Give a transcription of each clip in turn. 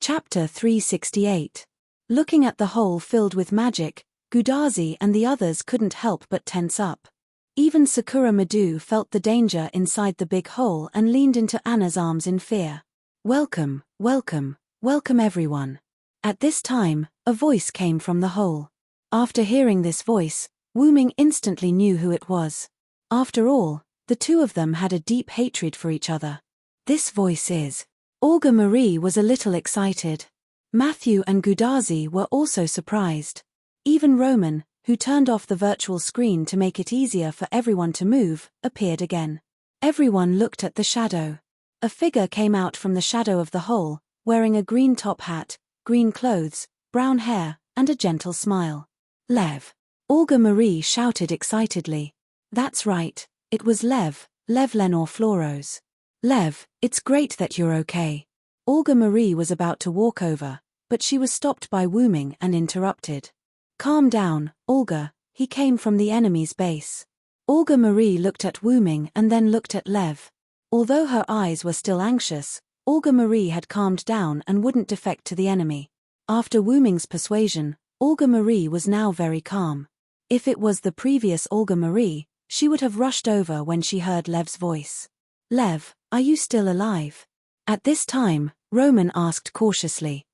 Chapter 368. Looking at the hole filled with magic, Gudazi and the others couldn't help but tense up. Even Sakura Madu felt the danger inside the big hole and leaned into Anna's arms in fear. Welcome, welcome, welcome everyone. At this time, a voice came from the hole. After hearing this voice, Wu Ming instantly knew who it was. After all, the two of them had a deep hatred for each other. This voice is... Olga Marie was a little excited. Matthew and Gudazi were also surprised. Even Roman, who turned off the virtual screen to make it easier for everyone to move, appeared again. Everyone looked at the shadow. A figure came out from the shadow of the hole, wearing a green top hat, green clothes, brown hair, and a gentle smile. Lev. Olga Marie shouted excitedly. That's right, it was Lev, Lev Lenor Floros. Lev, it's great that you're okay. Olga Marie was about to walk over, but she was stopped by Wu Ming and interrupted. Calm down, Olga, he came from the enemy's base. Olga Marie looked at Wu Ming and then looked at Lev. Although her eyes were still anxious, Olga Marie had calmed down and wouldn't defect to the enemy. After Wu Ming's persuasion, Olga Marie was now very calm. If it was the previous Olga Marie, she would have rushed over when she heard Lev's voice. Lev, are you still alive? At this time, Roman asked cautiously.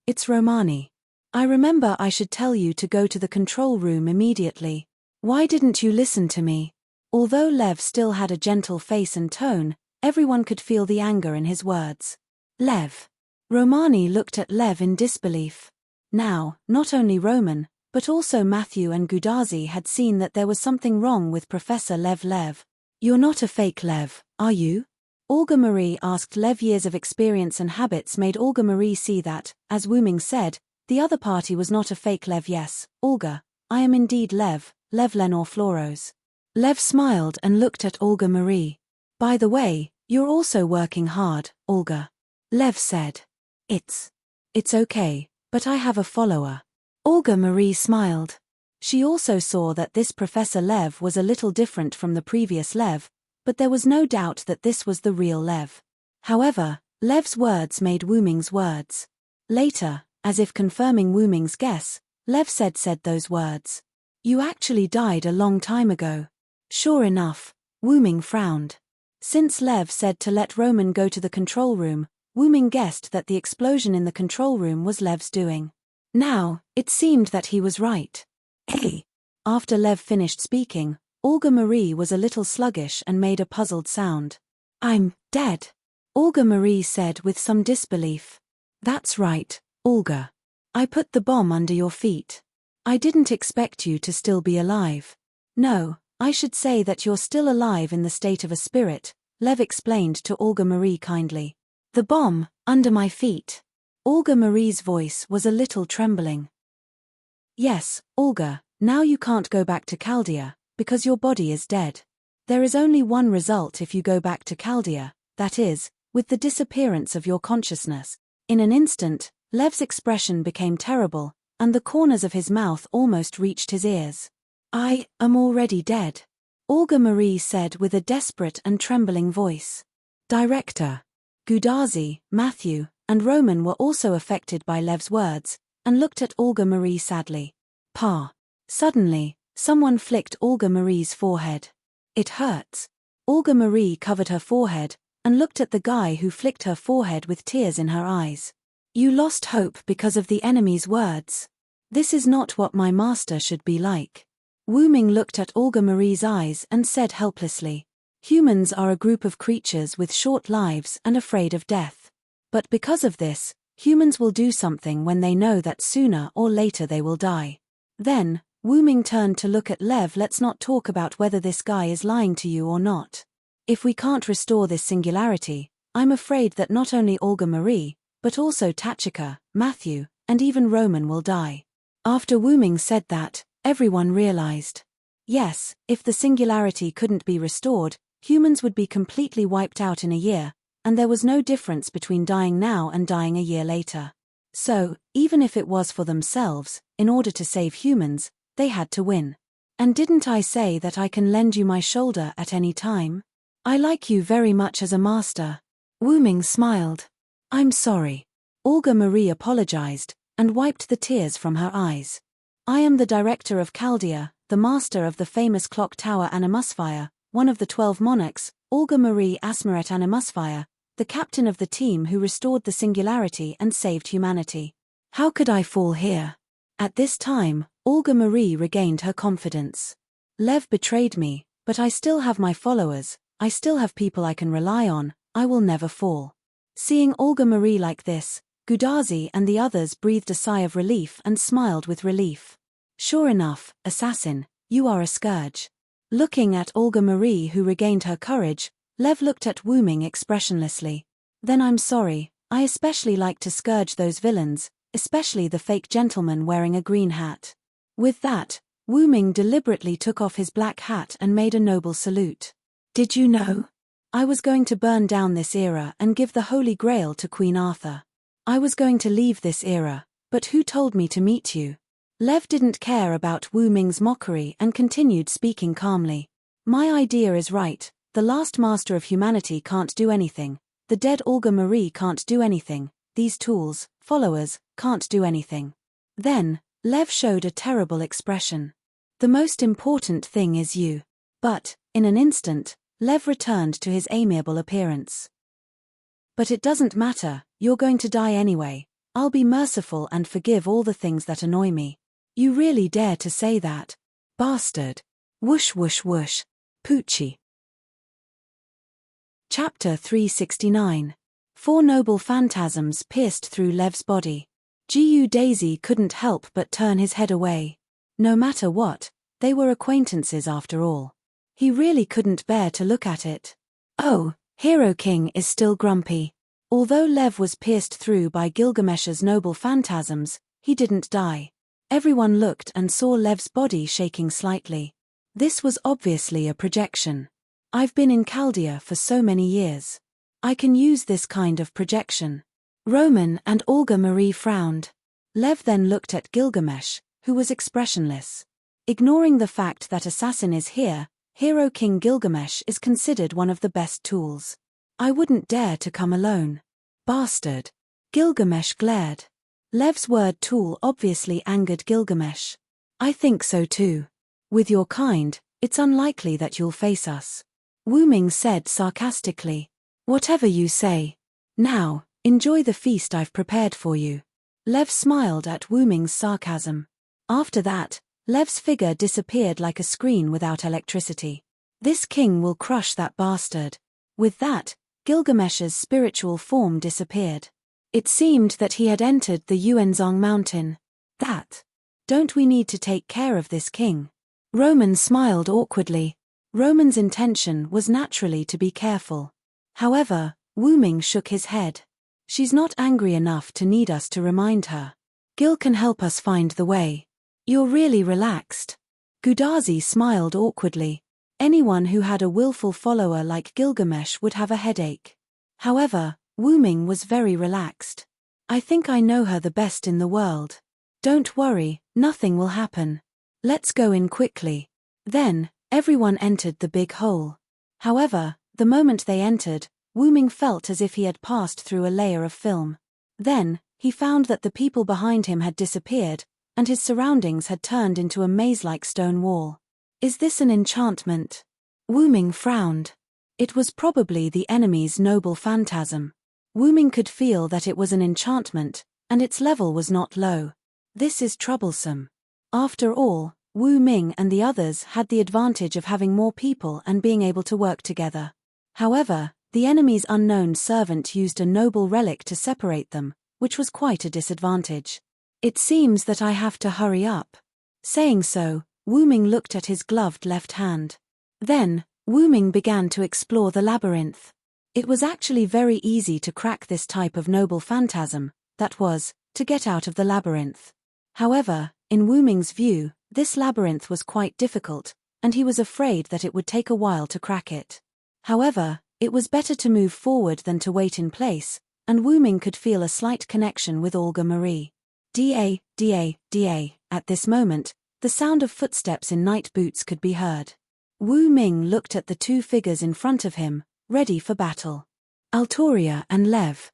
It's Romani. I remember I should tell you to go to the control room immediately. Why didn't you listen to me? Although Lev still had a gentle face and tone, everyone could feel the anger in his words. Lev. Romani looked at Lev in disbelief. Now, not only Roman, but also Matthew and Gudazi had seen that there was something wrong with Professor Lev. You're not a fake Lev, are you? Olga Marie asked Lev. Years of experience and habits made Olga Marie see that, as Wu Ming said, the other party was not a fake Lev. Yes, Olga, I am indeed Lev Lenor Floros. Lev smiled and looked at Olga Marie. By the way, you're also working hard, Olga. Lev said. It's okay, but I have a follower. Olga Marie smiled. She also saw that this Professor Lev was a little different from the previous Lev, but there was no doubt that this was the real Lev. However, Lev's words made Wu Ming's words. Later, as if confirming Wu Ming's guess, Lev said those words. You actually died a long time ago. Sure enough, Wu Ming frowned. Since Lev said to let Roman go to the control room, Wu Ming guessed that the explosion in the control room was Lev's doing. Now, it seemed that he was right. Hey. After Lev finished speaking, Olga Marie was a little sluggish and made a puzzled sound. I'm dead, Olga Marie said with some disbelief. That's right, Olga. I put the bomb under your feet. I didn't expect you to still be alive. No, I should say that you're still alive in the state of a spirit, Lev explained to Olga Marie kindly. The bomb, under my feet. Olga Marie's voice was a little trembling. Yes, Olga, now you can't go back to Chaldea, because your body is dead. There is only one result if you go back to Chaldea, that is, with the disappearance of your consciousness. In an instant, Lev's expression became terrible, and the corners of his mouth almost reached his ears. I am already dead, Olga Marie said with a desperate and trembling voice. Director. Gudazi, Matthew, and Roman were also affected by Lev's words, and looked at Olga Marie sadly. Pa. Suddenly, someone flicked Olga Marie's forehead. It hurts. Olga Marie covered her forehead, and looked at the guy who flicked her forehead with tears in her eyes. You lost hope because of the enemy's words. This is not what my master should be like. Wu Ming looked at Olga Marie's eyes and said helplessly. Humans are a group of creatures with short lives and afraid of death. But because of this, humans will do something when they know that sooner or later they will die. Then, Wu Ming turned to look at Lev. Let's not talk about whether this guy is lying to you or not. If we can't restore this singularity, I'm afraid that not only Olga Marie, but also Tachika, Matthew, and even Roman will die. After Wu Ming said that, everyone realized. Yes, if the singularity couldn't be restored, humans would be completely wiped out in a year, and there was no difference between dying now and dying a year later. So, even if it was for themselves, in order to save humans, they had to win. And didn't I say that I can lend you my shoulder at any time? I like you very much as a master. Wu Ming smiled. I'm sorry. Olga Marie apologized, and wiped the tears from her eyes. I am the director of Chaldea, the master of the famous clock tower Animusfire, one of the 12 monarchs, Olga Marie Asmeret Animusfire, the captain of the team who restored the singularity and saved humanity. How could I fall here? At this time, Olga Marie regained her confidence. Lev betrayed me, but I still have my followers, I still have people I can rely on, I will never fall. Seeing Olga Marie like this, Gudazi and the others breathed a sigh of relief and smiled with relief. Sure enough, assassin, you are a scourge. Looking at Olga Marie, who regained her courage, Lev looked at Wu Ming expressionlessly. Then I'm sorry, I especially like to scourge those villains, especially the fake gentleman wearing a green hat. With that, Wu Ming deliberately took off his black hat and made a noble salute. Did you know? I was going to burn down this era and give the Holy Grail to Queen Arthur. I was going to leave this era, but who told me to meet you? Lev didn't care about Wu Ming's mockery and continued speaking calmly. My idea is right, the last master of humanity can't do anything, the dead Olga Marie can't do anything, these tools, followers, can't do anything. Then, Lev showed a terrible expression. The most important thing is you. But, in an instant, Lev returned to his amiable appearance. But it doesn't matter, you're going to die anyway. I'll be merciful and forgive all the things that annoy me. You really dare to say that? Bastard. Whoosh whoosh whoosh. Poochie. Chapter 369. 4 noble phantasms pierced through Lev's body. Gu Daisy couldn't help but turn his head away. No matter what, they were acquaintances after all. He really couldn't bear to look at it. Oh, Hero King is still grumpy. Although Lev was pierced through by Gilgamesh's noble phantasms, he didn't die. Everyone looked and saw Lev's body shaking slightly. This was obviously a projection. I've been in Chaldea for so many years. I can use this kind of projection. Roman and Olga Marie frowned. Lev then looked at Gilgamesh, who was expressionless. Ignoring the fact that assassin is here, Hero King Gilgamesh is considered one of the best tools. I wouldn't dare to come alone. Bastard. Gilgamesh glared. Lev's word tool obviously angered Gilgamesh. I think so too. With your kind, it's unlikely that you'll face us. Wu Ming said sarcastically. Whatever you say. Now, enjoy the feast I've prepared for you. Lev smiled at Wu Ming's sarcasm. After that, Lev's figure disappeared like a screen without electricity. This king will crush that bastard. With that, Gilgamesh's spiritual form disappeared. It seemed that he had entered the Yuenzong mountain. That. Don't we need to take care of this king? Roman smiled awkwardly. Roman's intention was naturally to be careful. However, Wu Ming shook his head. She's not angry enough to need us to remind her. Gil can help us find the way. You're really relaxed. Gudazi smiled awkwardly. Anyone who had a willful follower like Gilgamesh would have a headache. However, Wu Ming was very relaxed. I think I know her the best in the world. Don't worry, nothing will happen. Let's go in quickly. Then, everyone entered the big hole. However, the moment they entered, Wu Ming felt as if he had passed through a layer of film. Then, he found that the people behind him had disappeared, and his surroundings had turned into a maze-like stone wall. Is this an enchantment? Wu Ming frowned. It was probably the enemy's noble phantasm. Wu Ming could feel that it was an enchantment, and its level was not low. This is troublesome. After all, Wu Ming and the others had the advantage of having more people and being able to work together. However, the enemy's unknown servant used a noble relic to separate them, which was quite a disadvantage. It seems that I have to hurry up. Saying so, Wu Ming looked at his gloved left hand. Then, Wu Ming began to explore the labyrinth. It was actually very easy to crack this type of noble phantasm, that was, to get out of the labyrinth. However, in Wu Ming's view, this labyrinth was quite difficult, and he was afraid that it would take a while to crack it. However, it was better to move forward than to wait in place, and Wu Ming could feel a slight connection with Olga Marie. Da. At this moment, the sound of footsteps in night boots could be heard. Wu Ming looked at the 2 figures in front of him, ready for battle. Altoria and Lev.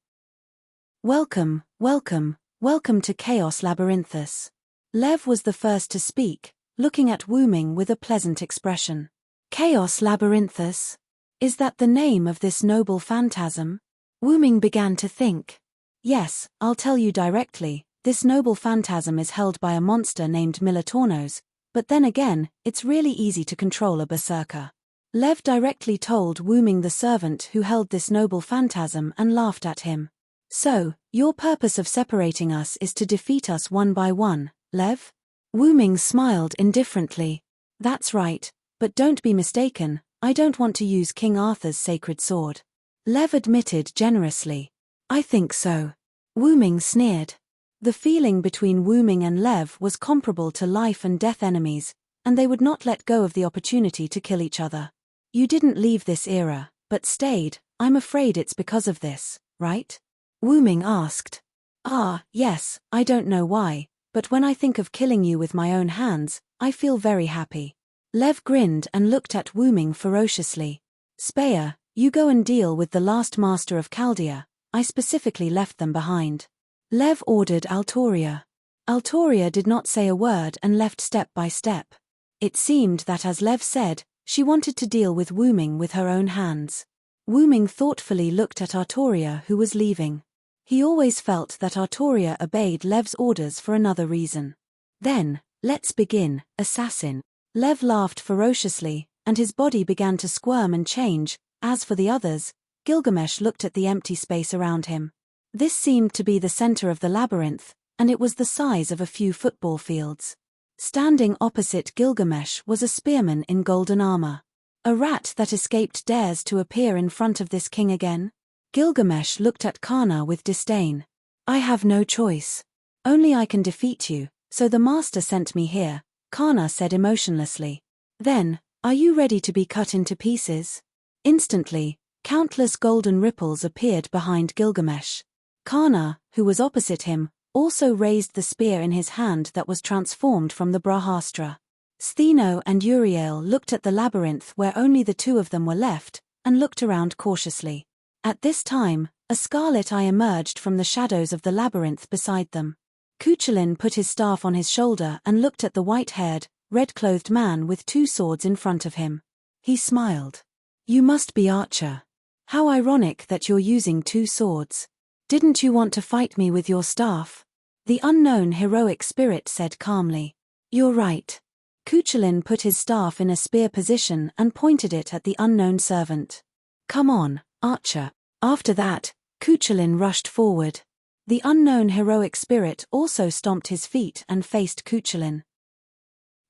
Welcome, welcome, welcome to Chaos Labyrinthus. Lev was the first to speak, looking at Wu Ming with a pleasant expression. Chaos Labyrinthus? Is that the name of this noble phantasm? Wu Ming began to think. Yes, I'll tell you directly, this noble phantasm is held by a monster named Militornos, but then again, it's really easy to control a berserker. Lev directly told Wu Ming the servant who held this noble phantasm and laughed at him. So, your purpose of separating us is to defeat us one by one, Lev? Wu Ming smiled indifferently. That's right, but don't be mistaken, I don't want to use King Arthur's sacred sword. Lev admitted generously. I think so. Wu Ming sneered. The feeling between Wu Ming and Lev was comparable to life and death enemies, and they would not let go of the opportunity to kill each other. You didn't leave this era, but stayed. I'm afraid it's because of this, right? Wu Ming asked. Ah, yes, I don't know why, but when I think of killing you with my own hands, I feel very happy. Lev grinned and looked at Wu Ming ferociously. Speyer, you go and deal with the last master of Chaldea. I specifically left them behind. Lev ordered Altoria. Altoria did not say a word and left step by step. It seemed that as Lev said, she wanted to deal with Wu Ming with her own hands. Wu Ming thoughtfully looked at Artoria, who was leaving. He always felt that Artoria obeyed Lev's orders for another reason. Then, let's begin, assassin. Lev laughed ferociously, and his body began to squirm and change. As for the others, Gilgamesh looked at the empty space around him. This seemed to be the center of the labyrinth, and it was the size of a few football fields. Standing opposite Gilgamesh was a spearman in golden armor. A rat that escaped dares to appear in front of this king again? Gilgamesh looked at Kana with disdain. I have no choice. Only I can defeat you, so the master sent me here, Kana said emotionlessly. Then, are you ready to be cut into pieces? Instantly, countless golden ripples appeared behind Gilgamesh. Kana, who was opposite him, also raised the spear in his hand that was transformed from the Brahastra. Stheno and Uriel looked at the labyrinth where only the two of them were left, and looked around cautiously. At this time, a scarlet eye emerged from the shadows of the labyrinth beside them. Cuchulain put his staff on his shoulder and looked at the white-haired, red-clothed man with two swords in front of him. He smiled. You must be Archer. How ironic that you're using two swords. Didn't you want to fight me with your staff? The unknown heroic spirit said calmly. You're right. Cuchulain put his staff in a spear position and pointed it at the unknown servant. Come on, Archer. After that, Cuchulain rushed forward. The unknown heroic spirit also stomped his feet and faced Cuchulain.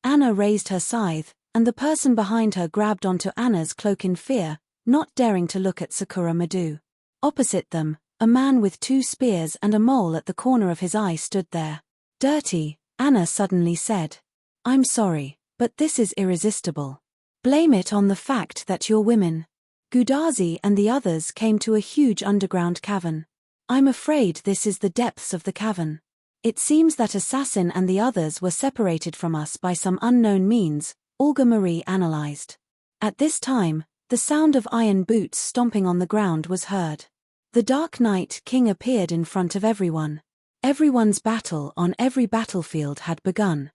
Anna raised her scythe, and the person behind her grabbed onto Anna's cloak in fear, not daring to look at Sakura Madhu. Opposite them, a man with two spears and a mole at the corner of his eye stood there. Dirty, Anna suddenly said. I'm sorry, but this is irresistible. Blame it on the fact that you're women. Gudazi and the others came to a huge underground cavern. I'm afraid this is the depths of the cavern. It seems that Assassin and the others were separated from us by some unknown means, Olga Marie analyzed. At this time, the sound of iron boots stomping on the ground was heard. The Dark Knight King appeared in front of everyone. Everyone's battle on every battlefield had begun.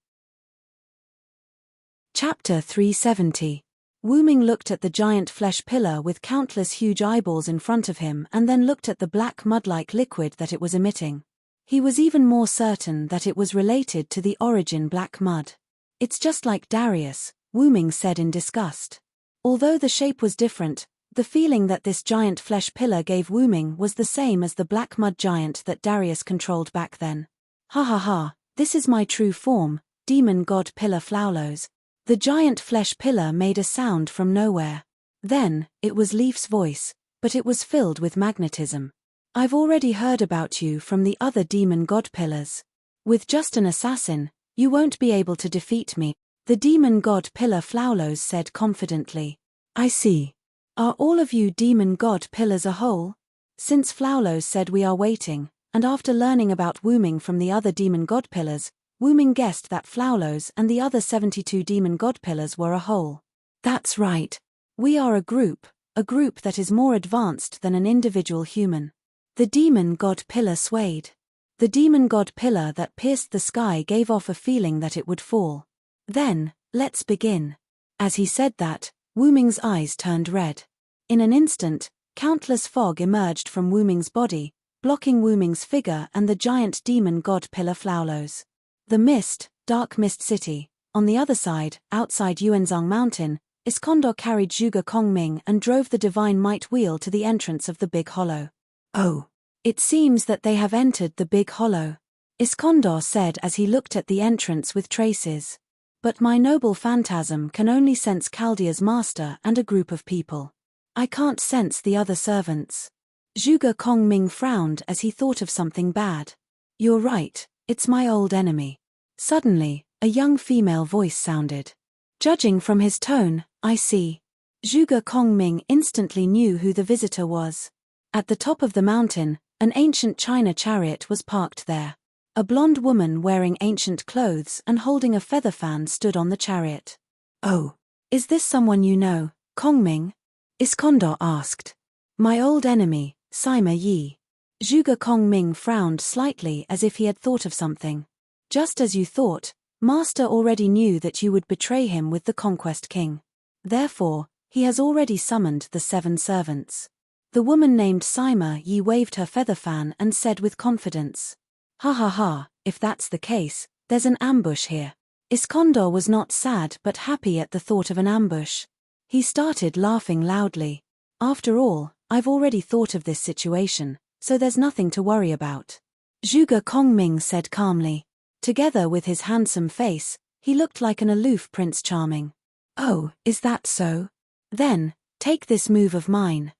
Chapter 370. Wu Ming looked at the giant flesh pillar with countless huge eyeballs in front of him and then looked at the black mud-like liquid that it was emitting. He was even more certain that it was related to the origin black mud. It's just like Darius, Wu Ming said in disgust. Although the shape was different, the feeling that this giant flesh pillar gave Wu Ming was the same as the black mud giant that Darius controlled back then. Ha ha ha, this is my true form, demon god pillar Flaulos. The giant flesh pillar made a sound from nowhere. Then, it was Leaf's voice, but it was filled with magnetism. I've already heard about you from the other demon god pillars. With just an assassin, you won't be able to defeat me, the demon god pillar Flaulos said confidently. I see. Are all of you demon god pillars a whole? Since Flaulos said we are waiting, and after learning about Wu Ming from the other demon god pillars, Wu Ming guessed that Flaulos and the other 72 demon god pillars were a whole. That's right. We are a group that is more advanced than an individual human. The demon god pillar swayed. The demon god pillar that pierced the sky gave off a feeling that it would fall. Then, let's begin. As he said that, Wu Ming's eyes turned red. In an instant, countless fog emerged from Wu Ming's body, blocking Wu Ming's figure and the giant demon god pillar Flaulos. The mist, dark mist city. On the other side, outside Yuanzhang Mountain, Iskandar carried Zhuge Kongming and drove the divine might wheel to the entrance of the Big Hollow. Oh. It seems that they have entered the Big Hollow, Iskandar said as he looked at the entrance with traces. But my noble phantasm can only sense Chaldea's master and a group of people. I can't sense the other servants. Zhuge Kongming frowned as he thought of something bad. You're right, it's my old enemy. Suddenly, a young female voice sounded. Judging from his tone, I see. Zhuge Kongming instantly knew who the visitor was. At the top of the mountain, an ancient China chariot was parked there. A blonde woman wearing ancient clothes and holding a feather fan stood on the chariot. Oh, is this someone you know, Kongming? Iskandar asked. My old enemy, Sima Yi. Zhuge Kongming frowned slightly as if he had thought of something. Just as you thought, Master already knew that you would betray him with the Conquest King. Therefore, he has already summoned the 7 servants. The woman named Sima Yi waved her feather fan and said with confidence. Ha ha ha, if that's the case, there's an ambush here. Iskandar was not sad but happy at the thought of an ambush. He started laughing loudly. After all, I've already thought of this situation, so there's nothing to worry about. Zhuge Kongming said calmly. Together with his handsome face, he looked like an aloof Prince Charming. Oh, is that so? Then, take this move of mine.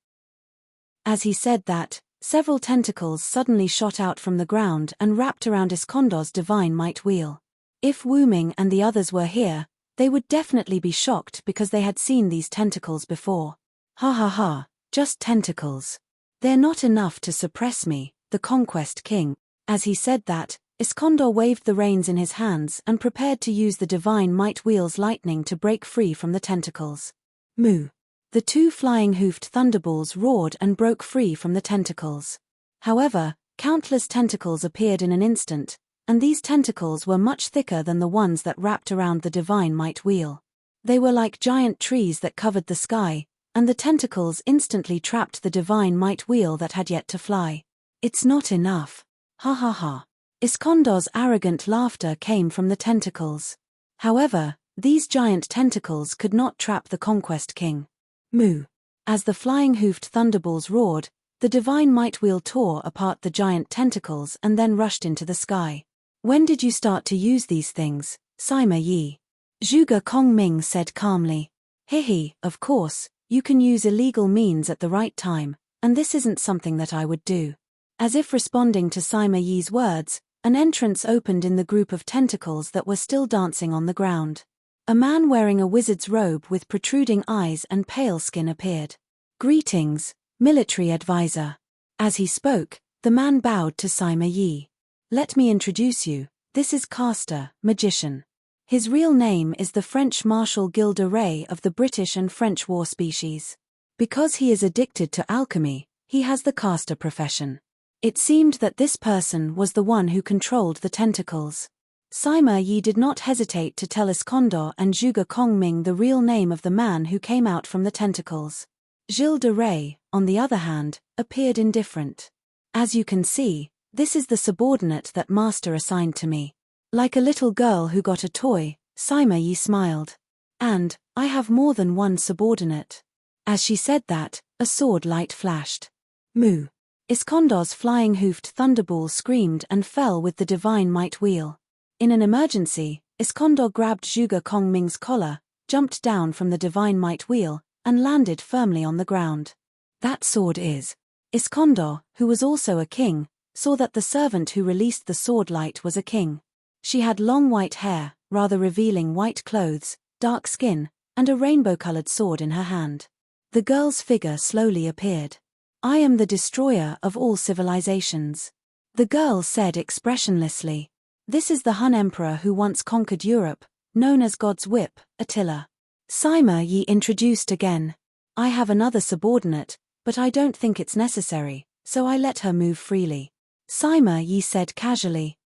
As he said that, several tentacles suddenly shot out from the ground and wrapped around Iskandar's divine might wheel. If Wu Ming and the others were here, they would definitely be shocked because they had seen these tentacles before. Ha ha ha, just tentacles. They're not enough to suppress me, the Conquest King. As he said that, Iskandar waved the reins in his hands and prepared to use the divine might wheel's lightning to break free from the tentacles. Moo. The 2 flying-hoofed thunderballs roared and broke free from the tentacles. However, countless tentacles appeared in an instant, and these tentacles were much thicker than the ones that wrapped around the divine might wheel. They were like giant trees that covered the sky, and the tentacles instantly trapped the divine might wheel that had yet to fly. It's not enough. Ha ha ha. Iskandar's arrogant laughter came from the tentacles. However, these giant tentacles could not trap the Conquest King. Moo. As the flying-hoofed thunderballs roared, the divine might wheel tore apart the giant tentacles and then rushed into the sky. When did you start to use these things, Sima Yi? Zhuge Kongming said calmly. Hihi, of course, you can use illegal means at the right time, and this isn't something that I would do. As if responding to Sima Yi's words, an entrance opened in the group of tentacles that were still dancing on the ground. A man wearing a wizard's robe with protruding eyes and pale skin appeared. Greetings, military advisor. As he spoke, the man bowed to Sima Yi. Let me introduce you, this is Caster, magician. His real name is the French Marshal Gilles de Rais of the British and French war species. Because he is addicted to alchemy, he has the caster profession. It seemed that this person was the one who controlled the tentacles. Sima Yi did not hesitate to tell Iskandar and Zhuge Kongming the real name of the man who came out from the tentacles. Gilles de Rais, on the other hand, appeared indifferent. As you can see, this is the subordinate that Master assigned to me. Like a little girl who got a toy, Sima Yi smiled. And, I have more than one subordinate. As she said that, a sword light flashed. Moo. Iskandar's flying-hoofed thunderball screamed and fell with the divine might wheel. In an emergency, Iskandar grabbed Zhuge Kongming's collar, jumped down from the divine might wheel, and landed firmly on the ground. That sword is. Iskandar, who was also a king, saw that the servant who released the sword light was a king. She had long white hair, rather revealing white clothes, dark skin, and a rainbow-colored sword in her hand. The girl's figure slowly appeared. I am the destroyer of all civilizations. The girl said expressionlessly. This is the Hun Emperor who once conquered Europe, known as God's Whip, Attila. Sima Yi introduced again. I have another subordinate, but I don't think it's necessary, so I let her move freely. Sima Yi said casually.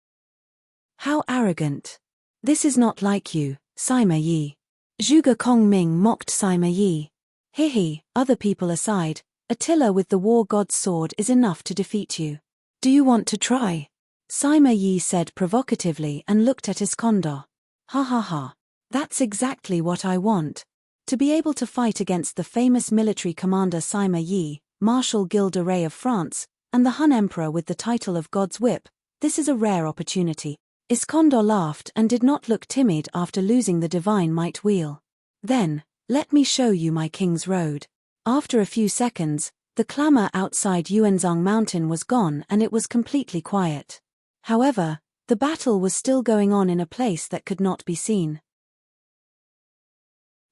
How arrogant. This is not like you, Sima Yi. Zhuge Kongming mocked Sima Yi. Hihi, other people aside, Attila with the war god's sword is enough to defeat you. Do you want to try? Sima Yi said provocatively and looked at Iskandar. Ha ha ha. That's exactly what I want. To be able to fight against the famous military commander Sima Yi, Marshal Gilles de Rais of France, and the Hun Emperor with the title of God's Whip, this is a rare opportunity. Iskandar laughed and did not look timid after losing the divine might wheel. Then, let me show you my king's road. After a few seconds, the clamor outside Yuanzhang Mountain was gone and it was completely quiet. However, the battle was still going on in a place that could not be seen.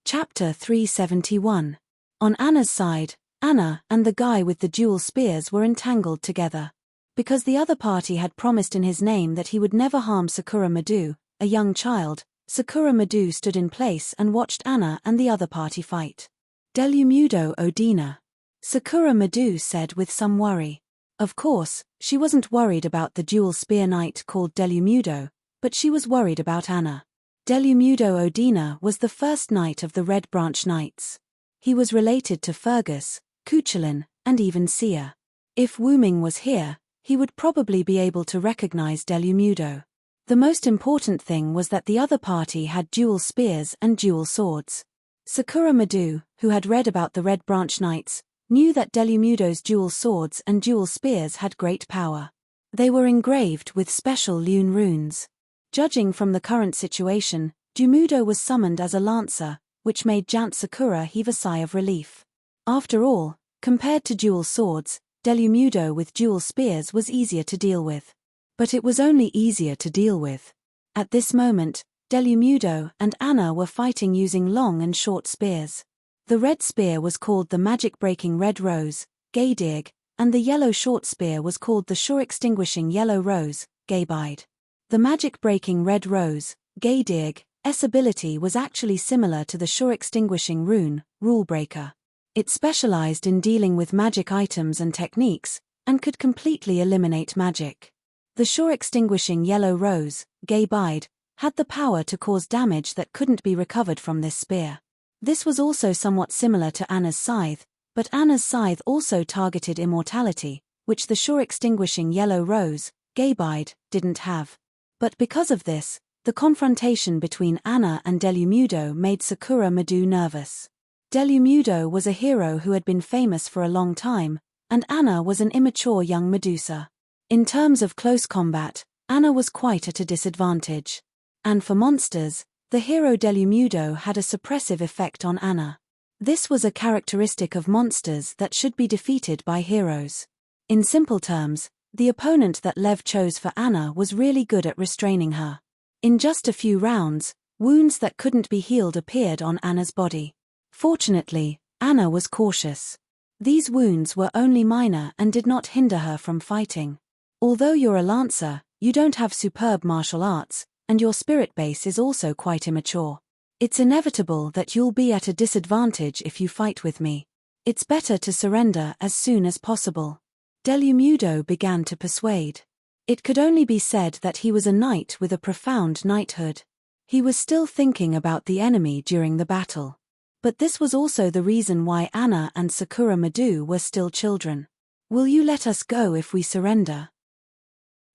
Chapter 371. On Anna's side, Anna and the guy with the dual spears were entangled together. Because the other party had promised in his name that he would never harm Sakura Madu, a young child, Sakura Madu stood in place and watched Anna and the other party fight. Delumudo Odina. Sakura Madu said with some worry. Of course, she wasn't worried about the dual spear knight called Delumudo, but she was worried about Anna. Delumudo Odina was the first knight of the Red Branch Knights. He was related to Fergus, Cuchulain, and even Sia. If Wu Ming was here, he would probably be able to recognize Delumudo. The most important thing was that the other party had dual spears and dual swords. Sakura Madu, who had read about the Red Branch Knights, knew that Delumudo's dual swords and dual spears had great power. They were engraved with special Lune runes. Judging from the current situation, Dumudo was summoned as a lancer, which made Jant Sakura heave a sigh of relief. After all, compared to dual swords, Delumudo with dual spears was easier to deal with. But it was only easier to deal with. At this moment, Delumudo and Anna were fighting using long and short spears. The red spear was called the magic-breaking red rose, Gaidig, and the yellow short spear was called the sure-extinguishing yellow rose, Gaybide. The magic-breaking red rose, Gaidig,'s ability was actually similar to the sure-extinguishing rune, Rulebreaker. It specialized in dealing with magic items and techniques, and could completely eliminate magic. The sure-extinguishing yellow rose, Gaybide, had the power to cause damage that couldn't be recovered from this spear. This was also somewhat similar to Anna's scythe, but Anna's scythe also targeted immortality, which the sure-extinguishing yellow rose, Gaybide, didn't have. But because of this, the confrontation between Anna and Delumudo made Sakura Madu nervous. Delumudo was a hero who had been famous for a long time, and Anna was an immature young Medusa. In terms of close combat, Anna was quite at a disadvantage. And for monsters, the hero Delumudo had a suppressive effect on Anna. This was a characteristic of monsters that should be defeated by heroes. In simple terms, the opponent that Lev chose for Anna was really good at restraining her. In just a few rounds, wounds that couldn't be healed appeared on Anna's body. Fortunately, Anna was cautious. These wounds were only minor and did not hinder her from fighting. Although you're a lancer, you don't have superb martial arts, and your spirit base is also quite immature. It's inevitable that you'll be at a disadvantage if you fight with me. It's better to surrender as soon as possible. Delumudo began to persuade. It could only be said that he was a knight with a profound knighthood. He was still thinking about the enemy during the battle. But this was also the reason why Anna and Sakura Madu were still children. Will you let us go if we surrender?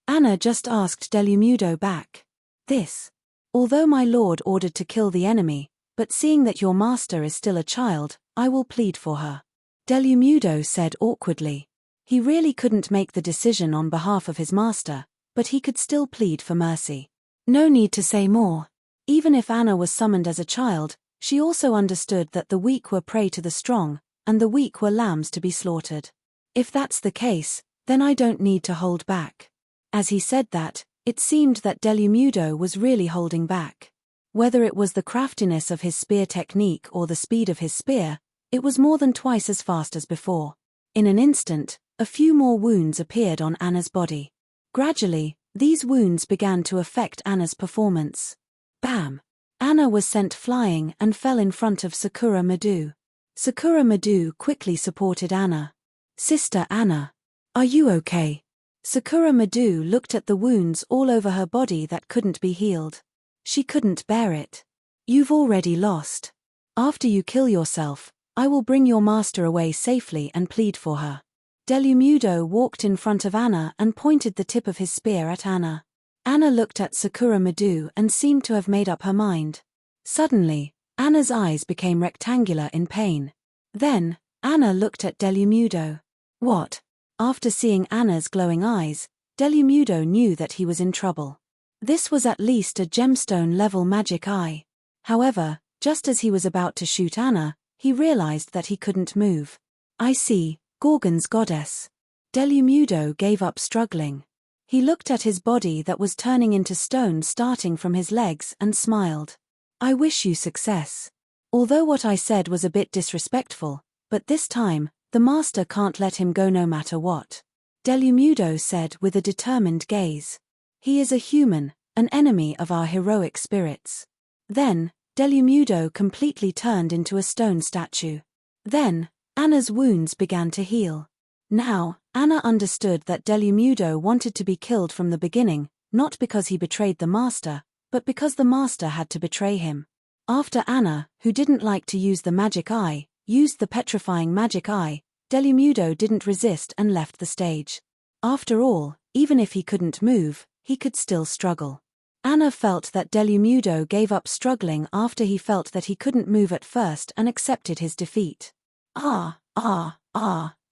Anna just asked Delumudo back. This. Although my lord ordered to kill the enemy, but seeing that your master is still a child, I will plead for her. Delumudo said awkwardly. He really couldn't make the decision on behalf of his master, but he could still plead for mercy. No need to say more. Even if Anna was summoned as a child, she also understood that the weak were prey to the strong, and the weak were lambs to be slaughtered. If that's the case, then I don't need to hold back. As he said that, it seemed that Delumudo was really holding back. Whether it was the craftiness of his spear technique or the speed of his spear, it was more than twice as fast as before. In an instant, a few more wounds appeared on Anna's body. Gradually, these wounds began to affect Anna's performance. Bam! Anna was sent flying and fell in front of Sakura Madu. Sakura Madu quickly supported Anna. Sister Anna. Are you okay? Sakura Madu looked at the wounds all over her body that couldn't be healed. She couldn't bear it. You've already lost. After you kill yourself, I will bring your master away safely and plead for her. Delumudo walked in front of Anna and pointed the tip of his spear at Anna. Anna looked at Sakura Madu and seemed to have made up her mind. Suddenly, Anna's eyes became rectangular in pain. Then, Anna looked at Delumudo. What? After seeing Anna's glowing eyes, Delumudo knew that he was in trouble. This was at least a gemstone-level magic eye. However, just as he was about to shoot Anna, he realized that he couldn't move. I see, Gorgon's goddess. Delumudo gave up struggling. He looked at his body that was turning into stone starting from his legs and smiled. I wish you success. Although what I said was a bit disrespectful, but this time, the master can't let him go no matter what. Delumudo said with a determined gaze. He is a human, an enemy of our heroic spirits. Then, Delumudo completely turned into a stone statue. Then, Anna's wounds began to heal. Now, Anna understood that Delumudo wanted to be killed from the beginning, not because he betrayed the master, but because the master had to betray him. After Anna, who didn't like to use the magic eye, used the petrifying magic eye, Delumudo didn't resist and left the stage. After all, even if he couldn't move, he could still struggle. Anna felt that Delumudo gave up struggling after he felt that he couldn't move at first and accepted his defeat.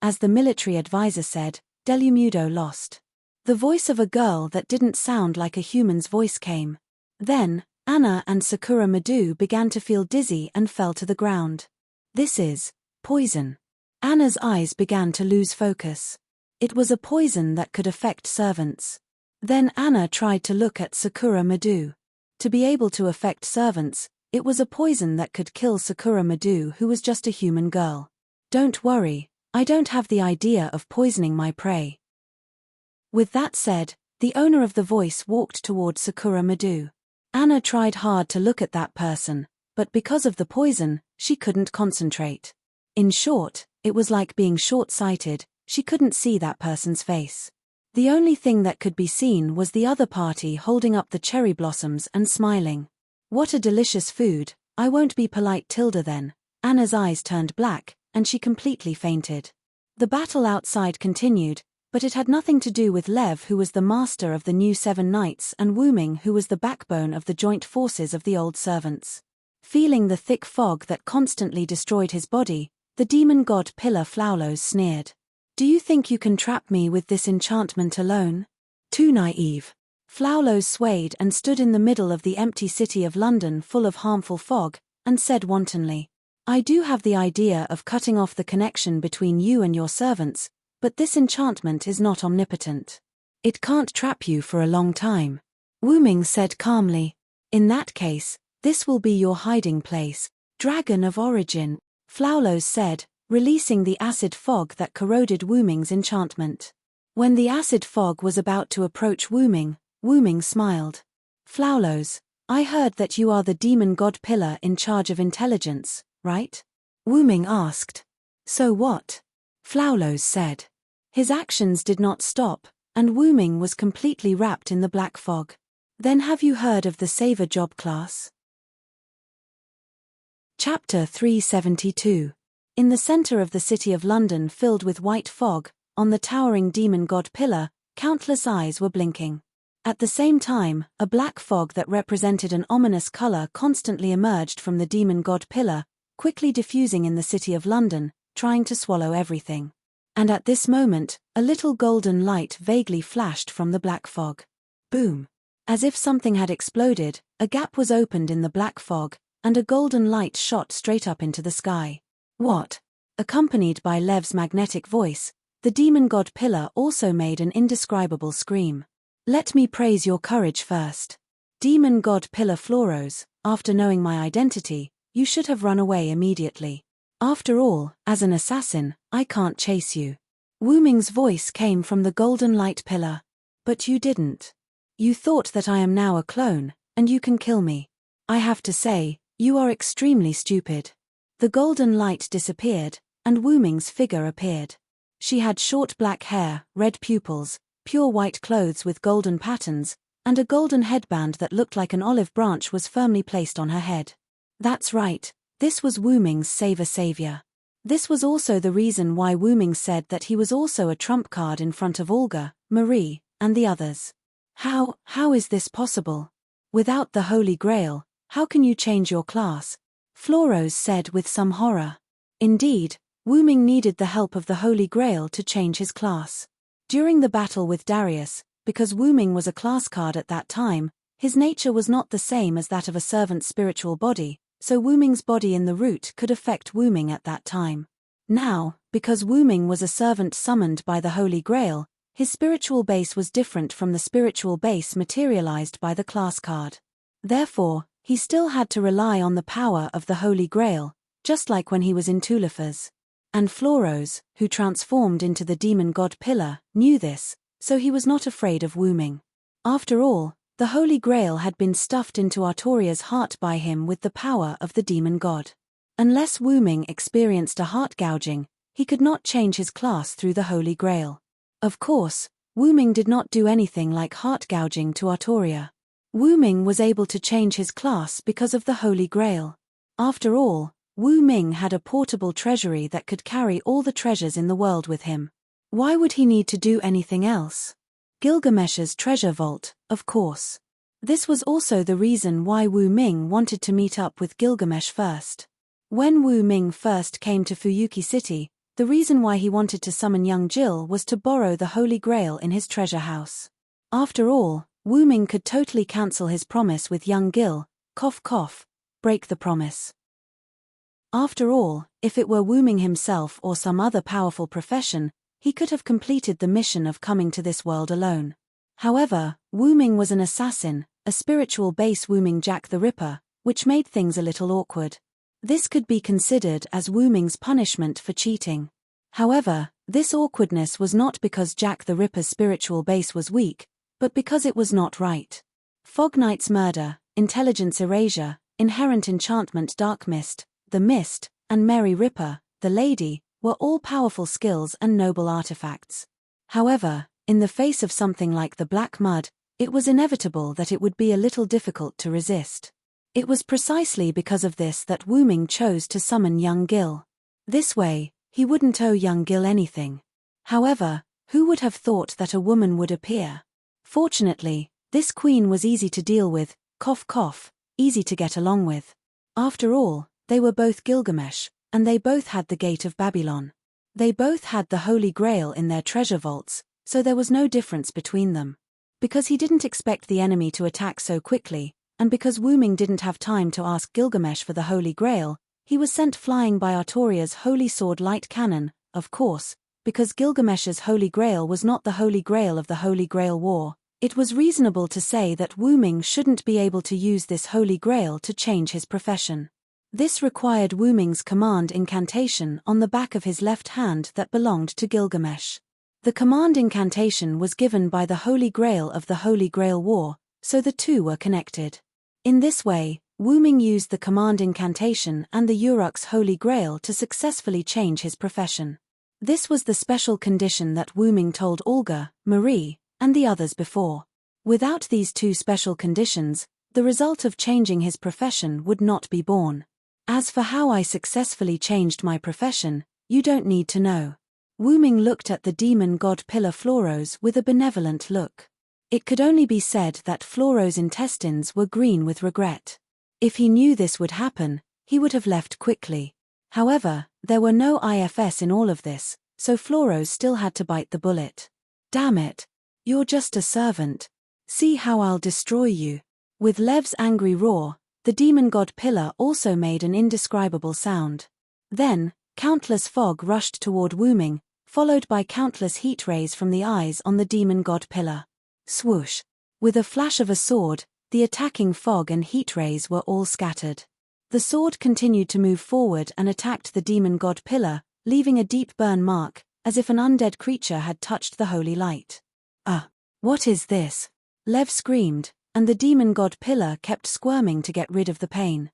As the military advisor said, Delumudo lost. The voice of a girl that didn't sound like a human's voice came. Then, Anna and Sakura Madu began to feel dizzy and fell to the ground. This is poison. Anna's eyes began to lose focus. It was a poison that could affect servants. Then Anna tried to look at Sakura Madu. To be able to affect servants, it was a poison that could kill Sakura Madu, who was just a human girl. Don't worry, I don't have the idea of poisoning my prey. With that said, the owner of the voice walked toward Sakura Madu. Anna tried hard to look at that person, but because of the poison, she couldn't concentrate. In short, it was like being short-sighted, she couldn't see that person's face. The only thing that could be seen was the other party holding up the cherry blossoms and smiling. What a delicious food, I won't be polite Tilda then. Anna's eyes turned black, and she completely fainted. The battle outside continued, but it had nothing to do with Lev, who was the master of the new 7 knights, and Wu Ming, who was the backbone of the joint forces of the old servants. Feeling the thick fog that constantly destroyed his body, the demon god Pillar Flaulos sneered. Do you think you can trap me with this enchantment alone? Too naive. Flaulos swayed and stood in the middle of the empty city of London full of harmful fog, and said wantonly, I do have the idea of cutting off the connection between you and your servants, but this enchantment is not omnipotent. It can't trap you for a long time. Wu Ming said calmly. In that case, this will be your hiding place, Dragon of Origin, Flaulos said, releasing the acid fog that corroded Wu Ming's enchantment. When the acid fog was about to approach Wu Ming smiled. Flaulos, I heard that you are the demon god Pillar in charge of intelligence, right? Wu Ming asked. So what? Flaulos said. His actions did not stop, and Wu Ming was completely wrapped in the black fog. Then have you heard of the Saver job class? Chapter 372. In the center of the city of London filled with white fog, on the towering demon god Pillar, countless eyes were blinking. At the same time, a black fog that represented an ominous color constantly emerged from the demon god Pillar, quickly diffusing in the city of London, trying to swallow everything. And at this moment, a little golden light vaguely flashed from the black fog. Boom! As if something had exploded, a gap was opened in the black fog, and a golden light shot straight up into the sky. What? Accompanied by Lev's magnetic voice, the demon god Pillar also made an indescribable scream. Let me praise your courage first. Demon god Pillar Flaulos, after knowing my identity, you should have run away immediately. After all, as an assassin, I can't chase you. Wu Ming's voice came from the golden light pillar. But you didn't. You thought that I am now a clone, and you can kill me. I have to say, you are extremely stupid. The golden light disappeared, and Wu Ming's figure appeared. She had short black hair, red pupils, pure white clothes with golden patterns, and a golden headband that looked like an olive branch was firmly placed on her head. That's right, this was Wu Ming's savior. This was also the reason why Wu Ming said that he was also a trump card in front of Olga, Marie, and the others. How is this possible? Without the Holy Grail, how can you change your class? Florose said with some horror. Indeed, Wu Ming needed the help of the Holy Grail to change his class. During the battle with Darius, because Wu Ming was a class card at that time, his nature was not the same as that of a servant's spiritual body, so Wu Ming's body in the root could affect Wu Ming at that time. Now, because Wu Ming was a servant summoned by the Holy Grail, his spiritual base was different from the spiritual base materialized by the class card. Therefore, he still had to rely on the power of the Holy Grail, just like when he was in Tulifas. And Florose, who transformed into the demon god Pillar, knew this, so he was not afraid of Wu Ming. After all, the Holy Grail had been stuffed into Artoria's heart by him with the power of the demon god. Unless Wu Ming experienced a heart gouging, he could not change his class through the Holy Grail. Of course, Wu Ming did not do anything like heart gouging to Artoria. Wu Ming was able to change his class because of the Holy Grail. After all, Wu Ming had a portable treasury that could carry all the treasures in the world with him. Why would he need to do anything else? Gilgamesh's treasure vault, of course. This was also the reason why Wu Ming wanted to meet up with Gilgamesh first. When Wu Ming first came to Fuyuki City, the reason why he wanted to summon young Jill was to borrow the Holy Grail in his treasure house. After all, Wu Ming could totally cancel his promise with young Gil, break the promise. After all, if it were Wu Ming himself or some other powerful profession, he could have completed the mission of coming to this world alone. However, Wu Ming was an assassin, a spiritual base Wu Ming Jack the Ripper, which made things a little awkward. This could be considered as Wu Ming's punishment for cheating. However, this awkwardness was not because Jack the Ripper's spiritual base was weak, but because it was not right. Fog Knight's murder, intelligence erasure, inherent enchantment dark mist, the mist, and Mary Ripper, the lady, were all powerful skills and noble artifacts. However, in the face of something like the Black Mud, it was inevitable that it would be a little difficult to resist. It was precisely because of this that Wu Ming chose to summon young Gil. This way, he wouldn't owe young Gil anything. However, who would have thought that a woman would appear? Fortunately, this queen was easy to deal with, easy to get along with. After all, they were both Gilgamesh, and they both had the Gate of Babylon. They both had the Holy Grail in their treasure vaults, so there was no difference between them. Because he didn't expect the enemy to attack so quickly, and because Wu Ming didn't have time to ask Gilgamesh for the Holy Grail, he was sent flying by Artoria's Holy Sword light cannon, of course, because Gilgamesh's Holy Grail was not the Holy Grail of the Holy Grail War. It was reasonable to say that Wu Ming shouldn't be able to use this Holy Grail to change his profession. This required Wu Ming's command incantation on the back of his left hand that belonged to Gilgamesh. The command incantation was given by the Holy Grail of the Holy Grail War, so the two were connected. In this way, Wu Ming used the command incantation and the Uruk's Holy Grail to successfully change his profession. This was the special condition that Wu Ming told Olga, Marie, and the others before. Without these two special conditions, the result of changing his profession would not be born. As for how I successfully changed my profession, you don't need to know. Wu Ming looked at the demon god Pillar Florose with a benevolent look. It could only be said that Florose's intestines were green with regret. If he knew this would happen, he would have left quickly. However, there were no IFS in all of this, so Florose still had to bite the bullet. Damn it. You're just a servant. See how I'll destroy you. With Lev's angry roar, the demon god Pillar also made an indescribable sound. Then, countless fog rushed toward Wu Ming, followed by countless heat rays from the eyes on the demon god Pillar. Swoosh. With a flash of a sword, the attacking fog and heat rays were all scattered. The sword continued to move forward and attacked the demon god Pillar, leaving a deep burn mark, as if an undead creature had touched the holy light. What is this? Lev screamed, and the demon god Pillar kept squirming to get rid of the pain.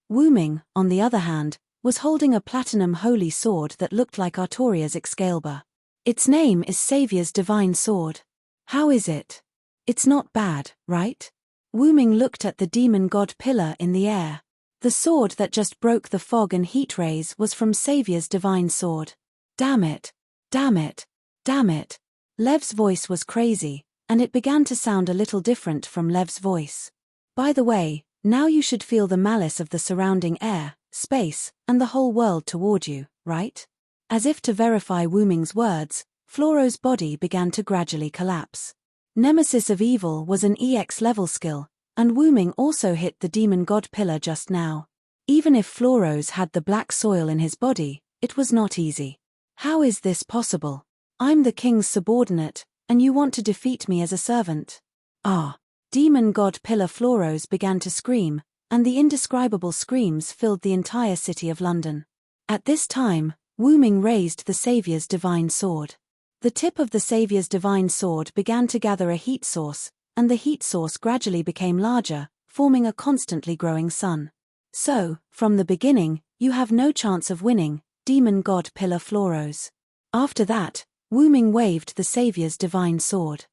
Wu Ming, on the other hand, was holding a platinum holy sword that looked like Artoria's Excalibur. Its name is Savior's Divine Sword. How is it? It's not bad, right? Wu Ming looked at the demon god pillar in the air. The sword that just broke the fog and heat rays was from Savior's Divine Sword. Damn it. Damn it. Damn it. Lev's voice was crazy, and it began to sound a little different from Lev's voice. By the way, now you should feel the malice of the surrounding air, space, and the whole world toward you, right? As if to verify Wu Ming's words, Floro's body began to gradually collapse. Nemesis of Evil was an EX level skill, and Wu Ming also hit the demon god pillar just now. Even if Floro's had the black soil in his body, it was not easy. How is this possible? I'm the king's subordinate, and you want to defeat me as a servant? Ah! Demon god pillar Floro's began to scream, and the indescribable screams filled the entire city of London. At this time, Wu Ming raised the Savior's Divine Sword. The tip of the Savior's Divine Sword began to gather a heat source, and the heat source gradually became larger, forming a constantly growing sun. So, from the beginning, you have no chance of winning, demon god pillar Floro's. After that, Wu Ming waved the Savior's Divine Sword.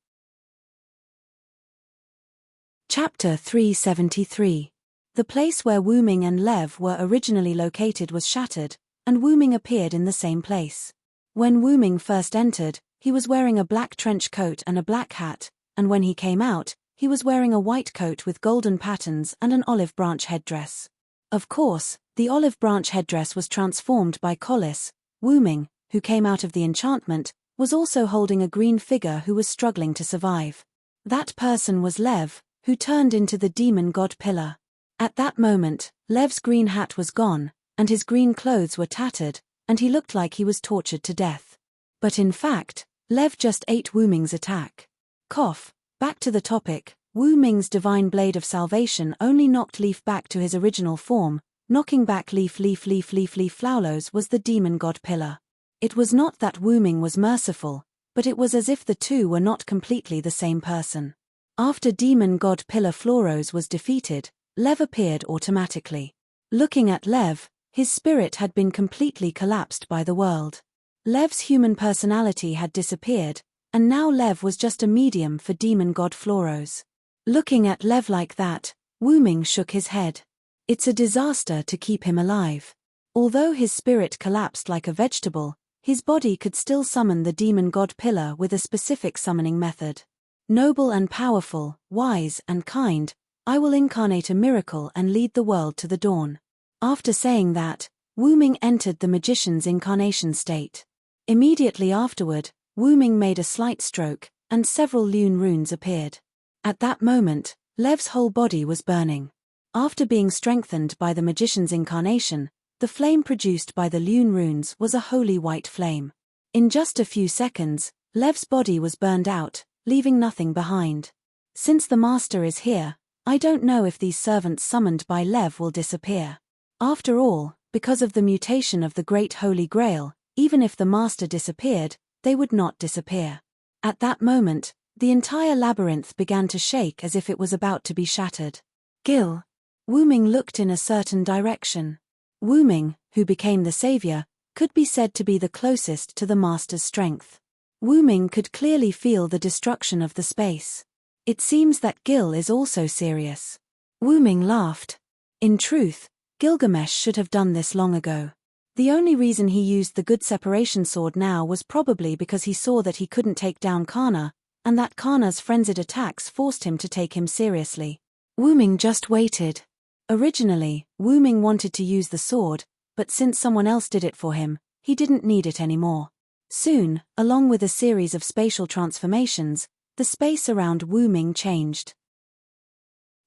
Chapter 373. The place where Wu Ming and Lev were originally located was shattered, and Wu Ming appeared in the same place. When Wu Ming first entered, he was wearing a black trench coat and a black hat, and when he came out, he was wearing a white coat with golden patterns and an olive branch headdress. Of course, the olive branch headdress was transformed by Collis. Wu Ming, who came out of the enchantment, was also holding a green figure who was struggling to survive. That person was Lev, who turned into the demon god pillar. At that moment, Lev's green hat was gone, and his green clothes were tattered, and he looked like he was tortured to death. But in fact, Lev just ate Wu Ming's attack. Cough. Back to the topic, Wu Ming's divine blade of salvation only knocked Leaf back to his original form. Knocking back Leaf Flowlos was the demon god pillar. It was not that Wu Ming was merciful, but it was as if the two were not completely the same person. After demon god pillar Floro's was defeated, Lev appeared automatically. Looking at Lev, his spirit had been completely collapsed by the world. Lev's human personality had disappeared, and now Lev was just a medium for demon god Floro's. Looking at Lev like that, Wu Ming shook his head. It's a disaster to keep him alive. Although his spirit collapsed like a vegetable, his body could still summon the demon god pillar with a specific summoning method. Noble and powerful, wise and kind, I will incarnate a miracle and lead the world to the dawn. After saying that, Wu Ming entered the magician's incarnation state. Immediately afterward, Wu Ming made a slight stroke, and several lune runes appeared. At that moment, Lev's whole body was burning. After being strengthened by the magician's incarnation, the flame produced by the lune runes was a holy white flame. In just a few seconds, Lev's body was burned out, leaving nothing behind. Since the master is here, I don't know if these servants summoned by Lev will disappear. After all, because of the mutation of the Great Holy Grail, even if the master disappeared, they would not disappear. At that moment, the entire labyrinth began to shake as if it was about to be shattered. Gil. Wu Ming looked in a certain direction. Wu Ming, who became the savior, could be said to be the closest to the master's strength. Wu Ming could clearly feel the destruction of the space. It seems that Gil is also serious. Wu Ming laughed. In truth, Gilgamesh should have done this long ago. The only reason he used the good separation sword now was probably because he saw that he couldn't take down Kana, and that Kana's frenzied attacks forced him to take him seriously. Wu Ming just waited. Originally, Wu Ming wanted to use the sword, but since someone else did it for him, he didn't need it anymore. Soon, along with a series of spatial transformations, the space around Wu Ming changed.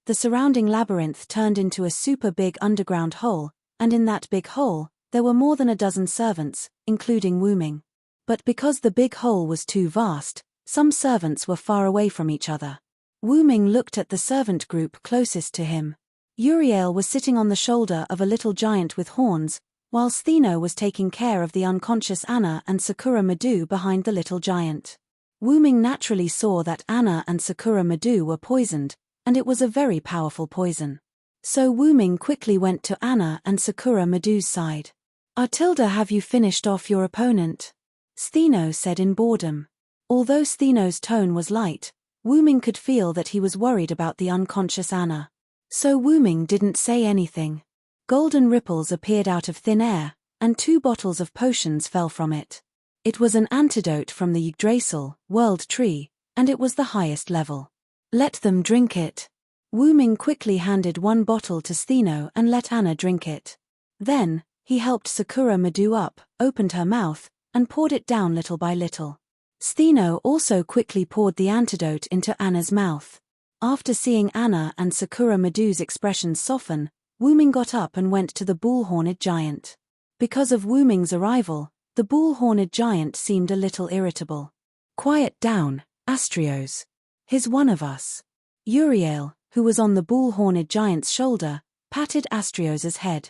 The surrounding labyrinth turned into a super big underground hole, and in that big hole, there were more than a dozen servants, including Wu Ming. But because the big hole was too vast, some servants were far away from each other. Wu Ming looked at the servant group closest to him. Uriel was sitting on the shoulder of a little giant with horns, while Stheno was taking care of the unconscious Anna and Sakura Madu behind the little giant. Wu Ming naturally saw that Anna and Sakura Madu were poisoned, and it was a very powerful poison. So Wu Ming quickly went to Anna and Sakura Madu's side. "Artilda, have you finished off your opponent?" Stheno said in boredom. Although Stheno's tone was light, Wu Ming could feel that he was worried about the unconscious Anna. So Wu Ming didn't say anything. Golden ripples appeared out of thin air, and 2 bottles of potions fell from it. It was an antidote from the Yggdrasil, world tree, and it was the highest level. "Let them drink it." Wu Ming quickly handed 1 bottle to Stheno and let Anna drink it. Then, he helped Sakura Madu up, opened her mouth, and poured it down little by little. Stheno also quickly poured the antidote into Anna's mouth. After seeing Anna and Sakura Madu's expressions soften, Wu Ming got up and went to the bull-horned giant. Because of Wu Ming's arrival, the bull-horned giant seemed a little irritable. "Quiet down, Astrios. He's one of us." Uriel, who was on the bull-horned giant's shoulder, patted Astrios's head.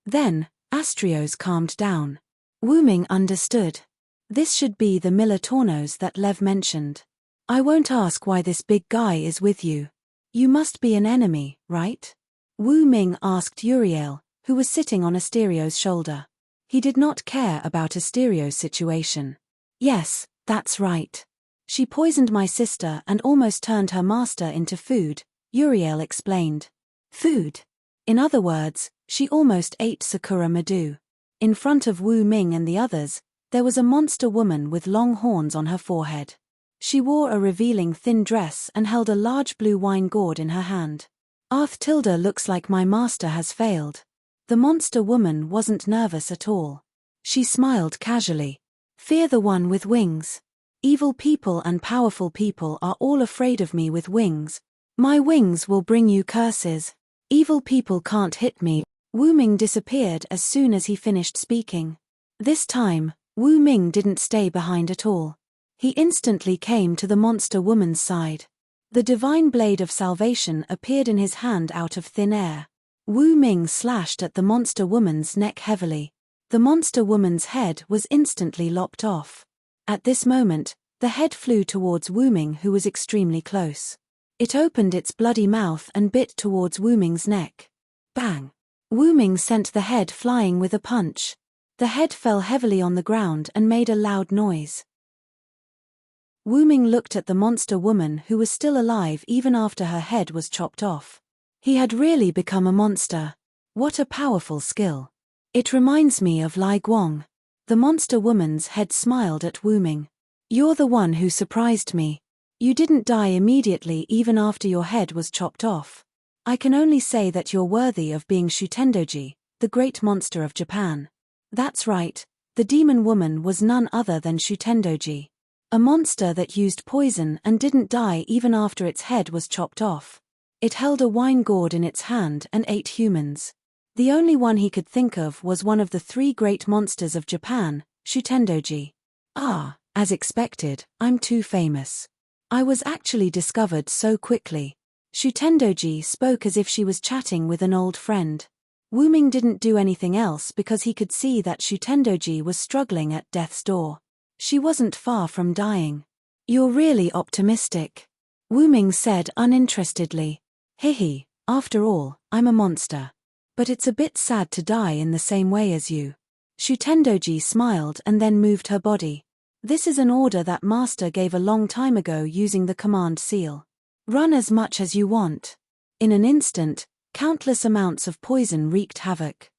Then, Astrios calmed down. Wu Ming understood. This should be the Militaurnos that Lev mentioned. "I won't ask why this big guy is with you. You must be an enemy, right?" Wu Ming asked Uriel, who was sitting on Asterios' shoulder. He did not care about Asterios' situation. "Yes, that's right. She poisoned my sister and almost turned her master into food," Uriel explained. "Food?" In other words, she almost ate Sakura Madu. In front of Wu Ming and the others, there was a monster woman with long horns on her forehead. She wore a revealing thin dress and held a large blue wine gourd in her hand. "Artilda, looks like my master has failed." The monster woman wasn't nervous at all. She smiled casually. "Fear the one with wings. Evil people and powerful people are all afraid of me with wings. My wings will bring you curses. Evil people can't hit me." Wu Ming disappeared as soon as he finished speaking. This time, Wu Ming didn't stay behind at all. He instantly came to the monster woman's side. The divine blade of salvation appeared in his hand out of thin air. Wu Ming slashed at the monster woman's neck heavily. The monster woman's head was instantly lopped off. At this moment, the head flew towards Wu Ming, who was extremely close. It opened its bloody mouth and bit towards Wu Ming's neck. Bang! Wu Ming sent the head flying with a punch. The head fell heavily on the ground and made a loud noise. Wu Ming looked at the monster woman, who was still alive even after her head was chopped off. He had really become a monster. What a powerful skill. "It reminds me of Lai Guang." The monster woman's head smiled at Wu Ming. "You're the one who surprised me. You didn't die immediately even after your head was chopped off. I can only say that you're worthy of being Shutendoji, the great monster of Japan." That's right, the demon woman was none other than Shutendoji. A monster that used poison and didn't die even after its head was chopped off. It held a wine gourd in its hand and ate humans. The only one he could think of was one of the 3 great monsters of Japan, Shutendoji. "Ah, as expected, I'm too famous. I was actually discovered so quickly." Shutendoji spoke as if she was chatting with an old friend. Wu Ming didn't do anything else because he could see that Shutendoji was struggling at death's door. She wasn't far from dying. "You're really optimistic," Wu Ming said uninterestedly. "Hehe, after all, I'm a monster. But it's a bit sad to die in the same way as you." Shutendoji smiled and then moved her body. "This is an order that master gave a long time ago using the command seal. Run as much as you want." In an instant, countless amounts of poison wreaked havoc.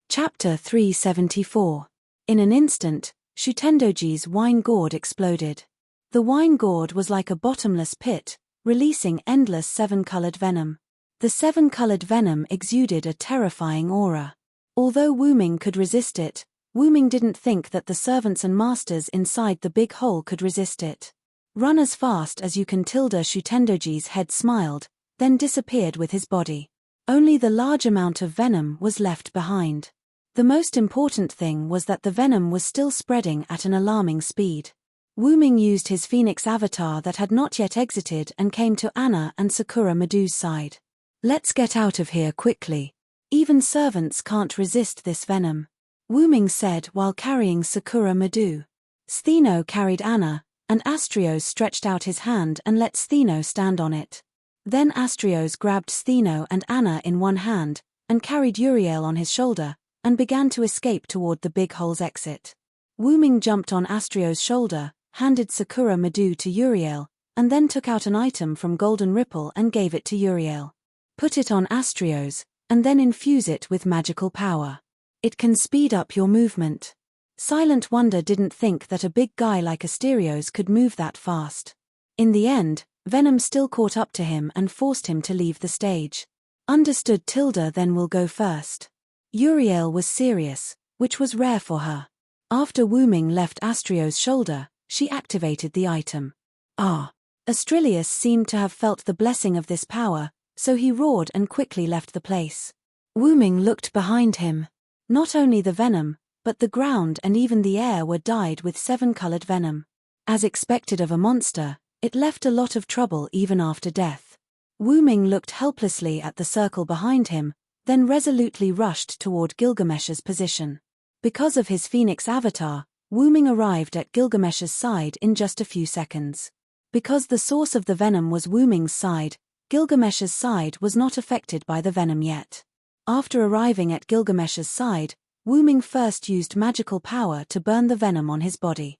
Chapter 374. In an instant, Shutendoji's wine gourd exploded. The wine gourd was like a bottomless pit, releasing endless 7-colored venom. The 7-colored venom exuded a terrifying aura. Although Wu Ming could resist it, Wu Ming didn't think that the servants and masters inside the big hole could resist it. "Run as fast as you can." Shutendoji's head smiled, then disappeared with his body. Only the large amount of venom was left behind. The most important thing was that the venom was still spreading at an alarming speed. Wu Ming used his phoenix avatar that had not yet exited and came to Anna and Sakura Madu's side. "Let's get out of here quickly. Even servants can't resist this venom," Wu Ming said while carrying Sakura Madu. Stheno carried Anna, and Astrios stretched out his hand and let Stheno stand on it. Then Astrios grabbed Stheno and Anna in one hand, and carried Uriel on his shoulder, and began to escape toward the big hole's exit. Wu-Ming jumped on Astrios' shoulder, handed Sakura Madu to Uriel, and then took out an item from Golden Ripple and gave it to Uriel. Put it on Astrios, and then infuse it with magical power. It can speed up your movement. Silent Wonder didn't think that a big guy like Asterios could move that fast. In the end, Venom still caught up to him and forced him to leave the stage. Understood. Tilda then will go first. Uriel was serious, which was rare for her. After Wu-Ming left Astrios' shoulder, she activated the item. Astrilius seemed to have felt the blessing of this power, so he roared and quickly left the place. Wu-Ming looked behind him. Not only the venom, but the ground and even the air were dyed with 7-colored venom. As expected of a monster, it left a lot of trouble even after death. Wu-Ming looked helplessly at the circle behind him, then resolutely rushed toward Gilgamesh's position. Because of his Phoenix avatar, Wu-Ming arrived at Gilgamesh's side in just a few seconds. Because the source of the venom was Wu-Ming's side, Gilgamesh's side was not affected by the venom yet. After arriving at Gilgamesh's side, Wu-Ming first used magical power to burn the venom on his body.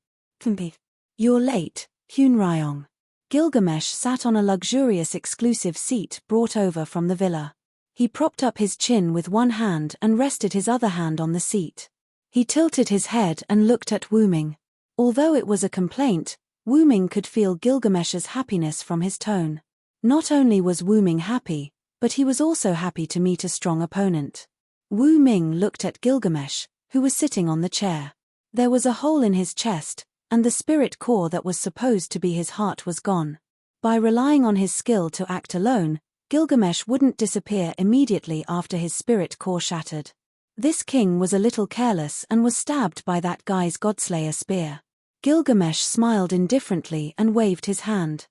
You're late, Hyun-Ryong. Gilgamesh sat on a luxurious exclusive seat brought over from the villa. He propped up his chin with one hand and rested his other hand on the seat. He tilted his head and looked at Wu-Ming. Although it was a complaint, Wu-Ming could feel Gilgamesh's happiness from his tone. Not only was Wu-Ming happy, but he was also happy to meet a strong opponent. Wu-Ming looked at Gilgamesh, who was sitting on the chair. There was a hole in his chest, and the spirit core that was supposed to be his heart was gone. By relying on his skill to act alone, Gilgamesh wouldn't disappear immediately after his spirit core shattered. This king was a little careless and was stabbed by that guy's Godslayer spear. Gilgamesh smiled indifferently and waved his hand.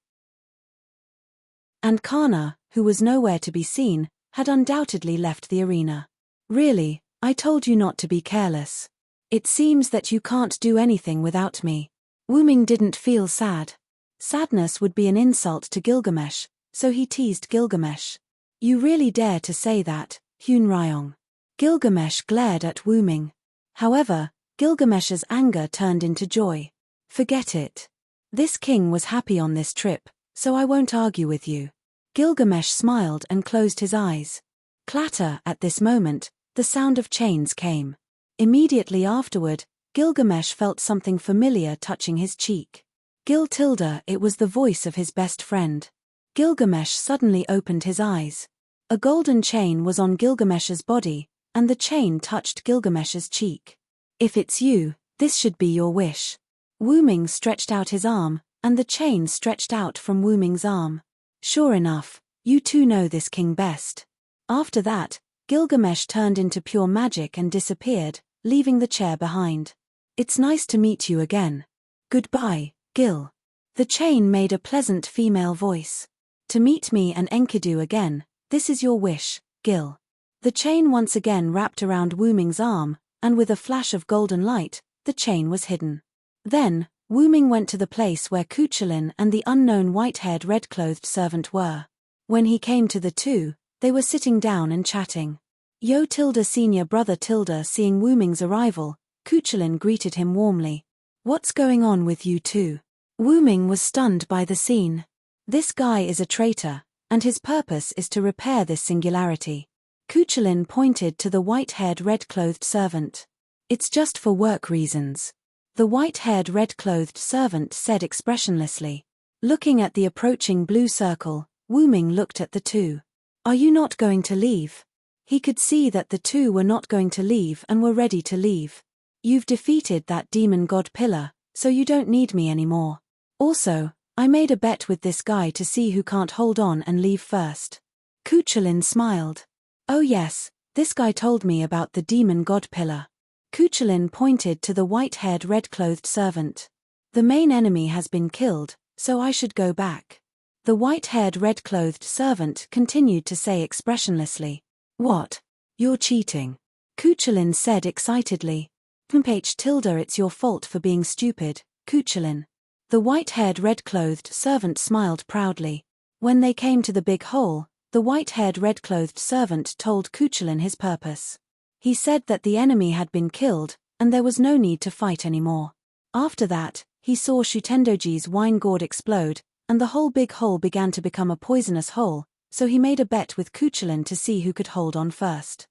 And Kana, who was nowhere to be seen, had undoubtedly left the arena. Really, I told you not to be careless. It seems that you can't do anything without me. Wu-Ming didn't feel sad. Sadness would be an insult to Gilgamesh, so he teased Gilgamesh. You really dare to say that, Hyun-Ryong. Gilgamesh glared at Wu-Ming. However, Gilgamesh's anger turned into joy. Forget it. This king was happy on this trip, so I won't argue with you. Gilgamesh smiled and closed his eyes. Clatter. At this moment, the sound of chains came. Immediately afterward, Gilgamesh felt something familiar touching his cheek. Gil-tilde, it was the voice of his best friend. Gilgamesh suddenly opened his eyes. A golden chain was on Gilgamesh's body, and the chain touched Gilgamesh's cheek. If it's you, this should be your wish. Wu-Ming stretched out his arm, and the chain stretched out from Wu-Ming's arm. Sure enough, you two know this king best. After that, Gilgamesh turned into pure magic and disappeared, leaving the chair behind. It's nice to meet you again. Goodbye, Gil. The chain made a pleasant female voice. To meet me and Enkidu again, this is your wish, Gil. The chain once again wrapped around Wu-Ming's arm, and with a flash of golden light, the chain was hidden. Then, Wu-Ming went to the place where Kuchulin and the unknown white-haired red-clothed servant were. When he came to the two, they were sitting down and chatting. Yo-tilde senior brother tilde seeing Wu-Ming's arrival, Kuchulin greeted him warmly. What's going on with you two? Wu-Ming was stunned by the scene. This guy is a traitor, and his purpose is to repair this singularity. Kuchulin pointed to the white-haired red-clothed servant. It's just for work reasons. The white-haired red-clothed servant said expressionlessly. Looking at the approaching blue circle, Wu-Ming looked at the two. Are you not going to leave? He could see that the two were not going to leave and were ready to leave. You've defeated that demon god pillar, so you don't need me anymore. Also, I made a bet with this guy to see who can't hold on and leave first. Kuchulin smiled. Oh yes, this guy told me about the demon god pillar. Kuchulin pointed to the white-haired red-clothed servant. The main enemy has been killed, so I should go back. The white-haired red-clothed servant continued to say expressionlessly. What? You're cheating. Kuchulin said excitedly. H-tilde it's your fault for being stupid, Kuchulin. The white-haired red-clothed servant smiled proudly. When they came to the big hole, the white-haired red-clothed servant told Cuchulainn his purpose. He said that the enemy had been killed, and there was no need to fight anymore. After that, he saw Shutendoji's wine gourd explode, and the whole big hole began to become a poisonous hole, so he made a bet with Cuchulainn to see who could hold on first.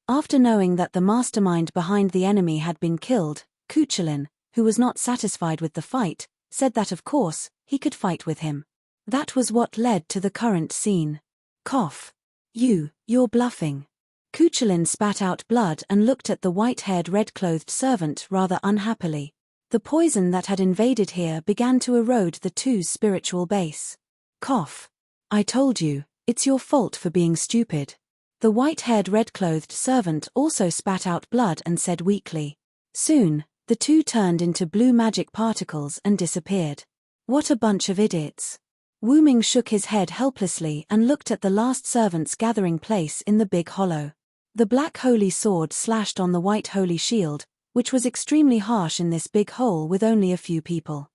After knowing that the mastermind behind the enemy had been killed, Cuchulainn, who was not satisfied with the fight, said that of course, he could fight with him. That was what led to the current scene. Cough. You're bluffing. Cuchulainn spat out blood and looked at the white-haired red-clothed servant rather unhappily. The poison that had invaded here began to erode the two's spiritual base. Cough. I told you, it's your fault for being stupid. The white-haired red-clothed servant also spat out blood and said weakly. Soon, the two turned into blue magic particles and disappeared. What a bunch of idiots. Wu Ming shook his head helplessly and looked at the last servant's gathering place in the big hollow. The black holy sword slashed on the white holy shield, which was extremely harsh in this big hole with only a few people.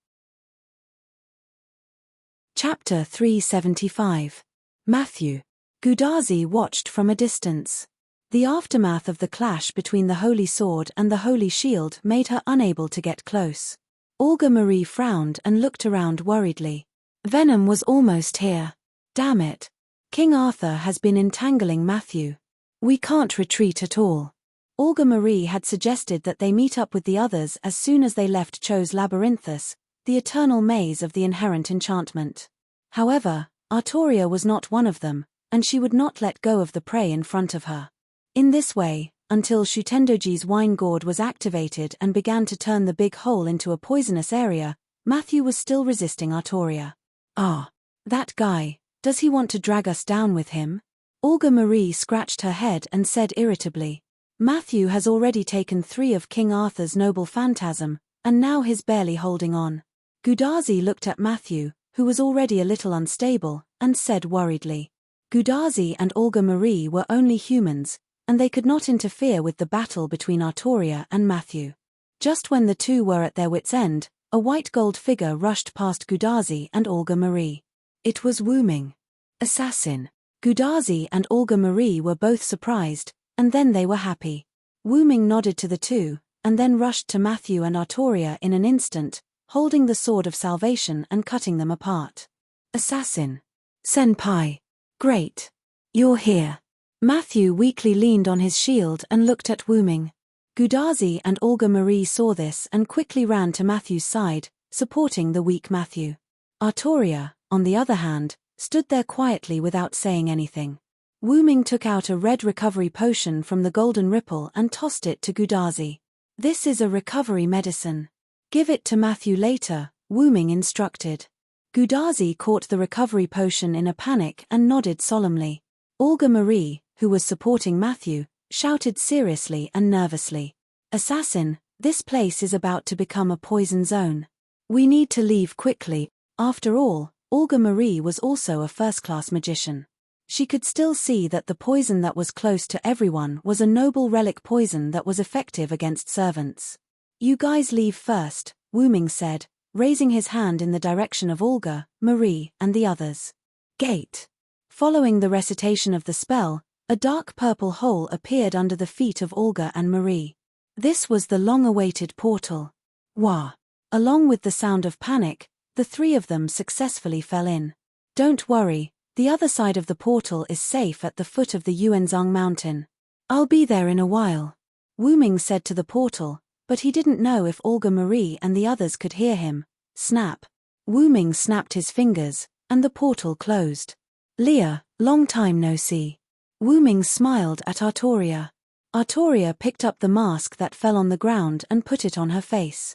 Chapter 375. Matthew. Gudazi watched from a distance. The aftermath of the clash between the holy sword and the holy shield made her unable to get close. Olga Marie frowned and looked around worriedly. Venom was almost here. Damn it. King Arthur has been entangling Matthew. We can't retreat at all. Olga Marie had suggested that they meet up with the others as soon as they left Cho's Labyrinthus, the eternal maze of the inherent enchantment. However, Artoria was not one of them, and she would not let go of the prey in front of her. In this way, until Shutendoji's wine gourd was activated and began to turn the big hole into a poisonous area, Matthew was still resisting Artoria. Ah, that guy, does he want to drag us down with him? Olga Marie scratched her head and said irritably. Matthew has already taken 3 of King Arthur's noble phantasm, and now he's barely holding on. Gudazi looked at Matthew, who was already a little unstable, and said worriedly. Gudazi and Olga Marie were only humans, and they could not interfere with the battle between Artoria and Matthew. Just when the two were at their wits' end, a white gold figure rushed past Gudazi and Olga Marie. It was Wu Ming. Assassin. Gudazi and Olga Marie were both surprised, and then they were happy. Wu Ming nodded to the two, and then rushed to Matthew and Artoria in an instant, holding the sword of salvation and cutting them apart. Assassin. Senpai. Great. You're here. Matthew weakly leaned on his shield and looked at Wu Ming. Gudazi and Olga Marie saw this and quickly ran to Matthew's side, supporting the weak Matthew. Artoria, on the other hand, stood there quietly without saying anything. Wu Ming took out a red recovery potion from the golden ripple and tossed it to Gudazi. This is a recovery medicine. Give it to Matthew later, Wu Ming instructed. Gudazi caught the recovery potion in a panic and nodded solemnly. Olga Marie, who was supporting Matthew, shouted seriously and nervously. Assassin, this place is about to become a poison zone. We need to leave quickly. After all, Olga Marie was also a first-class magician. She could still see that the poison that was close to everyone was a noble relic poison that was effective against servants. You guys leave first, Wu Ming said, raising his hand in the direction of Olga, Marie, and the others. Gate. Following the recitation of the spell, a dark purple hole appeared under the feet of Olga and Marie. This was the long-awaited portal. Wah! Along with the sound of panic, the 3 of them successfully fell in. Don't worry, the other side of the portal is safe at the foot of the Yuanzhang mountain. I'll be there in a while. Wu Ming said to the portal, but he didn't know if Olga Marie and the others could hear him. Snap. Wu Ming snapped his fingers, and the portal closed. Leah, long time no see. Wu Ming smiled at Artoria. Artoria picked up the mask that fell on the ground and put it on her face.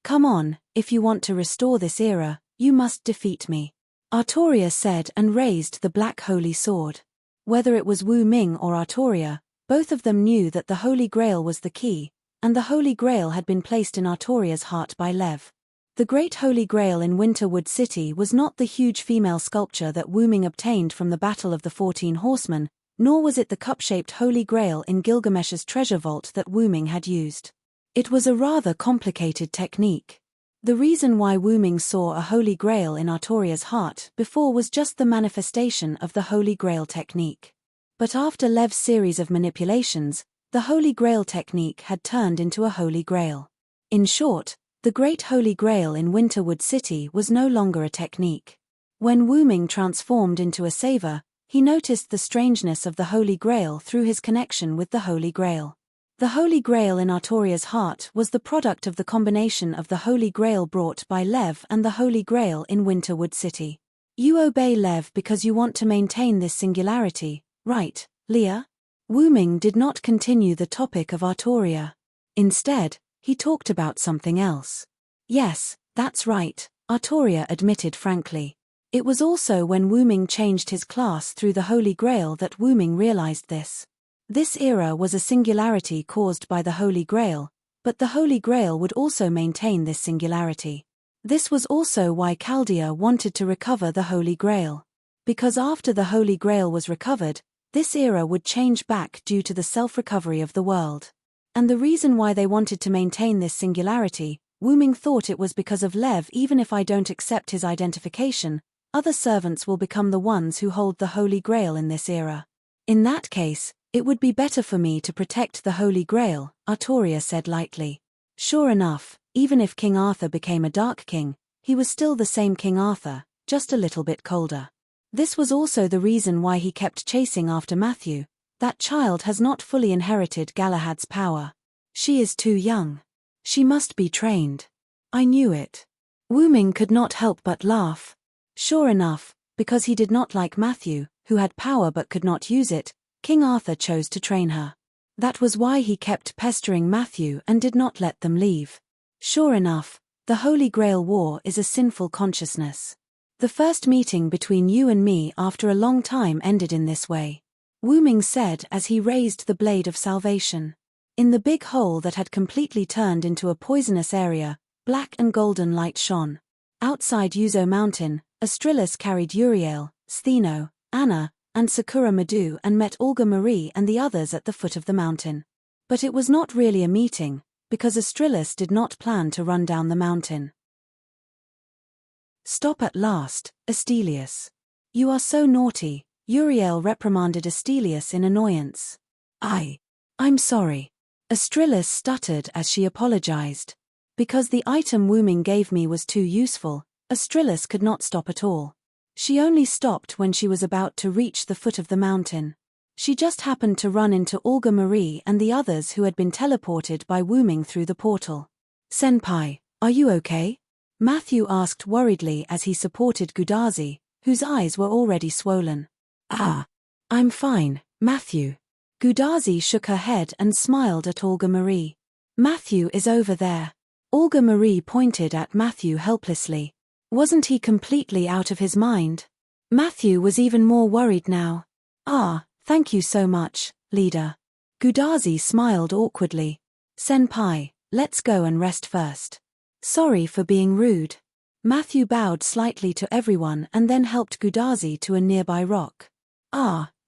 Come on, if you want to restore this era, you must defeat me. Artoria said and raised the black holy sword. Whether it was Wu Ming or Artoria, both of them knew that the Holy Grail was the key, and the Holy Grail had been placed in Artoria's heart by Lev. The Great Holy Grail in Winterwood City was not the huge female sculpture that Wu Ming obtained from the Battle of the 14 Horsemen, nor was it the cup-shaped Holy Grail in Gilgamesh's treasure vault that Wu Ming had used. It was a rather complicated technique. The reason why Wu Ming saw a Holy Grail in Artoria's heart before was just the manifestation of the Holy Grail technique. But after Lev's series of manipulations, the Holy Grail technique had turned into a Holy Grail. In short, the Great Holy Grail in Winterwood City was no longer a technique. When Wu Ming transformed into a saver, he noticed the strangeness of the Holy Grail through his connection with the Holy Grail. The Holy Grail in Artoria's heart was the product of the combination of the Holy Grail brought by Lev and the Holy Grail in Winterwood City. You obey Lev because you want to maintain this singularity, right, Leah? Wu Ming did not continue the topic of Artoria. Instead, he talked about something else. Yes, that's right, Artoria admitted frankly. It was also when Wu Ming changed his class through the Holy Grail that Wu Ming realized this. This era was a singularity caused by the Holy Grail, but the Holy Grail would also maintain this singularity. This was also why Chaldea wanted to recover the Holy Grail. Because after the Holy Grail was recovered, this era would change back due to the self-recovery of the world. And the reason why they wanted to maintain this singularity, Wu Ming thought it was because of Lev. Even if I don't accept his identification, other servants will become the ones who hold the Holy Grail in this era. In that case, it would be better for me to protect the Holy Grail, Artoria said lightly. Sure enough, even if King Arthur became a Dark King, he was still the same King Arthur, just a little bit colder. This was also the reason why he kept chasing after Matthew. That child has not fully inherited Galahad's power. She is too young. She must be trained. I knew it. Wu Ming could not help but laugh. Sure enough, because he did not like Matthew, who had power but could not use it, King Arthur chose to train her. That was why he kept pestering Matthew and did not let them leave. Sure enough, the Holy Grail War is a sinful consciousness. The first meeting between you and me after a long time ended in this way, Wu Ming said as he raised the blade of salvation. In the big hole that had completely turned into a poisonous area, black and golden light shone. Outside Yuzo Mountain, Astrilis carried Uriel, Stheno, Anna, and Sakura Madu and met Olga Marie and the others at the foot of the mountain. But it was not really a meeting, because Astrilis did not plan to run down the mountain. Stop at last, Astelius. You are so naughty, Uriel reprimanded Astelius in annoyance. I'm sorry. Astrilis stuttered as she apologized. Because the item Wu Ming gave me was too useful, Astrilis could not stop at all. She only stopped when she was about to reach the foot of the mountain. She just happened to run into Olga Marie and the others who had been teleported by Wu Ming through the portal. Senpai, are you okay? Matthew asked worriedly as he supported Gudazi, whose eyes were already swollen. I'm fine, Matthew. Gudazi shook her head and smiled at Olga Marie. Matthew is over there. Olga Marie pointed at Matthew helplessly. Wasn't he completely out of his mind? Matthew was even more worried now. Thank you so much, leader. Gudazi smiled awkwardly. Senpai, let's go and rest first. Sorry for being rude. Matthew bowed slightly to everyone and then helped Gudazi to a nearby rock.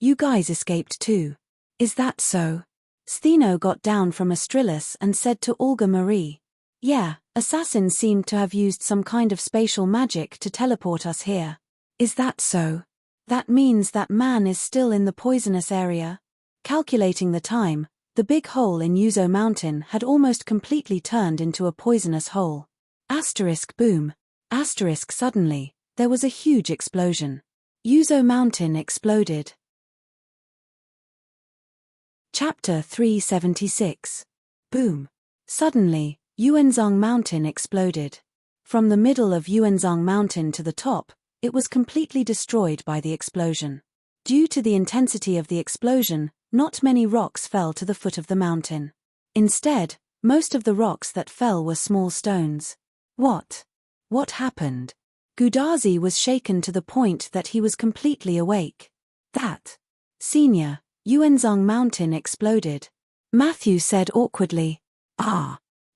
You guys escaped too. Is that so? Stheno got down from Astrilis and said to Olga Marie. Yeah, assassins seemed to have used some kind of spatial magic to teleport us here. Is that so? That means that man is still in the poisonous area. Calculating the time, the big hole in Yuzo Mountain had almost completely turned into a poisonous hole. Boom. Suddenly, there was a huge explosion. Yuzo Mountain exploded. Chapter 376. Boom. Suddenly, Yuanzhong Mountain exploded. From the middle of Yuanzhong Mountain to the top, it was completely destroyed by the explosion. Due to the intensity of the explosion, not many rocks fell to the foot of the mountain. Instead, most of the rocks that fell were small stones. What happened? Gudazi was shaken to the point that he was completely awake. Senior, Yuanzhong Mountain exploded. Matthew said awkwardly.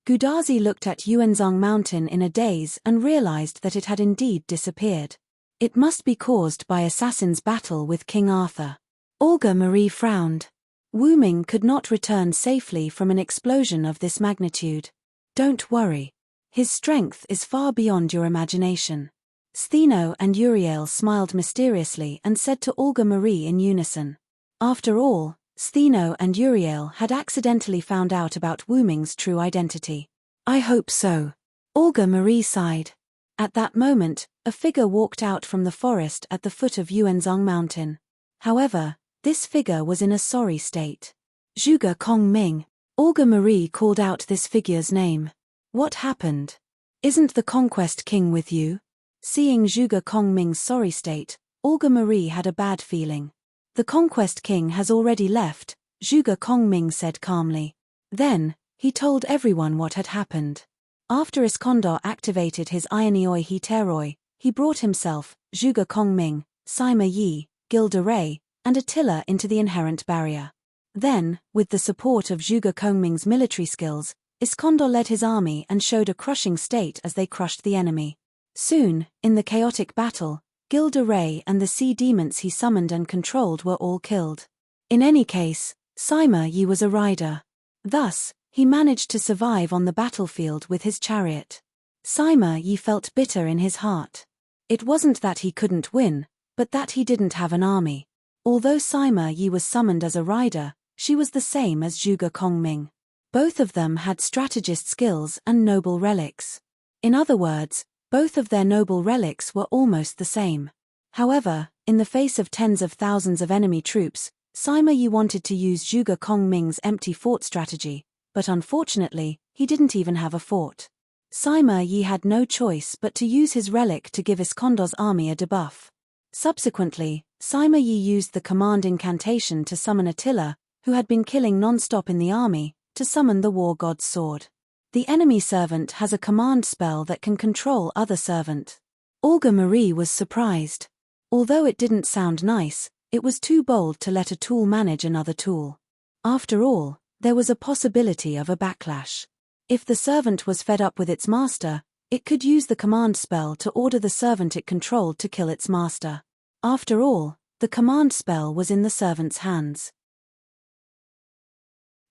Gudazi looked at Yuanzhong Mountain in a daze and realized that it had indeed disappeared. It must be caused by Assassin's battle with King Arthur. Olga Marie frowned. Wu Ming could not return safely from an explosion of this magnitude. Don't worry. His strength is far beyond your imagination. Stheno and Uriel smiled mysteriously and said to Olga Marie in unison. After all, Stheno and Uriel had accidentally found out about Wu Ming's true identity. I hope so. Olga Marie sighed. At that moment, a figure walked out from the forest at the foot of Yuanzhong Mountain. However, this figure was in a sorry state. Zhuge Kongming. Olga Marie called out this figure's name. What happened? Isn't the Conquest King with you? Seeing Zhuge Kongming's sorry state, Olga Marie had a bad feeling. The Conquest King has already left, Zhuge Kongming said calmly. Then, he told everyone what had happened. After Iskandar activated his Ionioi Heteroi, he brought himself, Zhuge Kongming, Sima Yi, Gilda Ray, and Attila into the inherent barrier. Then, with the support of Zhuge Kongming's military skills, Iskandar led his army and showed a crushing state as they crushed the enemy. Soon, in the chaotic battle, Gilda Ray and the sea demons he summoned and controlled were all killed. In any case, Sima Yi was a rider. Thus, he managed to survive on the battlefield with his chariot. Sima Yi felt bitter in his heart. It wasn't that he couldn't win, but that he didn't have an army. Although Sima Yi was summoned as a rider, she was the same as Zhuge Kongming. Both of them had strategist skills and noble relics. In other words, both of their noble relics were almost the same. However, in the face of tens of thousands of enemy troops, Sima Yi wanted to use Zhuge Kongming's empty fort strategy, but unfortunately, he didn't even have a fort. Sima Yi had no choice but to use his relic to give Iskandar's army a debuff. Subsequently, Sima Yi used the command incantation to summon Attila, who had been killing non-stop in the army, to summon the war god's sword. The enemy servant has a command spell that can control other servant. Olga Marie was surprised. Although it didn't sound nice, it was too bold to let a tool manage another tool. After all, there was a possibility of a backlash. If the servant was fed up with its master, it could use the command spell to order the servant it controlled to kill its master. After all, the command spell was in the servant's hands.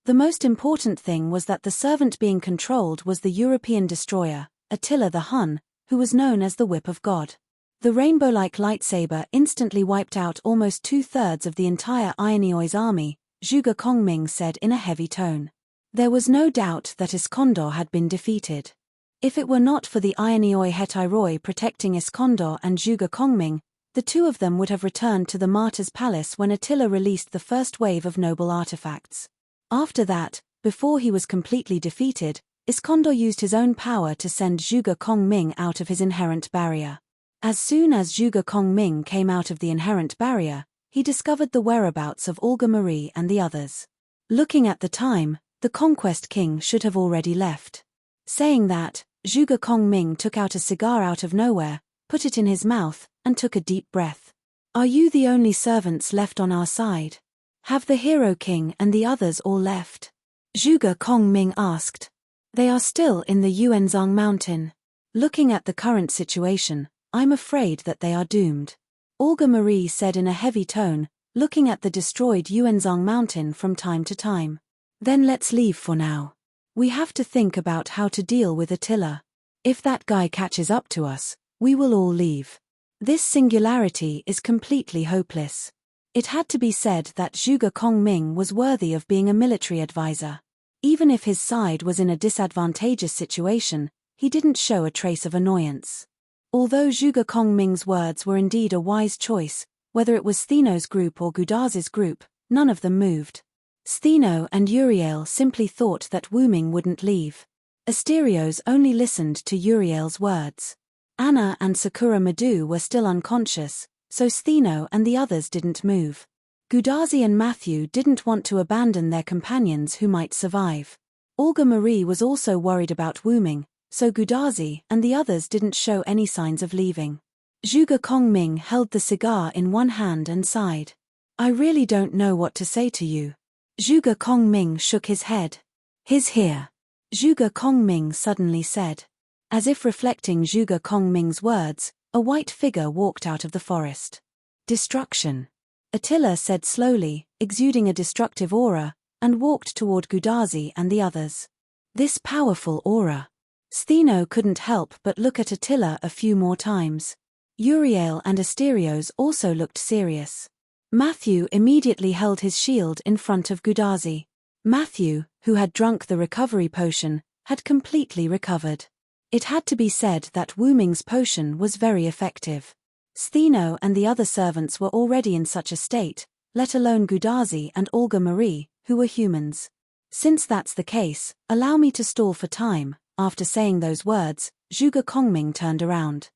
The most important thing was that the servant being controlled was the European destroyer, Attila the Hun, who was known as the Whip of God. The rainbow-like lightsaber instantly wiped out almost 2/3 of the entire Ionioi's army, Zhuge Kongming said in a heavy tone. There was no doubt that Iskandar had been defeated. If it were not for the Ionioi Heteroi protecting Iskandar and Zhuge Kongming, the two of them would have returned to the Martyr's Palace when Attila released the first wave of noble artifacts. After that, before he was completely defeated, Iskandar used his own power to send Zhuge Kongming out of his inherent barrier. As soon as Zhuge Kongming came out of the inherent barrier, he discovered the whereabouts of Olga Marie and the others. Looking at the time, the Conquest King should have already left. Saying that, Zhuge Kongming took out a cigar out of nowhere, put it in his mouth, and took a deep breath. Are you the only servants left on our side? Have the Hero King and the others all left? Zhuge Kongming asked. They are still in the Yuanzhong Mountain. Looking at the current situation, I'm afraid that they are doomed. Olga Marie said in a heavy tone, looking at the destroyed Yuanzhong Mountain from time to time. Then let's leave for now. We have to think about how to deal with Attila. If that guy catches up to us, we will all leave. This singularity is completely hopeless. It had to be said that Zhuge Kongming was worthy of being a military advisor. Even if his side was in a disadvantageous situation, he didn't show a trace of annoyance. Although Zhuge Kongming's words were indeed a wise choice, whether it was Stheno's group or Gudazi's group, none of them moved. Stheno and Uriel simply thought that Wu Ming wouldn't leave. Asterios only listened to Uriel's words. Anna and Sakura Madu were still unconscious, so Stheno and the others didn't move. Gudazi and Matthew didn't want to abandon their companions who might survive. Olga Marie was also worried about Wu Ming, so Gudazi and the others didn't show any signs of leaving. Zhuge Kongming held the cigar in one hand and sighed. I really don't know what to say to you. Zhuge Kongming shook his head. He's here. Zhuge Kongming suddenly said. As if reflecting Zhuge Kongming's words, a white figure walked out of the forest. Destruction. Attila said slowly, exuding a destructive aura, and walked toward Gudazi and the others. This powerful aura. Stheno couldn't help but look at Attila a few more times. Uriel and Asterios also looked serious. Matthew immediately held his shield in front of Gudazi. Matthew, who had drunk the recovery potion, had completely recovered. It had to be said that Wu Ming's potion was very effective. Stheno and the other servants were already in such a state, let alone Gudazi and Olga Marie, who were humans. Since that's the case, allow me to stall for time. After saying those words, Zhuge Kongming turned around.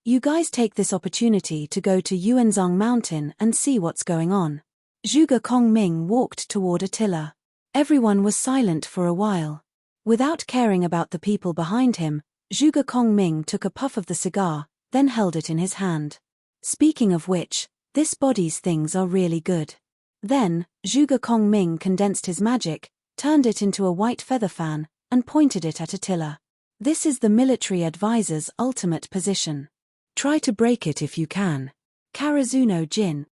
You guys take this opportunity to go to Yuanzhong Mountain and see what's going on. Zhuge Kongming walked toward Attila. Everyone was silent for a while. Without caring about the people behind him, Zhuge Kongming took a puff of the cigar, then held it in his hand. Speaking of which, this body's things are really good. Then, Zhuge Kongming condensed his magic, turned it into a white feather fan, and pointed it at Attila. This is the military advisor's ultimate position. Try to break it if you can. Karazuno Jin.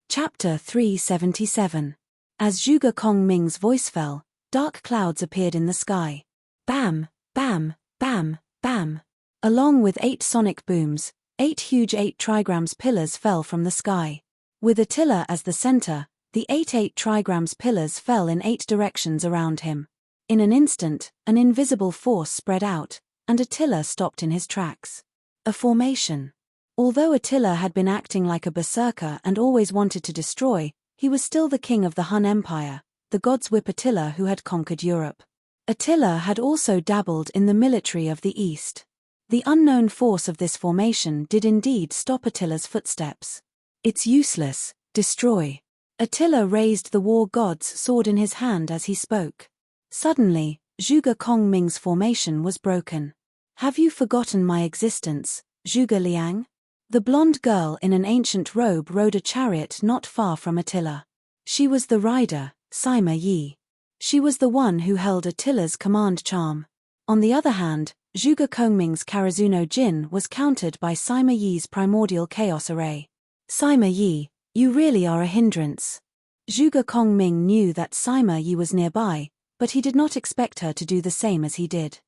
Chapter 377. As Zhuge Kongming's voice fell, dark clouds appeared in the sky. Bam, bam, bam, bam. Along with 8 sonic booms, 8 huge 8 trigrams pillars fell from the sky. With Attila as the center, the 8 trigrams pillars fell in 8 directions around him. In an instant, an invisible force spread out, and Attila stopped in his tracks. A formation. Although Attila had been acting like a berserker and always wanted to destroy, he was still the king of the Hun Empire, the God's Whip Attila who had conquered Europe. Attila had also dabbled in the military of the East. The unknown force of this formation did indeed stop Attila's footsteps. It's useless, destroy. Attila raised the war god's sword in his hand as he spoke. Suddenly, Zhuge Kongming's formation was broken. Have you forgotten my existence, Zhuge Liang? The blonde girl in an ancient robe rode a chariot not far from Attila. She was the rider, Sima Yi. She was the one who held Attila's command charm. On the other hand, Zhuge Kongming's Karazuno Jin was countered by Sima Yi's primordial chaos array. Sima Yi, you really are a hindrance. Zhuge Kongming knew that Sima Yi was nearby, but he did not expect her to do the same as he did.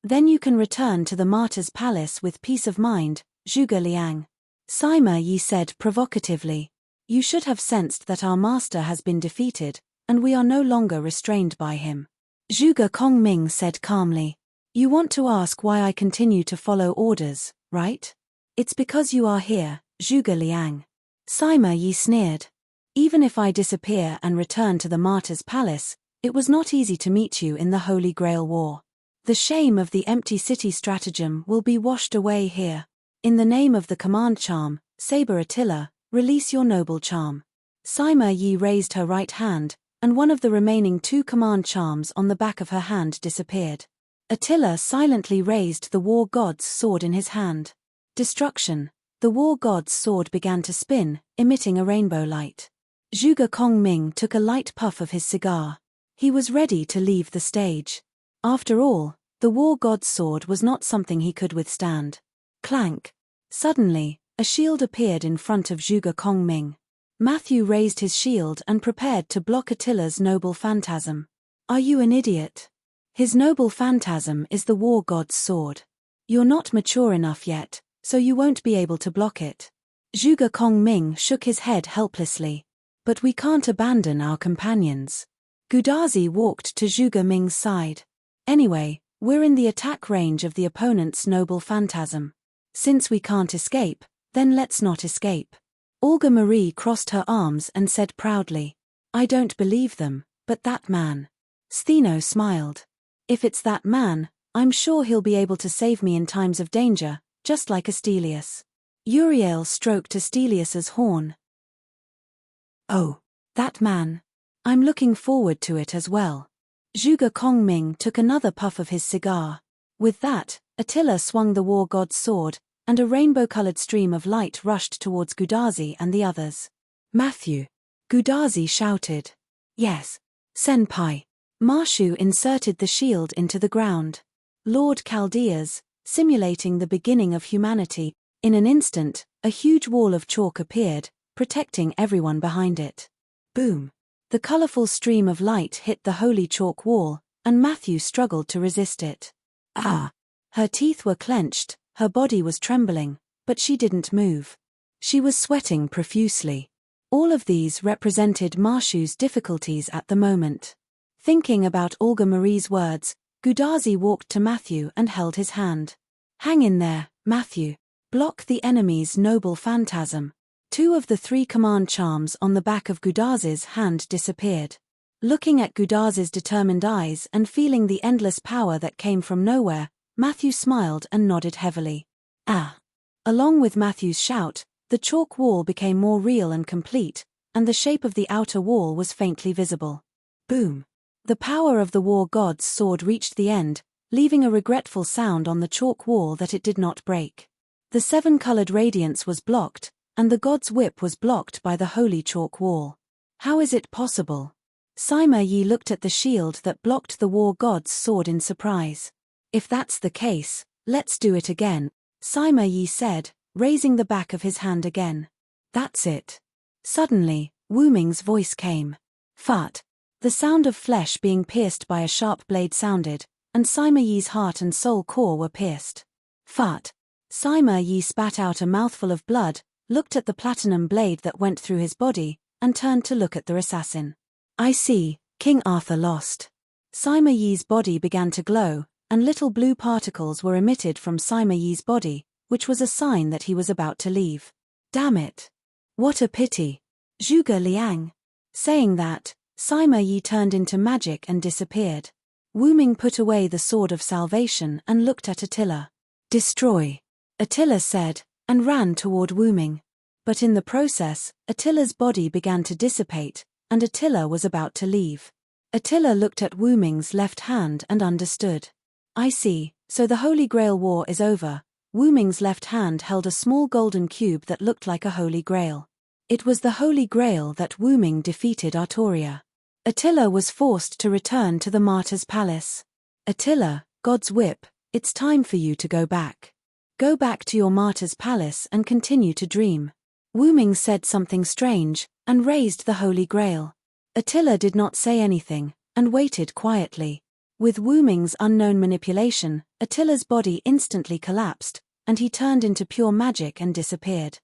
Then you can return to the martyr's palace with peace of mind, Zhuge Liang. Sima Yi said provocatively. You should have sensed that our master has been defeated, and we are no longer restrained by him. Zhuge Kongming said calmly. You want to ask why I continue to follow orders, right? It's because you are here, Zhuge Liang. Sima Yi sneered. Even if I disappear and return to the martyr's palace, it was not easy to meet you in the Holy Grail War. The shame of the empty city stratagem will be washed away here. In the name of the command charm, Saber Attila, release your noble charm. Sima Yi raised her right hand, and one of the remaining 2 command charms on the back of her hand disappeared. Attila silently raised the war god's sword in his hand. Destruction. The war god's sword began to spin, emitting a rainbow light. Zhuge Kongming took a light puff of his cigar. He was ready to leave the stage. After all, the war god's sword was not something he could withstand. Clank. Suddenly, a shield appeared in front of Zhuge Kongming. Matthew raised his shield and prepared to block Attila's noble phantasm. Are you an idiot? His noble phantasm is the war god's sword. You're not mature enough yet, so you won't be able to block it. Zhuge Kongming shook his head helplessly. But we can't abandon our companions. Gudazi walked to Zhuge Ming's side. Anyway, we're in the attack range of the opponent's noble phantasm. Since we can't escape, then let's not escape. Olga Marie crossed her arms and said proudly. I don't believe them, but that man. Stheno smiled. If it's that man, I'm sure he'll be able to save me in times of danger, just like Astelius. Uriel stroked Astelius's horn. Oh, that man. I'm looking forward to it as well. Zhuge Kongming took another puff of his cigar. With that, Attila swung the war god's sword, and a rainbow-colored stream of light rushed towards Gudazi and the others. Matthew. Gudazi shouted. Yes. Senpai. Marshu inserted the shield into the ground. Lord Chaldeas, simulating the beginning of humanity, in an instant, a huge wall of chalk appeared, protecting everyone behind it. Boom. The colorful stream of light hit the holy chalk wall, and Matthew struggled to resist it. Ah! Her teeth were clenched, her body was trembling, but she didn't move. She was sweating profusely. All of these represented Marshu's difficulties at the moment. Thinking about Olga Marie's words, Gudazi walked to Matthew and held his hand. Hang in there, Matthew. Block the enemy's noble phantasm. 2 of the 3 command charms on the back of Gudazi's hand disappeared. Looking at Gudazi's determined eyes and feeling the endless power that came from nowhere, Matthew smiled and nodded heavily. Ah! Along with Matthew's shout, the chalk wall became more real and complete, and the shape of the outer wall was faintly visible. Boom! The power of the war god's sword reached the end, leaving a regretful sound on the chalk wall that it did not break. The 7-colored radiance was blocked, and the god's whip was blocked by the holy chalk wall. How is it possible? Sima Yi looked at the shield that blocked the war god's sword in surprise. If that's the case, let's do it again, Sima Yi said, raising the back of his hand again. That's it. Suddenly, Wu Ming's voice came. Fart. The sound of flesh being pierced by a sharp blade sounded, and Sima Yi's heart and soul core were pierced. Fart. Sima Yi spat out a mouthful of blood, looked at the platinum blade that went through his body, and turned to look at the assassin. I see, King Arthur lost. Sima Yi's body began to glow, and little blue particles were emitted from Sima Yi's body, which was a sign that he was about to leave. Damn it! What a pity! Zhuge Liang. Saying that, Sima Yi turned into magic and disappeared. Wu Ming put away the sword of salvation and looked at Attila. Destroy! Attila said, and ran toward Wu Ming. But in the process, Attila's body began to dissipate, and Attila was about to leave. Attila looked at Wu Ming's left hand and understood. I see, so the Holy Grail War is over. Wu Ming's left hand held a small golden cube that looked like a Holy Grail. It was the Holy Grail that Wu Ming defeated Artoria. Attila was forced to return to the Martyr's Palace. Attila, God's whip, it's time for you to go back. Go back to your Martyr's Palace and continue to dream. Wu Ming said something strange, and raised the Holy Grail. Attila did not say anything, and waited quietly. With Wu Ming's unknown manipulation, Attila's body instantly collapsed, and he turned into pure magic and disappeared.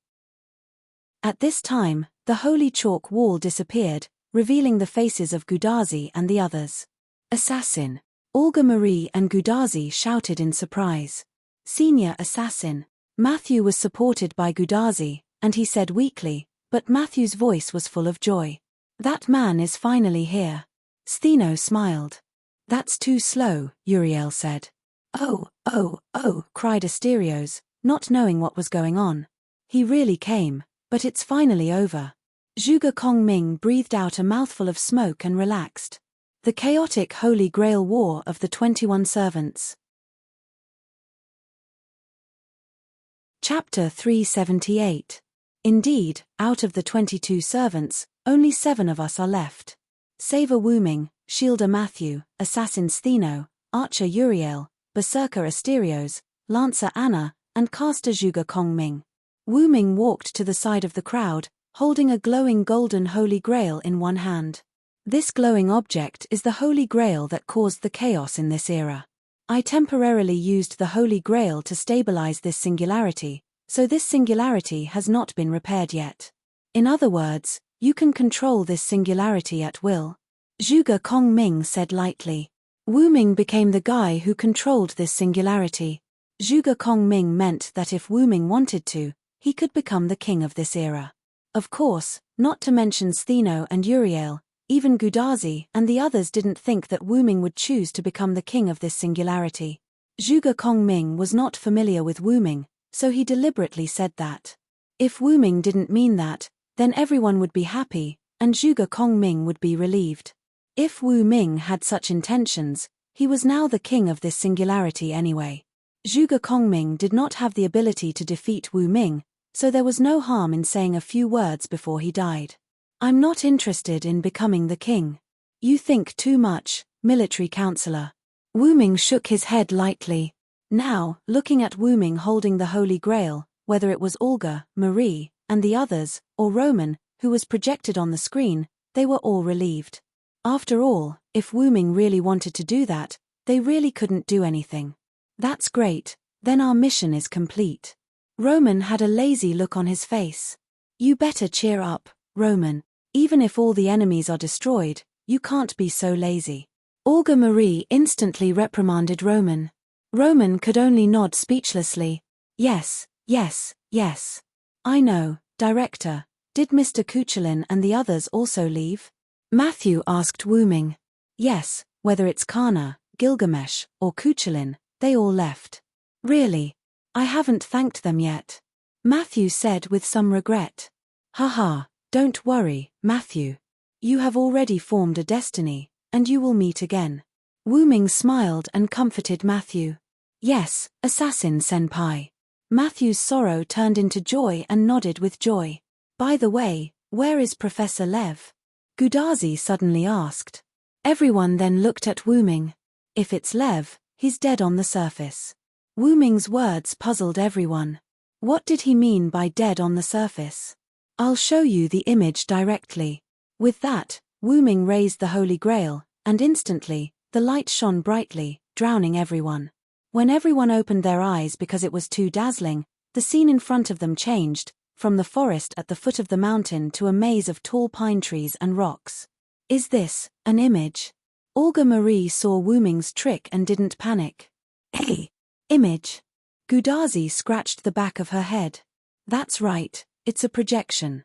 At this time, the holy chalk wall disappeared, revealing the faces of Gudazi and the others. Assassin! Olga Marie and Gudazi shouted in surprise. Senior assassin! Matthew was supported by Gudazi, and he said weakly, but Matthew's voice was full of joy. That man is finally here. Stheno smiled. That's too slow, Uriel said. Oh, cried Asterios, not knowing what was going on. He really came, but it's finally over. Zhuge Kongming breathed out a mouthful of smoke and relaxed. The chaotic Holy Grail War of the 21 Servants. Chapter 378. Indeed, out of the 22 servants, only 7 of us are left. Saver Wu Ming, Shielder Matthew, Assassin Stheno, Archer Uriel, Berserker Asterios, Lancer Anna, and Caster Zhuge Kongming. Wu Ming walked to the side of the crowd, holding a glowing golden Holy Grail in one hand. This glowing object is the Holy Grail that caused the chaos in this era. I temporarily used the Holy Grail to stabilize this singularity, so this singularity has not been repaired yet. In other words, you can control this singularity at will. Zhuge Kongming said lightly. Wu Ming became the guy who controlled this singularity. Zhuge Kongming meant that if Wu Ming wanted to, he could become the king of this era. Of course, not to mention Stheno and Uriel, even Gudazi and the others didn't think that Wu Ming would choose to become the king of this singularity. Zhuge Kongming was not familiar with Wu Ming, so he deliberately said that. If Wu Ming didn't mean that, then everyone would be happy, and Zhuge Kongming would be relieved. If Wu Ming had such intentions, he was now the king of this singularity anyway. Zhuge Kongming did not have the ability to defeat Wu Ming, so there was no harm in saying a few words before he died. I'm not interested in becoming the king. You think too much, military counselor. Wu Ming shook his head lightly. Now, looking at Wu Ming holding the Holy Grail, whether it was Olga, Marie, and the others, or Roman, who was projected on the screen, they were all relieved. After all, if Wu Ming really wanted to do that, they really couldn't do anything. That's great, then our mission is complete. Roman had a lazy look on his face. You better cheer up, Roman. Even if all the enemies are destroyed, you can't be so lazy. Olga Marie instantly reprimanded Roman. Roman could only nod speechlessly. Yes, yes, yes. I know, Director. Did Mr. Kuchelin and the others also leave? Matthew asked Wu Ming. Yes, whether it's Kana, Gilgamesh, or Kuchelin, they all left. Really? I haven't thanked them yet. Matthew said with some regret. Haha, don't worry, Matthew. You have already formed a destiny, and you will meet again. Wu Ming smiled and comforted Matthew. Yes, Assassin Senpai. Matthew's sorrow turned into joy and nodded with joy. By the way, where is Professor Lev? Gudazi suddenly asked. Everyone then looked at Wu Ming. If it's Lev, he's dead on the surface. Wu Ming's words puzzled everyone. What did he mean by dead on the surface? I'll show you the image directly. With that, Wu Ming raised the Holy Grail, and instantly, the light shone brightly, drowning everyone. When everyone opened their eyes because it was too dazzling, the scene in front of them changed, from the forest at the foot of the mountain to a maze of tall pine trees and rocks. Is this an image? Olga Marie saw Wu Ming's trick and didn't panic. Hey, image. Gudazi scratched the back of her head. That's right, it's a projection.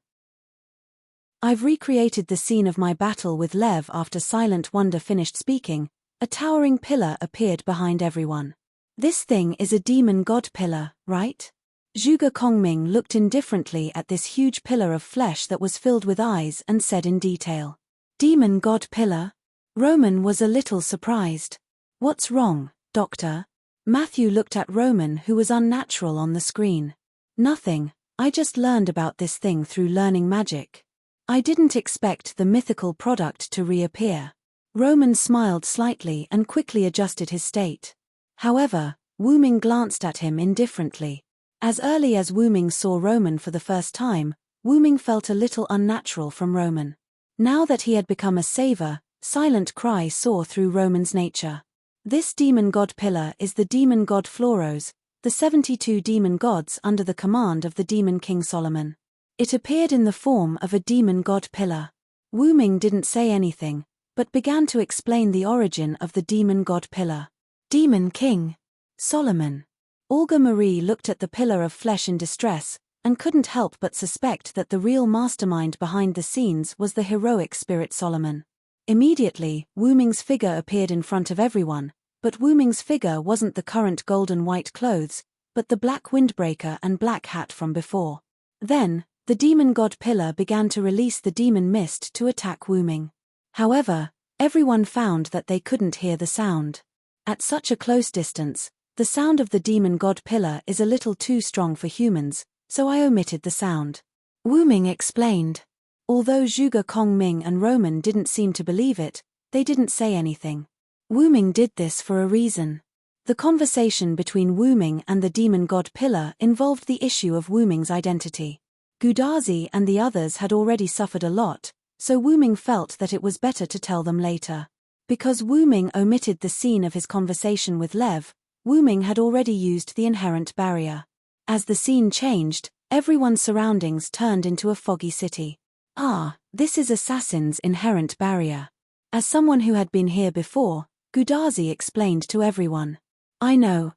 I've recreated the scene of my battle with Lev after Silent Wonder finished speaking. A towering pillar appeared behind everyone. This thing is a demon god pillar, right? Zhuge Kongming looked indifferently at this huge pillar of flesh that was filled with eyes and said in detail. Demon god pillar? Roman was a little surprised. What's wrong, Doctor? Matthew looked at Roman, who was unnatural on the screen. Nothing, I just learned about this thing through learning magic. I didn't expect the mythical product to reappear. Roman smiled slightly and quickly adjusted his state. However, Wu Ming glanced at him indifferently. As early as Wu Ming saw Roman for the first time, Wu Ming felt a little unnatural from Roman. Now that he had become a saver, silent cry saw through Roman's nature. This demon god pillar is the demon god Floros, the 72 demon gods under the command of the demon King Solomon. It appeared in the form of a demon god pillar. Wu Ming didn't say anything, but began to explain the origin of the demon god pillar. Demon King Solomon. Olga Marie looked at the pillar of flesh in distress, and couldn't help but suspect that the real mastermind behind the scenes was the heroic spirit Solomon. Immediately, Wu Ming's figure appeared in front of everyone, but Wu Ming's figure wasn't the current golden white clothes, but the black windbreaker and black hat from before. Then, the demon god pillar began to release the demon mist to attack Wu Ming. However, everyone found that they couldn't hear the sound. At such a close distance, the sound of the demon god pillar is a little too strong for humans, so I omitted the sound. Wu Ming explained. Although Zhuge Kongming and Roman didn't seem to believe it, they didn't say anything. Wu Ming did this for a reason. The conversation between Wu Ming and the demon god pillar involved the issue of Wu Ming's identity. Gudazi and the others had already suffered a lot, so Wu Ming felt that it was better to tell them later. Because Wu Ming omitted the scene of his conversation with Lev, Wu Ming had already used the inherent barrier. As the scene changed, everyone's surroundings turned into a foggy city. Ah, this is Assassin's inherent barrier. As someone who had been here before, Gudazi explained to everyone. I know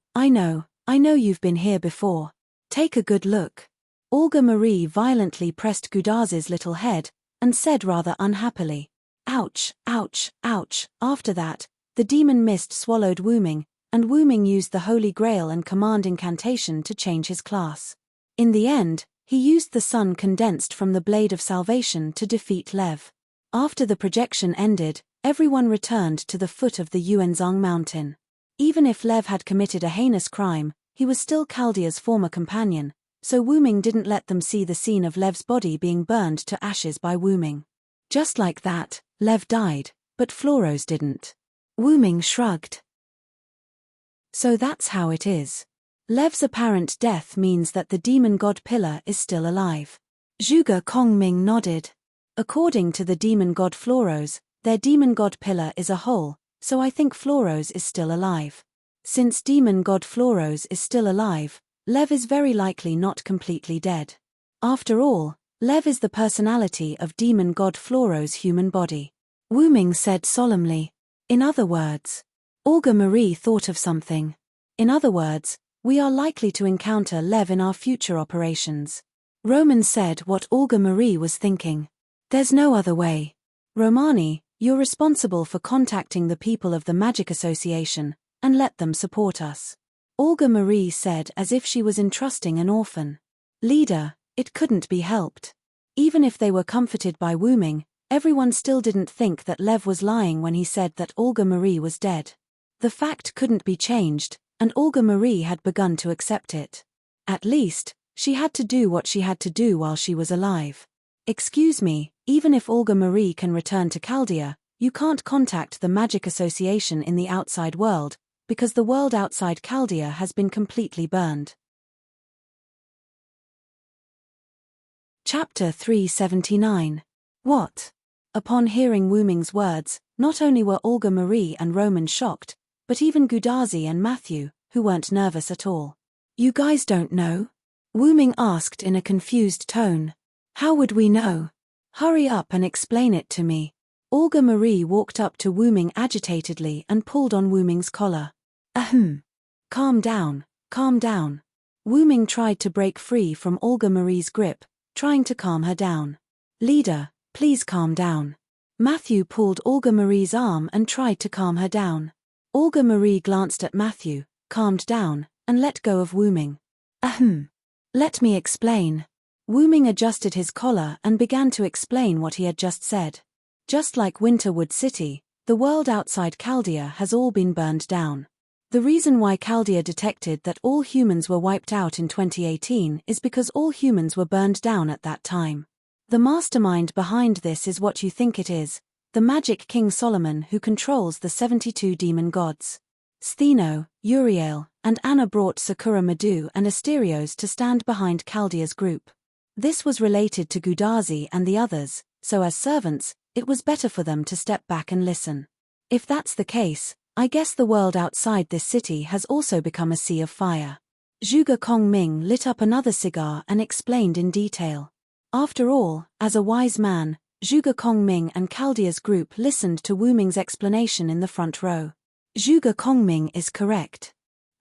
you've been here before. Take a good look. Olga Marie violently pressed Gudazi's little head, and said rather unhappily, ouch, ouch, ouch. After that, the demon mist swallowed Wu Ming, and Wu Ming used the Holy Grail and command incantation to change his class. In the end, he used the sun condensed from the Blade of Salvation to defeat Lev. After the projection ended, everyone returned to the foot of the Yuanzhang mountain. Even if Lev had committed a heinous crime, he was still Chaldea's former companion, so Wu Ming didn't let them see the scene of Lev's body being burned to ashes by Wu Ming. Just like that, Lev died, but Floros didn't. Wu Ming shrugged. So that's how it is. Lev's apparent death means that the demon god pillar is still alive. Zhuge Kongming nodded. According to the demon god Floros, their demon god pillar is a hole, so I think Floros is still alive. Since demon god Floros is still alive, Lev is very likely not completely dead. After all, Lev is the personality of demon god Floros' human body. Wu Ming said solemnly. In other words, Olga Marie thought of something. In other words, we are likely to encounter Lev in our future operations. Roman said what Olga Marie was thinking. There's no other way. Romani, you're responsible for contacting the people of the Magic Association, and let them support us. Olga Marie said as if she was entrusting an orphan. Leader, it couldn't be helped. Even if they were comforted by Wu Ming, everyone still didn't think that Lev was lying when he said that Olga Marie was dead. The fact couldn't be changed, and Olga Marie had begun to accept it. At least, she had to do what she had to do while she was alive. Excuse me, even if Olga Marie can return to Chaldea, you can't contact the Magic Association in the outside world, because the world outside Chaldea has been completely burned. Chapter 379. What? Upon hearing Wu Ming's words, not only were Olga Marie and Roman shocked, but even Gudazi and Matthew, who weren't nervous at all. You guys don't know? Wu Ming asked in a confused tone. How would we know? Hurry up and explain it to me. Olga Marie walked up to Wu Ming agitatedly and pulled on Wu Ming's collar. Ahem. Calm down, calm down. Wu Ming tried to break free from Olga Marie's grip, trying to calm her down. Leader, please calm down. Matthew pulled Olga Marie's arm and tried to calm her down. Olga Marie glanced at Matthew, calmed down, and let go of Wu Ming. Ahem. Let me explain. Wu Ming adjusted his collar and began to explain what he had just said. Just like Winterwood City, the world outside Chaldea has all been burned down. The reason why Chaldea detected that all humans were wiped out in 2018 is because all humans were burned down at that time. The mastermind behind this is what you think it is, the Magic King Solomon, who controls the 72 demon gods. Stheno, Uriel, and Anna brought Sakura Madu and Asterios to stand behind Chaldea's group. This was related to Gudazi and the others, so as servants, it was better for them to step back and listen. If that's the case, I guess the world outside this city has also become a sea of fire. Zhuge Kongming lit up another cigar and explained in detail. After all, as a wise man, Zhuge Kongming and Chaldea's group listened to Wu Ming's explanation in the front row. Zhuge Kongming is correct.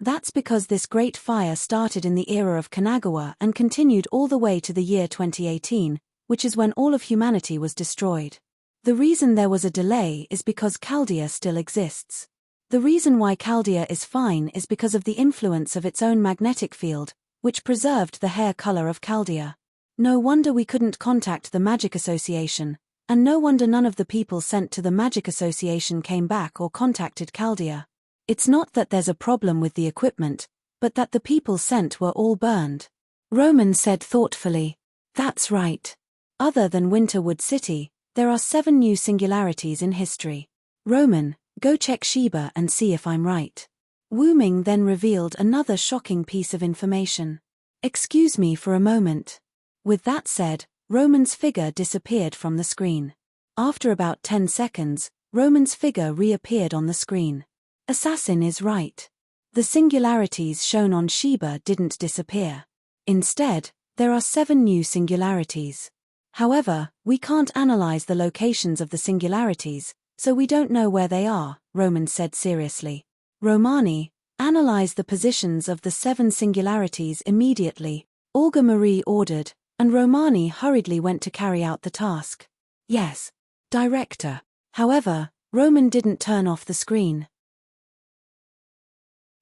That's because this great fire started in the era of Kanagawa and continued all the way to the year 2018, which is when all of humanity was destroyed. The reason there was a delay is because Chaldea still exists. The reason why Chaldea is fine is because of the influence of its own magnetic field, which preserved the hair color of Chaldea. No wonder we couldn't contact the Magic Association, and no wonder none of the people sent to the Magic Association came back or contacted Chaldea. It's not that there's a problem with the equipment, but that the people sent were all burned. Roman said thoughtfully. That's right. Other than Winterwood City, there are 7 new singularities in history. Roman, go check Sheba and see if I'm right. Wu Ming then revealed another shocking piece of information. Excuse me for a moment. With that said, Roman's figure disappeared from the screen. After about 10 seconds, Roman's figure reappeared on the screen. Assassin is right. The singularities shown on Sheba didn't disappear. Instead, there are 7 new singularities. However, we can't analyze the locations of the singularities, so we don't know where they are, Roman said seriously. Romani, analyze the positions of the 7 singularities immediately, Olga Marie ordered, and Romani hurriedly went to carry out the task. Yes, Director. However, Roman didn't turn off the screen.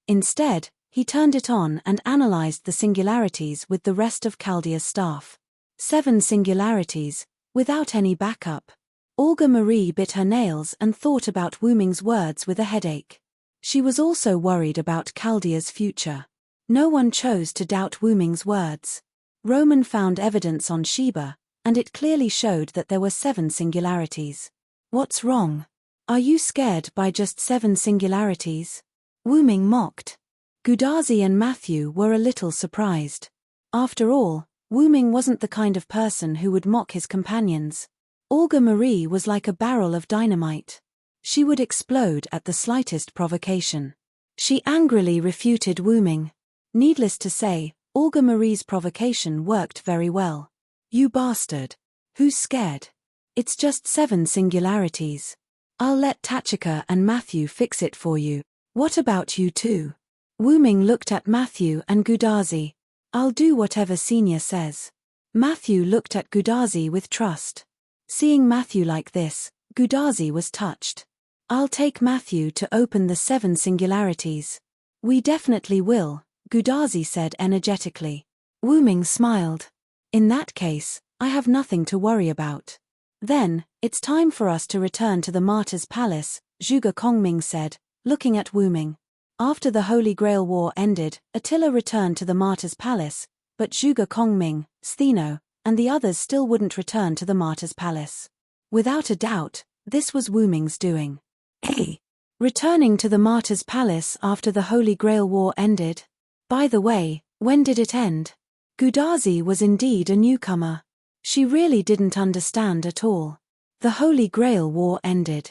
Instead, he turned it on and analyzed the singularities with the rest of Chaldea's staff. 7 singularities, without any backup. Olga Marie bit her nails and thought about Wu Ming's words with a headache. She was also worried about Chaldea's future. No one chose to doubt Wu Ming's words. Roman found evidence on Sheba, and it clearly showed that there were 7 singularities. What's wrong? Are you scared by just 7 singularities? Wu Ming mocked. Gudazi and Matthew were a little surprised. After all, Wu Ming wasn't the kind of person who would mock his companions. Olga Marie was like a barrel of dynamite. She would explode at the slightest provocation. She angrily refuted Wu Ming. Needless to say, Olga Marie's provocation worked very well. You bastard. Who's scared? It's just 7 singularities. I'll let Tachika and Matthew fix it for you. What about you two? Wu Ming looked at Matthew and Gudazi. I'll do whatever Senior says. Matthew looked at Gudazi with trust. Seeing Matthew like this, Gudazi was touched. I'll take Matthew to open the 7 singularities. We definitely will, Gudazi said energetically. Wu Ming smiled. In that case, I have nothing to worry about. Then, it's time for us to return to the Martyr's Palace, Zhuge Kongming said, looking at Wu Ming. After the Holy Grail War ended, Attila returned to the Martyr's Palace, but Zhuge Kongming, Stheno, and the others still wouldn't return to the Martyr's Palace. Without a doubt, this was Wu Ming's doing. Hey! Returning to the Martyr's Palace after the Holy Grail War ended? By the way, when did it end? Gudazi was indeed a newcomer. She really didn't understand at all. The Holy Grail War ended.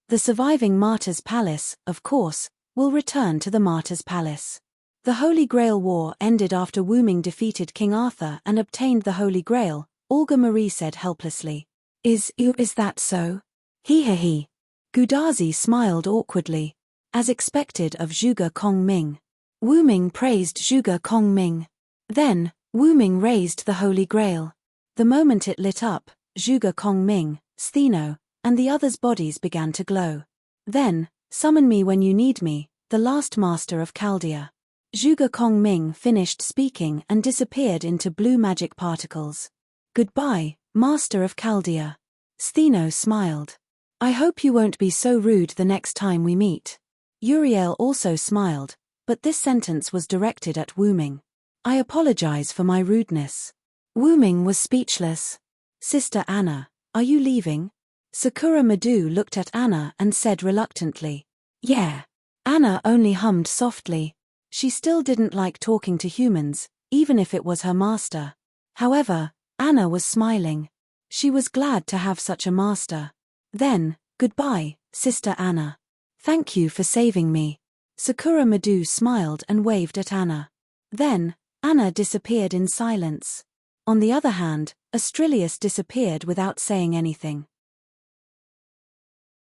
The surviving Martyr's Palace, of course, will return to the Martyr's Palace. The Holy Grail War ended after Wu Ming defeated King Arthur and obtained the Holy Grail, Olga Marie said helplessly. Is that so? He. Gudazi smiled awkwardly. As expected of Zhuge Kongming. Wu Ming praised Zhuge Kongming. Then, Wu Ming raised the Holy Grail. The moment it lit up, Zhuge Kongming, Stheno, and the others' bodies began to glow. Then, summon me when you need me, the last master of Chaldea. Zhuge Kongming finished speaking and disappeared into blue magic particles. Goodbye, Master of Chaldea. Stheno smiled. I hope you won't be so rude the next time we meet. Uriel also smiled, but this sentence was directed at Wu Ming. I apologize for my rudeness. Wu Ming was speechless. Sister Anna, are you leaving? Sakura Madou looked at Anna and said reluctantly. Yeah. Anna only hummed softly. She still didn't like talking to humans, even if it was her master. However, Anna was smiling. She was glad to have such a master. Then, goodbye, Sister Anna. Thank you for saving me. Sakura Madou smiled and waved at Anna. Then, Anna disappeared in silence. On the other hand, Astrilius disappeared without saying anything.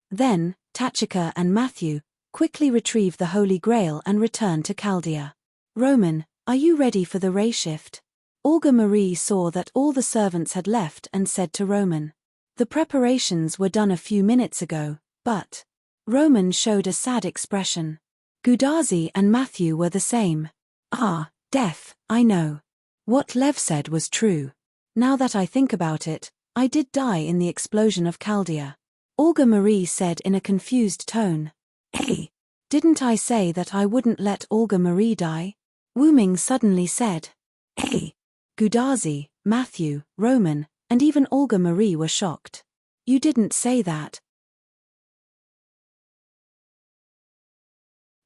Then, Tachika and Matthew quickly retrieved the Holy Grail and returned to Chaldea. Roman, are you ready for the ray shift? Olga Marie saw that all the servants had left and said to Roman. The preparations were done a few minutes ago, but... Roman showed a sad expression. Gudazi and Matthew were the same. Ah, death, I know. What Lev said was true. Now that I think about it, I did die in the explosion of Chaldea. Olga Marie said in a confused tone. Hey, didn't I say that I wouldn't let Olga Marie die? Wu Ming suddenly said. Hey. Gudazi, Matthew, Roman, and even Olga Marie were shocked. You didn't say that.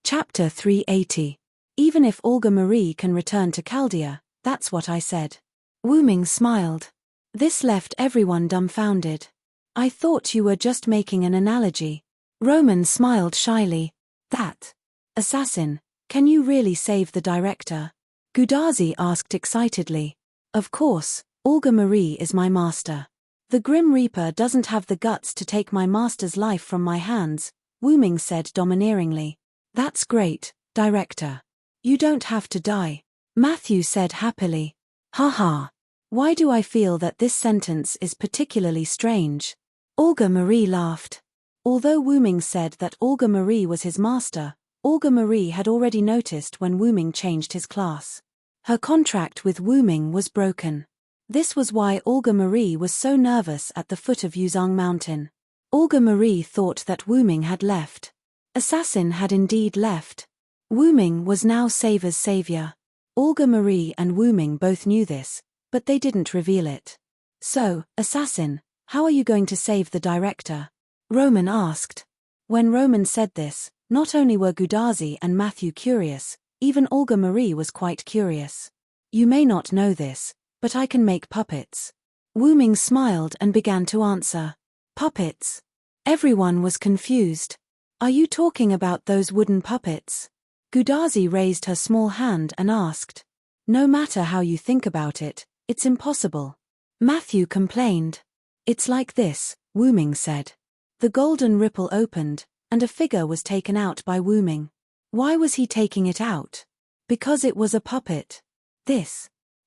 Chapter 380. Even if Olga Marie can return to Chaldea, that's what I said. Wu Ming smiled. This left everyone dumbfounded. I thought you were just making an analogy. Roman smiled shyly. That assassin, can you really save the director? Gudazi asked excitedly. Of course, Olga Marie is my master. The Grim Reaper doesn't have the guts to take my master's life from my hands, Wu Ming said domineeringly. That's great, director. You don't have to die. Matthew said happily. Haha. Why do I feel that this sentence is particularly strange? Olga Marie laughed. Although Wu Ming said that Olga Marie was his master, Olga Marie had already noticed when Wu Ming changed his class. Her contract with Wu Ming was broken. This was why Olga Marie was so nervous at the foot of Yuzhang Mountain. Olga Marie thought that Wu Ming had left. Assassin had indeed left. Wu Ming was now Saver's savior. Olga Marie and Wu Ming both knew this, but they didn't reveal it. So, Assassin, how are you going to save the director? Roman asked. When Roman said this, not only were Gudazi and Matthew curious, even Olga Marie was quite curious. You may not know this, but I can make puppets. Wu Ming smiled and began to answer. Puppets. Everyone was confused. Are you talking about those wooden puppets? Gudazi raised her small hand and asked. No matter how you think about it, it's impossible. Matthew complained. It's like this, Wu Ming said. The golden ripple opened, and a figure was taken out by Wu Ming. Why was he taking it out? Because it was a puppet.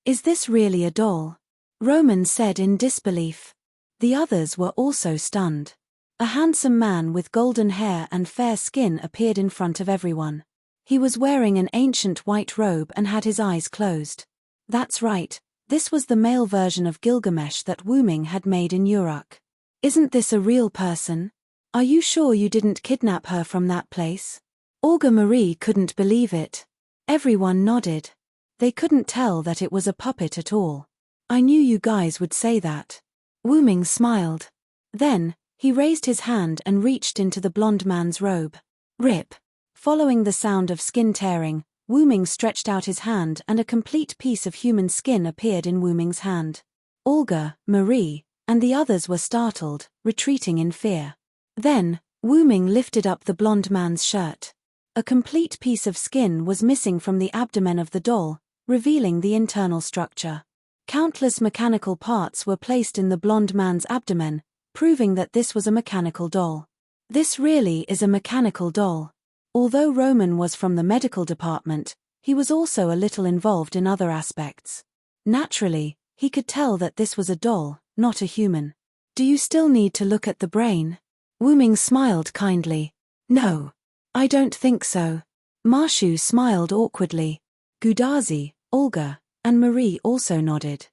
Is this really a doll? Roman said in disbelief. The others were also stunned. A handsome man with golden hair and fair skin appeared in front of everyone. He was wearing an ancient white robe and had his eyes closed. That's right, this was the male version of Gilgamesh that Wu Ming had made in Uruk. Isn't this a real person? Are you sure you didn't kidnap her from that place? Olga Marie couldn't believe it. Everyone nodded. They couldn't tell that it was a puppet at all. I knew you guys would say that. Wu Ming smiled. Then, he raised his hand and reached into the blonde man's robe. Rip. Following the sound of skin tearing, Wu Ming stretched out his hand and a complete piece of human skin appeared in Wu Ming's hand. Olga, Marie, and the others were startled, retreating in fear. Then, Wu Ming lifted up the blonde man's shirt. A complete piece of skin was missing from the abdomen of the doll, revealing the internal structure. Countless mechanical parts were placed in the blonde man's abdomen, proving that this was a mechanical doll. This really is a mechanical doll. Although Roman was from the medical department, he was also a little involved in other aspects. Naturally, he could tell that this was a doll, not a human. Do you still need to look at the brain? Wu Ming smiled kindly. No. I don't think so. Marshu smiled awkwardly. Gudazi, Olga, and Marie also nodded.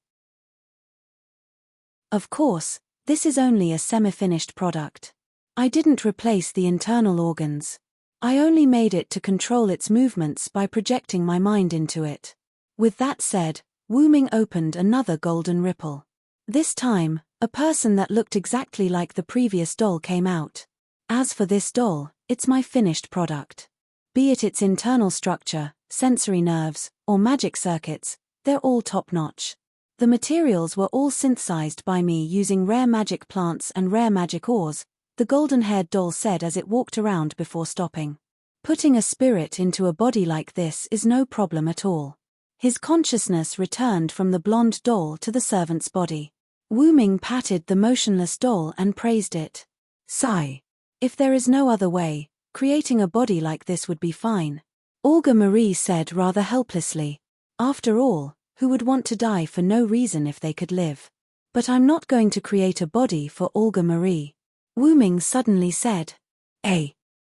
Of course, this is only a semi-finished product. I didn't replace the internal organs. I only made it to control its movements by projecting my mind into it. With that said, Wu Ming opened another golden ripple. This time, a person that looked exactly like the previous doll came out. As for this doll, it's my finished product. Be it its internal structure, sensory nerves, or magic circuits, they're all top-notch. The materials were all synthesized by me using rare magic plants and rare magic ores, the golden-haired doll said as it walked around before stopping. Putting a spirit into a body like this is no problem at all. His consciousness returned from the blonde doll to the servant's body. Wu Ming patted the motionless doll and praised it. Sigh. If there is no other way, creating a body like this would be fine. Olga Marie said rather helplessly. After all, who would want to die for no reason if they could live? But I'm not going to create a body for Olga Marie. Wu Ming suddenly said.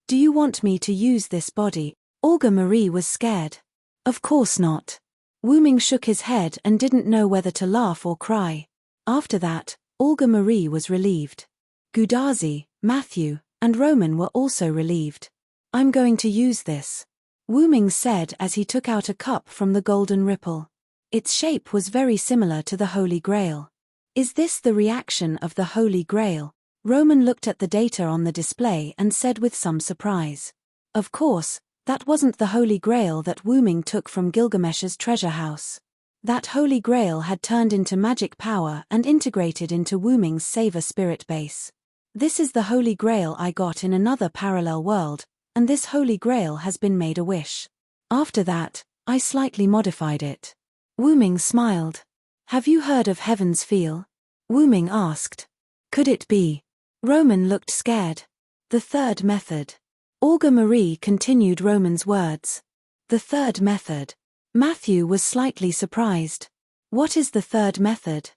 Do you want me to use this body? Olga Marie was scared. Of course not. Wu Ming shook his head and didn't know whether to laugh or cry. After that, Olga Marie was relieved. Gudazi, Matthew, and Roman were also relieved. I'm going to use this. Wu Ming said as he took out a cup from the golden ripple. Its shape was very similar to the Holy Grail. Is this the reaction of the Holy Grail? Roman looked at the data on the display and said with some surprise. Of course, that wasn't the Holy Grail that Wu Ming took from Gilgamesh's treasure house. That Holy Grail had turned into magic power and integrated into Wu Ming's Saver spirit base. This is the Holy Grail I got in another parallel world, and this Holy Grail has been made a wish. After that, I slightly modified it. Wu Ming smiled. Have you heard of Heaven's Feel? Wu Ming asked. Could it be? Roman looked scared. The third method. Olga Marie continued Roman's words. The third method. Matthew was slightly surprised. What is the third method?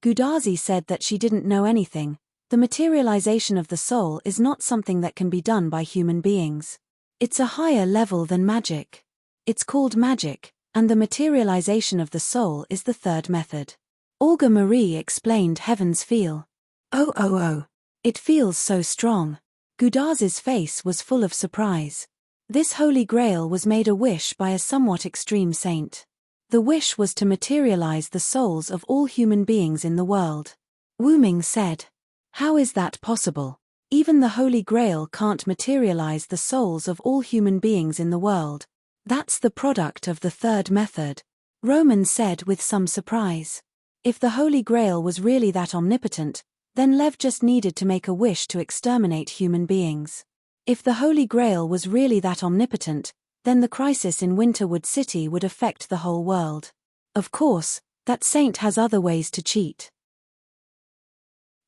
Gudazi said that she didn't know anything. The materialization of the soul is not something that can be done by human beings. It's a higher level than magic. It's called magic, and the materialization of the soul is the third method. Olga Marie explained Heaven's Feel. Oh. It feels so strong. Gudazi's face was full of surprise. This Holy Grail was made a wish by a somewhat extreme saint. The wish was to materialize the souls of all human beings in the world. Wu Ming said. How is that possible? Even the Holy Grail can't materialize the souls of all human beings in the world. That's the product of the third method, Roman said with some surprise. If the Holy Grail was really that omnipotent, then Lev just needed to make a wish to exterminate human beings. If the Holy Grail was really that omnipotent, then the crisis in Winterwood City would affect the whole world. Of course, that saint has other ways to cheat.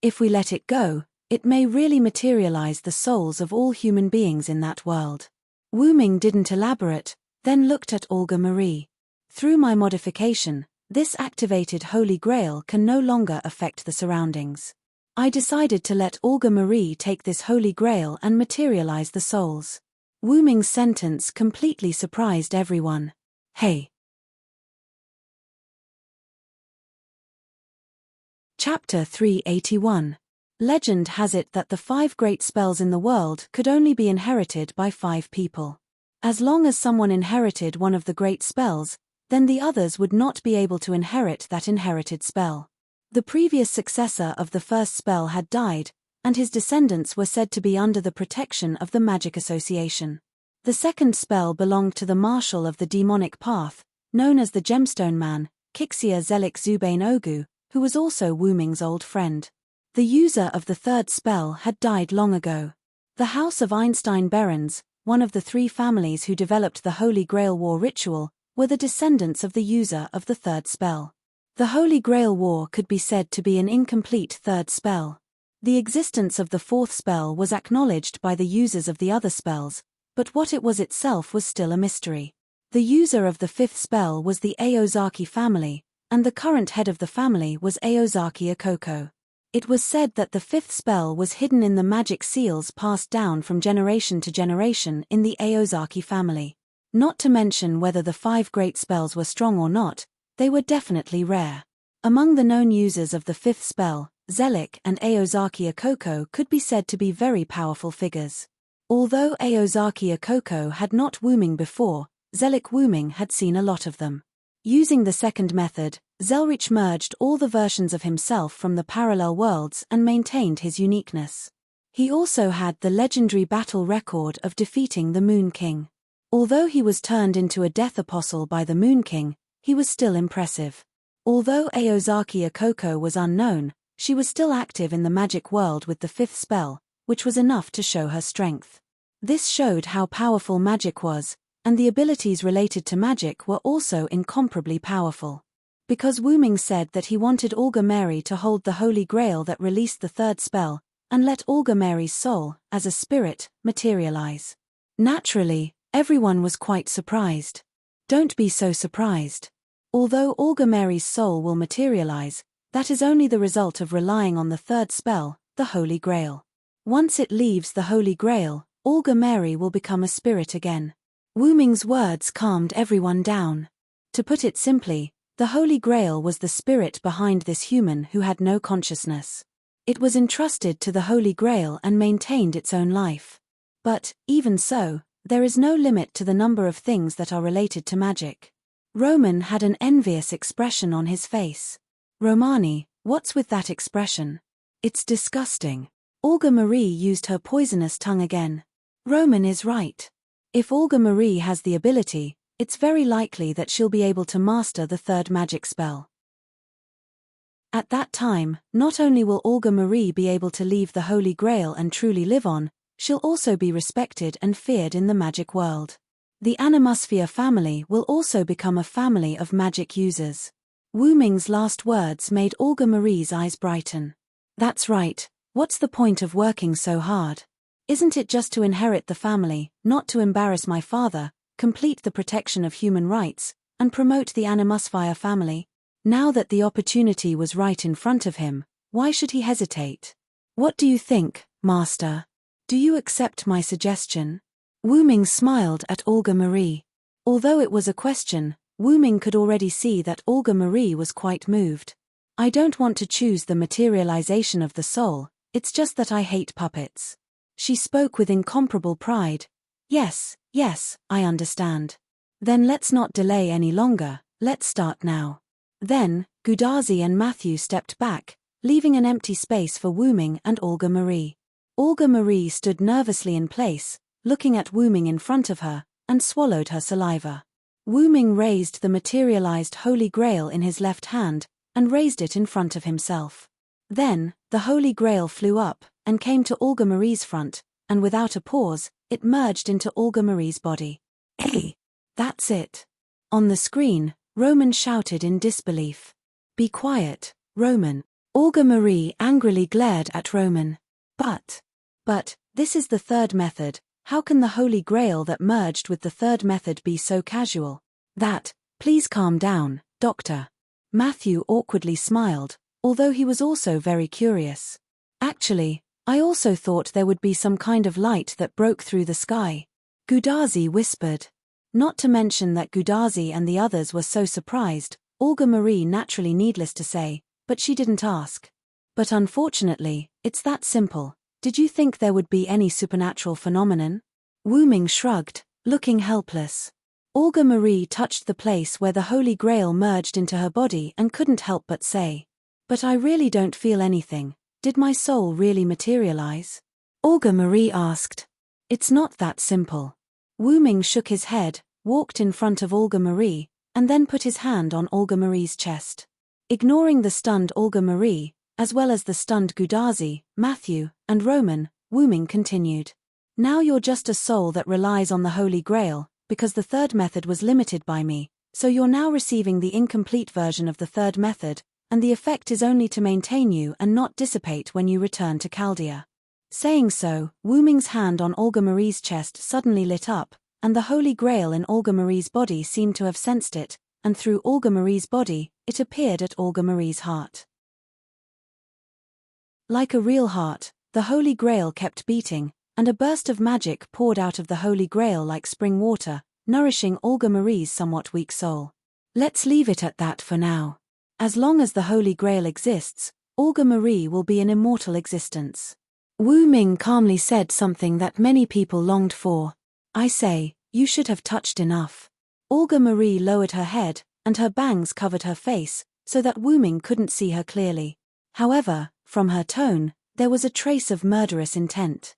If we let it go, it may really materialize the souls of all human beings in that world. Wu Ming didn't elaborate, then looked at Olga Marie. Through my modification, this activated Holy Grail can no longer affect the surroundings. I decided to let Olga Marie take this Holy Grail and materialize the souls. Wu Ming's sentence completely surprised everyone. Hey! Chapter 381. Legend has it that the 5 great spells in the world could only be inherited by 5 people. As long as someone inherited one of the great spells, then the others would not be able to inherit that inherited spell. The previous successor of the first spell had died, and his descendants were said to be under the protection of the Magic Association. The second spell belonged to the Marshal of the Demonic Path, known as the Gemstone Man, Kixia Zelik Zubain Ogu, who was also Wu Ming's old friend. The user of the third spell had died long ago. The House of Einstein Berens, one of the 3 families who developed the Holy Grail War ritual, were the descendants of the user of the third spell. The Holy Grail War could be said to be an incomplete third spell. The existence of the fourth spell was acknowledged by the users of the other spells, but what it was itself was still a mystery. The user of the fifth spell was the Aozaki family, and the current head of the family was Aozaki Okoko. It was said that the fifth spell was hidden in the magic seals passed down from generation to generation in the Aozaki family. Not to mention whether the 5 great spells were strong or not, they were definitely rare. Among the known users of the fifth spell, Zelik and Aozaki Okoko could be said to be very powerful figures. Although Aozaki Okoko had not Wu Ming before, Zelik Wu Ming had seen a lot of them. Using the second method, Zelrich merged all the versions of himself from the parallel worlds and maintained his uniqueness. He also had the legendary battle record of defeating the Moon King. Although he was turned into a death apostle by the Moon King, he was still impressive. Although Aozaki Okoko was unknown, she was still active in the magic world with the fifth spell, which was enough to show her strength. This showed how powerful magic was, and the abilities related to magic were also incomparably powerful. Because Wu Ming said that he wanted Olga Mary to hold the Holy Grail that released the third spell, and let Olga Mary's soul, as a spirit, materialize. Naturally, everyone was quite surprised. Don't be so surprised. Although Olga Mary's soul will materialize, that is only the result of relying on the third spell, the Holy Grail. Once it leaves the Holy Grail, Olga Mary will become a spirit again. Wu Ming's words calmed everyone down. To put it simply, the Holy Grail was the spirit behind this human who had no consciousness. It was entrusted to the Holy Grail and maintained its own life. But, even so, there is no limit to the number of things that are related to magic. Roman had an envious expression on his face. Romani, what's with that expression? It's disgusting. Olga Marie used her poisonous tongue again. Roman is right. If Olga Marie has the ability, it's very likely that she'll be able to master the third magic spell. At that time, not only will Olga Marie be able to leave the Holy Grail and truly live on, she'll also be respected and feared in the magic world. The Animusphere family will also become a family of magic users. Wu Ming's last words made Olga Marie's eyes brighten. That's right, what's the point of working so hard? Isn't it just to inherit the family, not to embarrass my father, complete the protection of human rights, and promote the Animusphere family? Now that the opportunity was right in front of him, why should he hesitate? What do you think, Master? Do you accept my suggestion? Wu Ming smiled at Olga Marie. Although it was a question, Wu Ming could already see that Olga Marie was quite moved. I don't want to choose the materialization of the soul, it's just that I hate puppets. She spoke with incomparable pride. Yes, I understand. Then let's not delay any longer, let's start now. Then, Gudazi and Matthew stepped back, leaving an empty space for Wu Ming and Olga Marie. Olga Marie stood nervously in place, looking at Wu Ming in front of her, and swallowed her saliva. Wu Ming raised the materialized Holy Grail in his left hand, and raised it in front of himself. Then, the Holy Grail flew up, and came to Olga Marie's front, and without a pause, it merged into Olga Marie's body. Hey! That's it. On the screen, Roman shouted in disbelief. Be quiet, Roman. Olga Marie angrily glared at Roman. But, this is the third method. How can the Holy Grail that merged with the third method be so casual? Please calm down, Doctor. Matthew awkwardly smiled, although he was also very curious. Actually, I also thought there would be some kind of light that broke through the sky. Gudazi whispered. Not to mention that Gudazi and the others were so surprised, Olga Marie naturally needless to say, but she didn't ask. But unfortunately, it's that simple. Did you think there would be any supernatural phenomenon? Wu Ming shrugged, looking helpless. Olga Marie touched the place where the Holy Grail merged into her body and couldn't help but say, but I really don't feel anything. Did my soul really materialize? Olga Marie asked. It's not that simple. Wu Ming shook his head, walked in front of Olga Marie, and then put his hand on Olga Marie's chest. Ignoring the stunned Olga Marie, as well as the stunned Gudazi, Matthew, and Roman, Wu Ming continued. Now you're just a soul that relies on the Holy Grail, because the third method was limited by me, so you're now receiving the incomplete version of the third method, and the effect is only to maintain you and not dissipate when you return to Chaldea. Saying so, Wu Ming's hand on Olga Marie's chest suddenly lit up, and the Holy Grail in Olga Marie's body seemed to have sensed it, and through Olga Marie's body, it appeared at Olga Marie's heart. Like a real heart, the Holy Grail kept beating, and a burst of magic poured out of the Holy Grail like spring water, nourishing Olga Marie's somewhat weak soul. Let's leave it at that for now. As long as the Holy Grail exists, Olga Marie will be an immortal existence. Wu Ming calmly said something that many people longed for. I say, you should have touched enough. Olga Marie lowered her head, and her bangs covered her face, so that Wu Ming couldn't see her clearly. However, from her tone, there was a trace of murderous intent.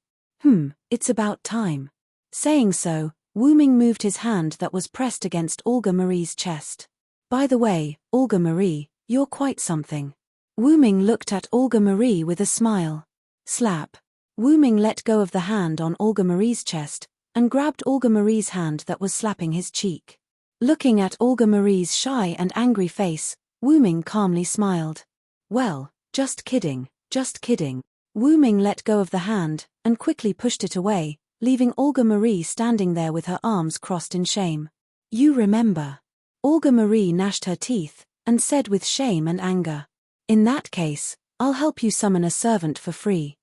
It's about time. Saying so, Wu Ming moved his hand that was pressed against Olga Marie's chest. By the way, Olga Marie, you're quite something. Wu Ming looked at Olga Marie with a smile. Slap. Wu Ming let go of the hand on Olga Marie's chest, and grabbed Olga Marie's hand that was slapping his cheek. Looking at Olga Marie's shy and angry face, Wu Ming calmly smiled. Well, just kidding, just kidding. Wu Ming let go of the hand, and quickly pushed it away, leaving Olga Marie standing there with her arms crossed in shame. You remember. Olga Marie gnashed her teeth, and said with shame and anger. In that case, I'll help you summon a servant for free.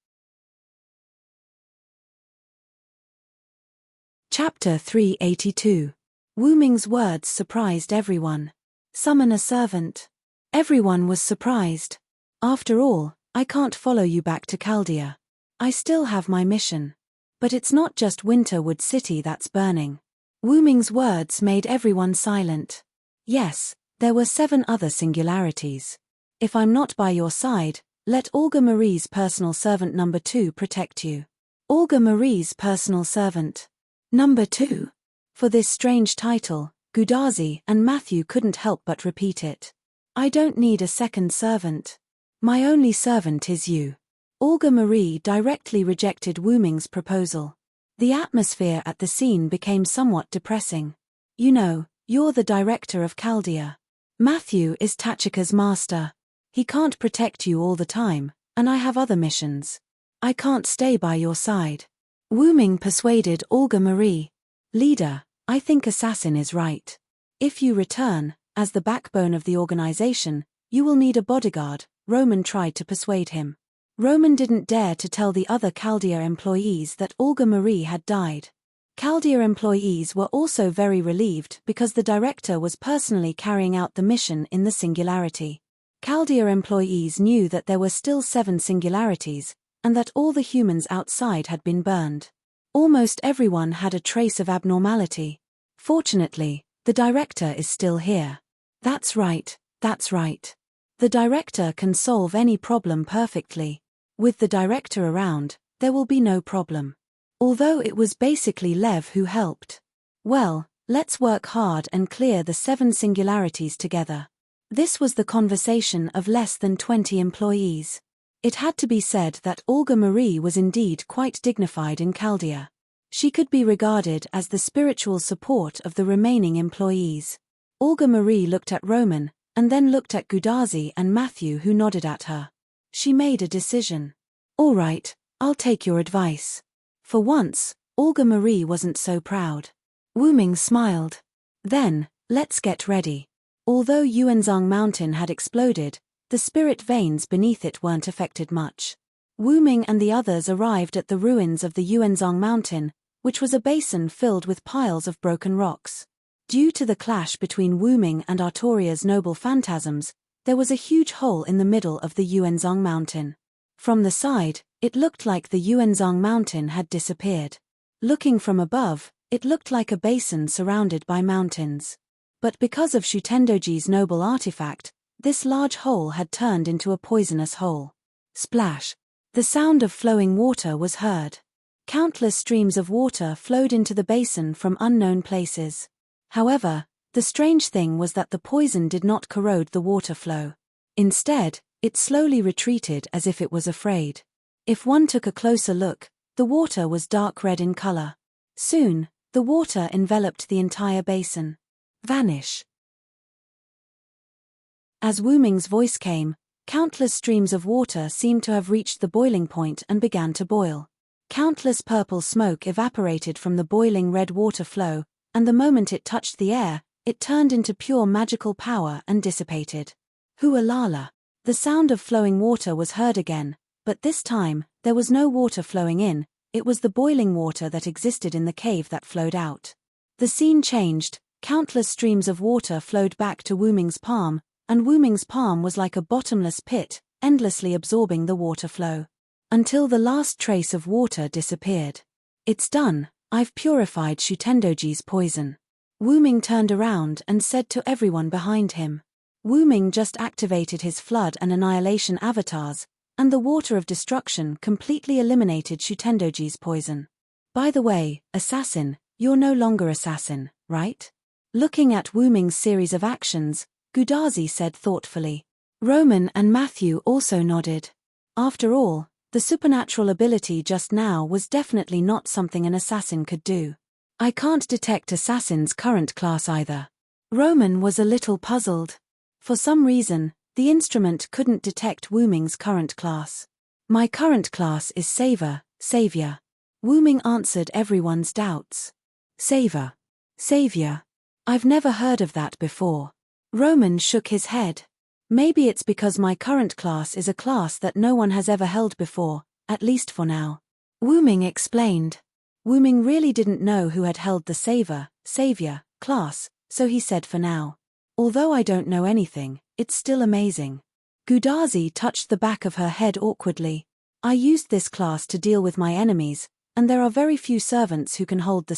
Chapter 382. Wu Ming's words surprised everyone. Summon a servant. Everyone was surprised. After all, I can't follow you back to Chaldea. I still have my mission. But it's not just Winterwood City that's burning. Wu Ming's words made everyone silent. Yes, there were 7 other singularities. If I'm not by your side, let Olga Marie's personal servant number 2 protect you. Olga Marie's personal servant. Number 2. For this strange title, Gudazi and Matthew couldn't help but repeat it. I don't need a second servant. My only servant is you. Olga Marie directly rejected Wu Ming's proposal. The atmosphere at the scene became somewhat depressing. You know, you're the director of Chaldea. Matthew is Tachika's master. He can't protect you all the time, and I have other missions. I can't stay by your side. Wu Ming persuaded Olga Marie. Leader, I think Assassin is right. If you return, as the backbone of the organization, you will need a bodyguard. Roman tried to persuade him. Roman didn't dare to tell the other Chaldea employees that Olga Marie had died. Chaldea employees were also very relieved because the director was personally carrying out the mission in the singularity. Chaldea employees knew that there were still 7 singularities, and that all the humans outside had been burned. Almost everyone had a trace of abnormality. Fortunately, the director is still here. That's right, that's right. The director can solve any problem perfectly. With the director around, there will be no problem. Although it was basically Lev who helped. Well, let's work hard and clear the 7 singularities together. This was the conversation of less than 20 employees. It had to be said that Olga Marie was indeed quite dignified in Chaldea. She could be regarded as the spiritual support of the remaining employees. Olga Marie looked at Roman, and then looked at Gudazi and Matthew, who nodded at her. She made a decision. "All right, I'll take your advice." For once, Olga Marie wasn't so proud. Wu Ming smiled. "Then, let's get ready." Although Yuanzhang Mountain had exploded, the spirit veins beneath it weren't affected much. Wu Ming and the others arrived at the ruins of the Yuanzhang Mountain, which was a basin filled with piles of broken rocks. Due to the clash between Wu Ming and Artoria's noble phantasms, there was a huge hole in the middle of the Yuanzhang Mountain. From the side, it looked like the Yuanzhang Mountain had disappeared. Looking from above, it looked like a basin surrounded by mountains. But because of Shutendoji's noble artifact, this large hole had turned into a poisonous hole. Splash! The sound of flowing water was heard. Countless streams of water flowed into the basin from unknown places. However, the strange thing was that the poison did not corrode the water flow. Instead, it slowly retreated as if it was afraid. If one took a closer look, the water was dark red in color. Soon, the water enveloped the entire basin. Vanish. As Wu Ming's voice came, countless streams of water seemed to have reached the boiling point and began to boil. Countless purple smoke evaporated from the boiling red water flow, and the moment it touched the air, it turned into pure magical power and dissipated. Hualala! The sound of flowing water was heard again, but this time, there was no water flowing in, it was the boiling water that existed in the cave that flowed out. The scene changed, countless streams of water flowed back to Wu Ming's palm, and Wu Ming's palm was like a bottomless pit, endlessly absorbing the water flow. Until the last trace of water disappeared. "It's done, I've purified Shutendoji's poison." Wu Ming turned around and said to everyone behind him. Wu Ming just activated his flood and annihilation avatars, and the water of destruction completely eliminated Shutendoji's poison. "By the way, assassin, you're no longer assassin, right?" Looking at Wu Ming's series of actions, Gudazi said thoughtfully. Roman and Matthew also nodded. After all, the supernatural ability just now was definitely not something an assassin could do. "I can't detect assassin's current class either." Roman was a little puzzled. For some reason, the instrument couldn't detect Wu Ming's current class. "My current class is Savior." Wu Ming answered everyone's doubts. Savior. I've never heard of that before. Roman shook his head. "Maybe it's because my current class is a class that no one has ever held before, at least for now." Wu Ming explained. Wu Ming really didn't know who had held the Savior class, so he said for now. "Although I don't know anything, it's still amazing." Gudazi touched the back of her head awkwardly. "I used this class to deal with my enemies, and there are very few servants who can hold the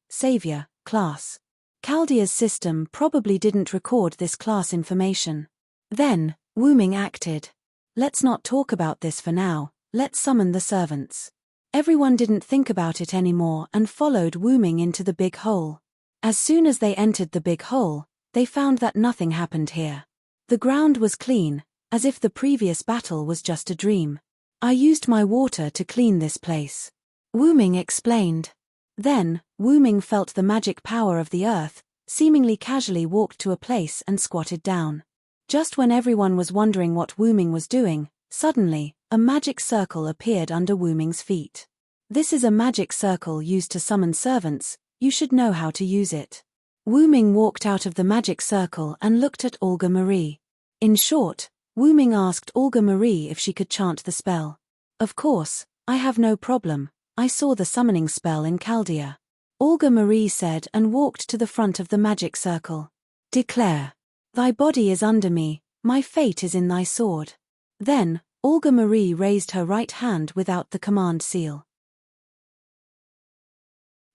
Savior class. Chaldea's system probably didn't record this class information." Then, Wu Ming acted. "Let's not talk about this for now, let's summon the servants." Everyone didn't think about it anymore and followed Wu Ming into the big hole. As soon as they entered the big hole, they found that nothing happened here. The ground was clean, as if the previous battle was just a dream. "I used my water to clean this place," Wu Ming explained. Then, Wu Ming felt the magic power of the earth, seemingly casually walked to a place and squatted down. Just when everyone was wondering what Wu Ming was doing, suddenly, a magic circle appeared under Wu Ming's feet. "This is a magic circle used to summon servants, you should know how to use it." Wu Ming walked out of the magic circle and looked at Olga Marie. In short, Wu Ming asked Olga Marie if she could chant the spell. "Of course, I have no problem, I saw the summoning spell in Chaldea," Olga Marie said and walked to the front of the magic circle. "Declare. Thy body is under me, my fate is in thy sword." Then, Olga Marie raised her right hand without the command seal.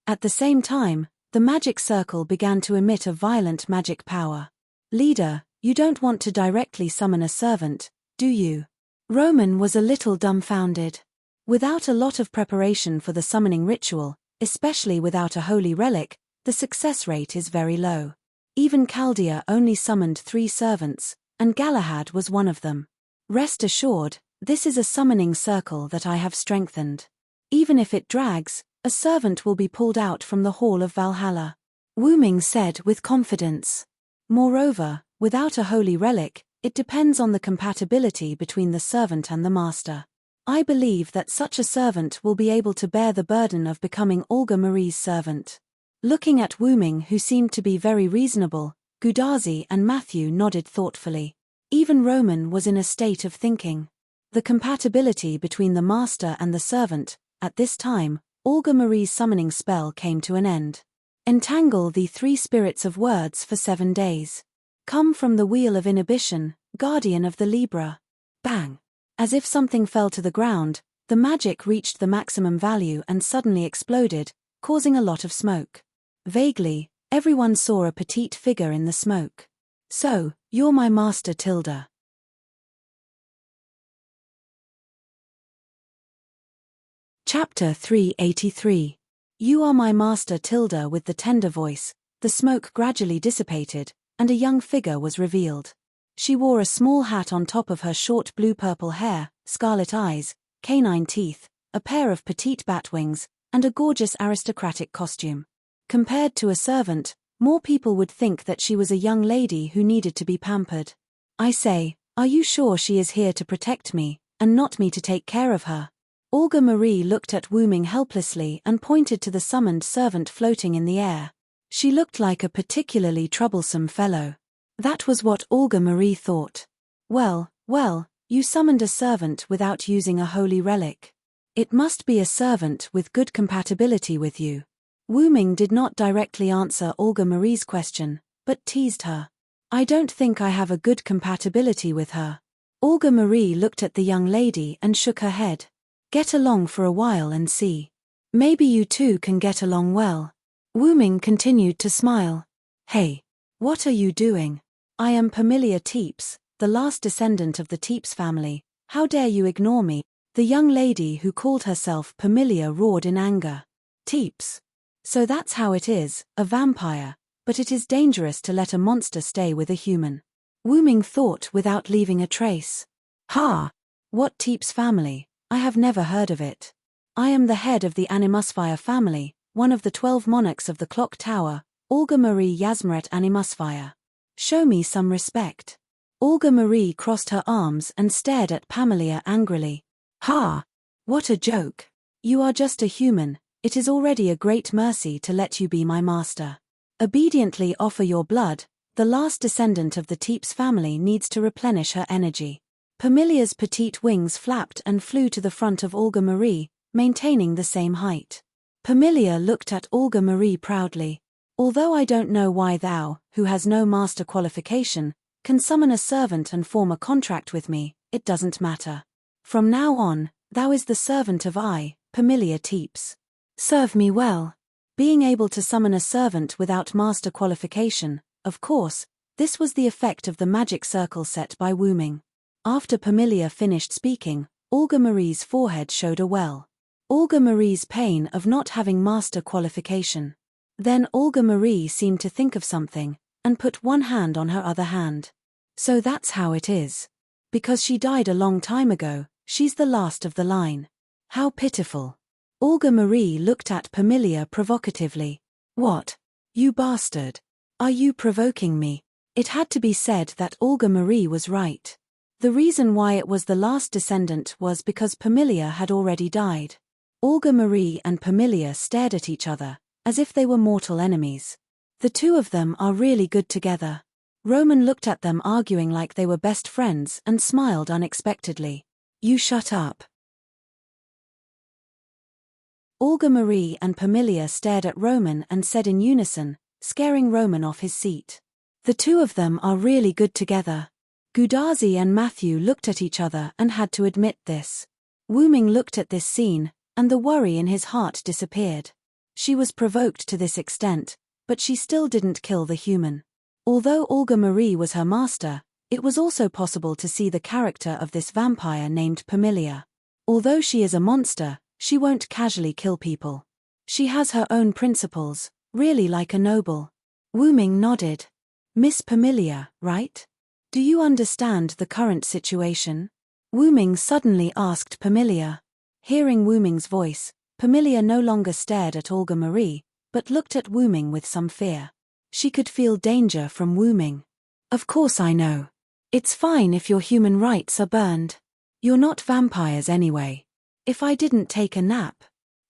At the same time, the magic circle began to emit a violent magic power. "Leader, you don't want to directly summon a servant, do you?" Roman was a little dumbfounded. Without a lot of preparation for the summoning ritual, especially without a holy relic, the success rate is very low. Even Chaldea only summoned 3 servants, and Galahad was one of them. Rest assured, this is a summoning circle that I have strengthened. Even if it drags, a servant will be pulled out from the Hall of Valhalla. Wu Ming said with confidence. Moreover, without a holy relic, it depends on the compatibility between the servant and the master. I believe that such a servant will be able to bear the burden of becoming Olga Marie's servant. Looking at Wu Ming, who seemed to be very reasonable, Gudazi and Matthew nodded thoughtfully. Even Roman was in a state of thinking. The compatibility between the master and the servant. At this time, Olga Marie's summoning spell came to an end. Entangle the 3 spirits of words for 7 days. Come from the wheel of inhibition, guardian of the Libra. Bang! As if something fell to the ground, the magic reached the maximum value and suddenly exploded, causing a lot of smoke. Vaguely, everyone saw a petite figure in the smoke. So, you're my master, Tilda. Chapter 383. You are my master, Tilda. With the tender voice, the smoke gradually dissipated, and a young figure was revealed. She wore a small hat on top of her short blue-purple hair, scarlet eyes, canine teeth, a pair of petite bat wings, and a gorgeous aristocratic costume. Compared to a servant, more people would think that she was a young lady who needed to be pampered. I say, are you sure she is here to protect me, and not me to take care of her? Olga Marie looked at Wu Ming helplessly and pointed to the summoned servant floating in the air. She looked like a particularly troublesome fellow. That was what Olga Marie thought. Well, you summoned a servant without using a holy relic. It must be a servant with good compatibility with you. Wu Ming did not directly answer Olga Marie's question, but teased her. I don't think I have a good compatibility with her. Olga Marie looked at the young lady and shook her head. Get along for a while and see. Maybe you two can get along well. Wu Ming continued to smile. Hey, what are you doing? I am Pamilia Teeps, the last descendant of the Teeps family. How dare you ignore me? The young lady who called herself Pamilia roared in anger. Teeps. So that's how it is, a vampire, but it is dangerous to let a monster stay with a human. Wu Ming thought without leaving a trace. Ha! What Teeps family? I have never heard of it. I am the head of the Animusfire family, one of the 12 monarchs of the Clock Tower, Olga Marie Yasmeret Animusfire. Show me some respect. Olga Marie crossed her arms and stared at Pamilia angrily. Ha! What a joke. You are just a human. It is already a great mercy to let you be my master. Obediently offer your blood. The last descendant of the Teeps family needs to replenish her energy. Pamilia's petite wings flapped and flew to the front of Olga Marie, maintaining the same height. Pamilia looked at Olga Marie proudly. Although I don't know why thou, who has no master qualification, can summon a servant and form a contract with me, it doesn't matter. From now on, thou is the servant of I, Pamilia Teeps. Serve me well. Being able to summon a servant without master qualification, of course, this was the effect of the magic circle set by Wu Ming. After Pamilia finished speaking, Olga Marie's forehead showed a well. Olga Marie's pain of not having master qualification. Then Olga Marie seemed to think of something, and put one hand on her other hand. So that's how it is. Because she died a long time ago, she's the last of the line. How pitiful. Olga Marie looked at Pamilia provocatively. What? You bastard. Are you provoking me? It had to be said that Olga Marie was right. The reason why it was the last descendant was because Pamilia had already died. Olga Marie and Pamilia stared at each other, as if they were mortal enemies. The two of them are really good together. Roman looked at them arguing like they were best friends and smiled unexpectedly. You shut up. Olga Marie and Pamilia stared at Roman and said in unison, scaring Roman off his seat. The two of them are really good together. Gudazi and Matthew looked at each other and had to admit this. Wu Ming looked at this scene, and the worry in his heart disappeared. She was provoked to this extent, but she still didn't kill the human. Although Olga Marie was her master, it was also possible to see the character of this vampire named Pamilia. Although she is a monster, she won't casually kill people. She has her own principles, really like a noble. Wu Ming nodded. Miss Pamilia, right? Do you understand the current situation? Wu Ming suddenly asked Pamilia. Hearing Wu Ming's voice, Pamilia no longer stared at Olga Marie, but looked at Wu Ming with some fear. She could feel danger from Wu Ming. Of course I know. It's fine if your human rights are burned. You're not vampires anyway. If I didn't take a nap.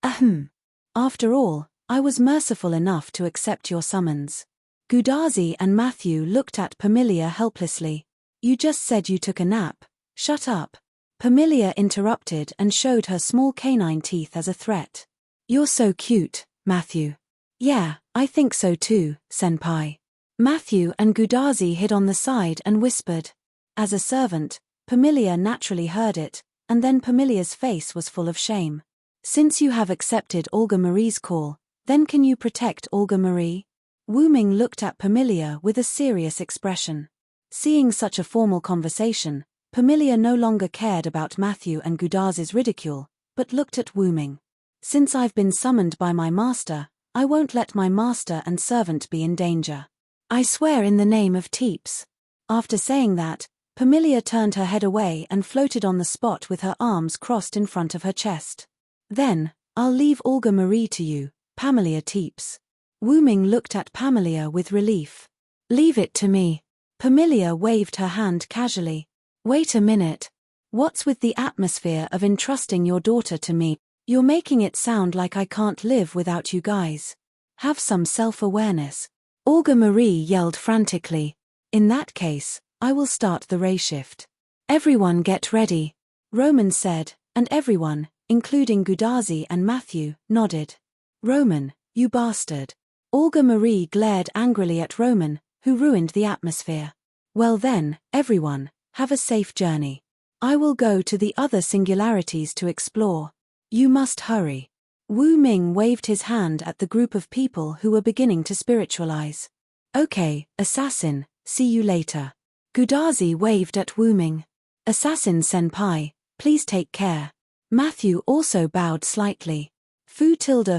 Ahem. After all, I was merciful enough to accept your summons. Gudazi and Matthew looked at Pamilia helplessly. You just said you took a nap. Shut up. Pamilia interrupted and showed her small canine teeth as a threat. You're so cute, Matthew. Yeah, I think so too, senpai. Matthew and Gudazi hid on the side and whispered. As a servant, Pamilia naturally heard it, and then Pamilia's face was full of shame. Since you have accepted Olga Marie's call, then can you protect Olga Marie? Wu Ming looked at Pamilia with a serious expression. Seeing such a formal conversation, Pamilia no longer cared about Matthew and Gudazi's ridicule, but looked at Wu Ming. Since I've been summoned by my master, I won't let my master and servant be in danger. I swear in the name of Teeps. After saying that, Pamilia turned her head away and floated on the spot with her arms crossed in front of her chest. Then, I'll leave Olga Marie to you, Pamilia Teeps. Wu Ming looked at Pamilia with relief. Leave it to me. Pamilia waved her hand casually. Wait a minute. What's with the atmosphere of entrusting your daughter to me? You're making it sound like I can't live without you guys. Have some self-awareness. Olga Marie yelled frantically. In that case, I will start the ray shift. Everyone get ready, Roman said, and everyone, including Gudazi and Matthew, nodded. Roman, you bastard. Olga Marie glared angrily at Roman, who ruined the atmosphere. Well then, everyone, have a safe journey. I will go to the other singularities to explore. You must hurry. Wu Ming waved his hand at the group of people who were beginning to spiritualize. Okay, assassin, see you later. Gudazi waved at Wu Ming. Assassin senpai, please take care. Matthew also bowed slightly. Fu tilde,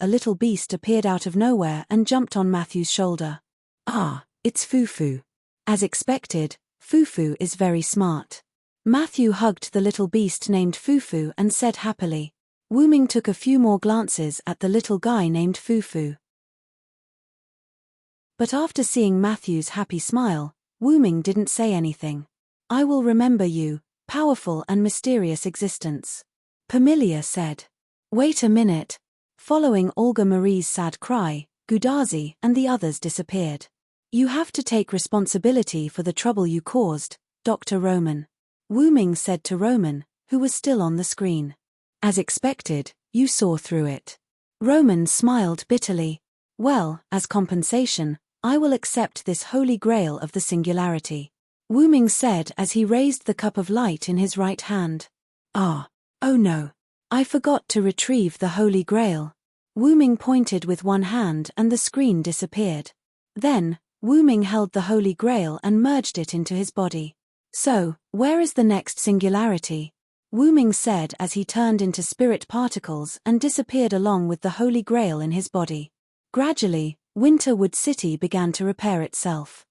a little beast appeared out of nowhere and jumped on Matthew's shoulder. Ah, it's Fufu. As expected, Fufu is very smart. Matthew hugged the little beast named Fufu and said happily. Wu Ming took a few more glances at the little guy named Fufu. But after seeing Matthew's happy smile, Wu Ming didn't say anything. I will remember you, powerful and mysterious existence. Pamilia said. Wait a minute. Following Olga Marie's sad cry, Gudazi and the others disappeared. You have to take responsibility for the trouble you caused, Dr. Roman. Wu Ming said to Roman, who was still on the screen. As expected, you saw through it. Roman smiled bitterly. Well, as compensation, I will accept this holy grail of the singularity. Wu Ming said as he raised the cup of light in his right hand. Ah, oh no. I forgot to retrieve the holy grail. Wu Ming pointed with one hand and the screen disappeared. Then, Wu Ming held the holy grail and merged it into his body. So, where is the next singularity? Wu Ming said as he turned into spirit particles and disappeared along with the holy grail in his body. Gradually, Winterwood City began to repair itself.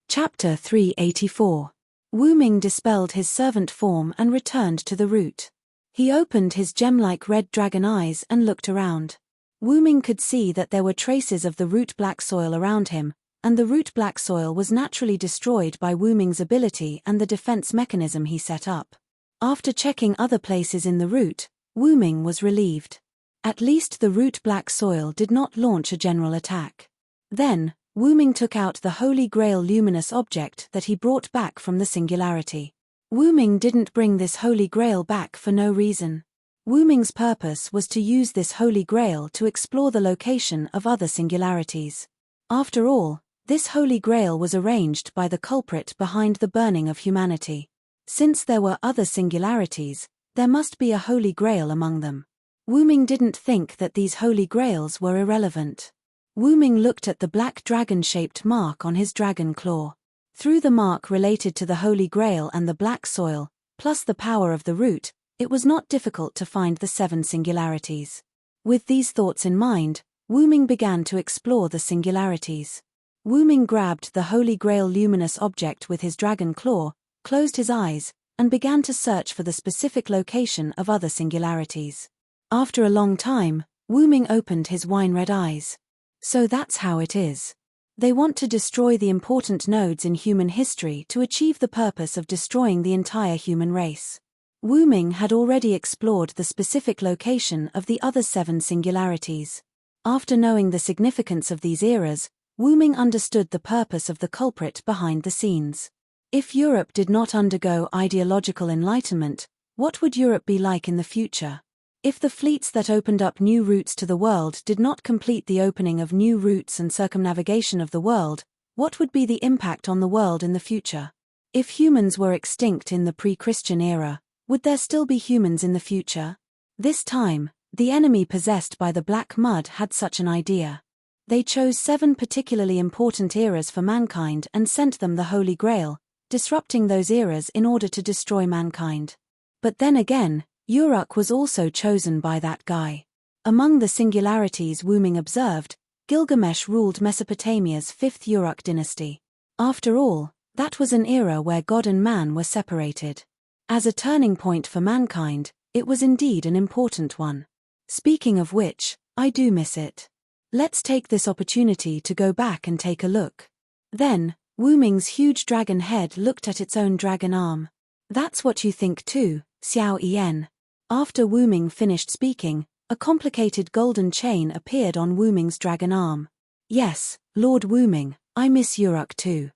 Chapter 384. Wu Ming dispelled his servant form and returned to the root. He opened his gem-like red dragon eyes and looked around. Wu Ming could see that there were traces of the root black soil around him, and the root black soil was naturally destroyed by Wu Ming's ability and the defense mechanism he set up. After checking other places in the root, Wu Ming was relieved. At least the root black soil did not launch a general attack. Then, Wu Ming took out the Holy Grail luminous object that he brought back from the singularity. Wu Ming didn't bring this Holy Grail back for no reason. Wu Ming's purpose was to use this Holy Grail to explore the location of other singularities. After all, this Holy Grail was arranged by the culprit behind the burning of humanity. Since there were other singularities, there must be a Holy Grail among them. Wu Ming didn't think that these Holy Grails were irrelevant. Wu Ming looked at the black dragon-shaped mark on his dragon claw. Through the mark related to the Holy Grail and the black soil, plus the power of the root, it was not difficult to find the 7 singularities. With these thoughts in mind, Wu Ming began to explore the singularities. Wu Ming grabbed the Holy Grail luminous object with his dragon claw, closed his eyes, and began to search for the specific location of other singularities. After a long time, Wu Ming opened his wine-red eyes. So that's how it is. They want to destroy the important nodes in human history to achieve the purpose of destroying the entire human race. Wu Ming had already explored the specific location of the other 7 singularities. After knowing the significance of these eras, Wu Ming understood the purpose of the culprit behind the scenes. If Europe did not undergo ideological enlightenment, what would Europe be like in the future? If the fleets that opened up new routes to the world did not complete the opening of new routes and circumnavigation of the world, what would be the impact on the world in the future? If humans were extinct in the pre-Christian era, would there still be humans in the future? This time, the enemy possessed by the Black Mud had such an idea. They chose 7 particularly important eras for mankind and sent them the Holy Grail, disrupting those eras in order to destroy mankind. But then again, Uruk was also chosen by that guy. Among the singularities Wu Ming observed, Gilgamesh ruled Mesopotamia's 5th Uruk dynasty. After all, that was an era where God and man were separated. As a turning point for mankind, it was indeed an important one. Speaking of which, I do miss it. Let's take this opportunity to go back and take a look. Then, Wu Ming's huge dragon head looked at its own dragon arm. That's what you think too, Xiao Yan. After Wu Ming finished speaking, a complicated golden chain appeared on Wu Ming's dragon arm. Yes, Lord Wu Ming, I miss Uruk too.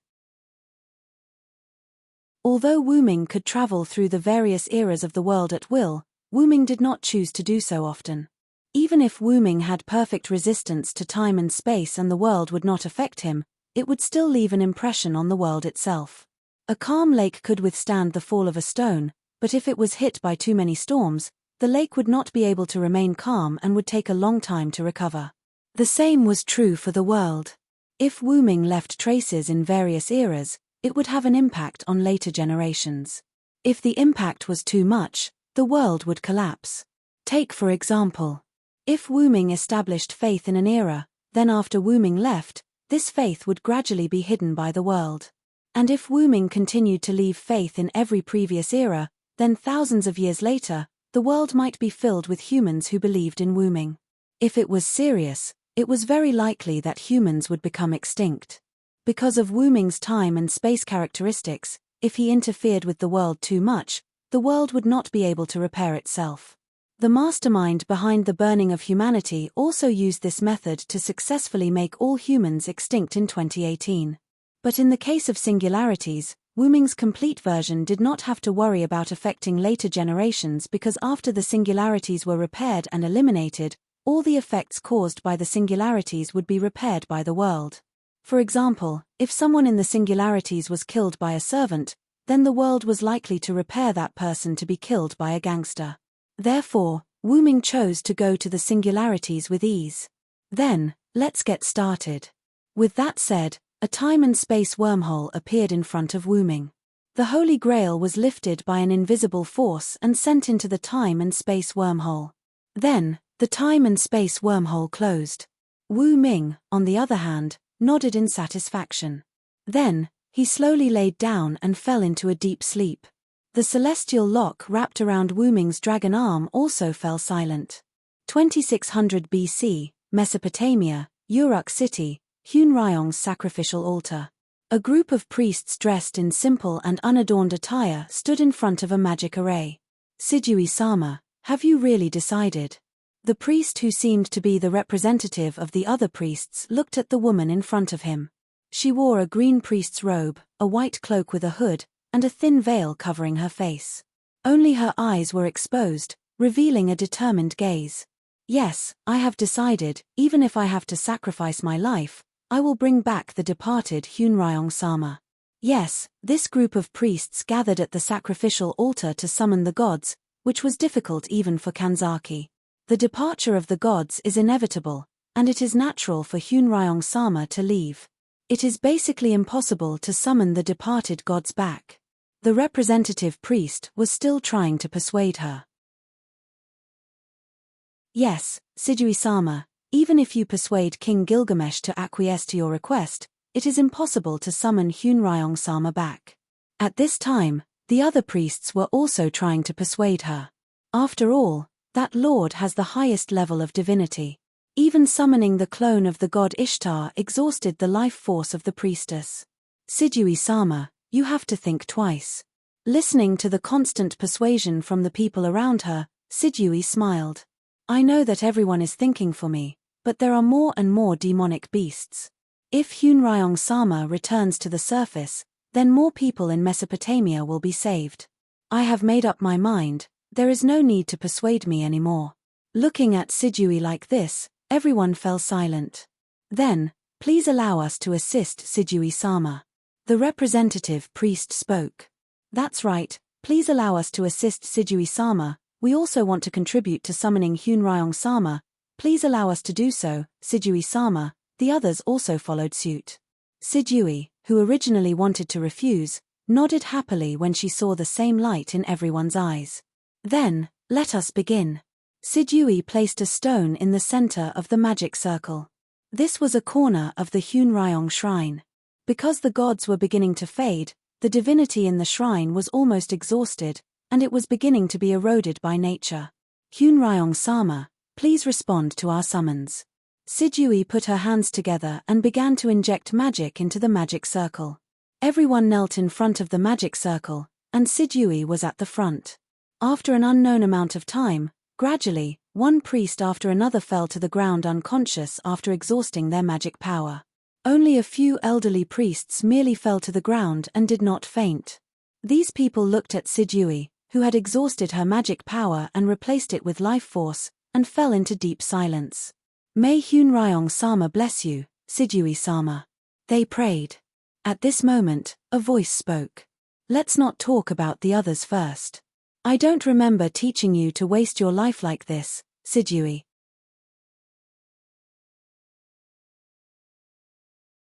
Although Wu Ming could travel through the various eras of the world at will, Wu Ming did not choose to do so often. Even if Wu Ming had perfect resistance to time and space and the world would not affect him, it would still leave an impression on the world itself. A calm lake could withstand the fall of a stone, but if it was hit by too many storms, the lake would not be able to remain calm and would take a long time to recover. The same was true for the world. If Wu Ming left traces in various eras, it would have an impact on later generations. If the impact was too much, the world would collapse. Take for example, if Wu Ming established faith in an era, then after Wu Ming left, this faith would gradually be hidden by the world. And if Wu Ming continued to leave faith in every previous era, then thousands of years later, the world might be filled with humans who believed in Wu Ming. If it was serious, it was very likely that humans would become extinct. Because of Wu Ming's time and space characteristics, if he interfered with the world too much, the world would not be able to repair itself. The mastermind behind the burning of humanity also used this method to successfully make all humans extinct in 2018. But in the case of singularities, Wu Ming's complete version did not have to worry about affecting later generations because after the singularities were repaired and eliminated, all the effects caused by the singularities would be repaired by the world. For example, if someone in the singularities was killed by a servant, then the world was likely to repair that person to be killed by a gangster. Therefore, Wu Ming chose to go to the singularities with ease. Then, let's get started. With that said, a time and space wormhole appeared in front of Wu Ming. The Holy Grail was lifted by an invisible force and sent into the time and space wormhole. Then, the time and space wormhole closed. Wu Ming, on the other hand, nodded in satisfaction. Then, he slowly laid down and fell into a deep sleep. The celestial lock wrapped around Wu Ming's dragon arm also fell silent. 2600 BC, Mesopotamia, Uruk City, Hunryong's sacrificial altar. A group of priests dressed in simple and unadorned attire stood in front of a magic array. Sidui-sama, have you really decided? The priest who seemed to be the representative of the other priests looked at the woman in front of him. She wore a green priest's robe, a white cloak with a hood, and a thin veil covering her face. Only her eyes were exposed, revealing a determined gaze. Yes, I have decided, even if I have to sacrifice my life, I will bring back the departed Hunryong-sama. Yes, this group of priests gathered at the sacrificial altar to summon the gods, which was difficult even for Kanzaki. The departure of the gods is inevitable, and it is natural for Hunryong-sama to leave. It is basically impossible to summon the departed gods back. The representative priest was still trying to persuade her. Yes, Sidui-sama, even if you persuade King Gilgamesh to acquiesce to your request, it is impossible to summon Hunryong-sama back. At this time, the other priests were also trying to persuade her. After all, that lord has the highest level of divinity. Even summoning the clone of the god Ishtar exhausted the life force of the priestess. Sidui-sama, you have to think twice. Listening to the constant persuasion from the people around her, Sidui smiled. I know that everyone is thinking for me, but there are more and more demonic beasts. If Hunryong-sama returns to the surface, then more people in Mesopotamia will be saved. I have made up my mind, there is no need to persuade me anymore. Looking at Sidui like this, everyone fell silent. Then, please allow us to assist Sidui-sama. The representative priest spoke. That's right, please allow us to assist Sidui-sama, we also want to contribute to summoning Hunryong-sama, please allow us to do so, Sidui-sama. The others also followed suit. Sidui, who originally wanted to refuse, nodded happily when she saw the same light in everyone's eyes. Then, let us begin. Sidui placed a stone in the center of the magic circle. This was a corner of the Hunryong shrine. Because the gods were beginning to fade, the divinity in the shrine was almost exhausted, and it was beginning to be eroded by nature. Hunryong-sama, please respond to our summons. Sidui put her hands together and began to inject magic into the magic circle. Everyone knelt in front of the magic circle, and Sidui was at the front. After an unknown amount of time, gradually, one priest after another fell to the ground unconscious after exhausting their magic power. Only a few elderly priests merely fell to the ground and did not faint. These people looked at Sidui, who had exhausted her magic power and replaced it with life force, and fell into deep silence. May Hunryong-sama bless you, Sidui-sama. They prayed. At this moment, a voice spoke. Let's not talk about the others first. I don't remember teaching you to waste your life like this, Sidui.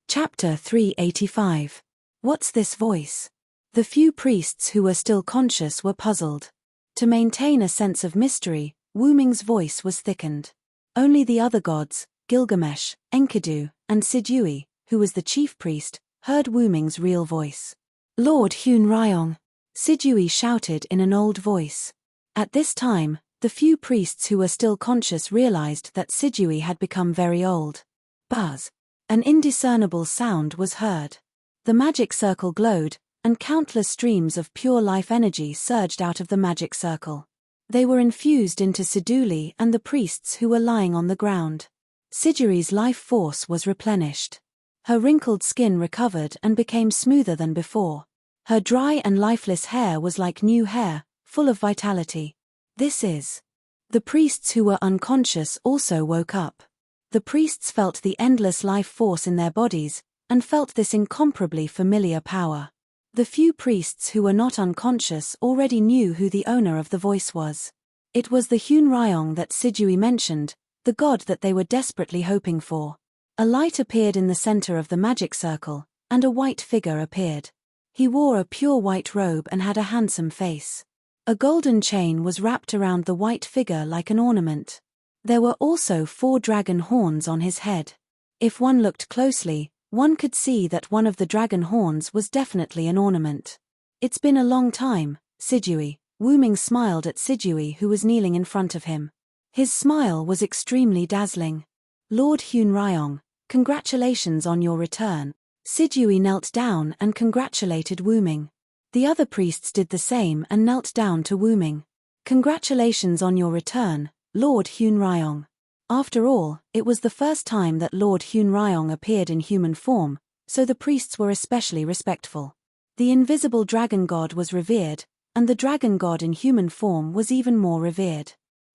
Chapter 385. What's this voice? The few priests who were still conscious were puzzled. To maintain a sense of mystery, Wuming's voice was thickened. Only the other gods, Gilgamesh, Enkidu, and Sidui, who was the chief priest, heard Wuming's real voice. Lord Hunryong, Sidui shouted in an old voice. At this time, the few priests who were still conscious realized that Sidui had become very old. Buzz. An indiscernible sound was heard. The magic circle glowed, and countless streams of pure life energy surged out of the magic circle. They were infused into Siduli and the priests who were lying on the ground. Sidui's life force was replenished. Her wrinkled skin recovered and became smoother than before. Her dry and lifeless hair was like new hair, full of vitality. This is. The priests who were unconscious also woke up. The priests felt the endless life force in their bodies, and felt this incomparably familiar power. The few priests who were not unconscious already knew who the owner of the voice was. It was the Hunryong that Sidui mentioned, the god that they were desperately hoping for. A light appeared in the center of the magic circle, and a white figure appeared. He wore a pure white robe and had a handsome face. A golden chain was wrapped around the white figure like an ornament. There were also 4 dragon horns on his head. If one looked closely, one could see that one of the dragon horns was definitely an ornament. It's been a long time, Sidui. Wuming smiled at Sidui who was kneeling in front of him. His smile was extremely dazzling. Lord Hunryong, congratulations on your return. Sidui knelt down and congratulated Wuming. The other priests did the same and knelt down to Wuming. Congratulations on your return, Lord Hunryong. After all, it was the first time that Lord Hunryong appeared in human form, so the priests were especially respectful. The invisible dragon god was revered, and the dragon god in human form was even more revered.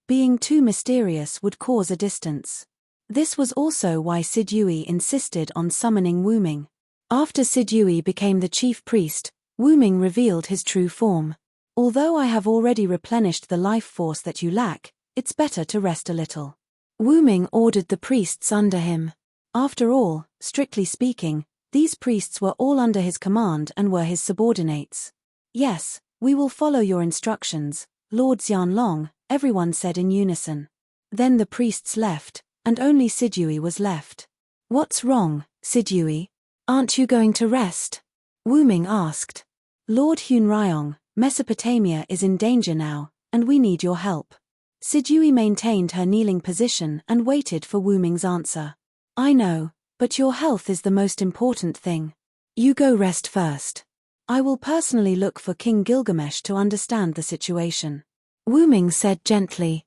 Being too mysterious would cause a distance. This was also why Sidui insisted on summoning Wuming. After Sidui became the chief priest, Wuming revealed his true form. Although I have already replenished the life force that you lack, it's better to rest a little. Wuming ordered the priests under him. After all, strictly speaking, these priests were all under his command and were his subordinates. Yes, we will follow your instructions, Lord Xianlong, everyone said in unison. Then the priests left, and only Sidui was left. "What's wrong, Sidui? Aren't you going to rest?" Wu Ming asked. "Lord Hunryong, Mesopotamia is in danger now, and we need your help." Sidui maintained her kneeling position and waited for Wu Ming's answer. "I know, but your health is the most important thing. You go rest first. I will personally look for King Gilgamesh to understand the situation," Wu Ming said gently.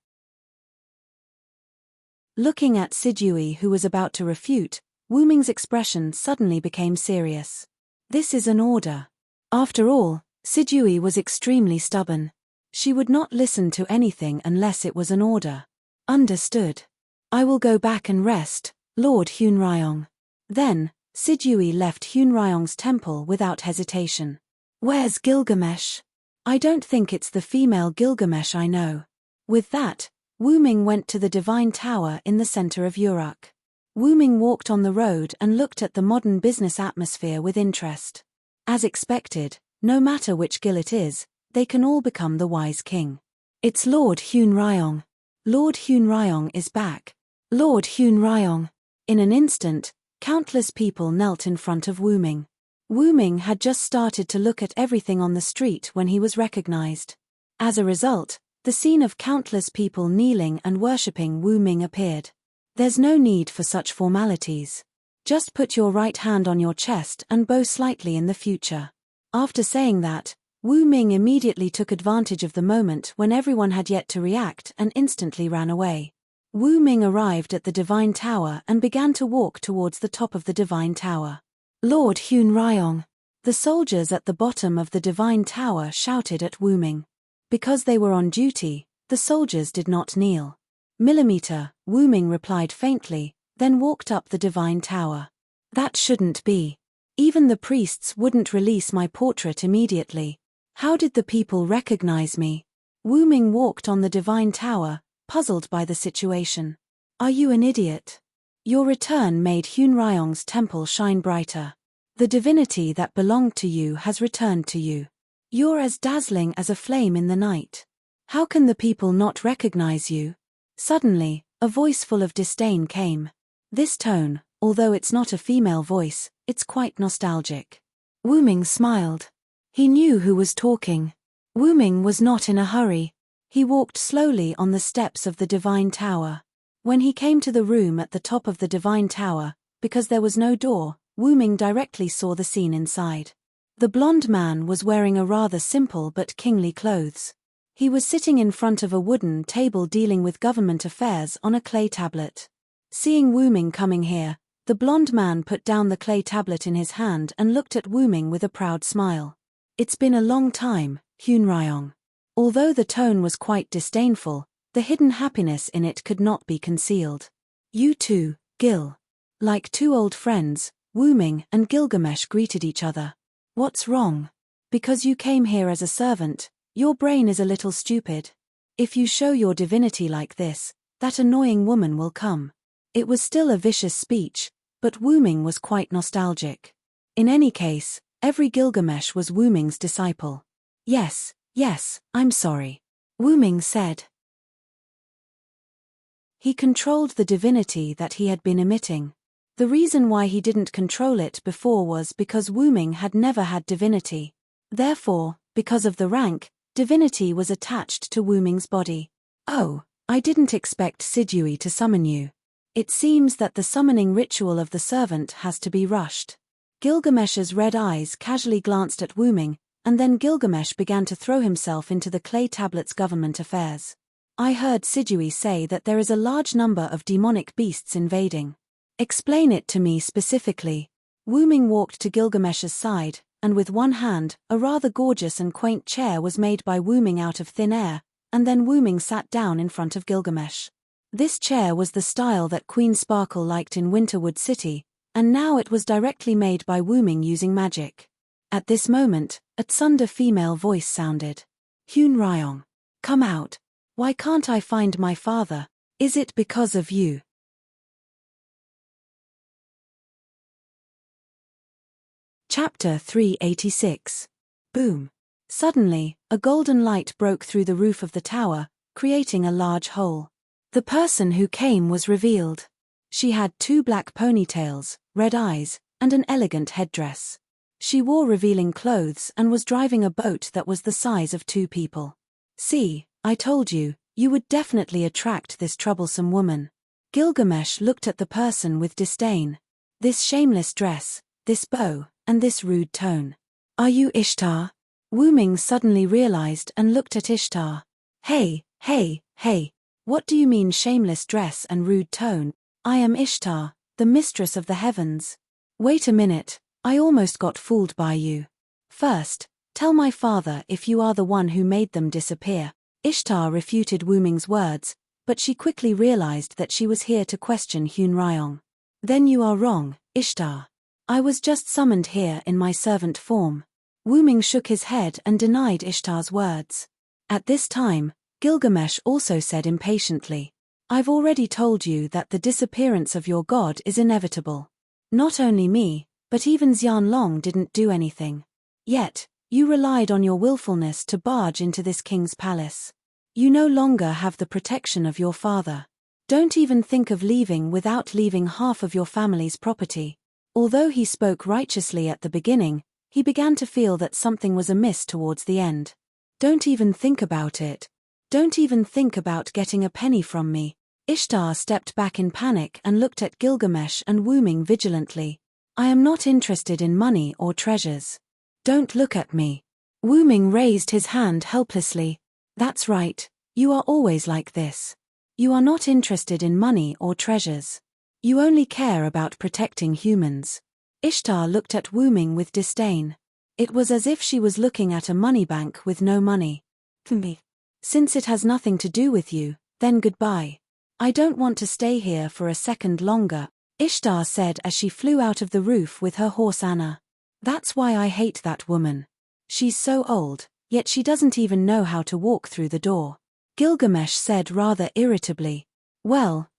Looking at Sidui, who was about to refute, Wu Ming's expression suddenly became serious. "This is an order." After all, Sidui was extremely stubborn. She would not listen to anything unless it was an order. "Understood. I will go back and rest, Lord Hunryong." Then, Sidui left Hunryong's temple without hesitation. "Where's Gilgamesh? I don't think it's the female Gilgamesh I know." With that, Wu Ming went to the divine tower in the center of Uruk. Wu Ming walked on the road and looked at the modern business atmosphere with interest. As expected, no matter which Gil it is, they can all become the wise king. "It's Lord Hunryong. Lord Hunryong is back. Lord Hunryong." In an instant, countless people knelt in front of Wu Ming. Wu Ming had just started to look at everything on the street when he was recognized. As a result, the scene of countless people kneeling and worshipping Wu Ming appeared. "There's no need for such formalities. Just put your right hand on your chest and bow slightly in the future." After saying that, Wu Ming immediately took advantage of the moment when everyone had yet to react and instantly ran away. Wu Ming arrived at the divine tower and began to walk towards the top of the divine tower. "Lord Hunryong!" The soldiers at the bottom of the divine tower shouted at Wu Ming. Because they were on duty, the soldiers did not kneel. "Millimeter," Wu Ming replied faintly, then walked up the divine tower. "That shouldn't be. Even the priests wouldn't release my portrait immediately. How did the people recognize me?" Wu Ming walked on the divine tower, puzzled by the situation. "Are you an idiot? Your return made Hunryong's temple shine brighter. The divinity that belonged to you has returned to you. You're as dazzling as a flame in the night. How can the people not recognize you?" Suddenly, a voice full of disdain came. This tone, although it's not a female voice, it's quite nostalgic. Wu Ming smiled. He knew who was talking. Wu Ming was not in a hurry. He walked slowly on the steps of the divine tower. When he came to the room at the top of the divine tower, because there was no door, Wu Ming directly saw the scene inside. The blonde man was wearing a rather simple but kingly clothes. He was sitting in front of a wooden table dealing with government affairs on a clay tablet. Seeing Wu Ming coming here, the blonde man put down the clay tablet in his hand and looked at Wu Ming with a proud smile. "It's been a long time, Hunryong." Although the tone was quite disdainful, the hidden happiness in it could not be concealed. "You too, Gil." Like two old friends, Wu Ming and Gilgamesh greeted each other. "What's wrong? Because you came here as a servant, your brain is a little stupid. If you show your divinity like this, that annoying woman will come." It was still a vicious speech, but Wu Ming was quite nostalgic. In any case, every Gilgamesh was Wu Ming's disciple. Yes, I'm sorry," Wu Ming said. He controlled the divinity that he had been emitting. The reason why he didn't control it before was because Wu Ming had never had divinity. Therefore, because of the rank, divinity was attached to Wu Ming's body. "Oh, I didn't expect Sidui to summon you. It seems that the summoning ritual of the servant has to be rushed." Gilgamesh's red eyes casually glanced at Wu Ming, and then Gilgamesh began to throw himself into the clay tablet's government affairs. "I heard Sidui say that there is a large number of demonic beasts invading. Explain it to me specifically." Wu Ming walked to Gilgamesh's side, and with one hand, a rather gorgeous and quaint chair was made by Wu Ming out of thin air, and then Wu Ming sat down in front of Gilgamesh. This chair was the style that Queen Sparkle liked in Winterwood City, and now it was directly made by Wu Ming using magic. At this moment, a Tsunda female voice sounded. "Hunryong, come out. Why can't I find my father? Is it because of you?" Chapter 386. Boom. Suddenly, a golden light broke through the roof of the tower, creating a large hole. The person who came was revealed. She had 2 black ponytails, red eyes, and an elegant headdress. She wore revealing clothes and was driving a boat that was the size of 2 people. "See, I told you, you would definitely attract this troublesome woman." Gilgamesh looked at the person with disdain. "This shameless dress, this bow, and this rude tone. Are you Ishtar?" Wu-Ming suddenly realized and looked at Ishtar. Hey, what do you mean shameless dress and rude tone? I am Ishtar, the mistress of the heavens." "Wait a minute, I almost got fooled by you. First, tell my father if you are the one who made them disappear." Ishtar refuted Wu-Ming's words, but she quickly realized that she was here to question Hun Ryong. "Then you are wrong, Ishtar. I was just summoned here in my servant form." Wu-Ming shook his head and denied Ishtar's words. At this time, Gilgamesh also said impatiently, "I've already told you that the disappearance of your god is inevitable. Not only me, but even Xianlong didn't do anything. Yet, you relied on your willfulness to barge into this king's palace. You no longer have the protection of your father. Don't even think of leaving without leaving half of your family's property." Although he spoke righteously at the beginning, he began to feel that something was amiss towards the end. "Don't even think about it. Don't even think about getting a penny from me." Ishtar stepped back in panic and looked at Gilgamesh and Wu-Ming vigilantly. "I am not interested in money or treasures. Don't look at me." Wu-Ming raised his hand helplessly. "That's right, you are always like this. You are not interested in money or treasures. You only care about protecting humans." Ishtar looked at Wu-Ming with disdain. It was as if she was looking at a money bank with no money. "Me. Since it has nothing to do with you, then goodbye. I don't want to stay here for a second longer," Ishtar said as she flew out of the roof with her horse Anna. "That's why I hate that woman. She's so old, yet she doesn't even know how to walk through the door." Gilgamesh said rather irritably. Well,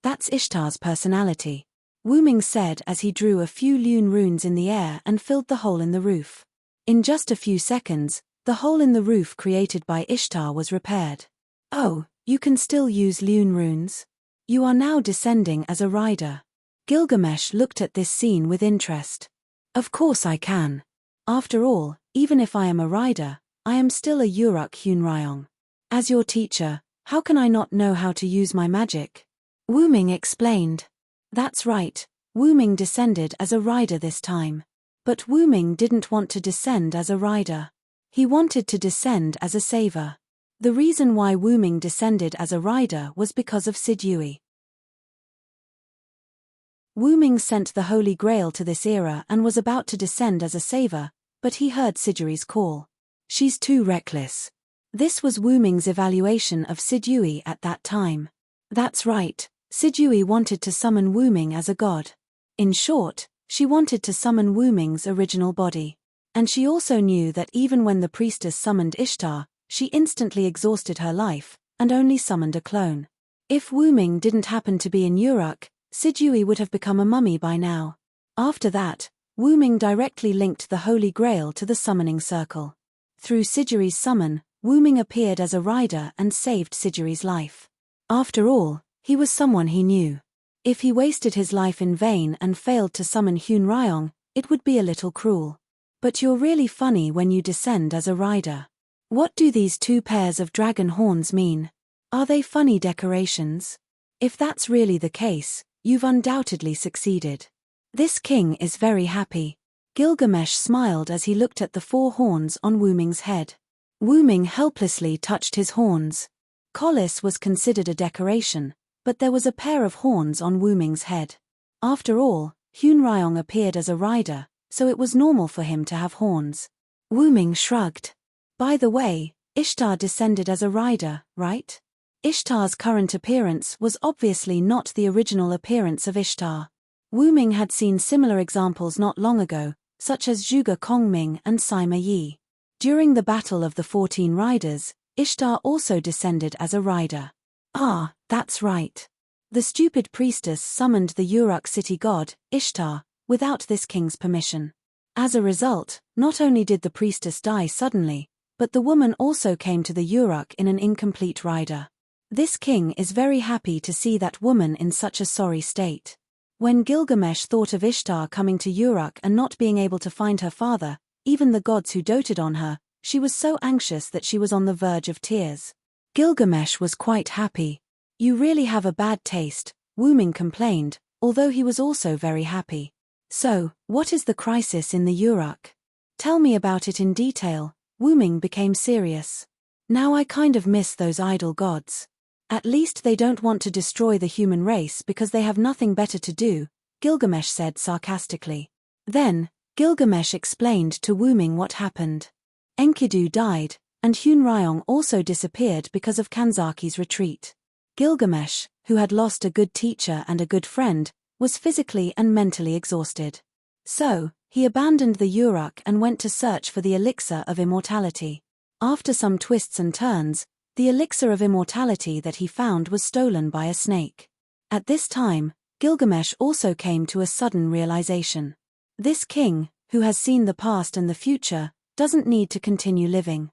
that's Ishtar's personality," Wu-Ming said as he drew a few Lune runes in the air and filled the hole in the roof. In just a few seconds, the hole in the roof created by Ishtar was repaired. "Oh, you can still use Lune runes? You are now descending as a rider." Gilgamesh looked at this scene with interest. "Of course I can. After all, even if I am a rider, I am still a Uruk Hun Ryong. As your teacher, how can I not know how to use my magic?" Wu-Ming explained. That's right, Wu-Ming descended as a rider this time. But Wu-Ming didn't want to descend as a rider. He wanted to descend as a saver. The reason why Wu-Ming descended as a rider was because of Sid Yui. Wu-Ming sent the Holy Grail to this era and was about to descend as a saver, but he heard Sijui's call. "She's too reckless." This was Wu-Ming's evaluation of Sid Yui at that time. That's right, Sid Yui wanted to summon Wu-Ming as a god. In short, she wanted to summon Wu-Ming's original body. And she also knew that even when the priestess summoned Ishtar, she instantly exhausted her life, and only summoned a clone. If Wu-Ming didn't happen to be in Uruk, Sid Yui would have become a mummy by now. After that, Wu-Ming directly linked the Holy Grail to the summoning circle. Through Sijui's summon, Wu-Ming appeared as a rider and saved Sijui's life. After all, he was someone he knew. If he wasted his life in vain and failed to summon Hun Ryong, it would be a little cruel. But you're really funny when you descend as a rider. What do these 2 pairs of dragon horns mean? Are they funny decorations? If that's really the case, you've undoubtedly succeeded. This king is very happy. Gilgamesh smiled as he looked at the 4 horns on Wu-Ming's head. Wu-Ming helplessly touched his horns. Collis was considered a decoration, but there was a pair of horns on Wu-Ming's head. After all, Hun Ryong appeared as a rider, so it was normal for him to have horns. Wu-Ming shrugged. By the way, Ishtar descended as a rider, right? Ishtar's current appearance was obviously not the original appearance of Ishtar. Wu-Ming had seen similar examples not long ago, such as Zhuge Kongming and Sima Yi. During the Battle of the 14 Riders, Ishtar also descended as a rider. Ah, that's right. The stupid priestess summoned the Uruk city god, Ishtar, without this king's permission. As a result, not only did the priestess die suddenly, but the woman also came to the Uruk in an incomplete rider. This king is very happy to see that woman in such a sorry state. When Gilgamesh thought of Ishtar coming to Uruk and not being able to find her father, even the gods who doted on her, she was so anxious that she was on the verge of tears. Gilgamesh was quite happy. "You really have a bad taste," Wuming complained, although he was also very happy. "So, what is the crisis in the Uruk? Tell me about it in detail." Wuming became serious. "Now I kind of miss those idol gods. At least they don't want to destroy the human race because they have nothing better to do," Gilgamesh said sarcastically. Then, Gilgamesh explained to Wuming what happened. Enkidu died, and Hunryong also disappeared because of Kanzaki's retreat. Gilgamesh, who had lost a good teacher and a good friend, was physically and mentally exhausted. So, he abandoned the Uruk and went to search for the elixir of immortality. After some twists and turns, the elixir of immortality that he found was stolen by a snake. At this time, Gilgamesh also came to a sudden realization. This king, who has seen the past and the future, doesn't need to continue living.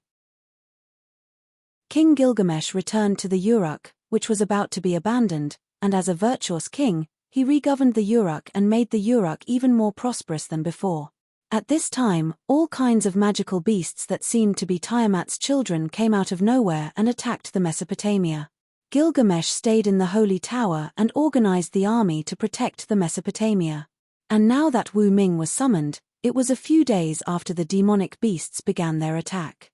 King Gilgamesh returned to the Uruk, which was about to be abandoned, and as a virtuous king, he regoverned the Uruk and made the Uruk even more prosperous than before. At this time, all kinds of magical beasts that seemed to be Tiamat's children came out of nowhere and attacked the Mesopotamia. Gilgamesh stayed in the Holy Tower and organized the army to protect the Mesopotamia. And now that Wu Ming was summoned, it was a few days after the demonic beasts began their attack.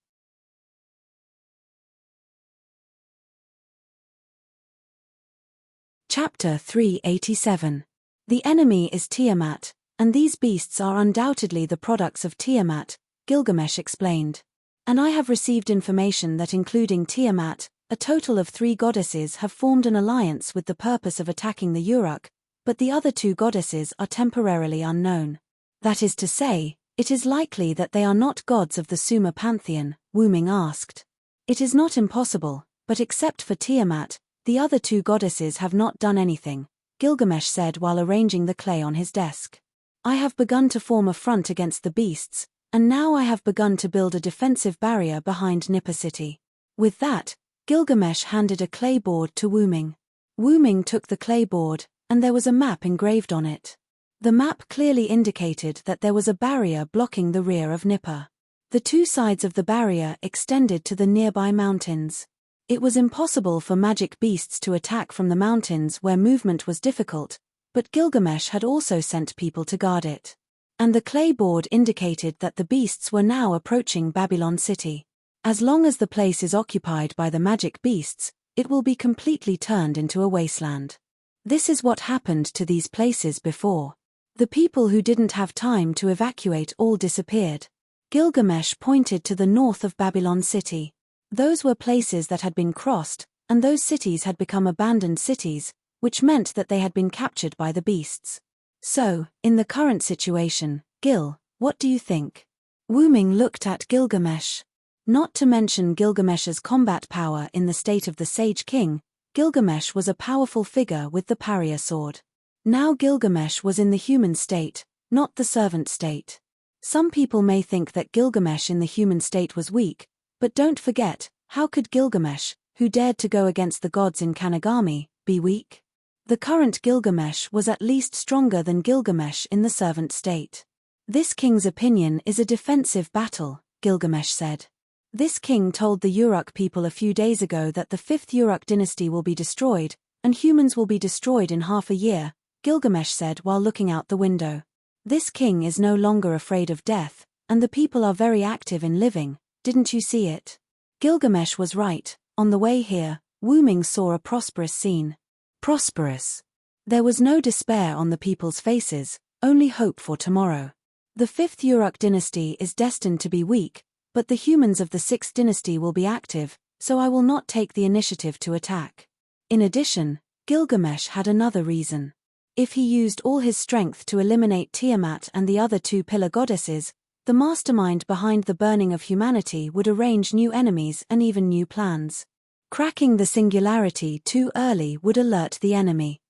Chapter 387. The enemy is Tiamat, and these beasts are undoubtedly the products of Tiamat, Gilgamesh explained. And I have received information that including Tiamat, a total of 3 goddesses have formed an alliance with the purpose of attacking the Uruk, but the other 2 goddesses are temporarily unknown. That is to say, it is likely that they are not gods of the Sumer pantheon, Wuming asked. It is not impossible, but except for Tiamat, the other 2 goddesses have not done anything, Gilgamesh said while arranging the clay on his desk. I have begun to form a front against the beasts, and now I have begun to build a defensive barrier behind Nippur city. With that, Gilgamesh handed a clay board to Wuming. Wuming took the clay board, and there was a map engraved on it. The map clearly indicated that there was a barrier blocking the rear of Nippur. The 2 sides of the barrier extended to the nearby mountains. It was impossible for magic beasts to attack from the mountains where movement was difficult, but Gilgamesh had also sent people to guard it. And the clay board indicated that the beasts were now approaching Babylon city. As long as the place is occupied by the magic beasts, it will be completely turned into a wasteland. This is what happened to these places before. The people who didn't have time to evacuate all disappeared. Gilgamesh pointed to the north of Babylon city. Those were places that had been crossed, and those cities had become abandoned cities, which meant that they had been captured by the beasts. So, in the current situation, Gil, what do you think? Wuming looked at Gilgamesh. Not to mention Gilgamesh's combat power in the state of the Sage King, Gilgamesh was a powerful figure with the Pariah sword. Now Gilgamesh was in the human state, not the servant state. Some people may think that Gilgamesh in the human state was weak, but don't forget, how could Gilgamesh, who dared to go against the gods in Kanagami, be weak? The current Gilgamesh was at least stronger than Gilgamesh in the servant state. This king's opinion is a defensive battle, Gilgamesh said. This king told the Uruk people a few days ago that the 5th Uruk dynasty will be destroyed, and humans will be destroyed in half a year, Gilgamesh said while looking out the window. This king is no longer afraid of death, and the people are very active in living, didn't you see it? Gilgamesh was right. On the way here, Wuming saw a prosperous scene. Prosperous. There was no despair on the people's faces, only hope for tomorrow. The 5th Uruk dynasty is destined to be weak, but the humans of the 6th dynasty will be active, so I will not take the initiative to attack. In addition, Gilgamesh had another reason. If he used all his strength to eliminate Tiamat and the other 2 pillar goddesses, the mastermind behind the burning of humanity would arrange new enemies and even new plans. Cracking the singularity too early would alert the enemy.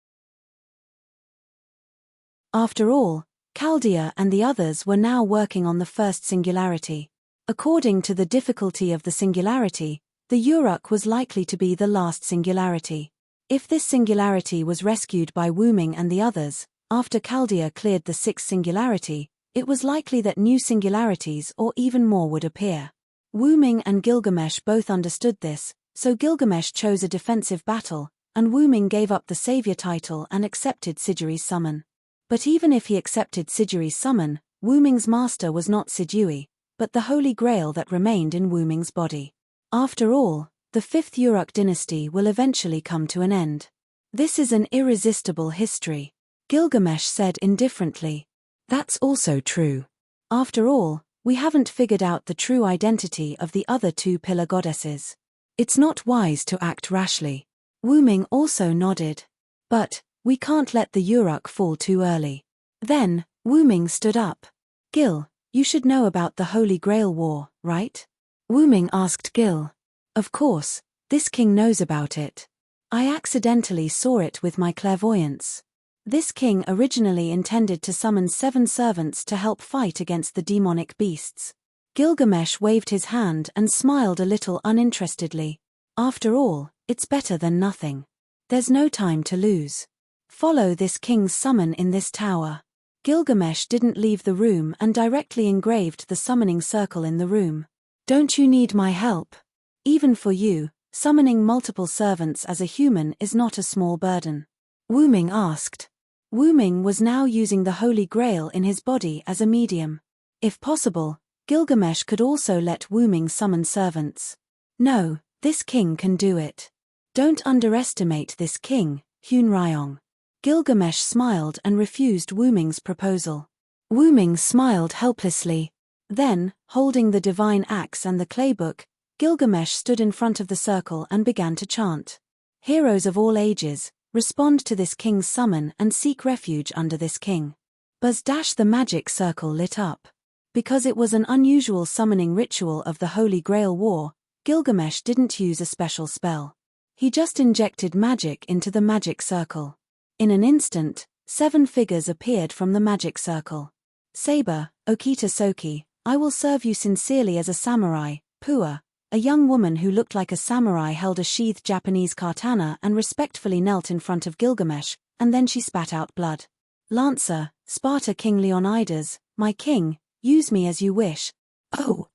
After all, Chaldea and the others were now working on the first singularity. According to the difficulty of the singularity, The Uruk was likely to be the last singularity. If this singularity was rescued by Wu Ming and the others, after Chaldea cleared the sixth singularity, it was likely that new singularities or even more would appear. Wu Ming and Gilgamesh both understood this, so Gilgamesh chose a defensive battle, and Wu Ming gave up the savior title and accepted Sijiri's summon. But even if he accepted Sijiri's summon, Wu Ming's master was not Sijui, but the Holy Grail that remained in Wu Ming's body. After all, the fifth Uruk dynasty will eventually come to an end. This is an irresistible history. Gilgamesh said indifferently. That's also true. After all, we haven't figured out the true identity of the other two pillar goddesses. It's not wise to act rashly. Wu Ming also nodded. But, we can't let the Uruk fall too early. Then, Wu Ming stood up. Gil, you should know about the Holy Grail War, right? Wu Ming asked Gil. Of course, this king knows about it. I accidentally saw it with my clairvoyance. This king originally intended to summon 7 servants to help fight against the demonic beasts. Gilgamesh waved his hand and smiled a little uninterestedly. After all, it's better than nothing. There's no time to lose. Follow this king's summon in this tower. Gilgamesh didn't leave the room and directly engraved the summoning circle in the room. Don't you need my help? Even for you, summoning multiple servants as a human is not a small burden. Wu Ming asked. Wu Ming was now using the Holy Grail in his body as a medium. If possible, Gilgamesh could also let Wu Ming summon servants. No, this king can do it. Don't underestimate this king, Hunryong. Gilgamesh smiled and refused Wu Ming's proposal. Wu Ming smiled helplessly. Then, holding the divine axe and the claybook, Gilgamesh stood in front of the circle and began to chant. Heroes of all ages, respond to this king's summon and seek refuge under this king. Buzz! The magic circle lit up. Because it was an unusual summoning ritual of the Holy Grail War, Gilgamesh didn't use a special spell. He just injected magic into the magic circle. In an instant, 7 figures appeared from the magic circle. Saber, Okita Soki, I will serve you sincerely as a samurai. Pua, a young woman who looked like a samurai, held a sheathed Japanese katana and respectfully knelt in front of Gilgamesh, and then she spat out blood. Lancer, Sparta King Leonidas, my king, use me as you wish. Oh.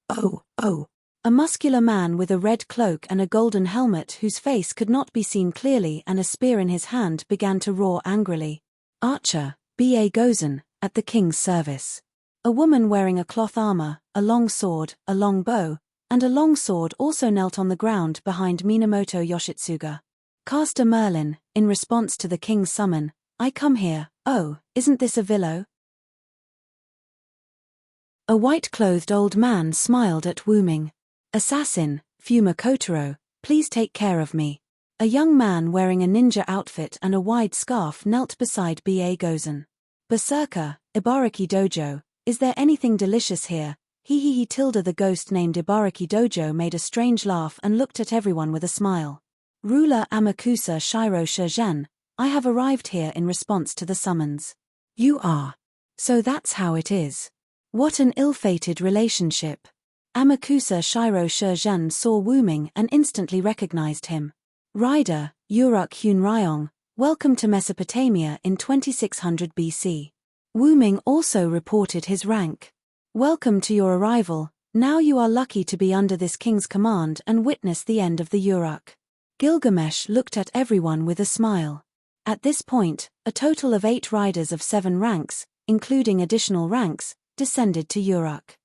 A muscular man with a red cloak and a golden helmet whose face could not be seen clearly and a spear in his hand began to roar angrily. Archer, B.A. Gozen, at the king's service. A woman wearing a cloth armor, a long sword, a long bow, and a long sword also knelt on the ground behind Minamoto Yoshitsuga. Caster Merlin, in response to the king's summon, I come here, oh, isn't this a villo? A white-clothed old man smiled at Wu Ming. Assassin, Fuma Kotaro, please take care of me. A young man wearing a ninja outfit and a wide scarf knelt beside B.A. Gozen. Berserker, Ibaraki Dojo, is there anything delicious here? He tilde. The ghost named Ibaraki Dojo made a strange laugh and looked at everyone with a smile. Ruler Amakusa Shiro Shurjan, I have arrived here in response to the summons. You are. So that's how it is. What an ill-fated relationship. Amakusa Shiro Shurjan saw Wu Ming and instantly recognized him. Rider, Uruk Hunryong, welcome to Mesopotamia in 2600 BC. Wu Ming also reported his rank. Welcome to your arrival, now you are lucky to be under this king's command and witness the end of the Uruk. Gilgamesh looked at everyone with a smile. At this point, a total of 8 riders of 7 ranks, including additional ranks, descended to Uruk.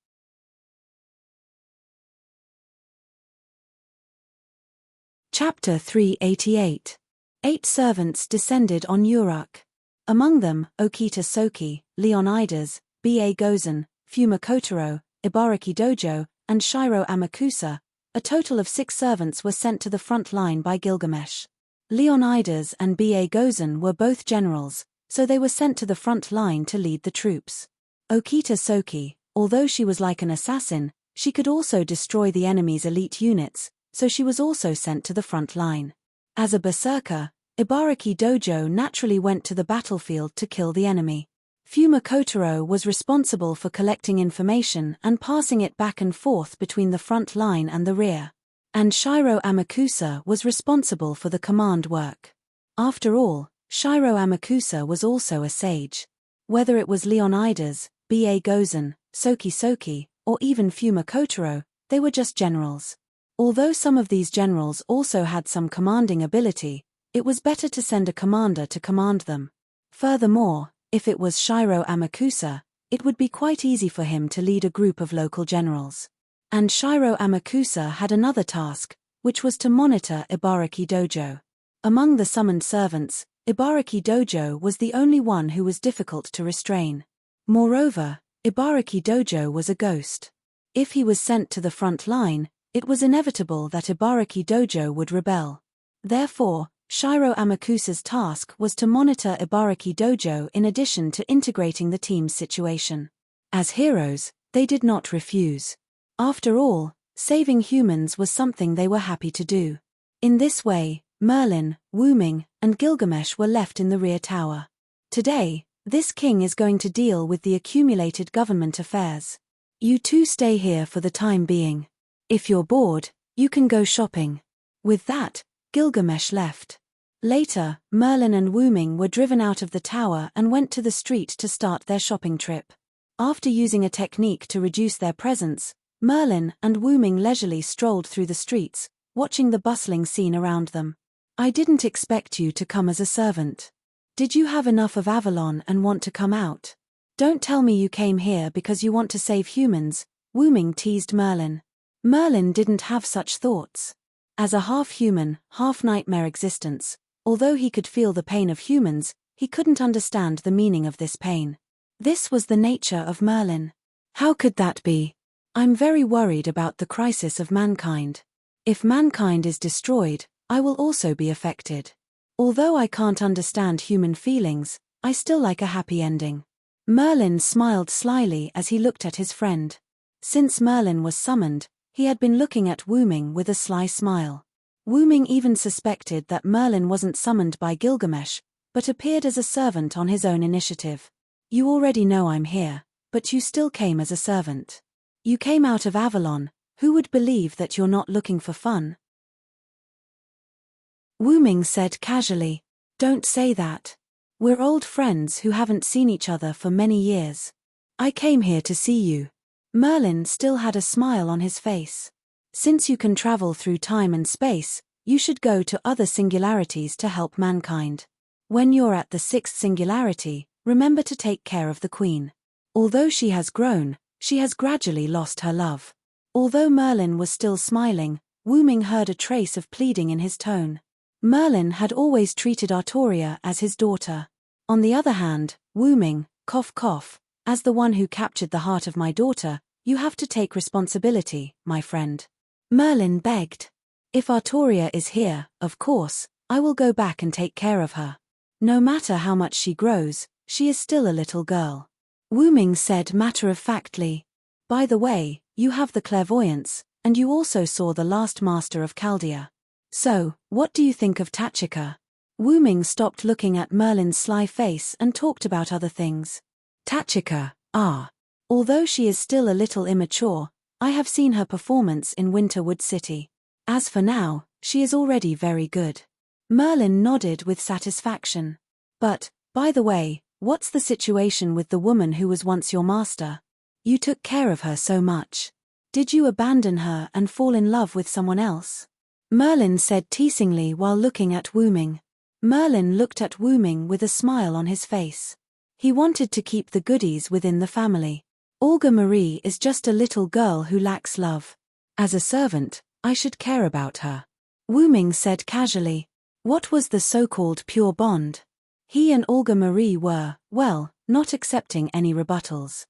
Chapter 388. 8 servants descended on Uruk. Among them, Okita Soki, Leonidas, B.A. Gozen, Fuma Kotaro, Ibaraki Dojo, and Shiro Amakusa. A total of 6 servants were sent to the front line by Gilgamesh. Leonidas and B.A. Gozen were both generals, so they were sent to the front line to lead the troops. Okita Soki, although she was like an assassin, she could also destroy the enemy's elite units, so she was also sent to the front line. As a berserker, Ibaraki Dojo naturally went to the battlefield to kill the enemy. Fuma Kotaro was responsible for collecting information and passing it back and forth between the front line and the rear. And Shiro Amakusa was responsible for the command work. After all, Shiro Amakusa was also a sage. Whether it was Leonidas, B.A. Gozen, Soki Soki, or even Fuma Kotaro, they were just generals. Although some of these generals also had some commanding ability, it was better to send a commander to command them. Furthermore, if it was Shiro Amakusa, it would be quite easy for him to lead a group of local generals. And Shiro Amakusa had another task, which was to monitor Ibaraki Dojo. Among the summoned servants, Ibaraki Dojo was the only one who was difficult to restrain. Moreover, Ibaraki Dojo was a ghost. If he was sent to the front line, it was inevitable that Ibaraki Dojo would rebel. Therefore, Shiro Amakusa's task was to monitor Ibaraki Dojo in addition to integrating the team's situation. As heroes, they did not refuse. After all, saving humans was something they were happy to do. In this way, Merlin, Wu Ming, and Gilgamesh were left in the rear tower. Today, this king is going to deal with the accumulated government affairs. You two stay here for the time being. If you're bored, you can go shopping. With that, Gilgamesh left. Later, Merlin and Wu Ming were driven out of the tower and went to the street to start their shopping trip. After using a technique to reduce their presence, Merlin and Wu Ming leisurely strolled through the streets, watching the bustling scene around them. I didn't expect you to come as a servant. Did you have enough of Avalon and want to come out? Don't tell me you came here because you want to save humans, Wu Ming teased Merlin. Merlin didn't have such thoughts. As a half-human, half-nightmare existence, although he could feel the pain of humans, he couldn't understand the meaning of this pain. This was the nature of Merlin. How could that be? I'm very worried about the crisis of mankind. If mankind is destroyed, I will also be affected. Although I can't understand human feelings, I still like a happy ending. Merlin smiled slyly as he looked at his friend. Since Merlin was summoned, he had been looking at Wu Ming with a sly smile. Wu Ming even suspected that Merlin wasn't summoned by Gilgamesh, but appeared as a servant on his own initiative. You already know I'm here, but you still came as a servant. You came out of Avalon, who would believe that you're not looking for fun? Wu Ming said casually, Don't say that. We're old friends who haven't seen each other for many years. I came here to see you. Merlin still had a smile on his face. Since you can travel through time and space, you should go to other singularities to help mankind. When you're at the sixth singularity, remember to take care of the queen. Although she has grown, she has gradually lost her love. Although Merlin was still smiling, Wu Ming heard a trace of pleading in his tone. Merlin had always treated Artoria as his daughter. On the other hand, Wu Ming, cough cough, as the one who captured the heart of my daughter, you have to take responsibility, my friend. Merlin begged. If Artoria is here, of course, I will go back and take care of her. No matter how much she grows, she is still a little girl. Wu Ming said matter-of-factly. By the way, you have the clairvoyance, and you also saw the last master of Chaldea. So, what do you think of Tachika? Wu Ming stopped looking at Merlin's sly face and talked about other things. Tachika, although she is still a little immature, I have seen her performance in Winterwood City. As for now, she is already very good. Merlin nodded with satisfaction. But, by the way, what's the situation with the woman who was once your master? You took care of her so much. Did you abandon her and fall in love with someone else? Merlin said teasingly while looking at Wu Ming. Merlin looked at Wu Ming with a smile on his face. He wanted to keep the goodies within the family. Olga Marie is just a little girl who lacks love. As a servant, I should care about her. Wu Ming said casually. What was the so-called pure bond? He and Olga Marie were, well, not accepting any rebuttals.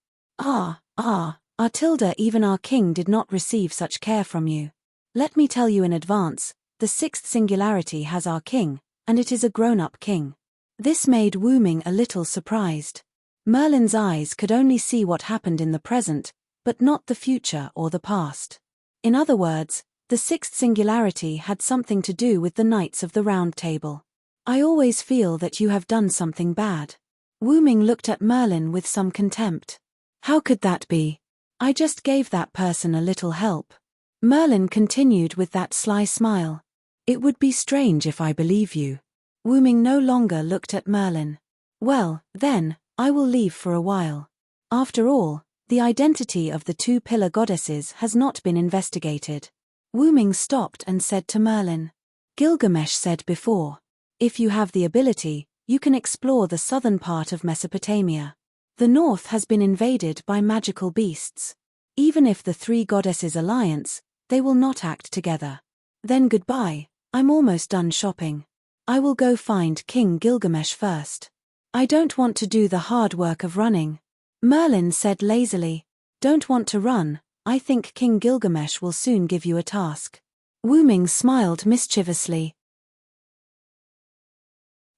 Artilda, even our king did not receive such care from you. Let me tell you in advance, the sixth singularity has our king, and it is a grown-up king. This made Wu Ming a little surprised. Merlin's eyes could only see what happened in the present, but not the future or the past. In other words, the sixth singularity had something to do with the Knights of the Round Table. I always feel that you have done something bad. Wu Ming looked at Merlin with some contempt. How could that be? I just gave that person a little help. Merlin continued with that sly smile. It would be strange if I believe you. Wu Ming no longer looked at Merlin. Well, then, I will leave for a while. After all, the identity of the two pillar goddesses has not been investigated. Wu Ming stopped and said to Merlin. Gilgamesh said before, if you have the ability, you can explore the southern part of Mesopotamia. The north has been invaded by magical beasts. Even if the three goddesses alliance, they will not act together. Then goodbye, I'm almost done shopping. I will go find King Gilgamesh first. I don't want to do the hard work of running. Merlin said lazily. Don't want to run, I think King Gilgamesh will soon give you a task. Wu Ming smiled mischievously.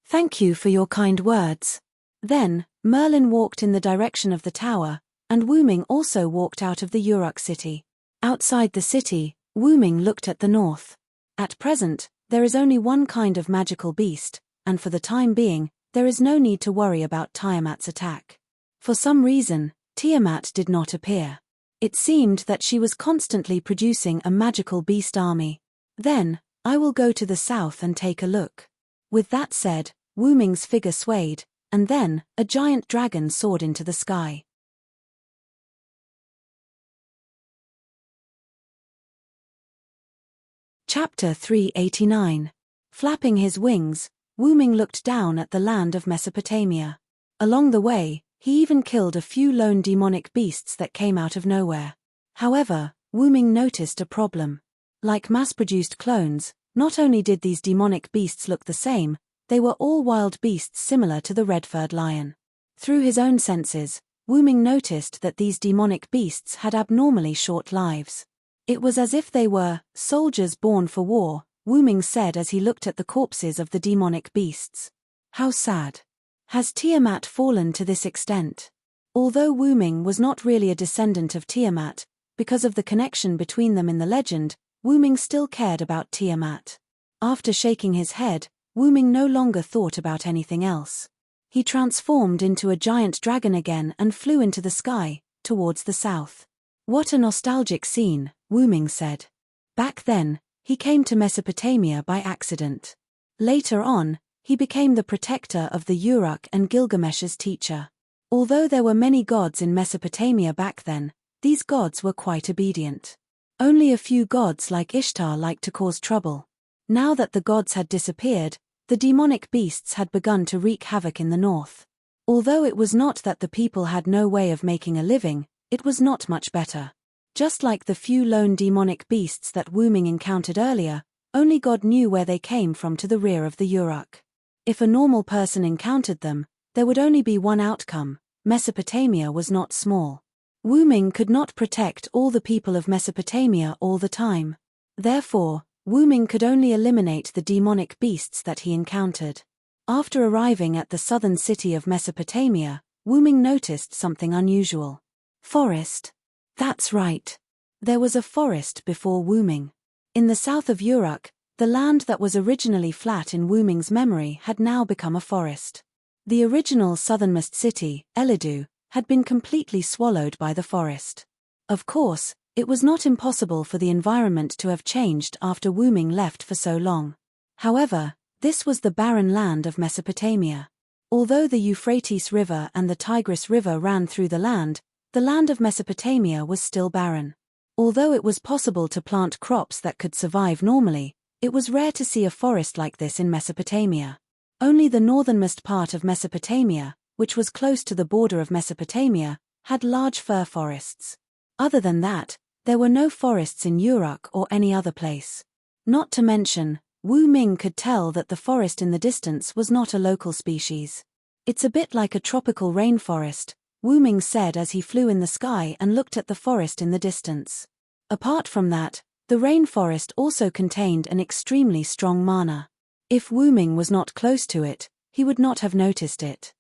Thank you for your kind words. Then, Merlin walked in the direction of the tower, and Wu Ming also walked out of the Uruk city. Outside the city, Wu Ming looked at the north. At present, there is only one kind of magical beast, and for the time being, there is no need to worry about Tiamat's attack. For some reason, Tiamat did not appear. It seemed that she was constantly producing a magical beast army. Then, I will go to the south and take a look. With that said, Wu Ming's figure swayed, and then, a giant dragon soared into the sky. Chapter 389. Flapping his wings, Wu Ming looked down at the land of Mesopotamia. Along the way, he even killed a few lone demonic beasts that came out of nowhere. However, Wu Ming noticed a problem. Like mass-produced clones, not only did these demonic beasts look the same, they were all wild beasts similar to the red-furred lion. Through his own senses, Wu Ming noticed that these demonic beasts had abnormally short lives. It was as if they were soldiers born for war, Wu Ming said as he looked at the corpses of the demonic beasts. How sad. Has Tiamat fallen to this extent? Although Wu Ming was not really a descendant of Tiamat, because of the connection between them in the legend, Wu Ming still cared about Tiamat. After shaking his head, Wu Ming no longer thought about anything else. He transformed into a giant dragon again and flew into the sky, towards the south. What a nostalgic scene, Wu Ming said. Back then, he came to Mesopotamia by accident. Later on, he became the protector of the Uruk and Gilgamesh's teacher. Although there were many gods in Mesopotamia back then, these gods were quite obedient. Only a few gods like Ishtar liked to cause trouble. Now that the gods had disappeared, the demonic beasts had begun to wreak havoc in the north. Although it was not that the people had no way of making a living, it was not much better. Just like the few lone demonic beasts that Wu Ming encountered earlier, only God knew where they came from to the rear of the Uruk. If a normal person encountered them, there would only be one outcome: Mesopotamia was not small. Wu Ming could not protect all the people of Mesopotamia all the time. Therefore, Wu Ming could only eliminate the demonic beasts that he encountered. After arriving at the southern city of Mesopotamia, Wu Ming noticed something unusual. Forest. That's right. There was a forest before Wu Ming. In the south of Uruk, the land that was originally flat in Wu Ming's memory had now become a forest. The original southernmost city, Elidu, had been completely swallowed by the forest. Of course, it was not impossible for the environment to have changed after Wu Ming left for so long. However, this was the barren land of Mesopotamia. Although the Euphrates River and the Tigris River ran through the land of Mesopotamia was still barren. Although it was possible to plant crops that could survive normally, it was rare to see a forest like this in Mesopotamia. Only the northernmost part of Mesopotamia, which was close to the border of Mesopotamia, had large fir forests. Other than that, there were no forests in Uruk or any other place. Not to mention, Wu Ming could tell that the forest in the distance was not a local species. It's a bit like a tropical rainforest, Wu Ming said as he flew in the sky and looked at the forest in the distance. Apart from that, the rainforest also contained an extremely strong mana. If Wu Ming was not close to it, he would not have noticed it.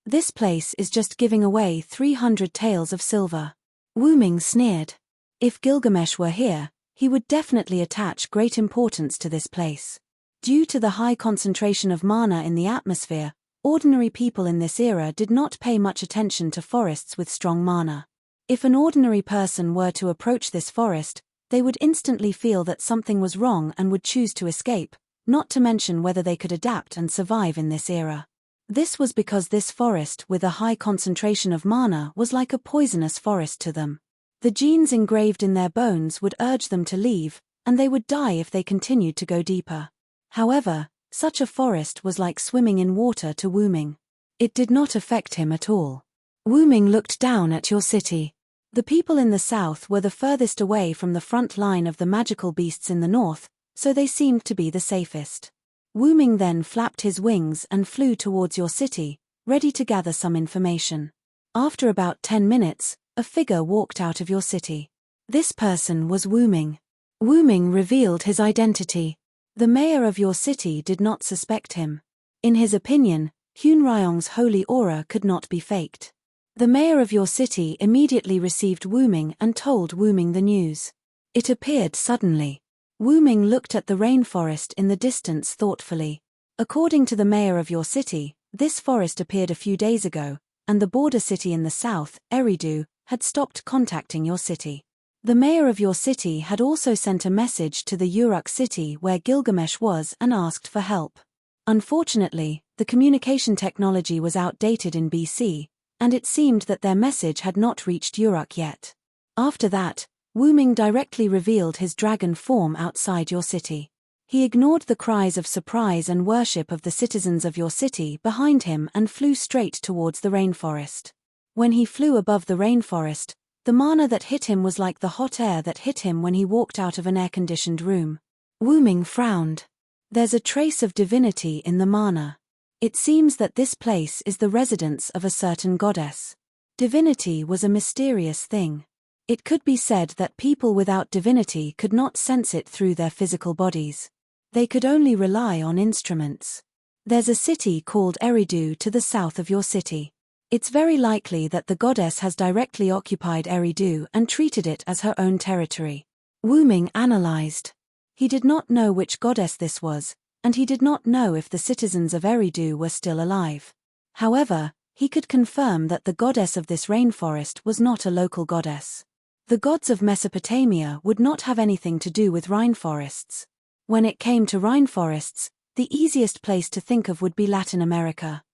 This place is just giving away 300 taels of silver. Wu Ming sneered. If Gilgamesh were here, he would definitely attach great importance to this place. Due to the high concentration of mana in the atmosphere, ordinary people in this era did not pay much attention to forests with strong mana. If an ordinary person were to approach this forest, they would instantly feel that something was wrong and would choose to escape, not to mention whether they could adapt and survive in this era. This was because this forest with a high concentration of mana was like a poisonous forest to them. The genes engraved in their bones would urge them to leave, and they would die if they continued to go deeper. However, such a forest was like swimming in water to Wu Ming. It did not affect him at all. Wu Ming looked down at your city. The people in the south were the furthest away from the front line of the magical beasts in the north, so they seemed to be the safest. Wu Ming then flapped his wings and flew towards your city, ready to gather some information. After about 10 minutes, a figure walked out of your city. This person was Wu Ming. Wu Ming revealed his identity. The mayor of your city did not suspect him. In his opinion, Hunryong's holy aura could not be faked. The mayor of your city immediately received Wu Ming and told Wu Ming the news. It appeared suddenly. Wu Ming looked at the rainforest in the distance thoughtfully. According to the mayor of your city, this forest appeared a few days ago, and the border city in the south, Eridu, had stopped contacting your city. The mayor of your city had also sent a message to the Uruk city where Gilgamesh was and asked for help. Unfortunately, the communication technology was outdated in BC, and it seemed that their message had not reached Uruk yet. After that, Wu Ming directly revealed his dragon form outside your city. He ignored the cries of surprise and worship of the citizens of your city behind him and flew straight towards the rainforest. When he flew above the rainforest, the mana that hit him was like the hot air that hit him when he walked out of an air-conditioned room. Wu Ming frowned. There's a trace of divinity in the mana. It seems that this place is the residence of a certain goddess. Divinity was a mysterious thing. It could be said that people without divinity could not sense it through their physical bodies. They could only rely on instruments. There's a city called Eridu to the south of your city. It's very likely that the goddess has directly occupied Eridu and treated it as her own territory. Wu Ming analyzed. He did not know which goddess this was, and he did not know if the citizens of Eridu were still alive. However, he could confirm that the goddess of this rainforest was not a local goddess. The gods of Mesopotamia would not have anything to do with rainforests. When it came to rainforests, the easiest place to think of would be Latin America.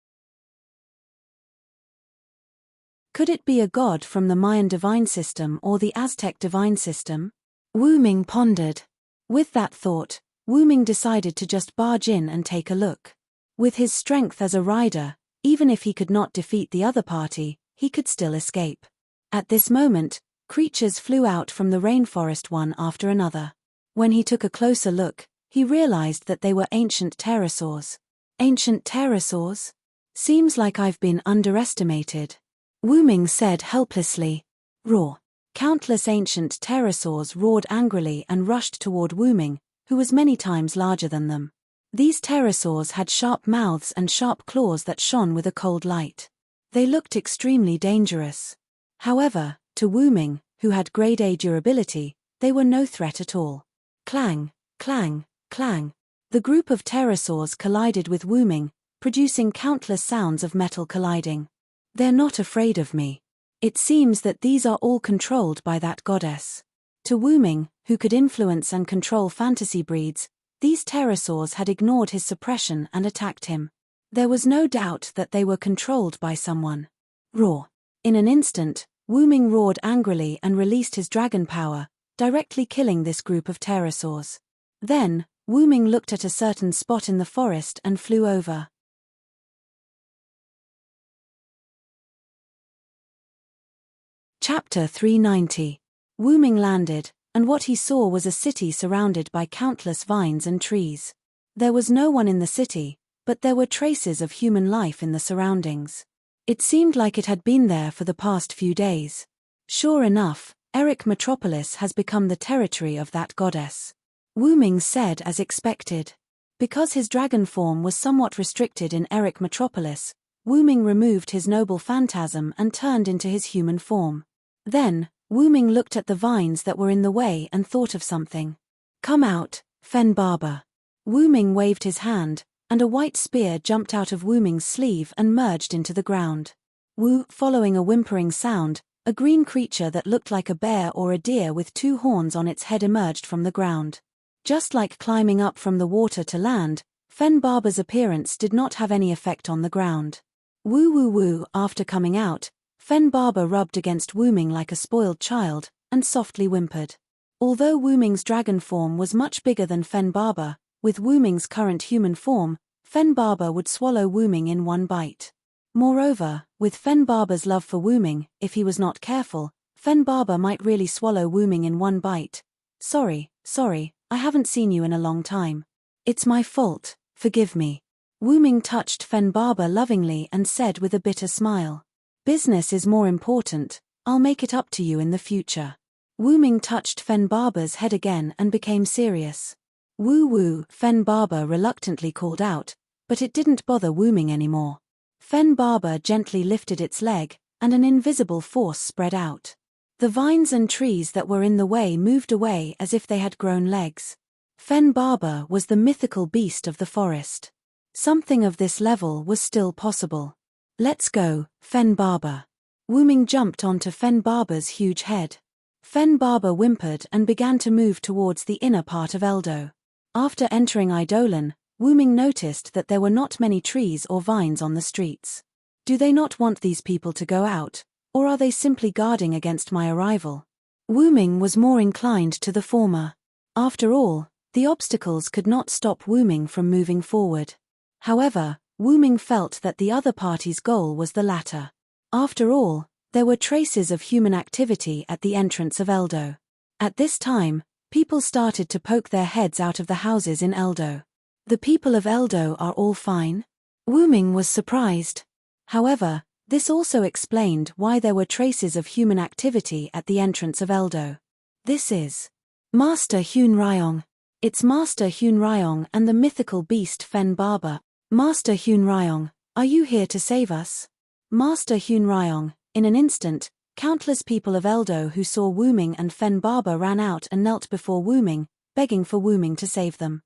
Could it be a god from the Mayan divine system or the Aztec divine system? Wu Ming pondered. With that thought, Wu Ming decided to just barge in and take a look. With his strength as a rider, even if he could not defeat the other party, he could still escape. At this moment, creatures flew out from the rainforest one after another. When he took a closer look, he realized that they were ancient pterosaurs. Ancient pterosaurs? Seems like I've been underestimated. Wu Ming said helplessly. Roar. Countless ancient pterosaurs roared angrily and rushed toward Wu Ming, who was many times larger than them. These pterosaurs had sharp mouths and sharp claws that shone with a cold light. They looked extremely dangerous. However, to Wu Ming, who had grade A durability, they were no threat at all. Clang, clang, clang. The group of pterosaurs collided with Wu Ming, producing countless sounds of metal colliding. They're not afraid of me. It seems that these are all controlled by that goddess. To Wu Ming, who could influence and control fantasy breeds, these pterosaurs had ignored his suppression and attacked him. There was no doubt that they were controlled by someone. Roar. In an instant, Wu Ming roared angrily and released his dragon power, directly killing this group of pterosaurs. Then, Wu Ming looked at a certain spot in the forest and flew over. Chapter 390. Wu Ming landed, and what he saw was a city surrounded by countless vines and trees. There was no one in the city, but there were traces of human life in the surroundings. It seemed like it had been there for the past few days. Sure enough, Eric Metropolis has become the territory of that goddess. Wu Ming said as expected. Because his dragon form was somewhat restricted in Eric Metropolis, Wu Ming removed his noble phantasm and turned into his human form. Then, Wu Ming looked at the vines that were in the way and thought of something. Come out, Fen Barber. Wu Ming waved his hand, and a white spear jumped out of Wu Ming's sleeve and merged into the ground. Wu, following a whimpering sound, A green creature that looked like a bear or a deer with 2 horns on its head emerged from the ground. Just like climbing up from the water to land, Fen Barber's appearance did not have any effect on the ground. Woo woo woo. After coming out, Fen Barber rubbed against Wu Ming like a spoiled child, and softly whimpered. Although Wu Ming's dragon form was much bigger than Fen Barber, with Wu Ming's current human form, Fen Barber would swallow Wu Ming in one bite. Moreover, with Fen Barber's love for Wu Ming, if he was not careful, Fen Barber might really swallow Wu Ming in one bite. Sorry, I haven't seen you in a long time. It's my fault, forgive me. Wu Ming touched Fen Barber lovingly and said with a bitter smile. Business is more important, I'll make it up to you in the future. Wu Ming touched Fen Barber's head again and became serious. Woo woo, Fen Barber reluctantly called out, but it didn't bother Wu Ming anymore. Fen Barber gently lifted its leg, and an invisible force spread out. The vines and trees that were in the way moved away as if they had grown legs. Fen Barber was the mythical beast of the forest. Something of this level was still possible. Let's go, Fen Barber. Wu Ming jumped onto Fen Barber's huge head. Fen Barber whimpered and began to move towards the inner part of Eldo. After entering Eidolon, Wu Ming noticed that there were not many trees or vines on the streets. Do they not want these people to go out, or are they simply guarding against my arrival? Wu Ming was more inclined to the former. After all, the obstacles could not stop Wu Ming from moving forward. However, Wu Ming felt that the other party's goal was the latter. After all, there were traces of human activity at the entrance of Eldo. At this time, people started to poke their heads out of the houses in Eldo. The people of Eldo are all fine? Wu Ming was surprised. However, this also explained why there were traces of human activity at the entrance of Eldo. This is Master Hyun Ryong. It's Master Hyun Ryong and the mythical beast Fen Barber. Master Hyun Ryong, are you here to save us? Master Hyun Ryong. In an instant, countless people of Eldo who saw Wu Ming and Fen Barber ran out and knelt before Wu Ming, begging for Wu Ming to save them.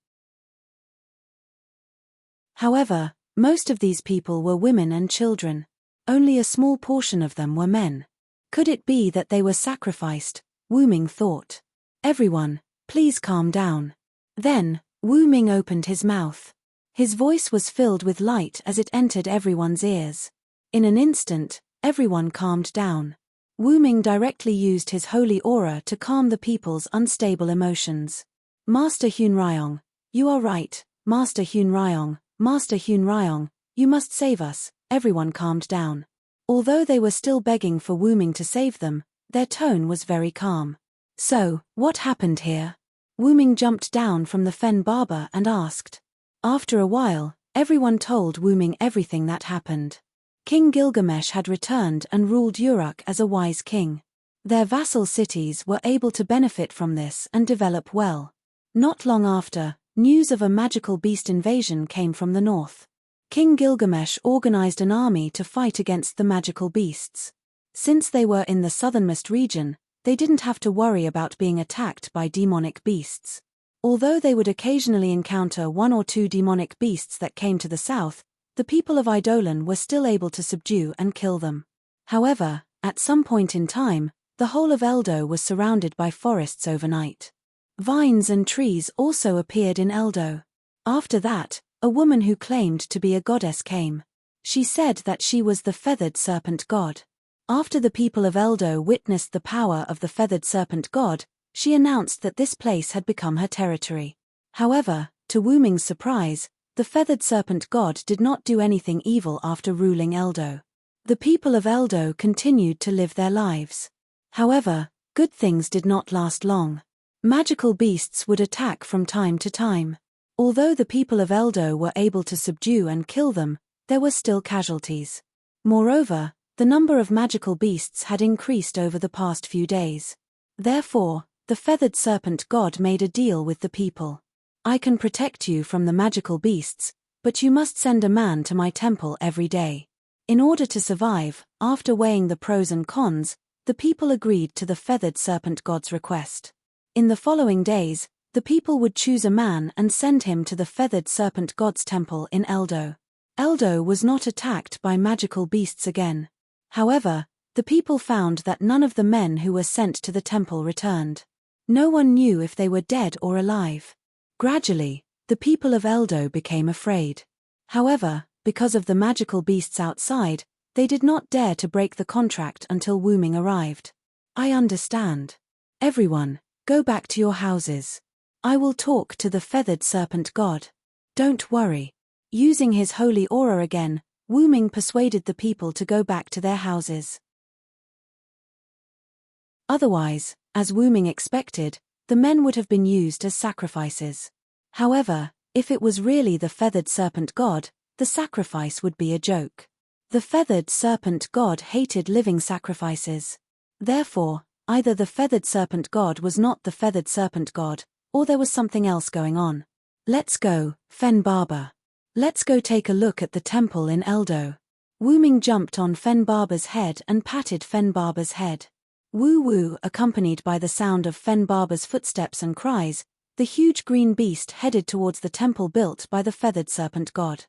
However, most of these people were women and children. Only a small portion of them were men. Could it be that they were sacrificed? Wu Ming thought. Everyone, please calm down. Then, Wu Ming opened his mouth. His voice was filled with light as it entered everyone's ears. In an instant, everyone calmed down. Wu Ming directly used his holy aura to calm the people's unstable emotions. Master Hyun Ryong, you are right, Master Hyun Ryong. Master Hyun Ryong, you must save us. Everyone calmed down. Although they were still begging for Wu Ming to save them, their tone was very calm. So, what happened here? Wu Ming jumped down from the Fen Barber and asked. After a while, everyone told Wu Ming everything that happened. King Gilgamesh had returned and ruled Uruk as a wise king. Their vassal cities were able to benefit from this and develop well. Not long after, news of a magical beast invasion came from the north. King Gilgamesh organized an army to fight against the magical beasts. Since they were in the southernmost region, they didn't have to worry about being attacked by demonic beasts. Although they would occasionally encounter 1 or 2 demonic beasts that came to the south, the people of Eidolon were still able to subdue and kill them. However, at some point in time, the whole of Eldo was surrounded by forests overnight. Vines and trees also appeared in Eldo. After that, a woman who claimed to be a goddess came. She said that she was the feathered serpent god. After the people of Eldo witnessed the power of the feathered serpent god, she announced that this place had become her territory. However, to Wu Ming's surprise, the feathered serpent god did not do anything evil after ruling Eldo. The people of Eldo continued to live their lives. However, good things did not last long. Magical beasts would attack from time to time. Although the people of Eldo were able to subdue and kill them, there were still casualties. Moreover, the number of magical beasts had increased over the past few days. Therefore, the feathered serpent god made a deal with the people. I can protect you from the magical beasts, but you must send a man to my temple every day. In order to survive, after weighing the pros and cons, the people agreed to the feathered serpent god's request. In the following days, the people would choose a man and send him to the feathered serpent god's temple in Eldo. Eldo was not attacked by magical beasts again. However, The people found that none of the men who were sent to the temple returned. No one knew if they were dead or alive. Gradually, the people of Eldo became afraid. However, because of the magical beasts outside, they did not dare to break the contract until Wu Ming arrived. I understand. Everyone, go back to your houses. I will talk to the feathered serpent god. Don't worry. Using his holy aura again, Wu Ming persuaded the people to go back to their houses. Otherwise, as Wu Ming expected, the men would have been used as sacrifices. However, if it was really the feathered serpent god, the sacrifice would be a joke. The feathered serpent god hated living sacrifices. Therefore, either the feathered serpent god was not the feathered serpent god, or there was something else going on. Let's go, Fen Barber. Let's go take a look at the temple in Eldo. Wu Ming jumped on Fen Barber's head and patted Fen Barber's head. Woo woo, accompanied by the sound of Fen Barber's footsteps and cries, the huge green beast headed towards the temple built by the feathered serpent god.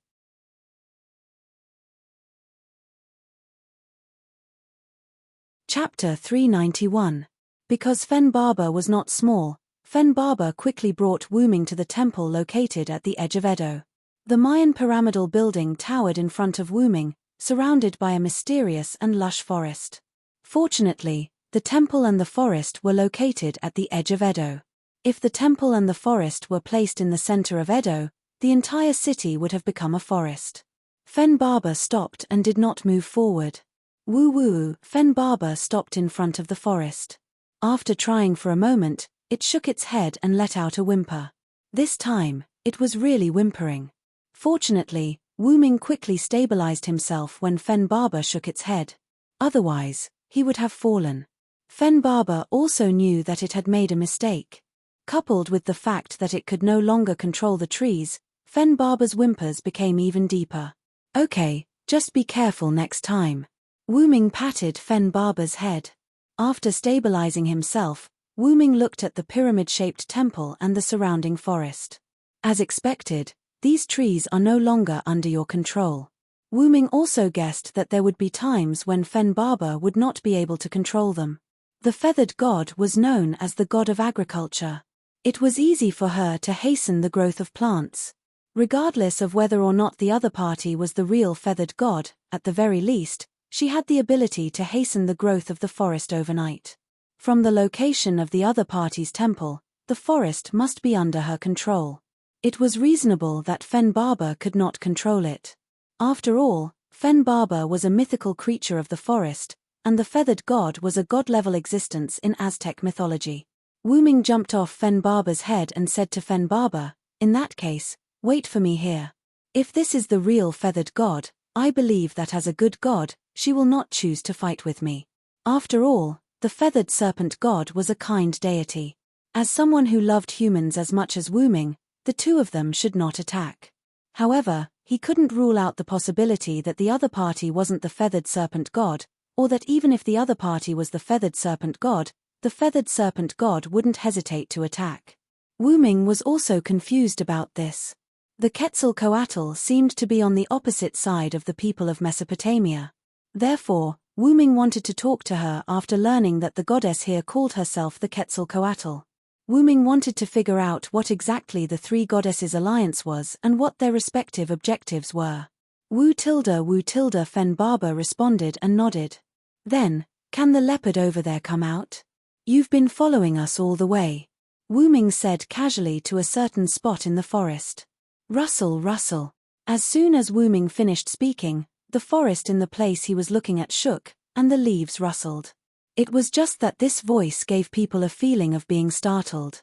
Chapter 391. Because Fen Barber was not small, Fen Barber quickly brought Wu Ming to the temple located at the edge of Edo. The Mayan pyramidal building towered in front of Wu Ming, surrounded by a mysterious and lush forest. Fortunately, the temple and the forest were located at the edge of Edo. If the temple and the forest were placed in the center of Edo, the entire city would have become a forest. Fen Barber stopped and did not move forward. Woo woo, Fen Barber stopped in front of the forest. After trying for a moment, it shook its head and let out a whimper. This time, it was really whimpering. Fortunately, Wu Ming quickly stabilized himself when Fen Barber shook its head. Otherwise, he would have fallen. Fen Barber also knew that it had made a mistake. Coupled with the fact that it could no longer control the trees, Fen Barber's whimpers became even deeper. Okay, just be careful next time. Wu Ming patted Fen Barber's head. After stabilizing himself, Wu Ming looked at the pyramid-shaped temple and the surrounding forest. As expected, these trees are no longer under your control. Wu Ming also guessed that there would be times when Fen Barber would not be able to control them. The feathered god was known as the god of agriculture. It was easy for her to hasten the growth of plants. Regardless of whether or not the other party was the real feathered god, at the very least, she had the ability to hasten the growth of the forest overnight. From the location of the other party's temple, the forest must be under her control. It was reasonable that Fen Barber could not control it. After all, Fen Barber was a mythical creature of the forest, and the feathered god was a god-level existence in Aztec mythology. Wu Ming jumped off Fen Barber's head and said to Fen Barber, "In that case, wait for me here. If this is the real feathered god, I believe that as a good god, she will not choose to fight with me." After all, the feathered serpent god was a kind deity. As someone who loved humans as much as Wu Ming, the two of them should not attack. However, he couldn't rule out the possibility that the other party wasn't the feathered serpent god, or that even if the other party was the feathered serpent god, the feathered serpent god wouldn't hesitate to attack. Wu Ming was also confused about this. The Quetzalcoatl seemed to be on the opposite side of the people of Mesopotamia. Therefore, Wu Ming wanted to talk to her after learning that the goddess here called herself the Quetzalcoatl. Wu Ming wanted to figure out what exactly the three goddesses' alliance was and what their respective objectives were. Wu tilde Fen Barber responded and nodded. Then, "Can the leopard over there come out? You've been following us all the way," Wu Ming said casually to a certain spot in the forest. Rustle, rustle. As soon as Wu Ming finished speaking, the forest in the place he was looking at shook, and the leaves rustled. It was just that this voice gave people a feeling of being startled.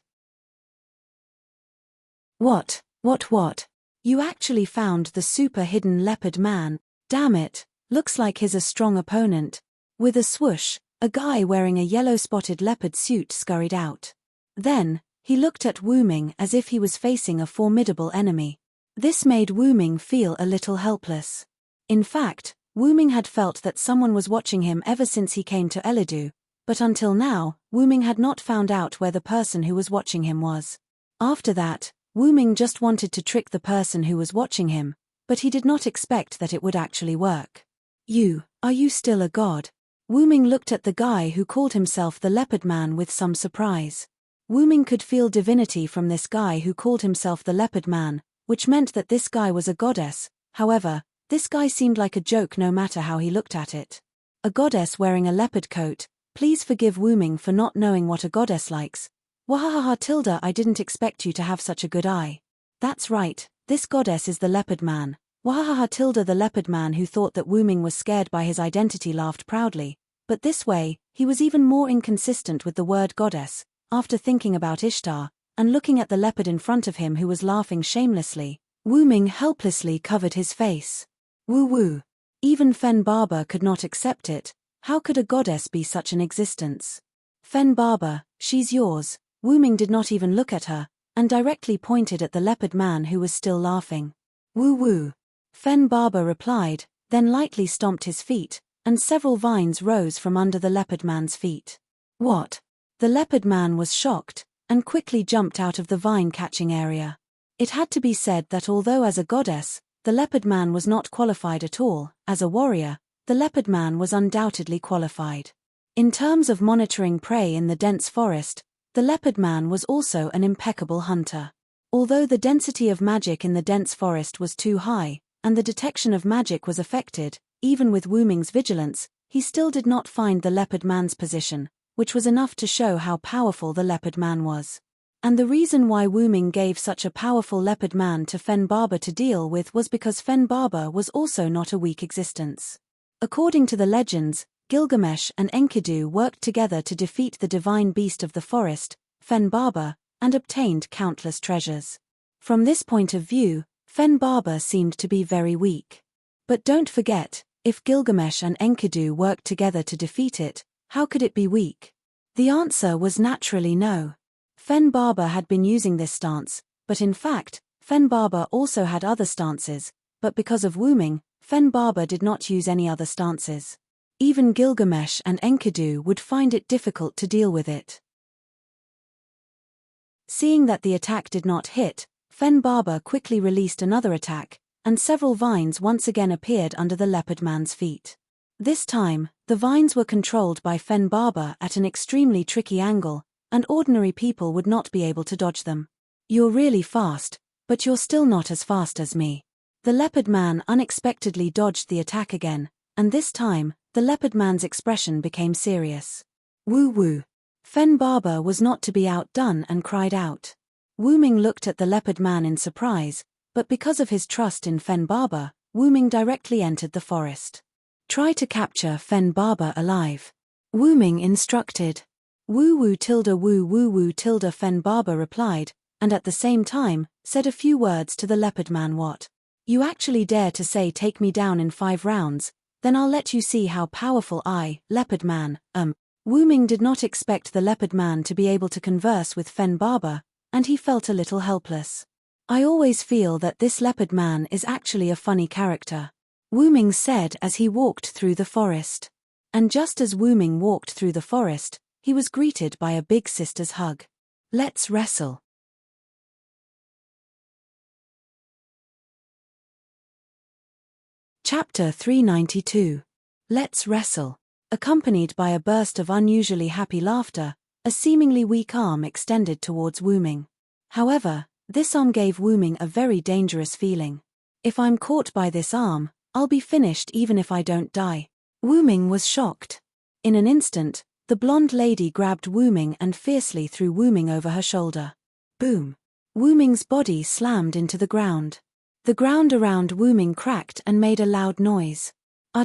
What? You actually found the super hidden leopard man, damn it, looks like he's a strong opponent. With a swoosh, a guy wearing a yellow-spotted leopard suit scurried out. Then, he looked at Wu Ming as if he was facing a formidable enemy. This made Wu Ming feel a little helpless. In fact, Wu Ming had felt that someone was watching him ever since he came to Elidu, but until now, Wu Ming had not found out where the person who was watching him was. After that, Wu Ming just wanted to trick the person who was watching him, but he did not expect that it would actually work. Are you still a god? Wu Ming looked at the guy who called himself the Leopard Man with some surprise. Wu Ming could feel divinity from this guy who called himself the Leopard Man, which meant that this guy was a goddess. However, this guy seemed like a joke no matter how he looked at it. A goddess wearing a leopard coat. Please forgive Wu Ming for not knowing what a goddess likes. Wahahaha tilde, I didn't expect you to have such a good eye. That's right, this goddess is the Leopard Man. Wahahaha tilde, the Leopard Man who thought that Wu Ming was scared by his identity laughed proudly. But this way, he was even more inconsistent with the word goddess. After thinking about Ishtar, and looking at the leopard in front of him who was laughing shamelessly, Wu Ming helplessly covered his face. Woo woo. Even Fen Barber could not accept it. How could a goddess be such an existence? Fen Barber, she's yours. Wu Ming did not even look at her, and directly pointed at the Leopard Man who was still laughing. Woo woo. Fen Barber replied, then lightly stomped his feet, and several vines rose from under the Leopard Man's feet. What? The Leopard Man was shocked, and quickly jumped out of the vine-catching area. It had to be said that although as a goddess, the Leopard Man was not qualified at all, as a warrior, the Leopard Man was undoubtedly qualified. In terms of monitoring prey in the dense forest, the Leopard Man was also an impeccable hunter. Although the density of magic in the dense forest was too high, and the detection of magic was affected, even with Wu Ming's vigilance, he still did not find the Leopard Man's position, which was enough to show how powerful the Leopard Man was. And the reason why Wu Ming gave such a powerful Leopard Man to Fen Barber to deal with was because Fen Barber was also not a weak existence. According to the legends, Gilgamesh and Enkidu worked together to defeat the divine beast of the forest, Fen Barber, and obtained countless treasures. From this point of view, Fen Barber seemed to be very weak. But don't forget, if Gilgamesh and Enkidu worked together to defeat it, how could it be weak? The answer was naturally no. Fen Barber had been using this stance, but in fact, Fen Barber also had other stances, but because of Wu Ming, Fen Barber did not use any other stances. Even Gilgamesh and Enkidu would find it difficult to deal with it. Seeing that the attack did not hit, Fen Barber quickly released another attack, and several vines once again appeared under the Leopard Man's feet. This time, the vines were controlled by Fen Barber at an extremely tricky angle, and ordinary people would not be able to dodge them. You're really fast, but you're still not as fast as me. The Leopard Man unexpectedly dodged the attack again, and this time, the Leopard Man's expression became serious. Woo woo. Fen Barber was not to be outdone and cried out. Wu Ming looked at the Leopard Man in surprise, but because of his trust in Fen Barber, Wu Ming directly entered the forest. Try to capture Fen Barber alive. Wu Ming instructed. Woo woo tilde woo woo woo tilde Fen Barber replied, and at the same time, said a few words to the Leopard Man. What? You actually dare to say take me down in 5 rounds, then I'll let you see how powerful I, Leopard Man, am. Wu Ming did not expect the Leopard Man to be able to converse with Fen Barber, and he felt a little helpless. I always feel that this Leopard Man is actually a funny character, Wu Ming said as he walked through the forest. And just as Wu Ming walked through the forest, he was greeted by a big sister's hug. Let's wrestle. Chapter 392. Let's wrestle. Accompanied by a burst of unusually happy laughter, a seemingly weak arm extended towards Wu Ming. However, this arm gave Wu Ming a very dangerous feeling. If I'm caught by this arm, I'll be finished even if I don't die. Wu Ming was shocked. In an instant, the blonde lady grabbed Wu Ming and fiercely threw Wu Ming over her shoulder. Boom! Wu Ming's body slammed into the ground. The ground around Wu Ming cracked and made a loud noise.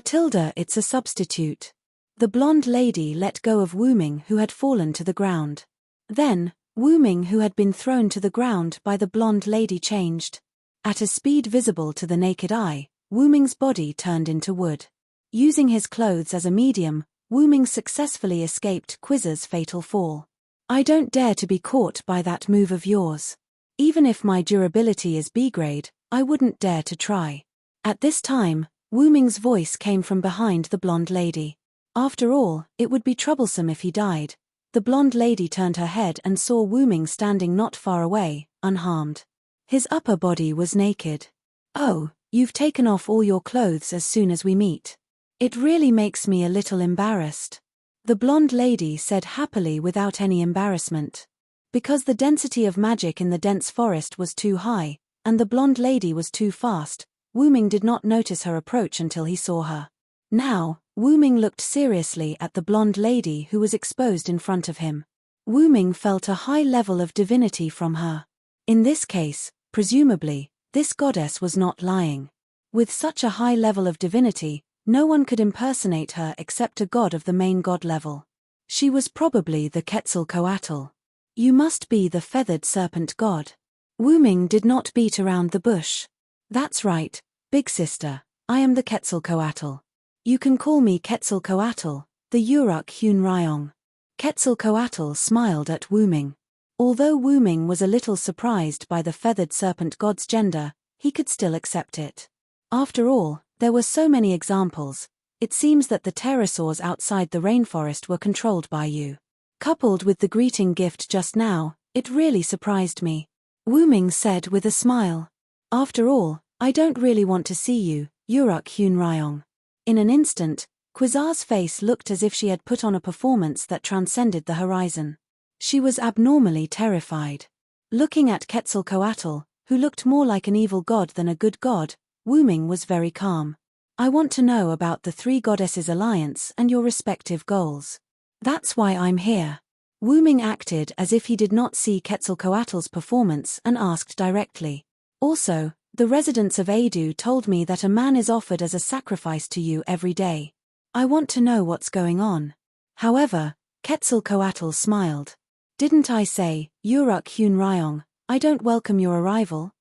Tilde, it's a substitute. The blonde lady let go of Wu Ming who had fallen to the ground. Then, Wu Ming who had been thrown to the ground by the blonde lady changed. At a speed visible to the naked eye, Wu Ming's body turned into wood. Using his clothes as a medium, Wu Ming successfully escaped Quiz's fatal fall. I don't dare to be caught by that move of yours. Even if my durability is B grade, I wouldn't dare to try. At this time, Wu Ming's voice came from behind the blonde lady. After all, it would be troublesome if he died. The blonde lady turned her head and saw Wu Ming standing not far away, unharmed. His upper body was naked. Oh, you've taken off all your clothes as soon as we meet. It really makes me a little embarrassed. The blonde lady said happily without any embarrassment. Because the density of magic in the dense forest was too high, and the blonde lady was too fast, Wu Ming did not notice her approach until he saw her. Now, Wu Ming looked seriously at the blonde lady who was exposed in front of him. Wu Ming felt a high level of divinity from her. In this case, presumably, this goddess was not lying. With such a high level of divinity, no one could impersonate her except a god of the main god level. She was probably the Quetzalcoatl. You must be the feathered serpent god. Wu Ming did not beat around the bush. That's right, big sister, I am the Quetzalcoatl. You can call me Quetzalcoatl, the Uruk Hun Ryong. Quetzalcoatl smiled at Wu Ming. Although Wu Ming was a little surprised by the feathered serpent god's gender, he could still accept it. After all, there were so many examples. It seems that the pterosaurs outside the rainforest were controlled by you. Coupled with the greeting gift just now, it really surprised me. Wu Ming said with a smile. After all, I don't really want to see you, Uruk Hun Ryong. In an instant, Quasar's face looked as if she had put on a performance that transcended the horizon. She was abnormally terrified. Looking at Quetzalcoatl, who looked more like an evil god than a good god, Wu Ming was very calm. I want to know about the three goddesses' alliance and your respective goals. That's why I'm here. Wu Ming acted as if he did not see Quetzalcoatl's performance and asked directly. Also, the residents of Adu told me that a man is offered as a sacrifice to you every day. I want to know what's going on. However, Quetzalcoatl smiled. Didn't I say, Uruk Hun Ryong, I don't welcome your arrival?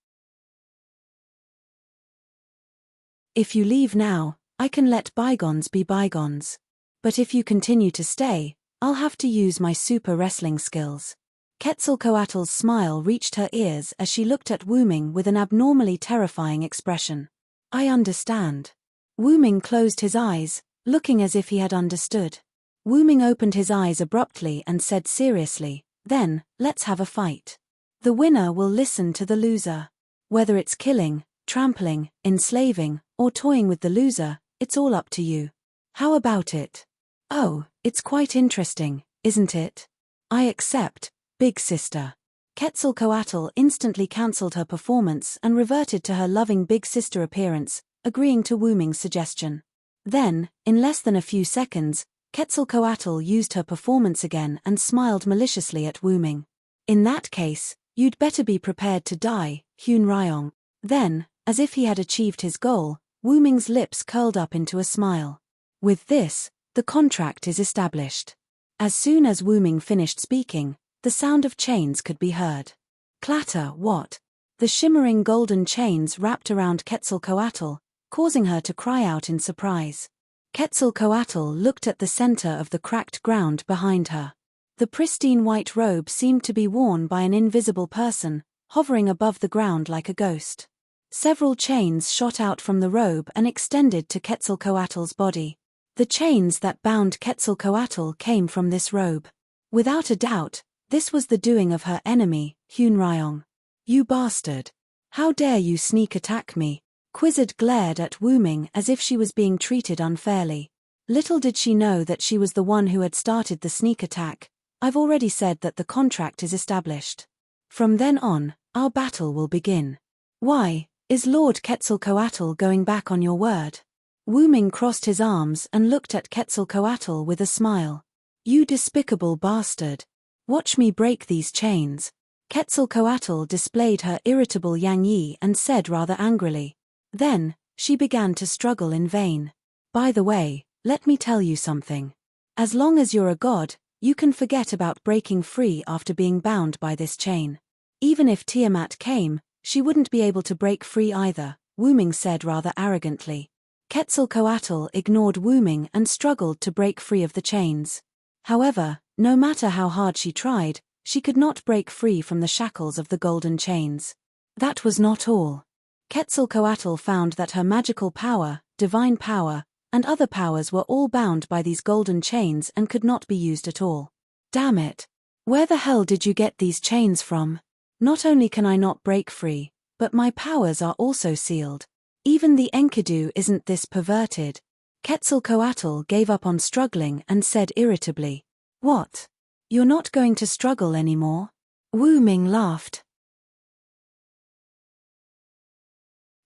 If you leave now, I can let bygones be bygones. But if you continue to stay, I'll have to use my super wrestling skills. Quetzalcoatl's smile reached her ears as she looked at Wu Ming with an abnormally terrifying expression. I understand. Wu Ming closed his eyes, looking as if he had understood. Wu Ming opened his eyes abruptly and said seriously, then, let's have a fight. The winner will listen to the loser. Whether it's killing, trampling, enslaving, or toying with the loser, it's all up to you. How about it? Oh, it's quite interesting, isn't it? I accept, big sister. Quetzalcoatl instantly cancelled her performance and reverted to her loving big sister appearance, agreeing to Wu Ming's suggestion. Then, in less than a few seconds, Quetzalcoatl used her performance again and smiled maliciously at Wu Ming. In that case, you'd better be prepared to die, Hun Ryong. Then, as if he had achieved his goal, Wu Ming's lips curled up into a smile. With this, the contract is established. As soon as Wu Ming finished speaking, the sound of chains could be heard. Clatter, what? The shimmering golden chains wrapped around Quetzalcoatl, causing her to cry out in surprise. Quetzalcoatl looked at the center of the cracked ground behind her. The pristine white robe seemed to be worn by an invisible person, hovering above the ground like a ghost. Several chains shot out from the robe and extended to Quetzalcoatl's body. The chains that bound Quetzalcoatl came from this robe. Without a doubt, this was the doing of her enemy, Hun Ryong. You bastard! How dare you sneak attack me? Quizzard glared at Wu Ming as if she was being treated unfairly. Little did she know that she was the one who had started the sneak attack. I've already said that the contract is established. From then on, our battle will begin. Why, is Lord Quetzalcoatl going back on your word? Wu Ming crossed his arms and looked at Quetzalcoatl with a smile. You despicable bastard. Watch me break these chains. Quetzalcoatl displayed her irritable Yang Yi and said rather angrily. Then, she began to struggle in vain. By the way, let me tell you something. As long as you're a god, you can forget about breaking free after being bound by this chain. Even if Tiamat came, she wouldn't be able to break free either, Wu Ming said rather arrogantly. Quetzalcoatl ignored Wu Ming and struggled to break free of the chains. However, no matter how hard she tried, she could not break free from the shackles of the golden chains. That was not all. Quetzalcoatl found that her magical power, divine power, and other powers were all bound by these golden chains and could not be used at all. Damn it! Where the hell did you get these chains from? Not only can I not break free, but my powers are also sealed. Even the Enkidu isn't this perverted. Quetzalcoatl gave up on struggling and said irritably, "What? You're not going to struggle anymore?" Wu Ming laughed.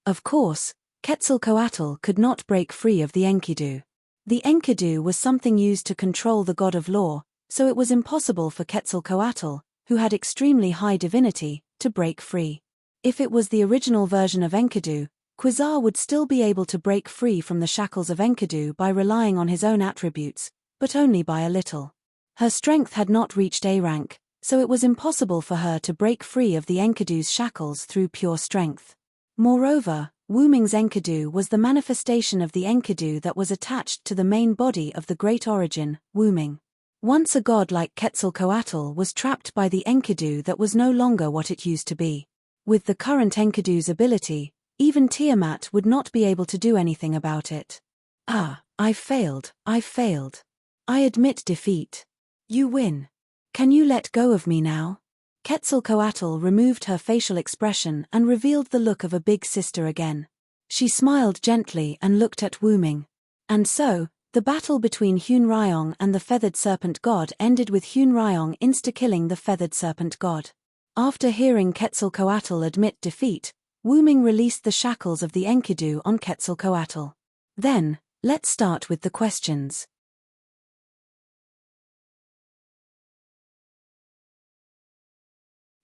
Of course, Quetzalcoatl could not break free of the Enkidu. The Enkidu was something used to control the god of law, so it was impossible for Quetzalcoatl, who had extremely high divinity, to break free. If it was the original version of Enkidu, Quasar would still be able to break free from the shackles of Enkidu by relying on his own attributes, but only by a little. Her strength had not reached A rank, so it was impossible for her to break free of the Enkidu's shackles through pure strength. Moreover, Wu Ming's Enkidu was the manifestation of the Enkidu that was attached to the main body of the Great Origin, Wu Ming. Once a god like Quetzalcoatl was trapped by the Enkidu that was no longer what it used to be. With the current Enkidu's ability, even Tiamat would not be able to do anything about it. I failed. I admit defeat. You win. Can you let go of me now? Quetzalcoatl removed her facial expression and revealed the look of a big sister again. She smiled gently and looked at Wu Ming. And so, the battle between Hun Ryong and the feathered serpent god ended with Hun Ryong insta-killing the feathered serpent god. After hearing Quetzalcoatl admit defeat, Wu Ming released the shackles of the Enkidu on Quetzalcoatl. Then, let's start with the questions.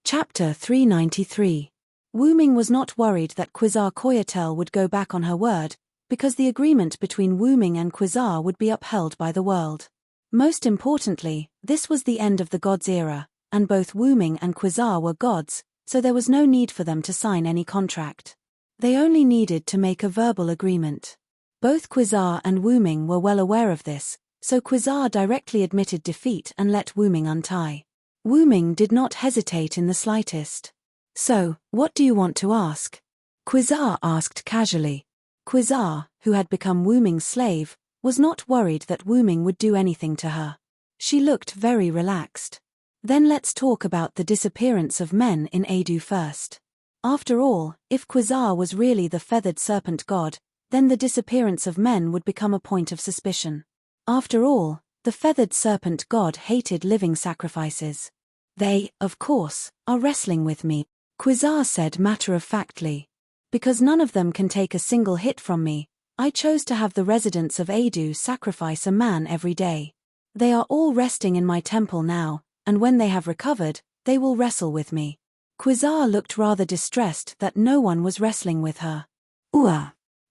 Chapter 393. Wu Ming was not worried that Quetzalcoatl would go back on her word, because the agreement between Wu Ming and Quasar would be upheld by the world. Most importantly, this was the end of the gods' era, and both Wu Ming and Quasar were gods, so there was no need for them to sign any contract. They only needed to make a verbal agreement. Both Quasar and Wu Ming were well aware of this, so Quasar directly admitted defeat and let Wu Ming untie. Wu Ming did not hesitate in the slightest. "So, what do you want to ask?" Quasar asked casually. Quasar, who had become Wu Ming's slave, was not worried that Wu Ming would do anything to her. She looked very relaxed. "Then let's talk about the disappearance of men in Adu first. After all, if Quasar was really the feathered serpent god, then the disappearance of men would become a point of suspicion. After all, the feathered serpent god hated living sacrifices. They, of course, are wrestling with me," Quasar said matter-of-factly. "Because none of them can take a single hit from me, I chose to have the residents of Adu sacrifice a man every day. They are all resting in my temple now, and when they have recovered, they will wrestle with me." Quasar looked rather distressed that no one was wrestling with her.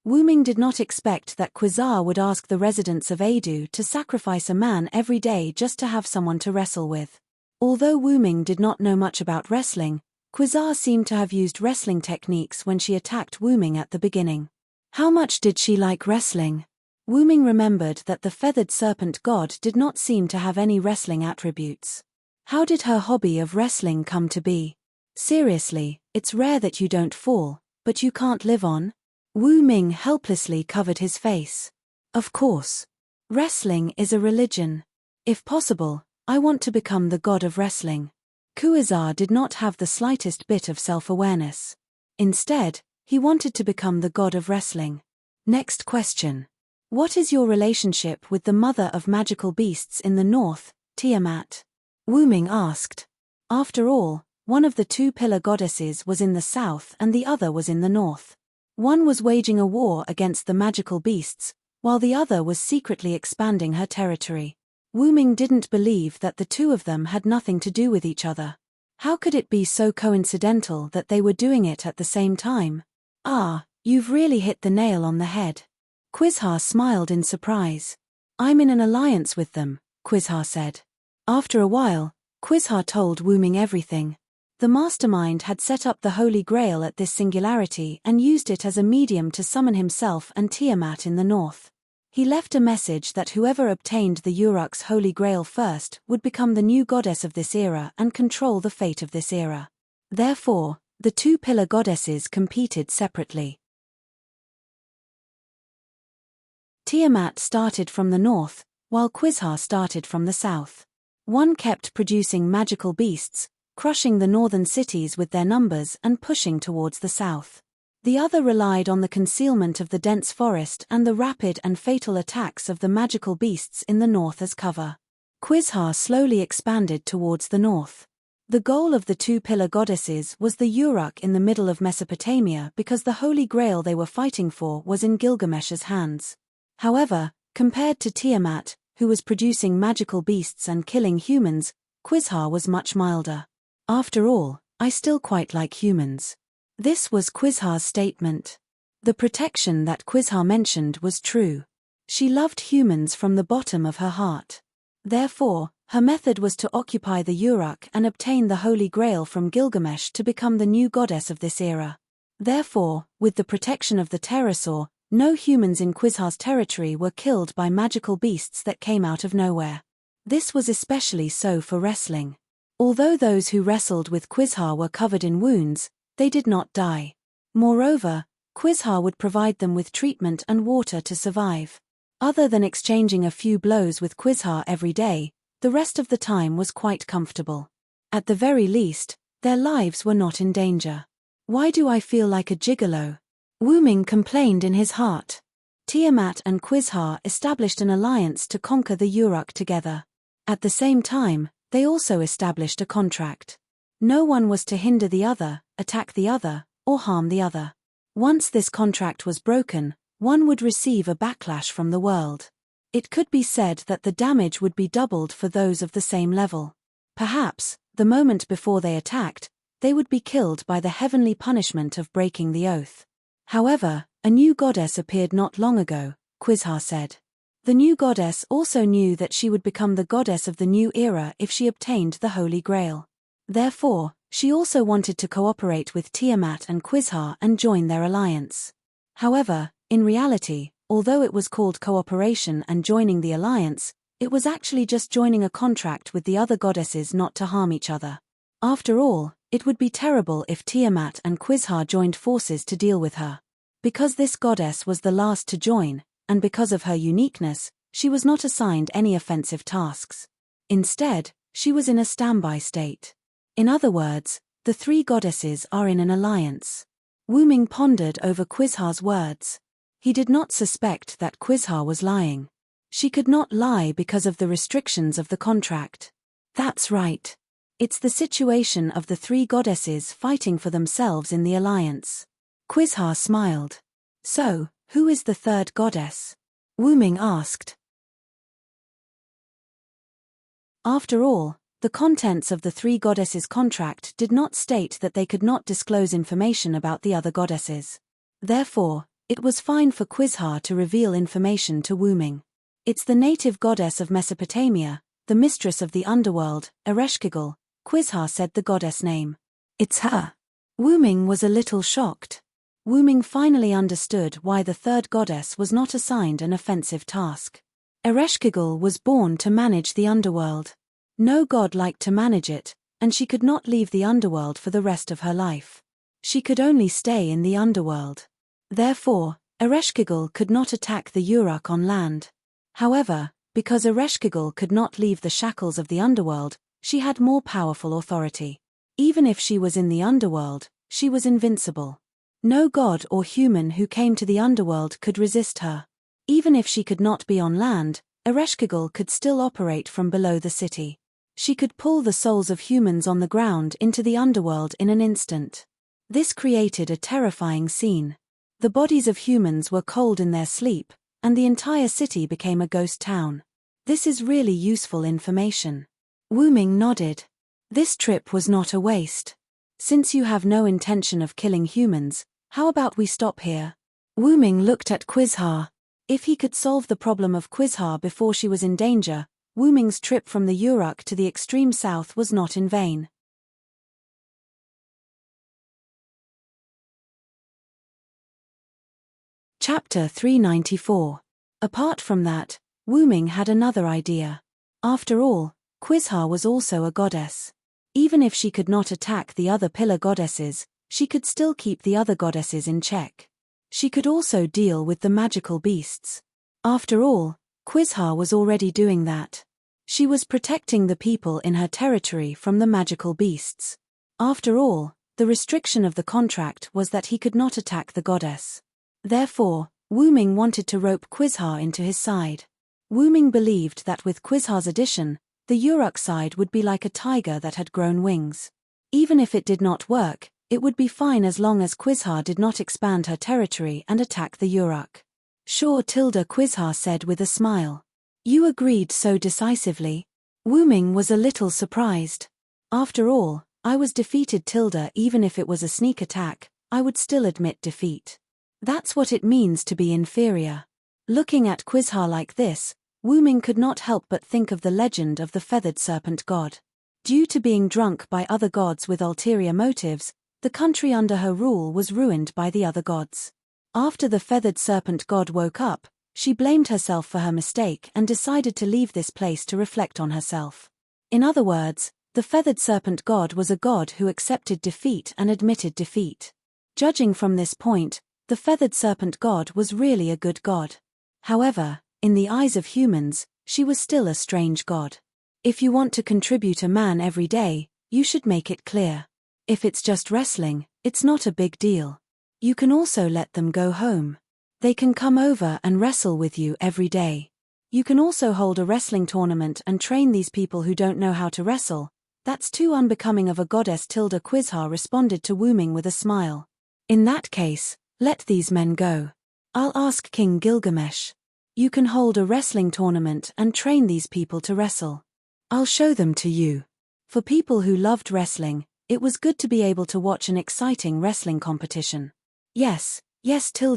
Wu Ming did not expect that Quasar would ask the residents of Adu to sacrifice a man every day just to have someone to wrestle with. Although Wu Ming did not know much about wrestling, Quasar seemed to have used wrestling techniques when she attacked Wu Ming at the beginning. How much did she like wrestling? Wu Ming remembered that the feathered serpent god did not seem to have any wrestling attributes. How did her hobby of wrestling come to be? Seriously, it's rare that you don't fall, but you can't live on? Wu Ming helplessly covered his face. Of course. Wrestling is a religion. If possible, I want to become the god of wrestling. Quasar did not have the slightest bit of self-awareness. Instead, he wanted to become the god of wrestling. Next question. What is your relationship with the mother of magical beasts in the north, Tiamat? Wu Ming asked. After all, one of the two pillar goddesses was in the south and the other was in the north. One was waging a war against the magical beasts, while the other was secretly expanding her territory. Wu Ming didn't believe that the two of them had nothing to do with each other. How could it be so coincidental that they were doing it at the same time? You've really hit the nail on the head. Quasar smiled in surprise. I'm in an alliance with them, Quasar said. After a while, Quasar told Wu Ming everything. The mastermind had set up the Holy Grail at this singularity and used it as a medium to summon himself and Tiamat in the north. He left a message that whoever obtained the Uruk's Holy Grail first would become the new goddess of this era and control the fate of this era. Therefore, the two pillar goddesses competed separately. Tiamat started from the north, while Quasar started from the south. One kept producing magical beasts, crushing the northern cities with their numbers and pushing towards the south. The other relied on the concealment of the dense forest and the rapid and fatal attacks of the magical beasts in the north as cover. Quizhar slowly expanded towards the north. The goal of the two pillar goddesses was the Uruk in the middle of Mesopotamia because the Holy Grail they were fighting for was in Gilgamesh's hands. However, compared to Tiamat, who was producing magical beasts and killing humans, Quizhar was much milder. After all, I still quite like humans. This was Quizhar's statement. The protection that Quizhar mentioned was true. She loved humans from the bottom of her heart. Therefore, her method was to occupy the Uruk and obtain the Holy Grail from Gilgamesh to become the new goddess of this era. Therefore, with the protection of the pterosaur, no humans in Quizhar's territory were killed by magical beasts that came out of nowhere. This was especially so for wrestling. Although those who wrestled with Quizhar were covered in wounds, they did not die. Moreover, Quizhar would provide them with treatment and water to survive. Other than exchanging a few blows with Quizhar every day, the rest of the time was quite comfortable. At the very least, their lives were not in danger. Why do I feel like a gigolo? Wuming complained in his heart. Tiamat and Quizhar established an alliance to conquer the Uruk together. At the same time, they also established a contract. No one was to hinder the other, attack the other, or harm the other. Once this contract was broken, one would receive a backlash from the world. It could be said that the damage would be doubled for those of the same level. Perhaps, the moment before they attacked, they would be killed by the heavenly punishment of breaking the oath. However, a new goddess appeared not long ago, Quizhar said. The new goddess also knew that she would become the goddess of the new era if she obtained the Holy Grail. Therefore, she also wanted to cooperate with Tiamat and Quizhar and join their alliance. However, in reality, although it was called cooperation and joining the alliance, it was actually just joining a contract with the other goddesses not to harm each other. After all, it would be terrible if Tiamat and Quizhar joined forces to deal with her. Because this goddess was the last to join, and because of her uniqueness, she was not assigned any offensive tasks. Instead, she was in a standby state. In other words, the three goddesses are in an alliance. Wuming pondered over Quizhar's words. He did not suspect that Quizhar was lying. She could not lie because of the restrictions of the contract. That's right. It's the situation of the three goddesses fighting for themselves in the alliance. Quizhar smiled. So, who is the third goddess? Wuming asked. After all, the contents of the three goddesses' contract did not state that they could not disclose information about the other goddesses. Therefore, it was fine for Quizhar to reveal information to Wuming. It's the native goddess of Mesopotamia, the mistress of the underworld, Ereshkigal. Quizhar said the goddess name. It's her. Wuming was a little shocked. Wuming finally understood why the third goddess was not assigned an offensive task. Ereshkigal was born to manage the underworld. No god liked to manage it, and she could not leave the underworld for the rest of her life. She could only stay in the underworld. Therefore, Ereshkigal could not attack the Uruk on land. However, because Ereshkigal could not leave the shackles of the underworld, she had more powerful authority. Even if she was in the underworld, she was invincible. No god or human who came to the underworld could resist her. Even if she could not be on land, Ereshkigal could still operate from below the city. She could pull the souls of humans on the ground into the underworld in an instant. This created a terrifying scene. The bodies of humans were cold in their sleep, and the entire city became a ghost town. This is really useful information. Wuming nodded. This trip was not a waste. Since you have no intention of killing humans, how about we stop here? Wuming looked at Quizhar. If he could solve the problem of Quizhar before she was in danger, Wuming's trip from the Uruk to the extreme south was not in vain. Chapter 394. Apart from that, Wuming had another idea. After all, Quizhar was also a goddess. Even if she could not attack the other pillar goddesses, she could still keep the other goddesses in check. She could also deal with the magical beasts. After all, Quizhar was already doing that. She was protecting the people in her territory from the magical beasts. After all, The restriction of the contract was that he could not attack the goddess. Therefore, Wu Ming wanted to rope Quizha into his side. Wu Ming believed that with Quizha's addition, the Uruk side would be like a tiger that had grown wings. Even if it did not work, it would be fine as long as Quizha did not expand her territory and attack the Uruk. Sure, Quizha said with a smile. You agreed so decisively. Wu Ming was a little surprised. After all, I was defeated. Even if it was a sneak attack, I would still admit defeat. That's what it means to be inferior. Looking at Quizha like this, Wu Ming could not help but think of the legend of the feathered serpent god. Due to being drunk by other gods with ulterior motives, the country under her rule was ruined by the other gods. After the feathered serpent god woke up, she blamed herself for her mistake and decided to leave this place to reflect on herself. In other words, the feathered serpent god was a god who accepted defeat and admitted defeat. Judging from this point, the feathered serpent god was really a good god. However, in the eyes of humans, she was still a strange god. If you want to contribute a man every day, you should make it clear. If it's just wrestling, it's not a big deal. You can also let them go home. They can come over and wrestle with you every day. You can also hold a wrestling tournament and train these people who don't know how to wrestle. That's too unbecoming of a goddess. Quizha responded to Wu Ming with a smile. In that case, let these men go. I'll ask King Gilgamesh. You can hold a wrestling tournament and train these people to wrestle. I'll show them to you. For people who loved wrestling, it was good to be able to watch an exciting wrestling competition. Yes,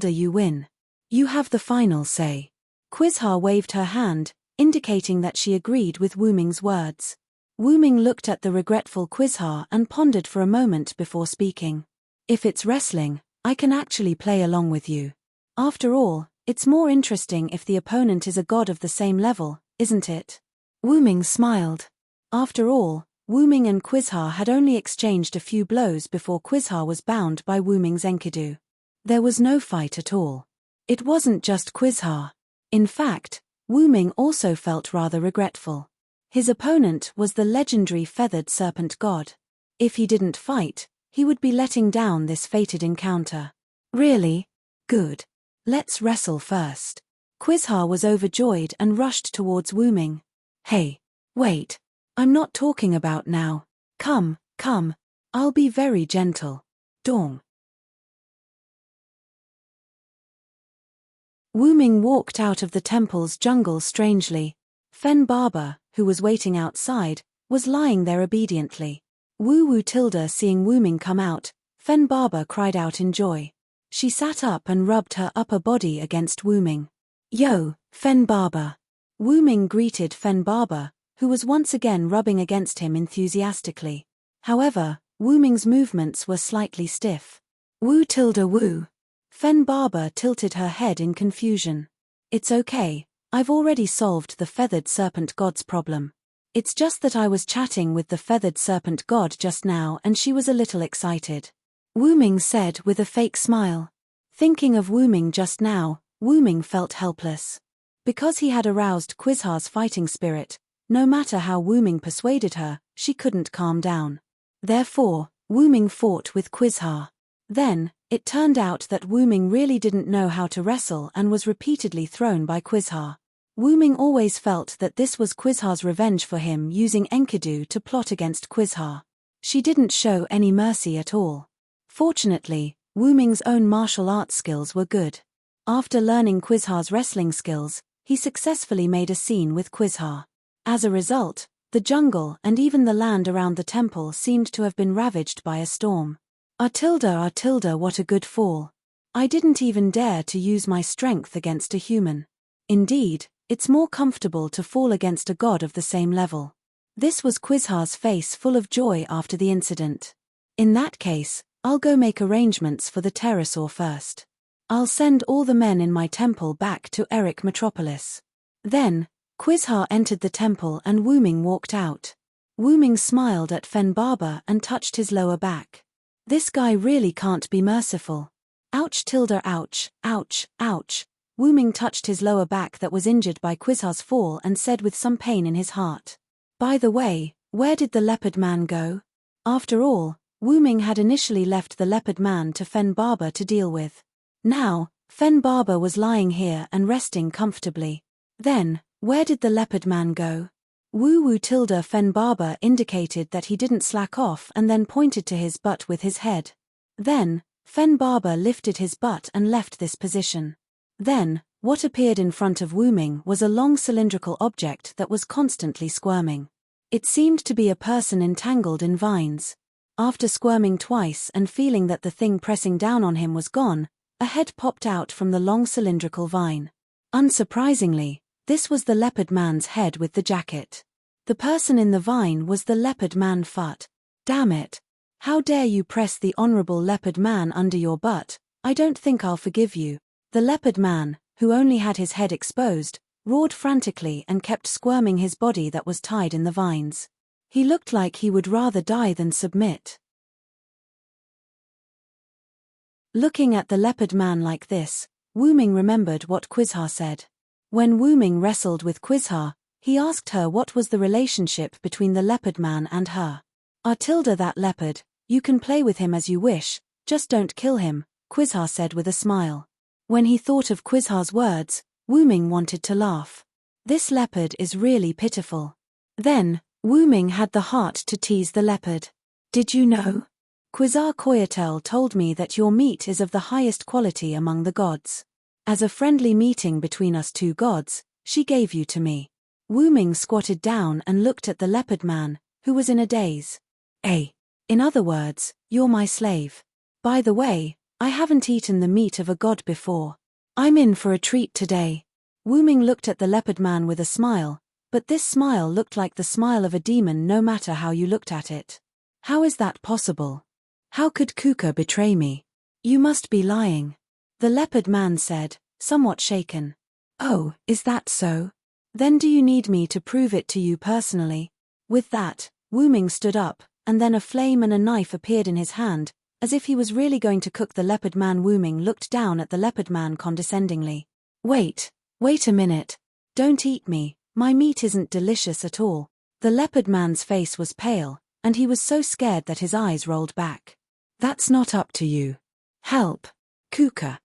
you win. You have the final say. Quizha waved her hand, indicating that she agreed with Wu Ming's words. Wu Ming looked at the regretful Quizha and pondered for a moment before speaking. If it's wrestling, I can actually play along with you. After all, it's more interesting if the opponent is a god of the same level, isn't it? Wu Ming smiled. After all, Wu Ming and Quizha had only exchanged a few blows before Quizha was bound by Wu Ming's Enkidu. There was no fight at all. It wasn't just Quizha. In fact, Wu Ming also felt rather regretful. His opponent was the legendary feathered serpent god. If he didn't fight, he would be letting down this fated encounter. Really? Good. Let's wrestle first. Quizha was overjoyed and rushed towards Wu Ming. Hey, wait. I'm not talking about now. Come. I'll be very gentle. Dong. Wu Ming walked out of the temple's jungle strangely. Fen Barber, who was waiting outside, was lying there obediently. Woo seeing Wu Ming come out, Fen Barber cried out in joy. She sat up and rubbed her upper body against Wu Ming. Yo, Fen Barber. Wu Ming greeted Fen Barber, who was once again rubbing against him enthusiastically. However, Wu Ming's movements were slightly stiff. Woo. Fen Barber tilted her head in confusion. It's okay, I've already solved the feathered serpent god's problem. It's just that I was chatting with the feathered serpent god just now and she was a little excited. Wu Ming said with a fake smile. Thinking of Wu Ming just now, Wu Ming felt helpless. Because he had aroused Quizha's fighting spirit, no matter how Wu Ming persuaded her, she couldn't calm down. Therefore, Wu Ming fought with Quizha. Then, it turned out that Wu Ming really didn't know how to wrestle and was repeatedly thrown by Quizha. Wu Ming always felt that this was Quizha's revenge for him using Enkidu to plot against Quizha. She didn't show any mercy at all. Fortunately, Wu Ming's own martial arts skills were good. After learning Quizha's wrestling skills, he successfully made a scene with Quizha. As a result, the jungle and even the land around the temple seemed to have been ravaged by a storm. What a good fall. I didn't even dare to use my strength against a human. Indeed, it's more comfortable to fall against a god of the same level. This was Quizha's face full of joy after the incident. In that case, I'll go make arrangements for the pterosaur first. I'll send all the men in my temple back to Eric Metropolis. Then, Quizha entered the temple and Wu Ming walked out. Wu Ming smiled at Fen Barber and touched his lower back. This guy really can't be merciful. Ouch. Wu Ming touched his lower back that was injured by Quizha's fall and said with some pain in his heart. By the way, where did the leopard man go? After all, Wu Ming had initially left the leopard man to Fen Barber to deal with. Now, Fen Barber was lying here and resting comfortably. Then, where did the leopard man go? Wu Wu tilde Fen Barber indicated that he didn't slack off and then pointed to his butt with his head. Then, Fen Barber lifted his butt and left this position. Then, what appeared in front of Wu Ming was a long cylindrical object that was constantly squirming. It seemed to be a person entangled in vines. After squirming twice and feeling that the thing pressing down on him was gone, a head popped out from the long cylindrical vine. Unsurprisingly, this was the leopard man's head with the jacket. The person in the vine was the leopard man Phut. Damn it! How dare you press the honorable leopard man under your butt? I don't think I'll forgive you. The leopard man, who only had his head exposed, roared frantically and kept squirming his body that was tied in the vines. He looked like he would rather die than submit. Looking at the leopard man like this, Wu Ming remembered what Quizha said. When Wu Ming wrestled with Quizha, he asked her what was the relationship between the leopard man and her. Tilde that leopard, you can play with him as you wish, just don't kill him, Quizha said with a smile. When he thought of Quizha's words, Wu Ming wanted to laugh. This leopard is really pitiful. Then, Wu Ming had the heart to tease the leopard. Did you know? Quizha Coyatel told me that your meat is of the highest quality among the gods. As a friendly meeting between us two gods, she gave you to me. Wu Ming squatted down and looked at the leopard man, who was in a daze. In other words, you're my slave. By the way, I haven't eaten the meat of a god before. I'm in for a treat today. Wu Ming looked at the leopard man with a smile, but this smile looked like the smile of a demon no matter how you looked at it. How is that possible? How could Kuka betray me? You must be lying. The leopard man said, somewhat shaken. Oh, is that so? Then do you need me to prove it to you personally? With that, Wu Ming stood up, and then a flame and a knife appeared in his hand, as if he was really going to cook the leopard man. Wu Ming looked down at the leopard man condescendingly. Wait a minute. Don't eat me, my meat isn't delicious at all. The leopard man's face was pale, and he was so scared that his eyes rolled back. That's not up to you. Help. Kuka.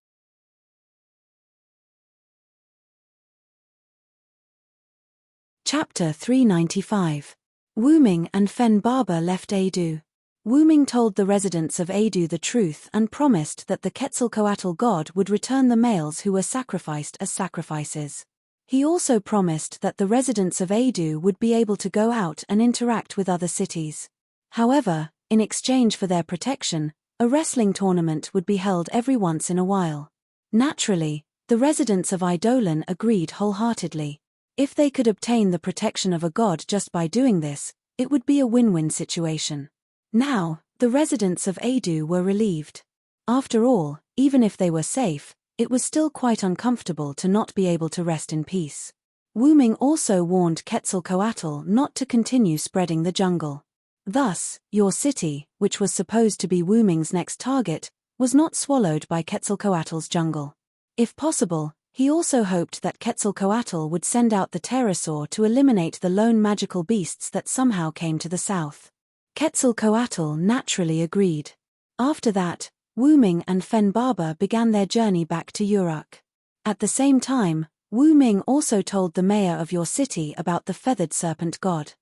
Chapter 395. Wu Ming and Fen Barber left Adu. Wu Ming told the residents of Adu the truth and promised that the Quetzalcoatl god would return the males who were sacrificed as sacrifices. He also promised that the residents of Adu would be able to go out and interact with other cities. However, in exchange for their protection, a wrestling tournament would be held every once in a while. Naturally, the residents of Eidolon agreed wholeheartedly. If they could obtain the protection of a god just by doing this, it would be a win-win situation. Now, the residents of Adu were relieved. After all, even if they were safe, it was still quite uncomfortable to not be able to rest in peace. Wu Ming also warned Quetzalcoatl not to continue spreading the jungle. Thus, your city, which was supposed to be Wu Ming's next target, was not swallowed by Quetzalcoatl's jungle. If possible, he also hoped that Quetzalcoatl would send out the pterosaur to eliminate the lone magical beasts that somehow came to the south. Quetzalcoatl naturally agreed. After that, Wu Ming and Fen Barber began their journey back to Uruk. At the same time, Wu Ming also told the mayor of your city about the feathered serpent god.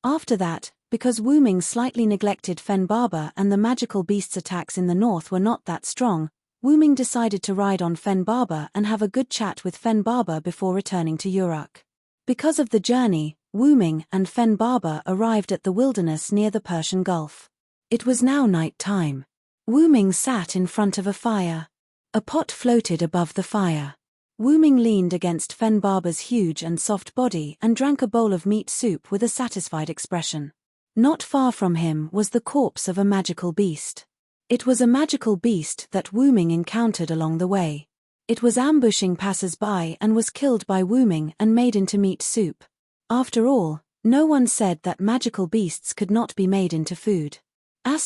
After that, because Wu Ming slightly neglected Fen Barber and the magical beast's attacks in the north were not that strong, Wu Ming decided to ride on Fen Barber and have a good chat with Fen Barber before returning to Uruk. Because of the journey, Wu Ming and Fen Barber arrived at the wilderness near the Persian Gulf. It was now night time. Wu Ming sat in front of a fire. A pot floated above the fire. Wu Ming leaned against Fen Barber's huge and soft body and drank a bowl of meat soup with a satisfied expression. Not far from him was the corpse of a magical beast. It was a magical beast that Wu Ming encountered along the way. It was ambushing passers-by and was killed by Wu Ming and made into meat soup. After all, no one said that magical beasts could not be made into food. I'm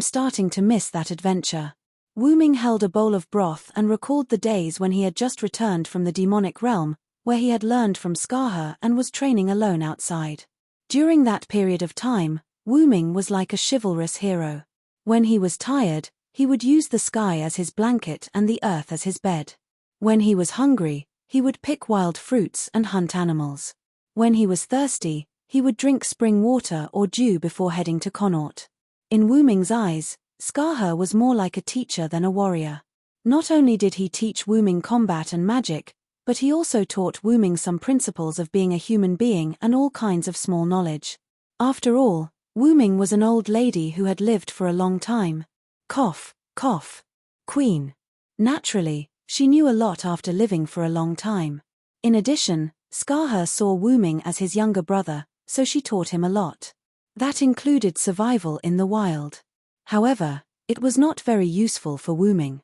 starting to miss that adventure. Wu Ming held a bowl of broth and recalled the days when he had just returned from the demonic realm, where he had learned from Scarher and was training alone outside. During that period of time, Wu Ming was like a chivalrous hero. When he was tired, he would use the sky as his blanket and the earth as his bed. When he was hungry, he would pick wild fruits and hunt animals. When he was thirsty, he would drink spring water or dew before heading to Connaught. In Wu Ming's eyes, Scarher was more like a teacher than a warrior. Not only did he teach Wu Ming combat and magic, but he also taught Wu Ming some principles of being a human being and all kinds of small knowledge. After all, Wu Ming was an old lady who had lived for a long time. Cough, cough. Queen. Naturally, she knew a lot after living for a long time. In addition, Scarher saw Wu Ming as his younger brother, so she taught him a lot. That included survival in the wild. However, it was not very useful for Wu Ming.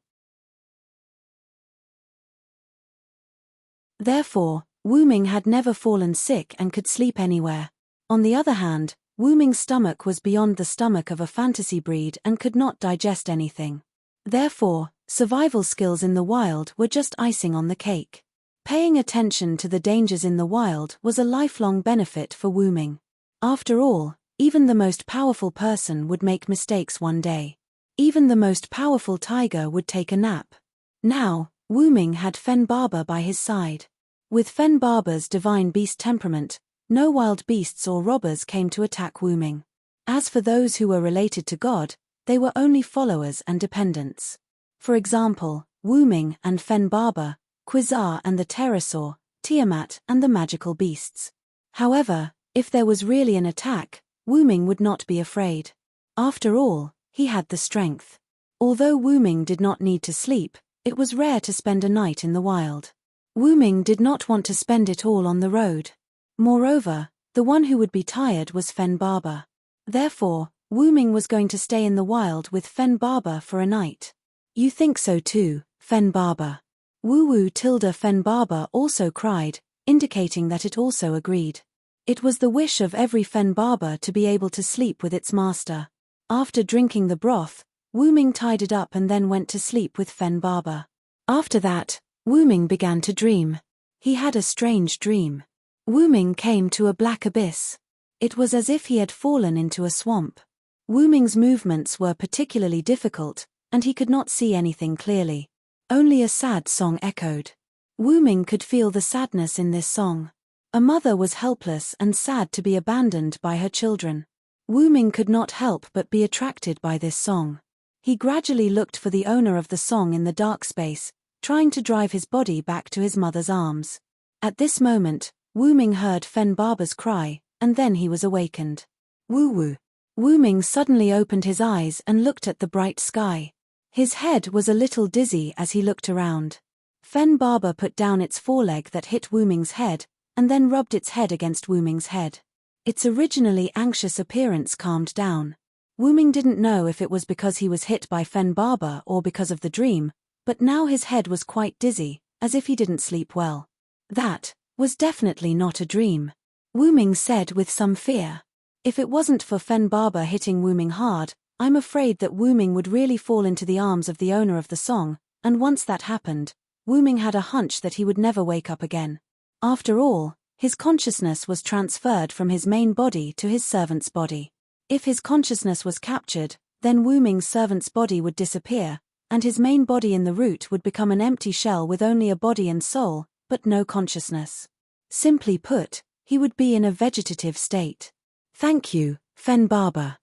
Therefore, Wu Ming had never fallen sick and could sleep anywhere. On the other hand, Wu Ming's stomach was beyond the stomach of a fantasy breed and could not digest anything. Therefore, survival skills in the wild were just icing on the cake. Paying attention to the dangers in the wild was a lifelong benefit for Wu Ming. After all, even the most powerful person would make mistakes one day. Even the most powerful tiger would take a nap. Now, Wu Ming had Fen Barber by his side. With Fen Barber's divine beast temperament, no wild beasts or robbers came to attack Wu Ming. As for those who were related to God, they were only followers and dependents. For example, Wu Ming and Fen Barber, Quasar and the pterosaur, Tiamat and the magical beasts. However, if there was really an attack, Wu Ming would not be afraid. After all, he had the strength. Although Wu Ming did not need to sleep, it was rare to spend a night in the wild. Wu Ming did not want to spend it all on the road. Moreover, the one who would be tired was Fen Barber. Therefore, Wu Ming was going to stay in the wild with Fen Barber for a night. You think so too, Fen Barber? Woo tilde Fen Barber also cried, indicating that it also agreed. It was the wish of every Fen Barber to be able to sleep with its master. After drinking the broth, Wu Ming tied it up and then went to sleep with Fen Barber. After that, Wu Ming began to dream. He had a strange dream. Wu Ming came to a black abyss. It was as if he had fallen into a swamp. Wu Ming's movements were particularly difficult, and he could not see anything clearly. Only a sad song echoed. Wu Ming could feel the sadness in this song. A mother was helpless and sad to be abandoned by her children. Wu Ming could not help but be attracted by this song. He gradually looked for the owner of the song in the dark space, trying to drive his body back to his mother's arms. At this moment, Wu Ming heard Fen Barber's cry, and then he was awakened. Woo. Wu Ming suddenly opened his eyes and looked at the bright sky. His head was a little dizzy as he looked around. Fen Barber put down its foreleg that hit Wu Ming's head, and then rubbed its head against Wu Ming's head. Its originally anxious appearance calmed down. Wu Ming didn't know if it was because he was hit by Fen Barber or because of the dream, but now his head was quite dizzy, as if he didn't sleep well. That was definitely not a dream. Wu Ming said with some fear. If it wasn't for Fen Barber hitting Wu Ming hard, I'm afraid that Wu Ming would really fall into the arms of the owner of the song, and once that happened, Wu Ming had a hunch that he would never wake up again. After all, his consciousness was transferred from his main body to his servant's body. If his consciousness was captured, then Wu Ming's servant's body would disappear, and his main body in the root would become an empty shell with only a body and soul, but no consciousness. Simply put, he would be in a vegetative state. Thank you, Fen Barber.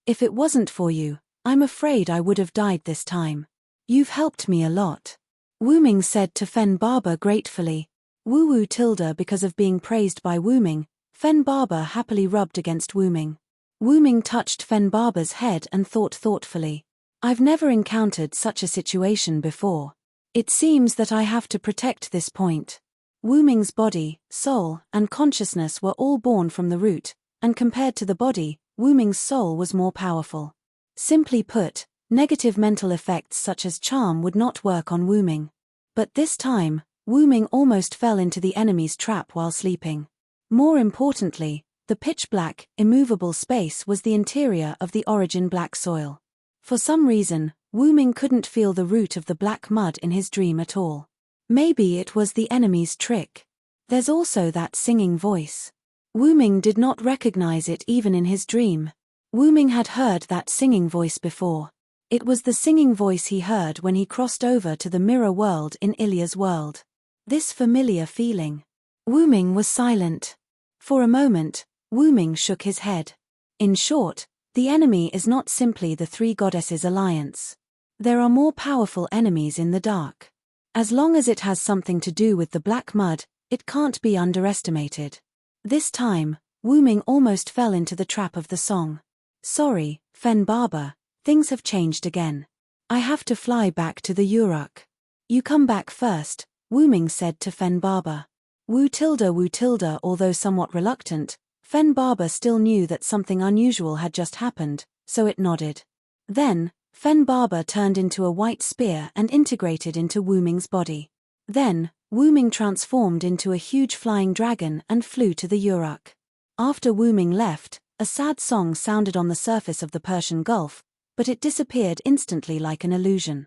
If it wasn't for you, I'm afraid I would have died this time. You've helped me a lot. Wu Ming said to Fen Barber gratefully. Woo tilde because of being praised by Wu Ming, Fen Barber happily rubbed against Wu Ming. Wu Ming touched Fen Barber's head and thought thoughtfully. I've never encountered such a situation before. It seems that I have to protect this point. Wu Ming's body, soul, and consciousness were all born from the root, and compared to the body, Wu Ming's soul was more powerful. Simply put, negative mental effects such as charm would not work on Wu Ming. But this time, Wu Ming almost fell into the enemy's trap while sleeping. More importantly, the pitch-black, immovable space was the interior of the origin black soil. For some reason, Wu Ming couldn't feel the root of the black mud in his dream at all. Maybe it was the enemy's trick. There's also that singing voice. Wu Ming did not recognize it even in his dream. Wu Ming had heard that singing voice before. It was the singing voice he heard when he crossed over to the mirror world in Ilya's world. This familiar feeling. Wu Ming was silent. For a moment, Wu Ming shook his head. In short, the enemy is not simply the three goddesses' alliance. There are more powerful enemies in the dark. As long as it has something to do with the black mud, it can't be underestimated. This time, Wu Ming almost fell into the trap of the song. Sorry, Fen Barber, things have changed again. I have to fly back to the Uruk. You come back first, Wu Ming said to Fen Barber. Wu tilde, although somewhat reluctant, Fen Barber still knew that something unusual had just happened, so it nodded. Then, Fen Barber turned into a white spear and integrated into Wu Ming's body. Then, Wu Ming transformed into a huge flying dragon and flew to the Uruk. After Wu Ming left, a sad song sounded on the surface of the Persian Gulf, but it disappeared instantly like an illusion.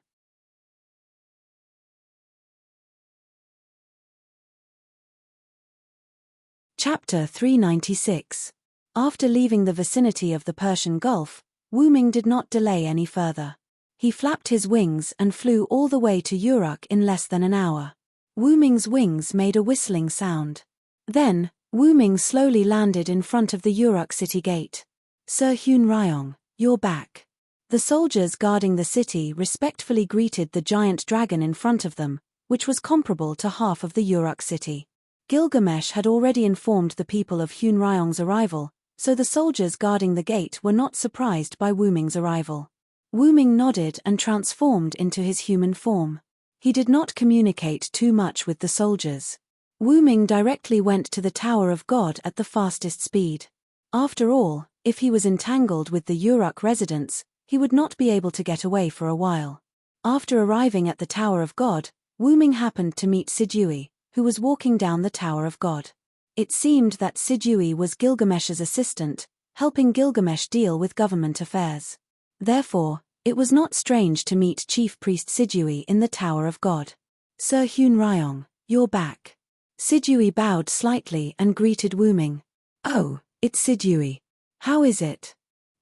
Chapter 396. After leaving the vicinity of the Persian Gulf, Wu Ming did not delay any further. He flapped his wings and flew all the way to Uruk in less than an hour. Wu Ming's wings made a whistling sound. Then, Wu Ming slowly landed in front of the Uruk city gate. Sir Hyun Ryong, you're back. The soldiers guarding the city respectfully greeted the giant dragon in front of them, which was comparable to half of the Uruk city. Gilgamesh had already informed the people of Hyun Ryong's arrival, so the soldiers guarding the gate were not surprised by Wu Ming's arrival. Wu Ming nodded and transformed into his human form. He did not communicate too much with the soldiers. Wu Ming directly went to the Tower of God at the fastest speed. After all, if he was entangled with the Uruk residents, he would not be able to get away for a while. After arriving at the Tower of God, Wu Ming happened to meet Sidui, who was walking down the Tower of God. It seemed that Sidui was Gilgamesh's assistant, helping Gilgamesh deal with government affairs. Therefore, it was not strange to meet Chief Priest Sidui in the Tower of God. Sir Hyun Ryong, you're back. Sidui bowed slightly and greeted Wu Ming. Oh, it's Sidui. How is it?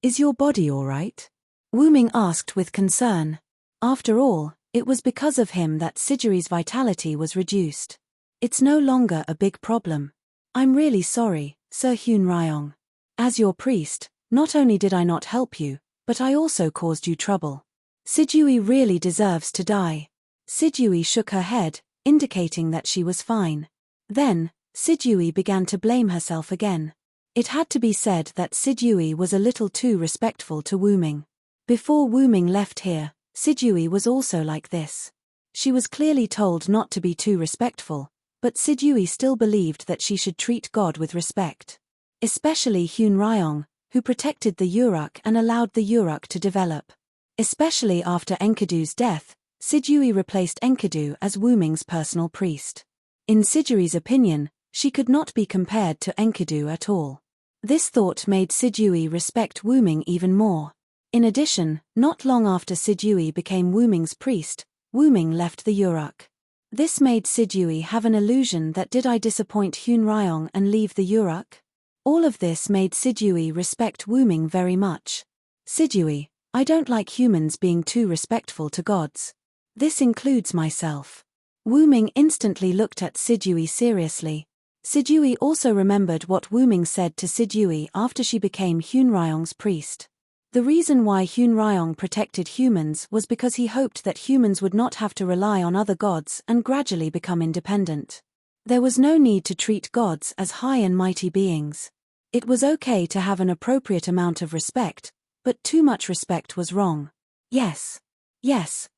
Is your body all right? Wu Ming asked with concern. After all, it was because of him that Sidui's vitality was reduced. It's no longer a big problem. I'm really sorry, Sir Hyun Ryong. As your priest, not only did I not help you, but I also caused you trouble. Sidui really deserves to die. Sidui shook her head, indicating that she was fine. Then, Sidui began to blame herself again. It had to be said that Sidui was a little too respectful to Wu Ming. Before Wu Ming left here, Sidui was also like this. She was clearly told not to be too respectful, but Sidui still believed that she should treat God with respect. Especially Hyun Ryong, who protected the Uruk and allowed the Uruk to develop. Especially after Enkidu's death, Sidui replaced Enkidu as Wu Ming's personal priest. In Sidui's opinion, she could not be compared to Enkidu at all. This thought made Sidui respect Wu Ming even more. In addition, not long after Sidui became Wu Ming's priest, Wu Ming left the Uruk. This made Sidui have an illusion that did I disappoint Hyun Ryong and leave the Uruk? All of this made Sidui respect Wu Ming very much. Sidui, I don't like humans being too respectful to gods. This includes myself. Wu Ming instantly looked at Sidui seriously. Sidui also remembered what Wu Ming said to Sidui after she became Hyun Ryong's priest. The reason why Hyun Ryong protected humans was because he hoped that humans would not have to rely on other gods and gradually become independent. There was no need to treat gods as high and mighty beings. It was okay to have an appropriate amount of respect, but too much respect was wrong. Yes,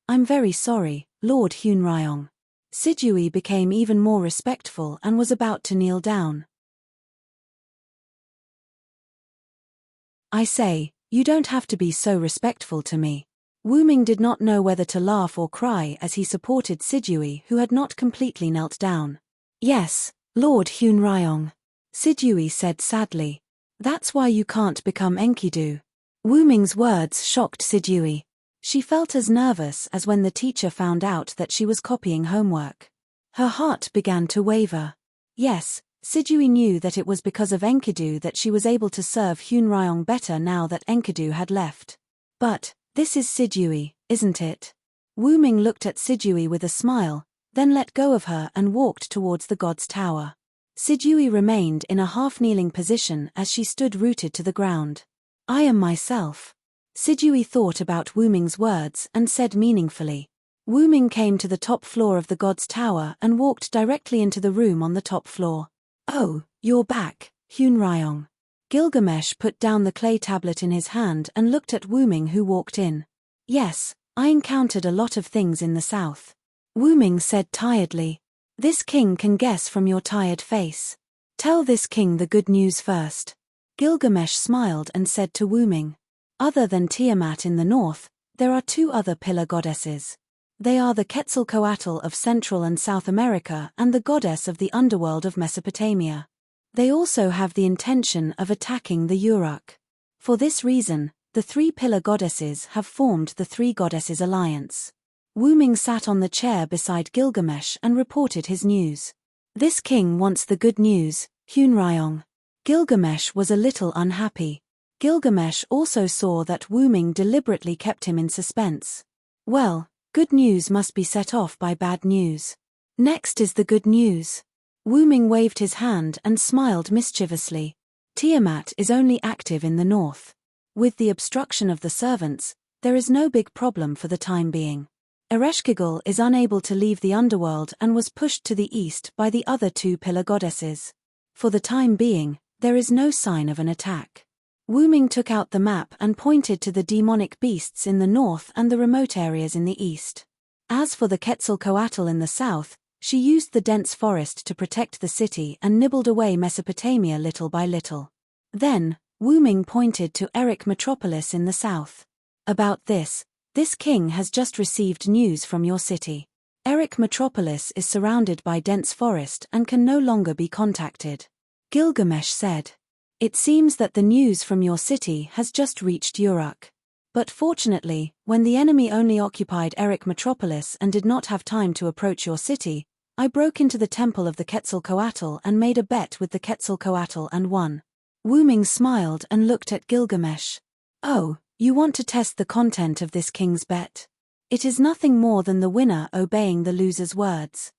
I'm very sorry, Lord Hyun Ryong. Sidui became even more respectful and was about to kneel down. I say, you don't have to be so respectful to me. Wu Ming did not know whether to laugh or cry as he supported Sidui, who had not completely knelt down. Yes, Lord Hyun Ryong. Sidui said sadly. That's why you can't become Enkidu. Wu Ming's words shocked Sidui. She felt as nervous as when the teacher found out that she was copying homework. Her heart began to waver. Yes, Sidui knew that it was because of Enkidu that she was able to serve Hunryong better now that Enkidu had left. But, this is Sidui, isn't it? Wu Ming looked at Sidui with a smile, then let go of her and walked towards the god's tower. Sidui remained in a half-kneeling position as she stood rooted to the ground. I am myself. Sidui thought about Wu Ming's words and said meaningfully. Wu Ming came to the top floor of the god's tower and walked directly into the room on the top floor. Oh, you're back, Hunryong. Gilgamesh put down the clay tablet in his hand and looked at Wu Ming, who walked in. Yes, I encountered a lot of things in the south. Wu Ming said tiredly. This king can guess from your tired face. Tell this king the good news first. Gilgamesh smiled and said to Wu Ming. Other than Tiamat in the north, there are 2 other pillar goddesses. They are the Quetzalcoatl of Central and South America and the goddess of the underworld of Mesopotamia. They also have the intention of attacking the Uruk. For this reason, the 3 pillar goddesses have formed the 3 goddesses alliance. Wu Ming sat on the chair beside Gilgamesh and reported his news. This king wants the good news, Hunryong. Gilgamesh was a little unhappy. Gilgamesh also saw that Wu Ming deliberately kept him in suspense. Well, good news must be set off by bad news. Next is the good news. Wu Ming waved his hand and smiled mischievously. Tiamat is only active in the north. With the obstruction of the servants, there is no big problem for the time being. Ereshkigal is unable to leave the underworld and was pushed to the east by the other 2 pillar goddesses. For the time being, there is no sign of an attack. Wu Ming took out the map and pointed to the demonic beasts in the north and the remote areas in the east. As for the Quetzalcoatl in the south, she used the dense forest to protect the city and nibbled away Mesopotamia little by little. Then, Wu Ming pointed to Erech Metropolis in the south. About this king has just received news from your city. Erech Metropolis is surrounded by dense forest and can no longer be contacted. Gilgamesh said. It seems that the news from your city has just reached Uruk. But fortunately, when the enemy only occupied Erech Metropolis and did not have time to approach your city, I broke into the temple of the Quetzalcoatl and made a bet with the Quetzalcoatl and won. Wu Ming smiled and looked at Gilgamesh. Oh, you want to test the content of this king's bet? It is nothing more than the winner obeying the loser's words.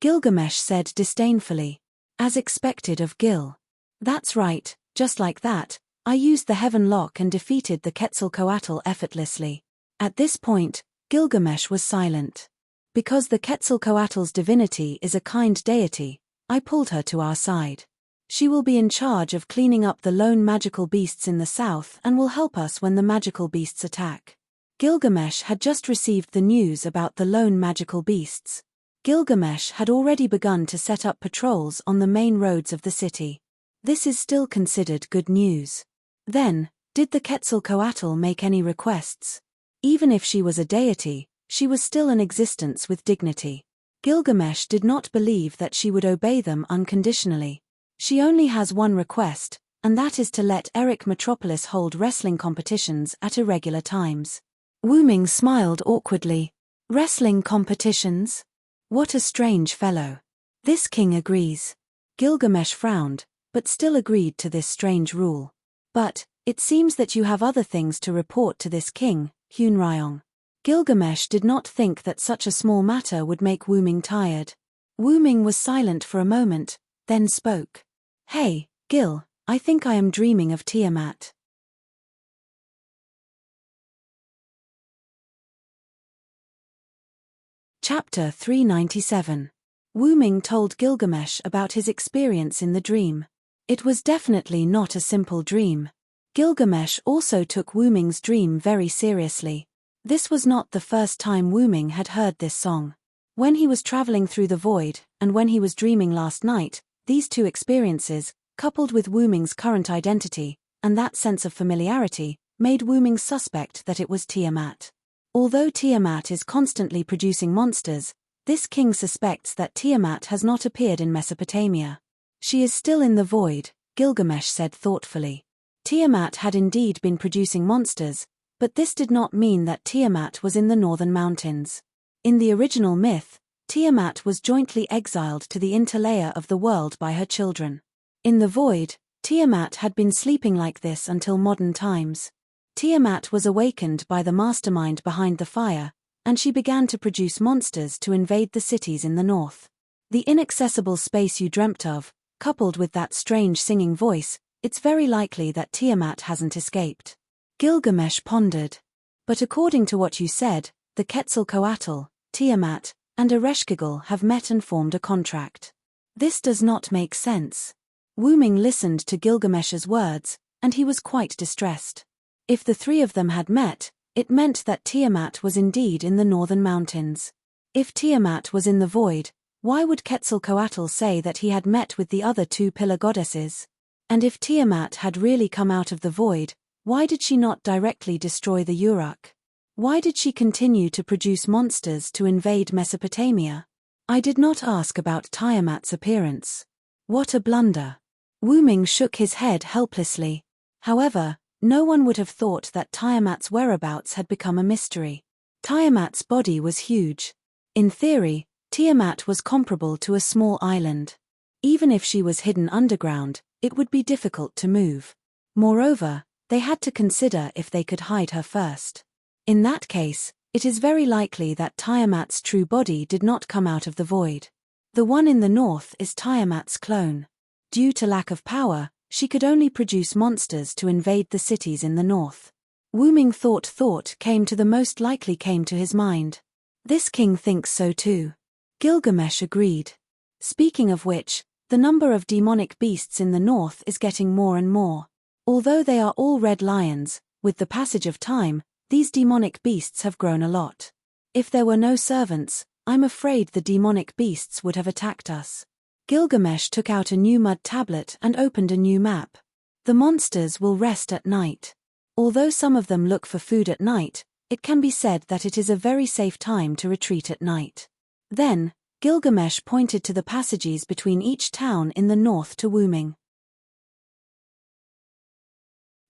Gilgamesh said disdainfully. As expected of Gil. That's right, just like that, I used the heaven lock and defeated the Quetzalcoatl effortlessly. At this point, Gilgamesh was silent. Because the Quetzalcoatl's divinity is a kind deity, I pulled her to our side. She will be in charge of cleaning up the lone magical beasts in the south and will help us when the magical beasts attack. Gilgamesh had just received the news about the lone magical beasts. Gilgamesh had already begun to set up patrols on the main roads of the city. This is still considered good news. Then, did the Quetzalcoatl make any requests? Even if she was a deity, she was still an existence with dignity. Gilgamesh did not believe that she would obey them unconditionally. She only has one request, and that is to let Erech Metropolis hold wrestling competitions at irregular times. Wu Ming smiled awkwardly. Wrestling competitions? What a strange fellow. This king agrees. Gilgamesh frowned, but still agreed to this strange rule. But, it seems that you have other things to report to this king, Hunryong. Gilgamesh did not think that such a small matter would make Wu Ming tired. Wu Ming was silent for a moment, then spoke. Hey, Gil, I think I am dreaming of Tiamat. Chapter 397. Wu Ming told Gilgamesh about his experience in the dream. It was definitely not a simple dream. Gilgamesh also took Wu Ming's dream very seriously. This was not the first time Wu Ming had heard this song. When he was traveling through the void, and when he was dreaming last night, these 2 experiences, coupled with Wu Ming's current identity, and that sense of familiarity, made Wu Ming suspect that it was Tiamat. Although Tiamat is constantly producing monsters, this king suspects that Tiamat has not appeared in Mesopotamia. She is still in the void, Gilgamesh said thoughtfully. Tiamat had indeed been producing monsters, but this did not mean that Tiamat was in the northern mountains. In the original myth, Tiamat was jointly exiled to the interlayer of the world by her children. In the void, Tiamat had been sleeping like this until modern times. Tiamat was awakened by the mastermind behind the fire, and she began to produce monsters to invade the cities in the north. The inaccessible space you dreamt of, coupled with that strange singing voice, it's very likely that Tiamat hasn't escaped. Gilgamesh pondered. But according to what you said, the Quetzalcoatl, Tiamat, and Ereshkigal have met and formed a contract. This does not make sense. Wuming listened to Gilgamesh's words, and he was quite distressed. If the three of them had met, it meant that Tiamat was indeed in the northern mountains. If Tiamat was in the void, why would Quetzalcoatl say that he had met with the other two pillar goddesses? And if Tiamat had really come out of the void, why did she not directly destroy the Uruk? Why did she continue to produce monsters to invade Mesopotamia? I did not ask about Tiamat's appearance. What a blunder. Wuming shook his head helplessly. However, no one would have thought that Tiamat's whereabouts had become a mystery. Tiamat's body was huge. In theory, Tiamat was comparable to a small island. Even if she was hidden underground, it would be difficult to move. Moreover, they had to consider if they could hide her first. In that case, it is very likely that Tiamat's true body did not come out of the void. The one in the north is Tiamat's clone. Due to lack of power, she could only produce monsters to invade the cities in the north. Wuming thought came to the most likely came to his mind. This king thinks so too. Gilgamesh agreed. Speaking of which, the number of demonic beasts in the north is getting more and more. Although they are all red lions, with the passage of time, these demonic beasts have grown a lot. If there were no servants, I'm afraid the demonic beasts would have attacked us. Gilgamesh took out a new mud tablet and opened a new map. The monsters will rest at night. Although some of them look for food at night, it can be said that it is a very safe time to retreat at night. Then, Gilgamesh pointed to the passages between each town in the north to Wuming.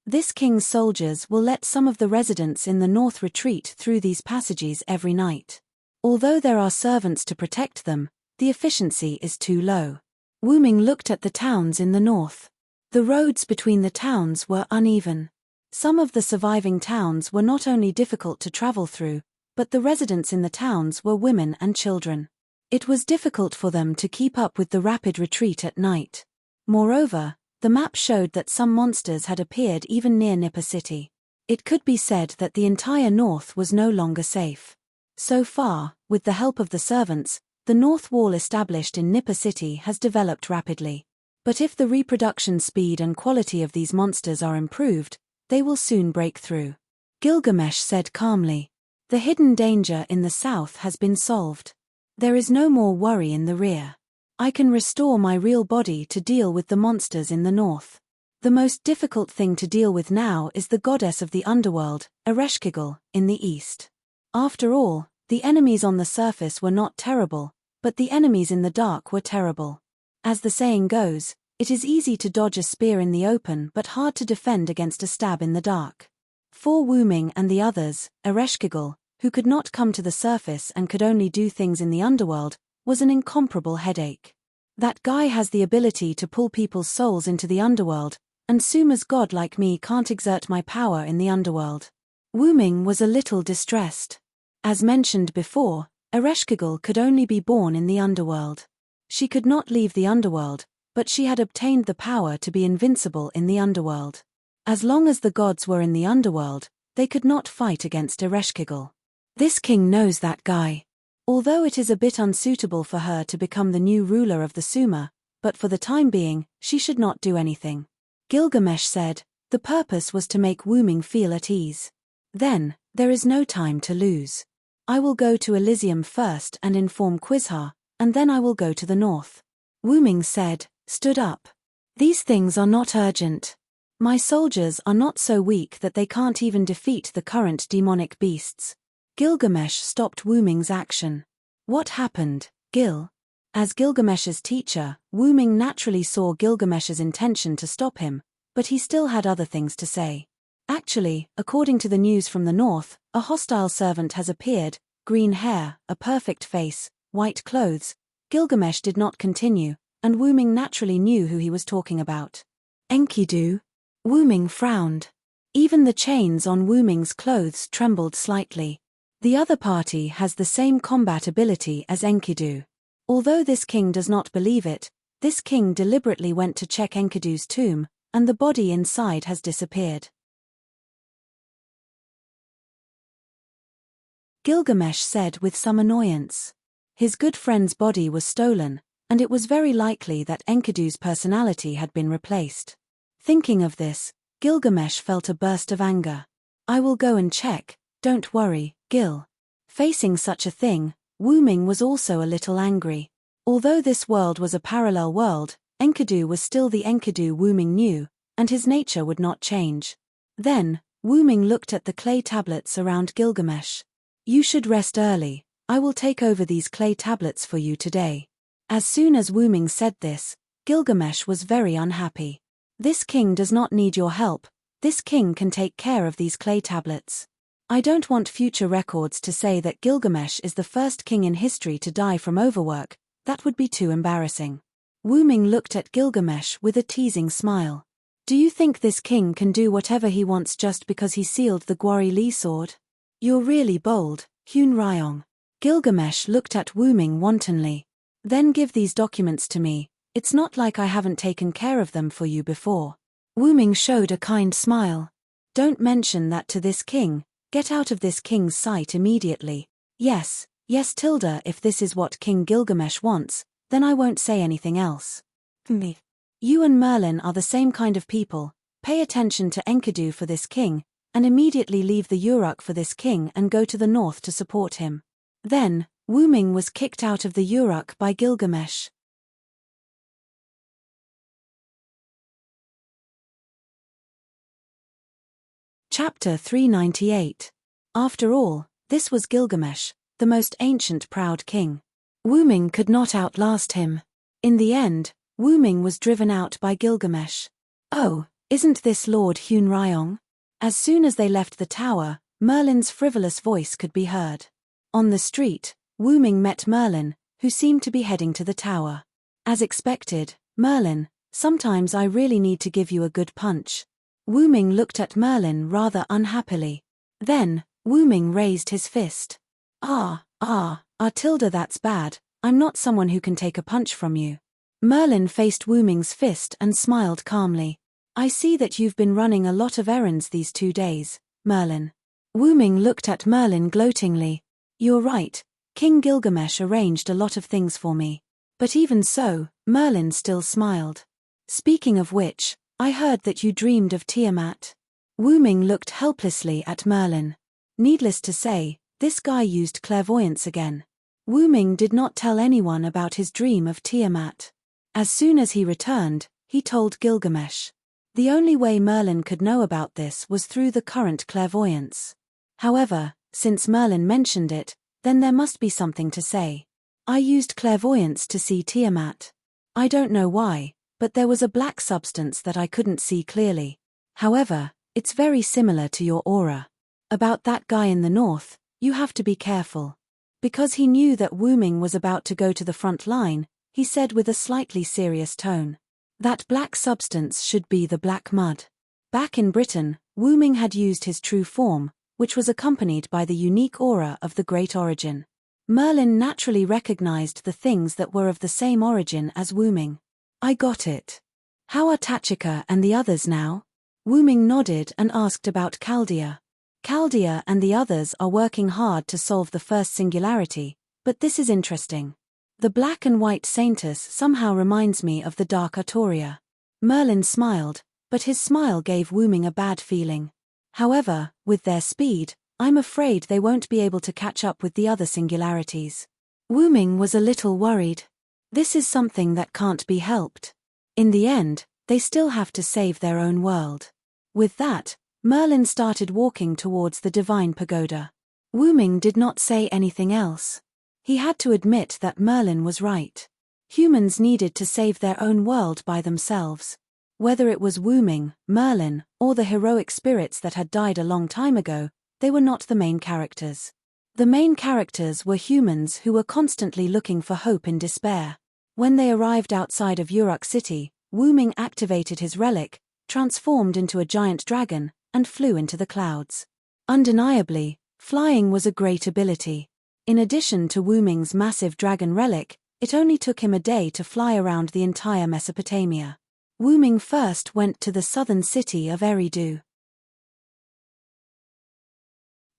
This king's soldiers will let some of the residents in the north retreat through these passages every night. Although there are servants to protect them, the efficiency is too low. Wuming looked at the towns in the north. The roads between the towns were uneven. Some of the surviving towns were not only difficult to travel through, but the residents in the towns were women and children. It was difficult for them to keep up with the rapid retreat at night. Moreover, the map showed that some monsters had appeared even near Nipper City. It could be said that the entire north was no longer safe. So far, with the help of the servants, the north wall established in Nipper City has developed rapidly. But if the reproduction speed and quality of these monsters are improved, they will soon break through. Gilgamesh said calmly. The hidden danger in the south has been solved. There is no more worry in the rear. I can restore my real body to deal with the monsters in the north. The most difficult thing to deal with now is the goddess of the underworld, Ereshkigal, in the east. After all, the enemies on the surface were not terrible, but the enemies in the dark were terrible. As the saying goes, it is easy to dodge a spear in the open but hard to defend against a stab in the dark. For Wuming and the others, Ereshkigal, who could not come to the surface and could only do things in the underworld, was an incomparable headache. That guy has the ability to pull people's souls into the underworld, and Suma's god like me can't exert my power in the underworld. Wuming was a little distressed. As mentioned before, Ereshkigal could only be born in the underworld. She could not leave the underworld, but she had obtained the power to be invincible in the underworld. As long as the gods were in the underworld, they could not fight against Ereshkigal. This king knows that guy. Although it is a bit unsuitable for her to become the new ruler of the Suma, but for the time being, she should not do anything. Gilgamesh said, the purpose was to make Wuming feel at ease. Then, there is no time to lose. I will go to Elysium first and inform Quizhar, and then I will go to the north. Wuming said, stood up. These things are not urgent. My soldiers are not so weak that they can't even defeat the current demonic beasts. Gilgamesh stopped Wuming's action. What happened, Gil? As Gilgamesh's teacher, Wuming naturally saw Gilgamesh's intention to stop him, but he still had other things to say. Actually, according to the news from the north, a hostile servant has appeared, green hair, a perfect face, white clothes, Gilgamesh did not continue, and Wu Ming naturally knew who he was talking about. Enkidu? Wu Ming frowned. Even the chains on Wu Ming's clothes trembled slightly. The other party has the same combat ability as Enkidu. Although this king does not believe it, this king deliberately went to check Enkidu's tomb, and the body inside has disappeared. Gilgamesh said with some annoyance. His good friend's body was stolen, and it was very likely that Enkidu's personality had been replaced. Thinking of this, Gilgamesh felt a burst of anger. I will go and check, don't worry, Gil. Facing such a thing, Wu Ming was also a little angry. Although this world was a parallel world, Enkidu was still the Enkidu Wu Ming knew, and his nature would not change. Then, Wu Ming looked at the clay tablets around Gilgamesh. You should rest early, I will take over these clay tablets for you today. As soon as Wu Ming said this, Gilgamesh was very unhappy. This king does not need your help, this king can take care of these clay tablets. I don't want future records to say that Gilgamesh is the first king in history to die from overwork, that would be too embarrassing. Wu Ming looked at Gilgamesh with a teasing smile. Do you think this king can do whatever he wants just because he sealed the Gwari Li sword? You're really bold, Hun Ryong. Gilgamesh looked at Wu Ming wantonly. Then give these documents to me, it's not like I haven't taken care of them for you before. Wu Ming showed a kind smile. Don't mention that to this king, get out of this king's sight immediately. Yes, Tilda, if this is what King Gilgamesh wants, then I won't say anything else. Me. You and Merlin are the same kind of people, pay attention to Enkidu for this king, and immediately leave the Uruk for this king and go to the north to support him. Then, Wu Ming was kicked out of the Uruk by Gilgamesh. Chapter 398. After all, this was Gilgamesh, the most ancient proud king. Wu Ming could not outlast him. In the end, Wu Ming was driven out by Gilgamesh. Oh, isn't this Lord Hun Ryong? As soon as they left the tower, Merlin's frivolous voice could be heard. On the street, Wu Ming met Merlin, who seemed to be heading to the tower. As expected, Merlin, sometimes I really need to give you a good punch. Wu Ming looked at Merlin rather unhappily. Then, Wu Ming raised his fist. Tilda, that's bad, I'm not someone who can take a punch from you. Merlin faced Wu Ming's fist and smiled calmly. I see that you've been running a lot of errands these 2 days, Merlin. Wu Ming looked at Merlin gloatingly. You're right, King Gilgamesh arranged a lot of things for me. But even so, Merlin still smiled. Speaking of which, I heard that you dreamed of Tiamat. Wu Ming looked helplessly at Merlin. Needless to say, this guy used clairvoyance again. Wu Ming did not tell anyone about his dream of Tiamat. As soon as he returned, he told Gilgamesh. The only way Merlin could know about this was through the current clairvoyance. However, since Merlin mentioned it, then there must be something to say. I used clairvoyance to see Tiamat. I don't know why, but there was a black substance that I couldn't see clearly. However, it's very similar to your aura. About that guy in the north, you have to be careful. Because he knew that Wu Ming was about to go to the front line, he said with a slightly serious tone. That black substance should be the black mud. Back in Britain, Wu Ming had used his true form, which was accompanied by the unique aura of the Great Origin. Merlin naturally recognized the things that were of the same origin as Wu Ming. I got it. How are Tachika and the others now? Wu Ming nodded and asked about Chaldea. Chaldea and the others are working hard to solve the first singularity, but this is interesting. The black and white Saintus somehow reminds me of the dark Artoria. Merlin smiled, but his smile gave Wu Ming a bad feeling. However, with their speed, I'm afraid they won't be able to catch up with the other singularities. Wu Ming was a little worried. This is something that can't be helped. In the end, they still have to save their own world. With that, Merlin started walking towards the divine pagoda. Wu Ming did not say anything else. He had to admit that Merlin was right. Humans needed to save their own world by themselves. Whether it was Wu Ming, Merlin, or the heroic spirits that had died a long time ago, they were not the main characters. The main characters were humans who were constantly looking for hope in despair. When they arrived outside of Uruk City, Wu Ming activated his relic, transformed into a giant dragon, and flew into the clouds. Undeniably, flying was a great ability. In addition to Wu Ming's massive dragon relic, it only took him a day to fly around the entire Mesopotamia. Wu Ming first went to the southern city of Eridu.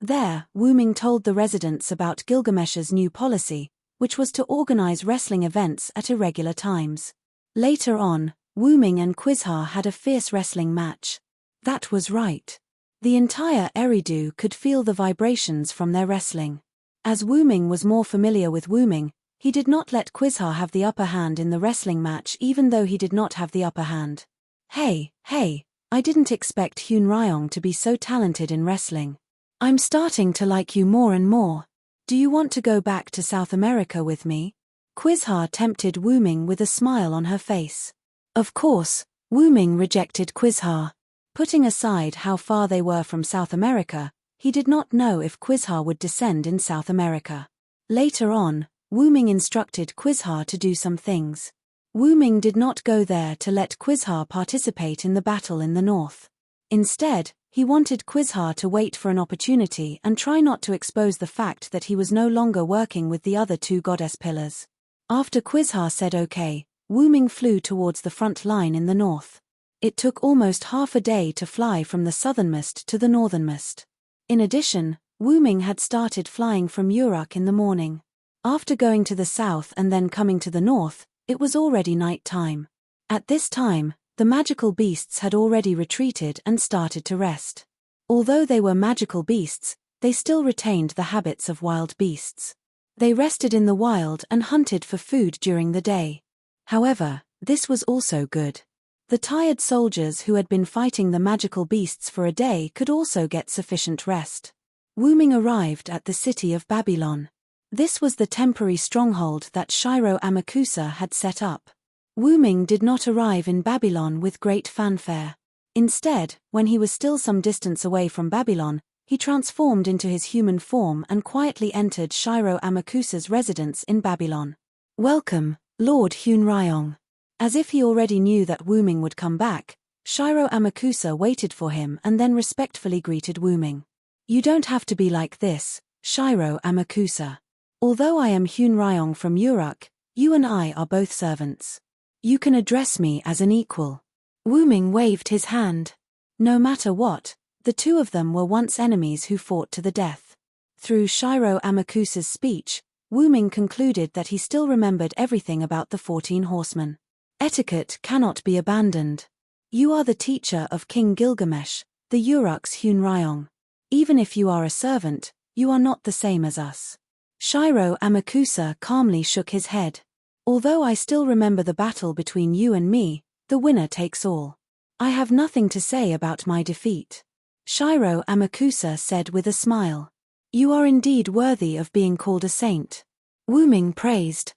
There, Wu Ming told the residents about Gilgamesh's new policy, which was to organize wrestling events at irregular times. Later on, Wu Ming and Quizhar had a fierce wrestling match. That was right. The entire Eridu could feel the vibrations from their wrestling. As Wu Ming was more familiar with Wu Ming, he did not let Quizhar have the upper hand in the wrestling match even though he did not have the upper hand. Hey, I didn't expect Hyun Ryong to be so talented in wrestling. I'm starting to like you more and more. Do you want to go back to South America with me? Quizhar tempted Wu Ming with a smile on her face. Of course, Wu Ming rejected Quizhar. Putting aside how far they were from South America, he did not know if Quizhar would descend in South America. Later on, Wu Ming instructed Quizhar to do some things. Wu Ming did not go there to let Quizhar participate in the battle in the north. Instead, he wanted Quizhar to wait for an opportunity and try not to expose the fact that he was no longer working with the other two goddess pillars. After Quizhar said okay, Wu Ming flew towards the front line in the north. It took almost half a day to fly from the southernmost to the northernmost. In addition, Wu Ming had started flying from Uruk in the morning. After going to the south and then coming to the north, it was already night time. At this time, the magical beasts had already retreated and started to rest. Although they were magical beasts, they still retained the habits of wild beasts. They rested in the wild and hunted for food during the day. However, this was also good. The tired soldiers who had been fighting the magical beasts for a day could also get sufficient rest. Wu Ming arrived at the city of Babylon. This was the temporary stronghold that Shiro Amakusa had set up. Wu Ming did not arrive in Babylon with great fanfare. Instead, when he was still some distance away from Babylon, he transformed into his human form and quietly entered Shiro Amakusa's residence in Babylon. "Welcome, Lord Hyun Ryong." As if he already knew that Wu Ming would come back, Shiro Amakusa waited for him and then respectfully greeted Wu Ming. "You don't have to be like this, Shiro Amakusa. Although I am Hyun Ryong from Uruk, you and I are both servants. You can address me as an equal." Wu Ming waved his hand. No matter what, the two of them were once enemies who fought to the death. Through Shiro Amakusa's speech, Wu Ming concluded that he still remembered everything about the 14 horsemen. Etiquette cannot be abandoned. You are the teacher of King Gilgamesh, the Uruk's Hyun Ryong. Even if you are a servant, you are not the same as us. Shiro Amakusa calmly shook his head. Although I still remember the battle between you and me, the winner takes all. I have nothing to say about my defeat. Shiro Amakusa said with a smile. You are indeed worthy of being called a saint. Wu Ming praised.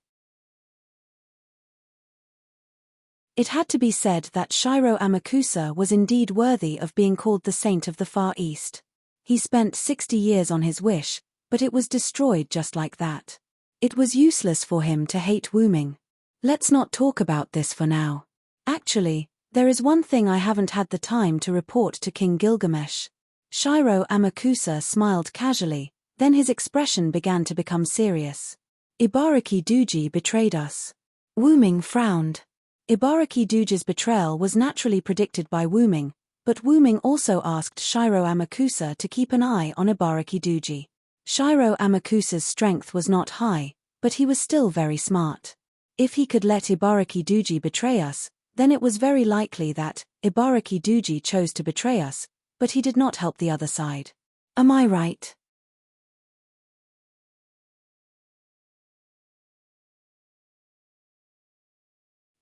It had to be said that Shiro Amakusa was indeed worthy of being called the Saint of the Far East. He spent 60 years on his wish, but it was destroyed just like that. It was useless for him to hate Wu Ming. Let's not talk about this for now. Actually, there is one thing I haven't had the time to report to King Gilgamesh. Shiro Amakusa smiled casually, then his expression began to become serious. Ibaraki Duji betrayed us. Wu Ming frowned. Ibaraki Duji's betrayal was naturally predicted by Wu Ming, but Wu Ming also asked Shiro Amakusa to keep an eye on Ibaraki Duji. Shiro Amakusa's strength was not high, but he was still very smart. If he could let Ibaraki Duji betray us, then it was very likely that Ibaraki Duji chose to betray us, but he did not help the other side. Am I right?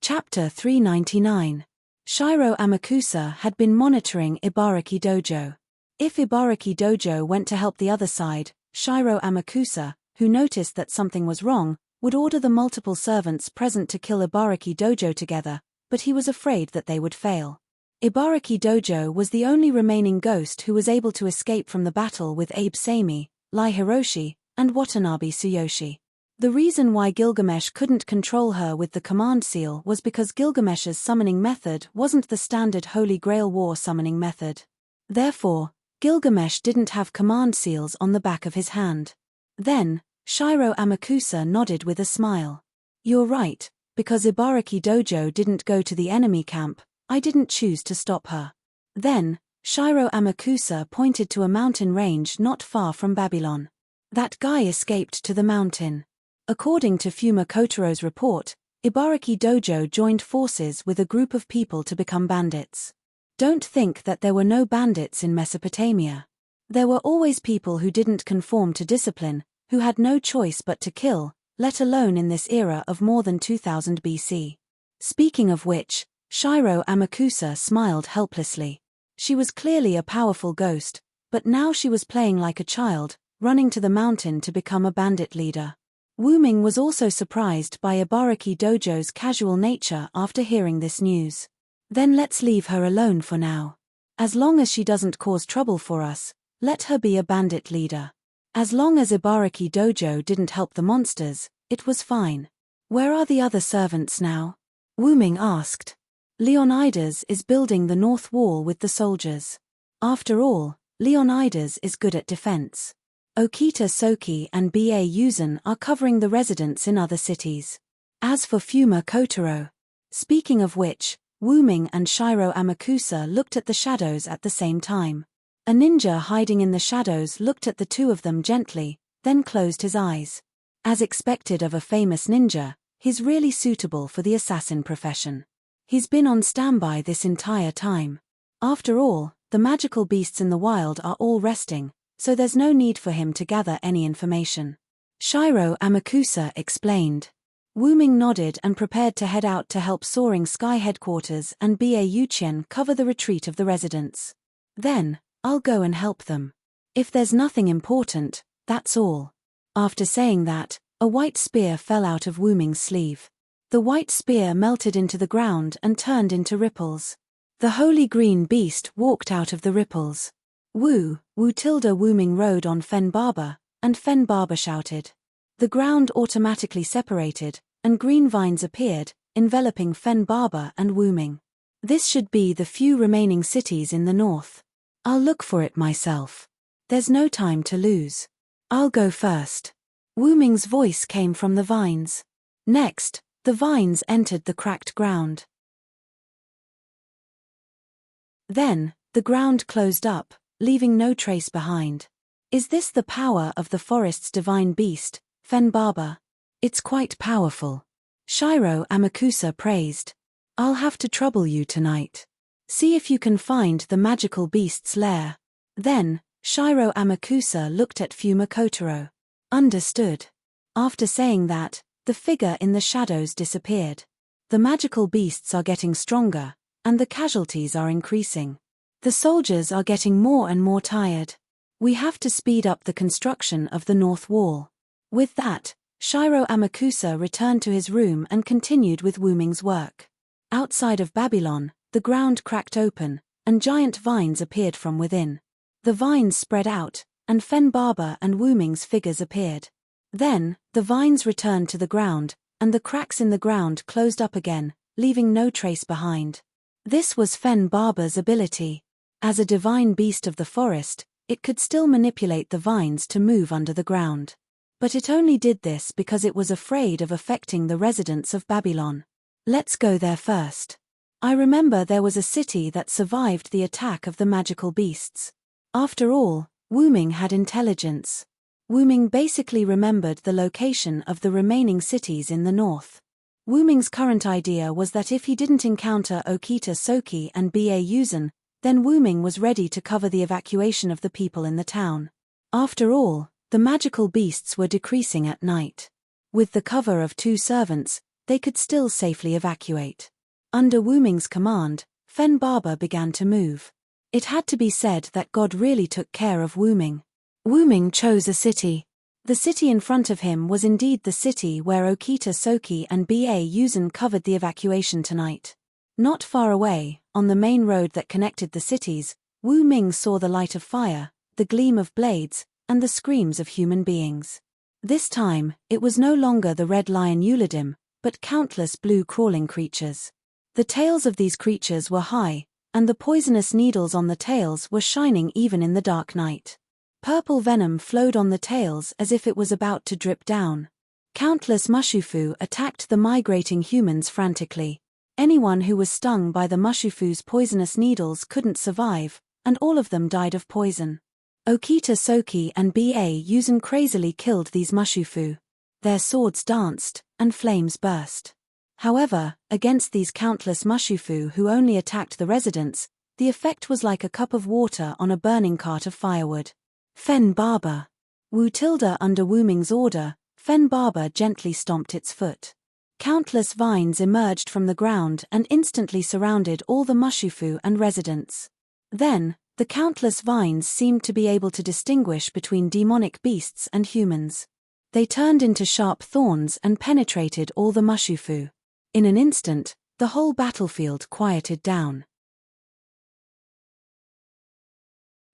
Chapter 399. Shiro Amakusa had been monitoring Ibaraki Dojo. If Ibaraki Dojo went to help the other side, Shiro Amakusa, who noticed that something was wrong, would order the multiple servants present to kill Ibaraki Dojo together, but he was afraid that they would fail. Ibaraki Dojo was the only remaining ghost who was able to escape from the battle with Abe Sami, Lai Hiroshi, and Watanabe Tsuyoshi. The reason why Gilgamesh couldn't control her with the command seal was because Gilgamesh's summoning method wasn't the standard Holy Grail war summoning method. Therefore, Gilgamesh didn't have command seals on the back of his hand. Then, Shiro Amakusa nodded with a smile. You're right, because Ibaraki Dojo didn't go to the enemy camp, I didn't choose to stop her. Then, Shiro Amakusa pointed to a mountain range not far from Babylon. That guy escaped to the mountain. According to Fuma Kotaro's report, Ibaraki Dojo joined forces with a group of people to become bandits. Don't think that there were no bandits in Mesopotamia. There were always people who didn't conform to discipline, who had no choice but to kill, let alone in this era of more than 2000 BC. Speaking of which, Shiro Amakusa smiled helplessly. She was clearly a powerful ghost, but now she was playing like a child, running to the mountain to become a bandit leader. Wu Ming was also surprised by Ibaraki Dojo's casual nature after hearing this news. Then let's leave her alone for now. As long as she doesn't cause trouble for us, let her be a bandit leader. As long as Ibaraki Dojo didn't help the monsters, it was fine. Where are the other servants now? Wu Ming asked. Leonidas is building the north wall with the soldiers. After all, Leonidas is good at defense. Okita Soki and B.A. Yuzen are covering the residents in other cities. As for Fuma Kotaro. Speaking of which, Wu Ming and Shiro Amakusa looked at the shadows at the same time. A ninja hiding in the shadows looked at the two of them gently, then closed his eyes. As expected of a famous ninja, he's really suitable for the assassin profession. He's been on standby this entire time. After all, the magical beasts in the wild are all resting, so there's no need for him to gather any information. Shiro Amakusa explained. Wu Ming nodded and prepared to head out to help Soaring Sky Headquarters and B.A. Yuchen cover the retreat of the residents. Then, I'll go and help them. If there's nothing important, that's all. After saying that, a white spear fell out of Wu Ming's sleeve. The white spear melted into the ground and turned into ripples. The holy green beast walked out of the ripples. Wu Ming rode on Fen Barber, and Fen Barber shouted. The ground automatically separated, and green vines appeared, enveloping Fen Barber and Wu Ming. This should be the few remaining cities in the north. I'll look for it myself. There's no time to lose. I'll go first. Wu Ming's voice came from the vines. Next, the vines entered the cracked ground. Then, the ground closed up, leaving no trace behind. Is this the power of the forest's divine beast, Fen Barber? It's quite powerful. Shiro Amakusa praised. I'll have to trouble you tonight. See if you can find the magical beast's lair. Then, Shiro Amakusa looked at Fuma Kotaro. Understood. After saying that, the figure in the shadows disappeared. The magical beasts are getting stronger, and the casualties are increasing. The soldiers are getting more and more tired. We have to speed up the construction of the north wall. With that, Shiro Amakusa returned to his room and continued with Wu Ming's work. Outside of Babylon, the ground cracked open, and giant vines appeared from within. The vines spread out, and Fen Barber and Wu Ming's figures appeared. Then, the vines returned to the ground, and the cracks in the ground closed up again, leaving no trace behind. This was Fen Barber's ability. As a divine beast of the forest, it could still manipulate the vines to move under the ground. But it only did this because it was afraid of affecting the residents of Babylon. Let's go there first. I remember there was a city that survived the attack of the magical beasts. After all, Wu Ming had intelligence. Wu Ming basically remembered the location of the remaining cities in the north. Wu Ming's current idea was that if he didn't encounter Okita Soki and B.A. Yuzen, then Wu Ming was ready to cover the evacuation of the people in the town. After all, the magical beasts were decreasing at night. With the cover of 2 servants, they could still safely evacuate. Under Wu Ming's command, Fen Barber began to move. It had to be said that God really took care of Wu Ming. Wu Ming chose a city. The city in front of him was indeed the city where Okita Soki and B.A. Yuzen covered the evacuation tonight. Not far away, on the main road that connected the cities, Wu Ming saw the light of fire, the gleam of blades, and the screams of human beings. This time, it was no longer the red lion Eulidim, but countless blue crawling creatures. The tails of these creatures were high, and the poisonous needles on the tails were shining even in the dark night. Purple venom flowed on the tails as if it was about to drip down. Countless mushufu attacked the migrating humans frantically. Anyone who was stung by the mushufu's poisonous needles couldn't survive, and all of them died of poison. Okita Soki and Ba Yuzan crazily killed these mushufu. Their swords danced, and flames burst. However, against these countless mushufu who only attacked the residents, the effect was like a cup of water on a burning cart of firewood. Fen Barber. Wu Tilda under Wu Ming's order, Fen Barber gently stomped its foot. Countless vines emerged from the ground and instantly surrounded all the mushufu and residents. Then, the countless vines seemed to be able to distinguish between demonic beasts and humans. They turned into sharp thorns and penetrated all the mushufu. In an instant, the whole battlefield quieted down.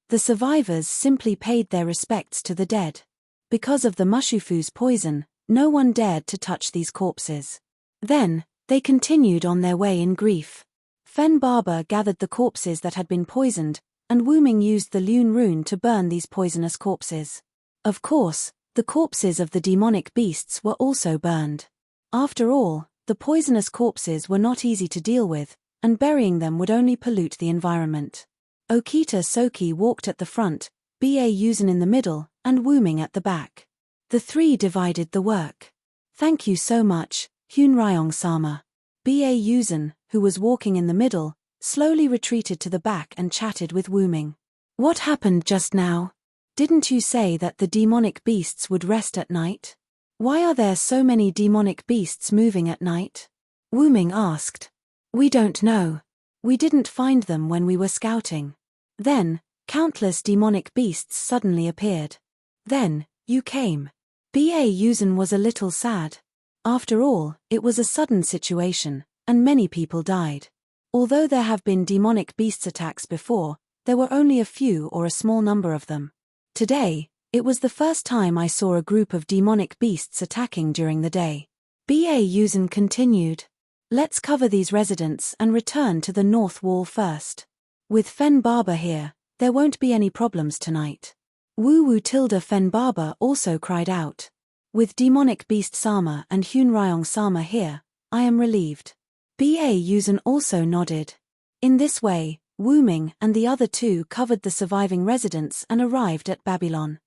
The survivors simply paid their respects to the dead. Because of the mushufu's poison, no one dared to touch these corpses. Then, they continued on their way in grief. Fen Barber gathered the corpses that had been poisoned, and Wu Ming used the Lune rune to burn these poisonous corpses. Of course, the corpses of the demonic beasts were also burned. After all, the poisonous corpses were not easy to deal with, and burying them would only pollute the environment. Okita Soki walked at the front, Ba Yuzan in the middle, and Wu Ming at the back. The three divided the work. Thank you so much, Hyunryong-sama. Ba Yuzan, who was walking in the middle, slowly retreated to the back and chatted with Wu Ming. What happened just now? Didn't you say that the demonic beasts would rest at night? Why are there so many demonic beasts moving at night? Wu Ming asked. We don't know. We didn't find them when we were scouting. Then, countless demonic beasts suddenly appeared. Then, you came. Ba Yuzan was a little sad. After all, it was a sudden situation, and many people died. Although there have been demonic beasts attacks before, there were only a few or a small number of them. Today, it was the first time I saw a group of demonic beasts attacking during the day. Ba Yuzan continued. Let's cover these residents and return to the north wall first. With Fen Barber here, there won't be any problems tonight. Wu Tilda Fen Barber also cried out. With demonic beast Sama and Hyunryong-sama here, I am relieved. Ba Yuzan also nodded. In this way, Wu Ming and the other two covered the surviving residents and arrived at Babylon.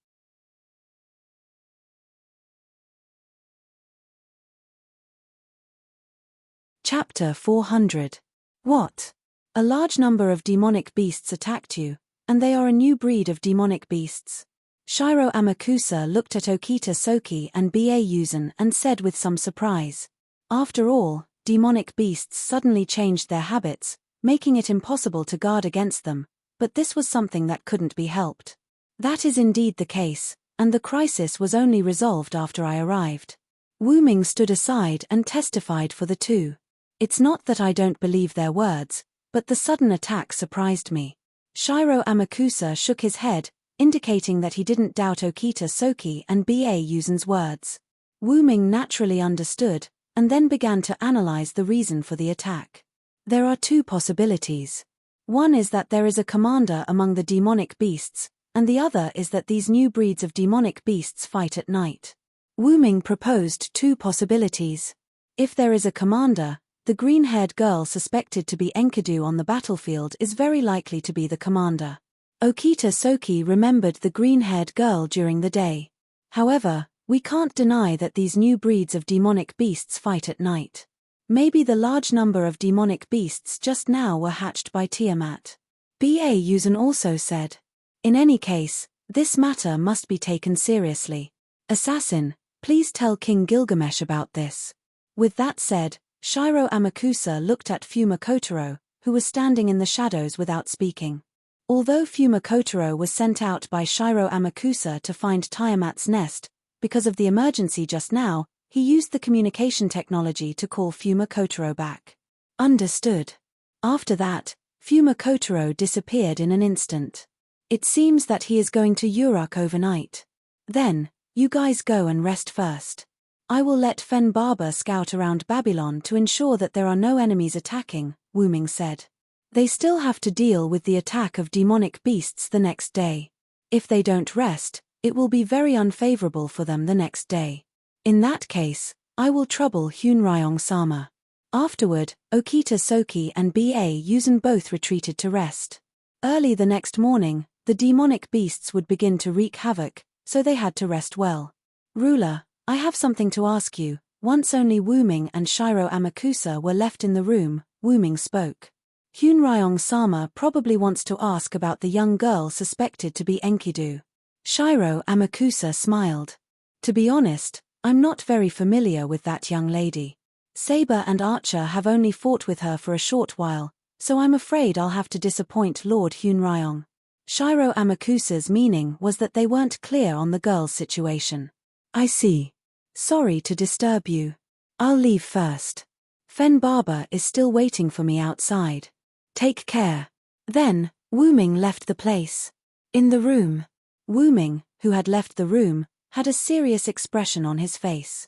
Chapter 400. What? A large number of demonic beasts attacked you, and they are a new breed of demonic beasts. Shiro Amakusa looked at Okita Soki and Ba Yuzan and said with some surprise. After all, demonic beasts suddenly changed their habits, making it impossible to guard against them, but this was something that couldn't be helped. That is indeed the case, and the crisis was only resolved after I arrived. Wu Ming stood aside and testified for the two. It's not that I don't believe their words, but the sudden attack surprised me. Shiro Amakusa shook his head, indicating that he didn't doubt Okita Soki and Ba Yuzan's words. Wu Ming naturally understood, and then began to analyze the reason for the attack. There are two possibilities. One is that there is a commander among the demonic beasts, and the other is that these new breeds of demonic beasts fight at night. Wu Ming proposed two possibilities. If there is a commander, the green-haired girl suspected to be Enkidu on the battlefield is very likely to be the commander. Okita Soki remembered the green-haired girl during the day. However, we can't deny that these new breeds of demonic beasts fight at night. Maybe the large number of demonic beasts just now were hatched by Tiamat. Ba Yuzan also said. In any case, this matter must be taken seriously. Assassin, please tell King Gilgamesh about this. With that said, Shiro Amakusa looked at Fuma Kotaro, who was standing in the shadows without speaking. Although Fuma Kotaro was sent out by Shiro Amakusa to find Tiamat's nest, because of the emergency just now, he used the communication technology to call Fuma Kotaro back. Understood. After that, Fuma Kotaro disappeared in an instant. It seems that he is going to Uruk overnight. Then, You guys go and rest first. I will let Fen Barber scout around Babylon to ensure that there are no enemies attacking, Wu Ming said. They still have to deal with the attack of demonic beasts the next day. If they don't rest, it will be very unfavorable for them the next day. In that case, I will trouble Hunryong Sama. Afterward, Okita Soki and Ba Yuzan both retreated to rest. Early the next morning, the demonic beasts would begin to wreak havoc, so they had to rest well. Ruler, I have something to ask you. Once only Wu Ming and Shiro Amakusa were left in the room, Wu Ming spoke. Hunryong Sama probably wants to ask about the young girl suspected to be Enkidu. Shiro Amakusa smiled. To be honest, I'm not very familiar with that young lady. Saber and Archer have only fought with her for a short while, so I'm afraid I'll have to disappoint Lord Hunryong. Shiro Amakusa's meaning was that they weren't clear on the girl's situation. I see. Sorry to disturb you. I'll leave first. Fen Barber is still waiting for me outside. Take care. Then, Wu Ming left the place. In the room, Wu Ming, who had left the room, had a serious expression on his face.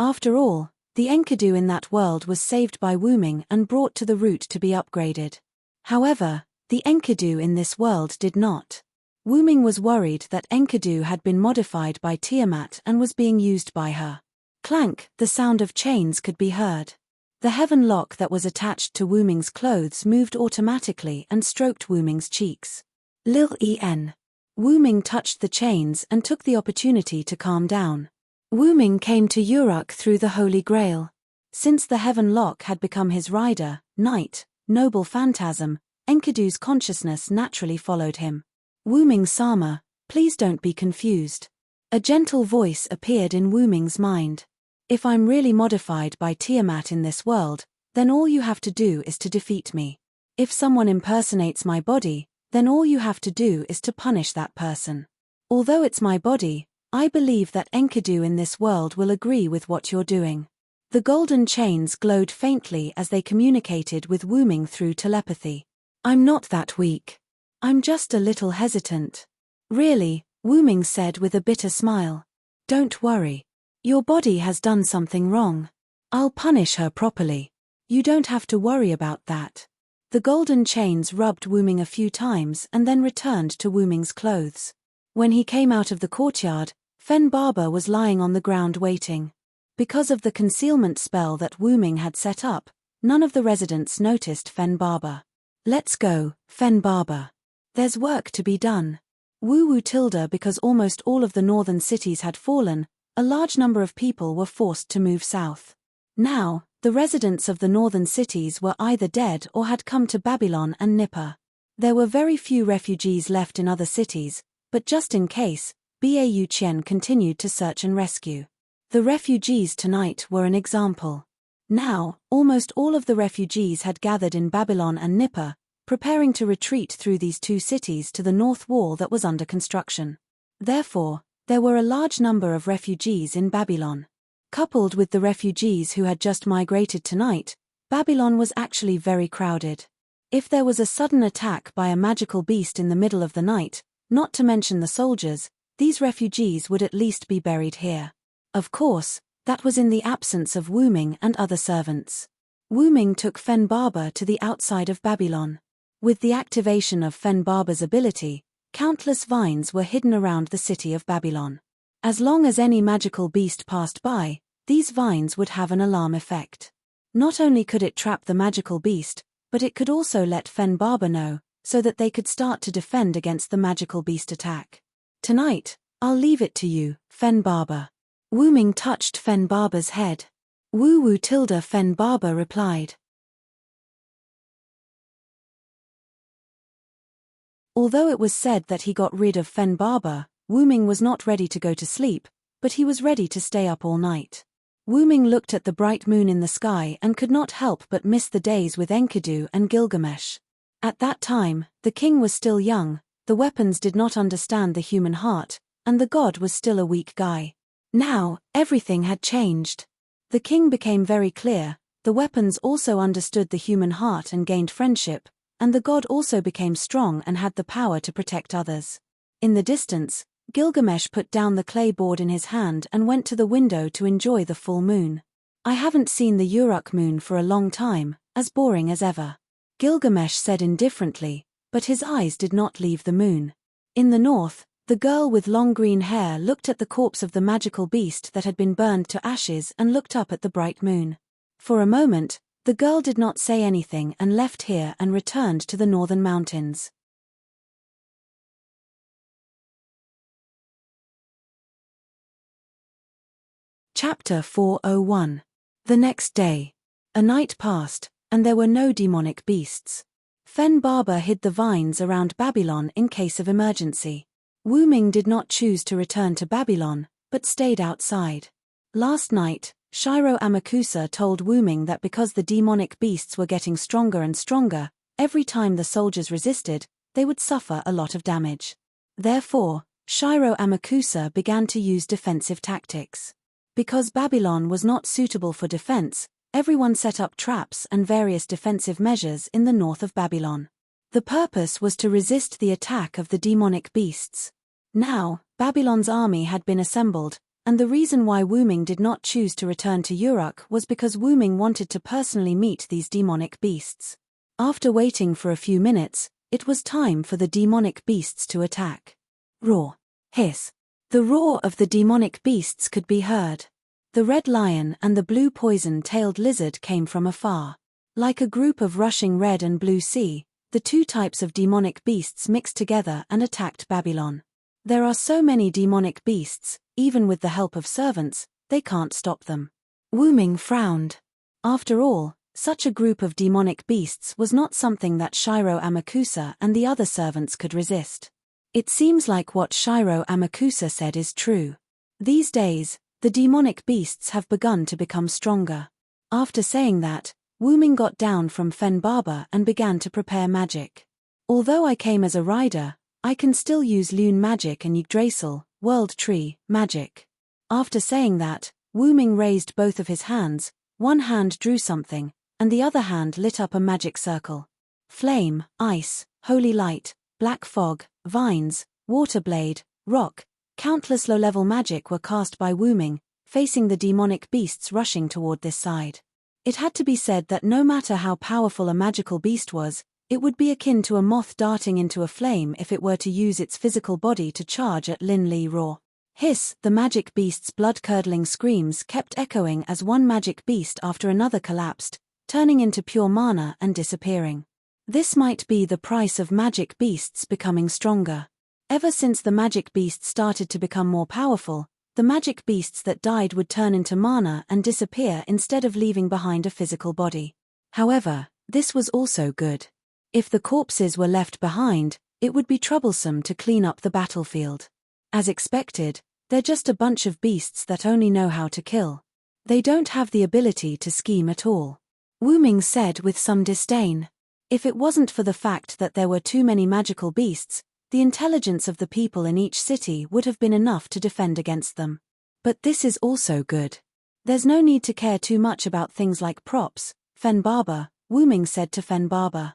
After all, the Enkidu in that world was saved by Wu Ming and brought to the route to be upgraded. However, the Enkidu in this world did not. Wu Ming was worried that Enkidu had been modified by Tiamat and was being used by her. Clank, the sound of chains could be heard. The heaven lock that was attached to Wu Ming's clothes moved automatically and stroked Wu Ming's cheeks. Lil En. Wu Ming touched the chains and took the opportunity to calm down. Wu Ming came to Uruk through the Holy Grail. Since the heaven lock had become his rider, knight, noble phantasm, Enkidu's consciousness naturally followed him. Wu Ming Sama, please don't be confused. A gentle voice appeared in Wu Ming's mind. If I'm really modified by Tiamat in this world, then all you have to do is to defeat me. If someone impersonates my body, then all you have to do is to punish that person. Although it's my body, I believe that Enkidu in this world will agree with what you're doing. The golden chains glowed faintly as they communicated with Wu Ming through telepathy. I'm not that weak. I'm just a little hesitant. Really, Wu Ming said with a bitter smile. Don't worry. Your body has done something wrong. I'll punish her properly. You don't have to worry about that. The golden chains rubbed Wu Ming a few times and then returned to Wu Ming's clothes. When he came out of the courtyard, Fen Barber was lying on the ground waiting. Because of the concealment spell that Wu Ming had set up, none of the residents noticed Fen Barber. Let's go, Fen Barber. There's work to be done. Wu Tilda. Because almost all of the northern cities had fallen, a large number of people were forced to move south. Now, the residents of the northern cities were either dead or had come to Babylon and Nippur. There were very few refugees left in other cities, but just in case, Bau Qian continued to search and rescue. The refugees tonight were an example. Now, almost all of the refugees had gathered in Babylon and Nippur, preparing to retreat through these two cities to the north wall that was under construction. Therefore, there were a large number of refugees in Babylon. Coupled with the refugees who had just migrated tonight, Babylon was actually very crowded. If there was a sudden attack by a magical beast in the middle of the night, not to mention the soldiers, these refugees would at least be buried here. Of course, that was in the absence of Wu Ming and other servants. Wu Ming took Fen Barber to the outside of Babylon. With the activation of Fen Barber's ability, countless vines were hidden around the city of Babylon. As long as any magical beast passed by, these vines would have an alarm effect. Not only could it trap the magical beast, but it could also let Fen Barber know, so that they could start to defend against the magical beast attack. Tonight, I'll leave it to you, Fen Barber. Wu Ming touched Fen Barber's head. Wu Tilda. Fen Barber replied. Although it was said that he got rid of Fen Barber, Wu Ming was not ready to go to sleep, but he was ready to stay up all night. Wu Ming looked at the bright moon in the sky and could not help but miss the days with Enkidu and Gilgamesh. At that time, the king was still young, the weapons did not understand the human heart, and the god was still a weak guy. Now, everything had changed. The king became very clear, the weapons also understood the human heart and gained friendship, and the god also became strong and had the power to protect others. In the distance, Gilgamesh put down the clay board in his hand and went to the window to enjoy the full moon. I haven't seen the Uruk moon for a long time, as boring as ever. Gilgamesh said indifferently, but his eyes did not leave the moon. In the north, the girl with long green hair looked at the corpse of the magical beast that had been burned to ashes and looked up at the bright moon. For a moment, the girl did not say anything and left here and returned to the northern mountains. Chapter 401. The next day. A night passed, and there were no demonic beasts. Fen Barber hid the vines around Babylon in case of emergency. Wu Ming did not choose to return to Babylon, but stayed outside. Last night, Shiro Amakusa told Wu Ming that because the demonic beasts were getting stronger and stronger, every time the soldiers resisted, they would suffer a lot of damage. Therefore, Shiro Amakusa began to use defensive tactics. Because Babylon was not suitable for defense, everyone set up traps and various defensive measures in the north of Babylon. The purpose was to resist the attack of the demonic beasts. Now, Babylon's army had been assembled, and the reason why Wu Ming did not choose to return to Uruk was because Wu Ming wanted to personally meet these demonic beasts. After waiting for a few minutes, it was time for the demonic beasts to attack. Roar. Hiss. The roar of the demonic beasts could be heard. The red lion and the blue poison-tailed lizard came from afar. Like a group of rushing red and blue sea, the two types of demonic beasts mixed together and attacked Babylon. There are so many demonic beasts, even with the help of servants, they can't stop them. Wu Ming frowned. After all, such a group of demonic beasts was not something that Shiro Amakusa and the other servants could resist. It seems like what Shiro Amakusa said is true. These days, the demonic beasts have begun to become stronger. After saying that, Wu Ming got down from Fen Barber and began to prepare magic. Although I came as a rider, I can still use Lune magic and Yggdrasil, World Tree, magic. After saying that, Wu Ming raised both of his hands, one hand drew something, and the other hand lit up a magic circle. Flame, ice, holy light, black fog, vines, water blade, rock, countless low-level magic were cast by Wu Ming, facing the demonic beasts rushing toward this side. It had to be said that no matter how powerful a magical beast was, it would be akin to a moth darting into a flame if it were to use its physical body to charge at Lin Li roar. Hiss, the magic beast's blood-curdling screams kept echoing as one magic beast after another collapsed, turning into pure mana and disappearing. This might be the price of magic beasts becoming stronger. Ever since the magic beasts started to become more powerful, the magic beasts that died would turn into mana and disappear instead of leaving behind a physical body. However, this was also good. If the corpses were left behind, it would be troublesome to clean up the battlefield. As expected, they're just a bunch of beasts that only know how to kill. They don't have the ability to scheme at all. Wu Ming said with some disdain. If it wasn't for the fact that there were too many magical beasts, the intelligence of the people in each city would have been enough to defend against them. But this is also good. There's no need to care too much about things like props, Fen Barber, Wu Ming said to Fen Barber.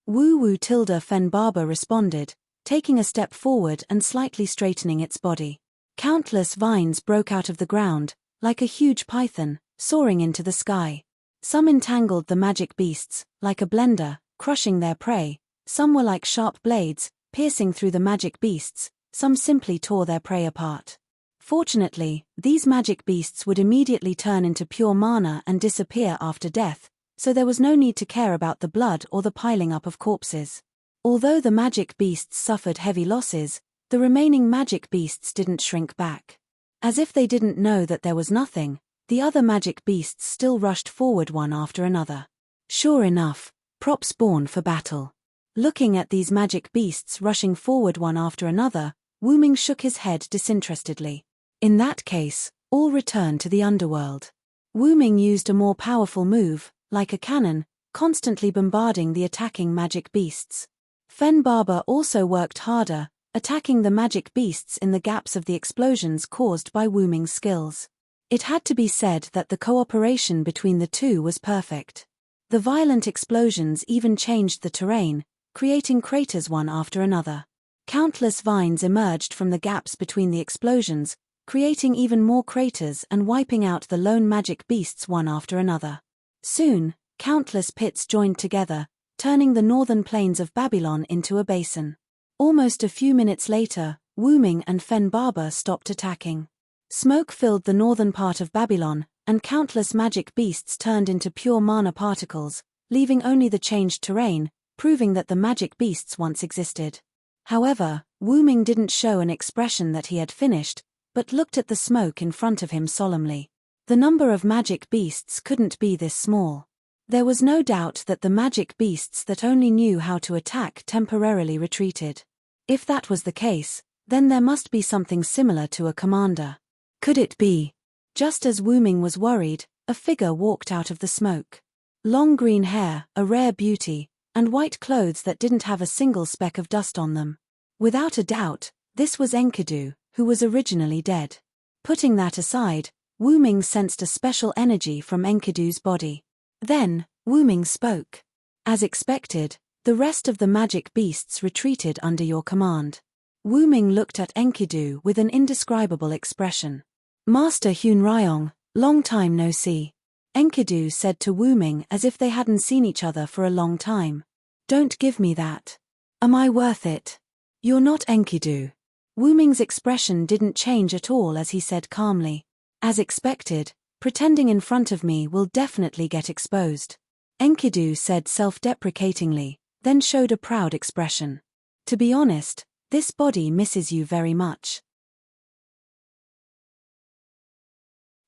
Woo tilde Fen Barber responded, taking a step forward and slightly straightening its body. Countless vines broke out of the ground, like a huge python, soaring into the sky. Some entangled the magic beasts, like a blender, crushing their prey. Some were like sharp blades, piercing through the magic beasts. Some simply tore their prey apart. Fortunately, these magic beasts would immediately turn into pure mana and disappear after death, so there was no need to care about the blood or the piling up of corpses. Although the magic beasts suffered heavy losses, the remaining magic beasts didn't shrink back. As if they didn't know that there was nothing, the other magic beasts still rushed forward one after another. Sure enough, props born for battle. Looking at these magic beasts rushing forward one after another, Wu Ming shook his head disinterestedly. In that case, all return to the underworld. Wu Ming used a more powerful move, like a cannon, constantly bombarding the attacking magic beasts. Fen Barber also worked harder, attacking the magic beasts in the gaps of the explosions caused by Wu Ming's skills. It had to be said that the cooperation between the two was perfect. The violent explosions even changed the terrain, creating craters one after another. Countless vines emerged from the gaps between the explosions, creating even more craters and wiping out the lone magic beasts one after another. Soon, countless pits joined together, turning the northern plains of Babylon into a basin. Almost a few minutes later, Wu Ming and Fen Barber stopped attacking. Smoke filled the northern part of Babylon, and countless magic beasts turned into pure mana particles, leaving only the changed terrain, proving that the magic beasts once existed. However, Wu Ming didn't show an expression that he had finished, but looked at the smoke in front of him solemnly. The number of magic beasts couldn't be this small. There was no doubt that the magic beasts that only knew how to attack temporarily retreated. If that was the case, then there must be something similar to a commander. Could it be? Just as Wu Ming was worried, a figure walked out of the smoke. Long green hair, a rare beauty, and white clothes that didn't have a single speck of dust on them. Without a doubt, this was Enkidu, who was originally dead. Putting that aside, Wu Ming sensed a special energy from Enkidu's body. Then, Wu Ming spoke. As expected, the rest of the magic beasts retreated under your command. Wu Ming looked at Enkidu with an indescribable expression. Master Hun Ryong, long time no see. Enkidu said to Wu Ming as if they hadn't seen each other for a long time. Don't give me that. Am I worth it? You're not Enkidu. Wu Ming's expression didn't change at all as he said calmly. As expected, pretending in front of me will definitely get exposed. Enkidu said self-deprecatingly, then showed a proud expression. To be honest, this body misses you very much.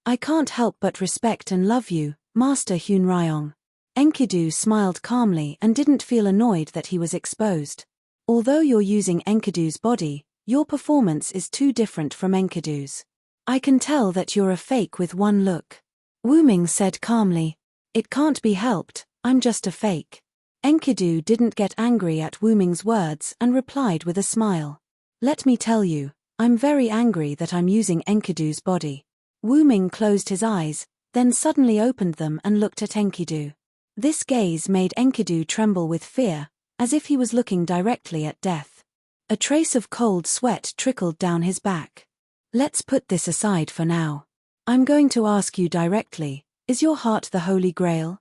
I can't help but respect and love you, Master Hun Ryong. Enkidu smiled calmly and didn't feel annoyed that he was exposed. Although you're using Enkidu's body, your performance is too different from Enkidu's. I can tell that you're a fake with one look. Wu Ming said calmly. It can't be helped, I'm just a fake. Enkidu didn't get angry at Wu Ming's words and replied with a smile. Let me tell you, I'm very angry that I'm using Enkidu's body. Wu Ming closed his eyes, then suddenly opened them and looked at Enkidu. This gaze made Enkidu tremble with fear, as if he was looking directly at death. A trace of cold sweat trickled down his back. Let's put this aside for now. I'm going to ask you directly, is your heart the Holy Grail?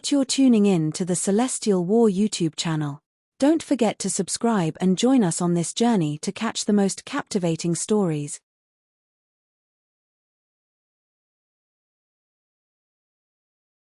You're tuning in to the Celestial War YouTube channel. Don't forget to subscribe and join us on this journey to catch the most captivating stories,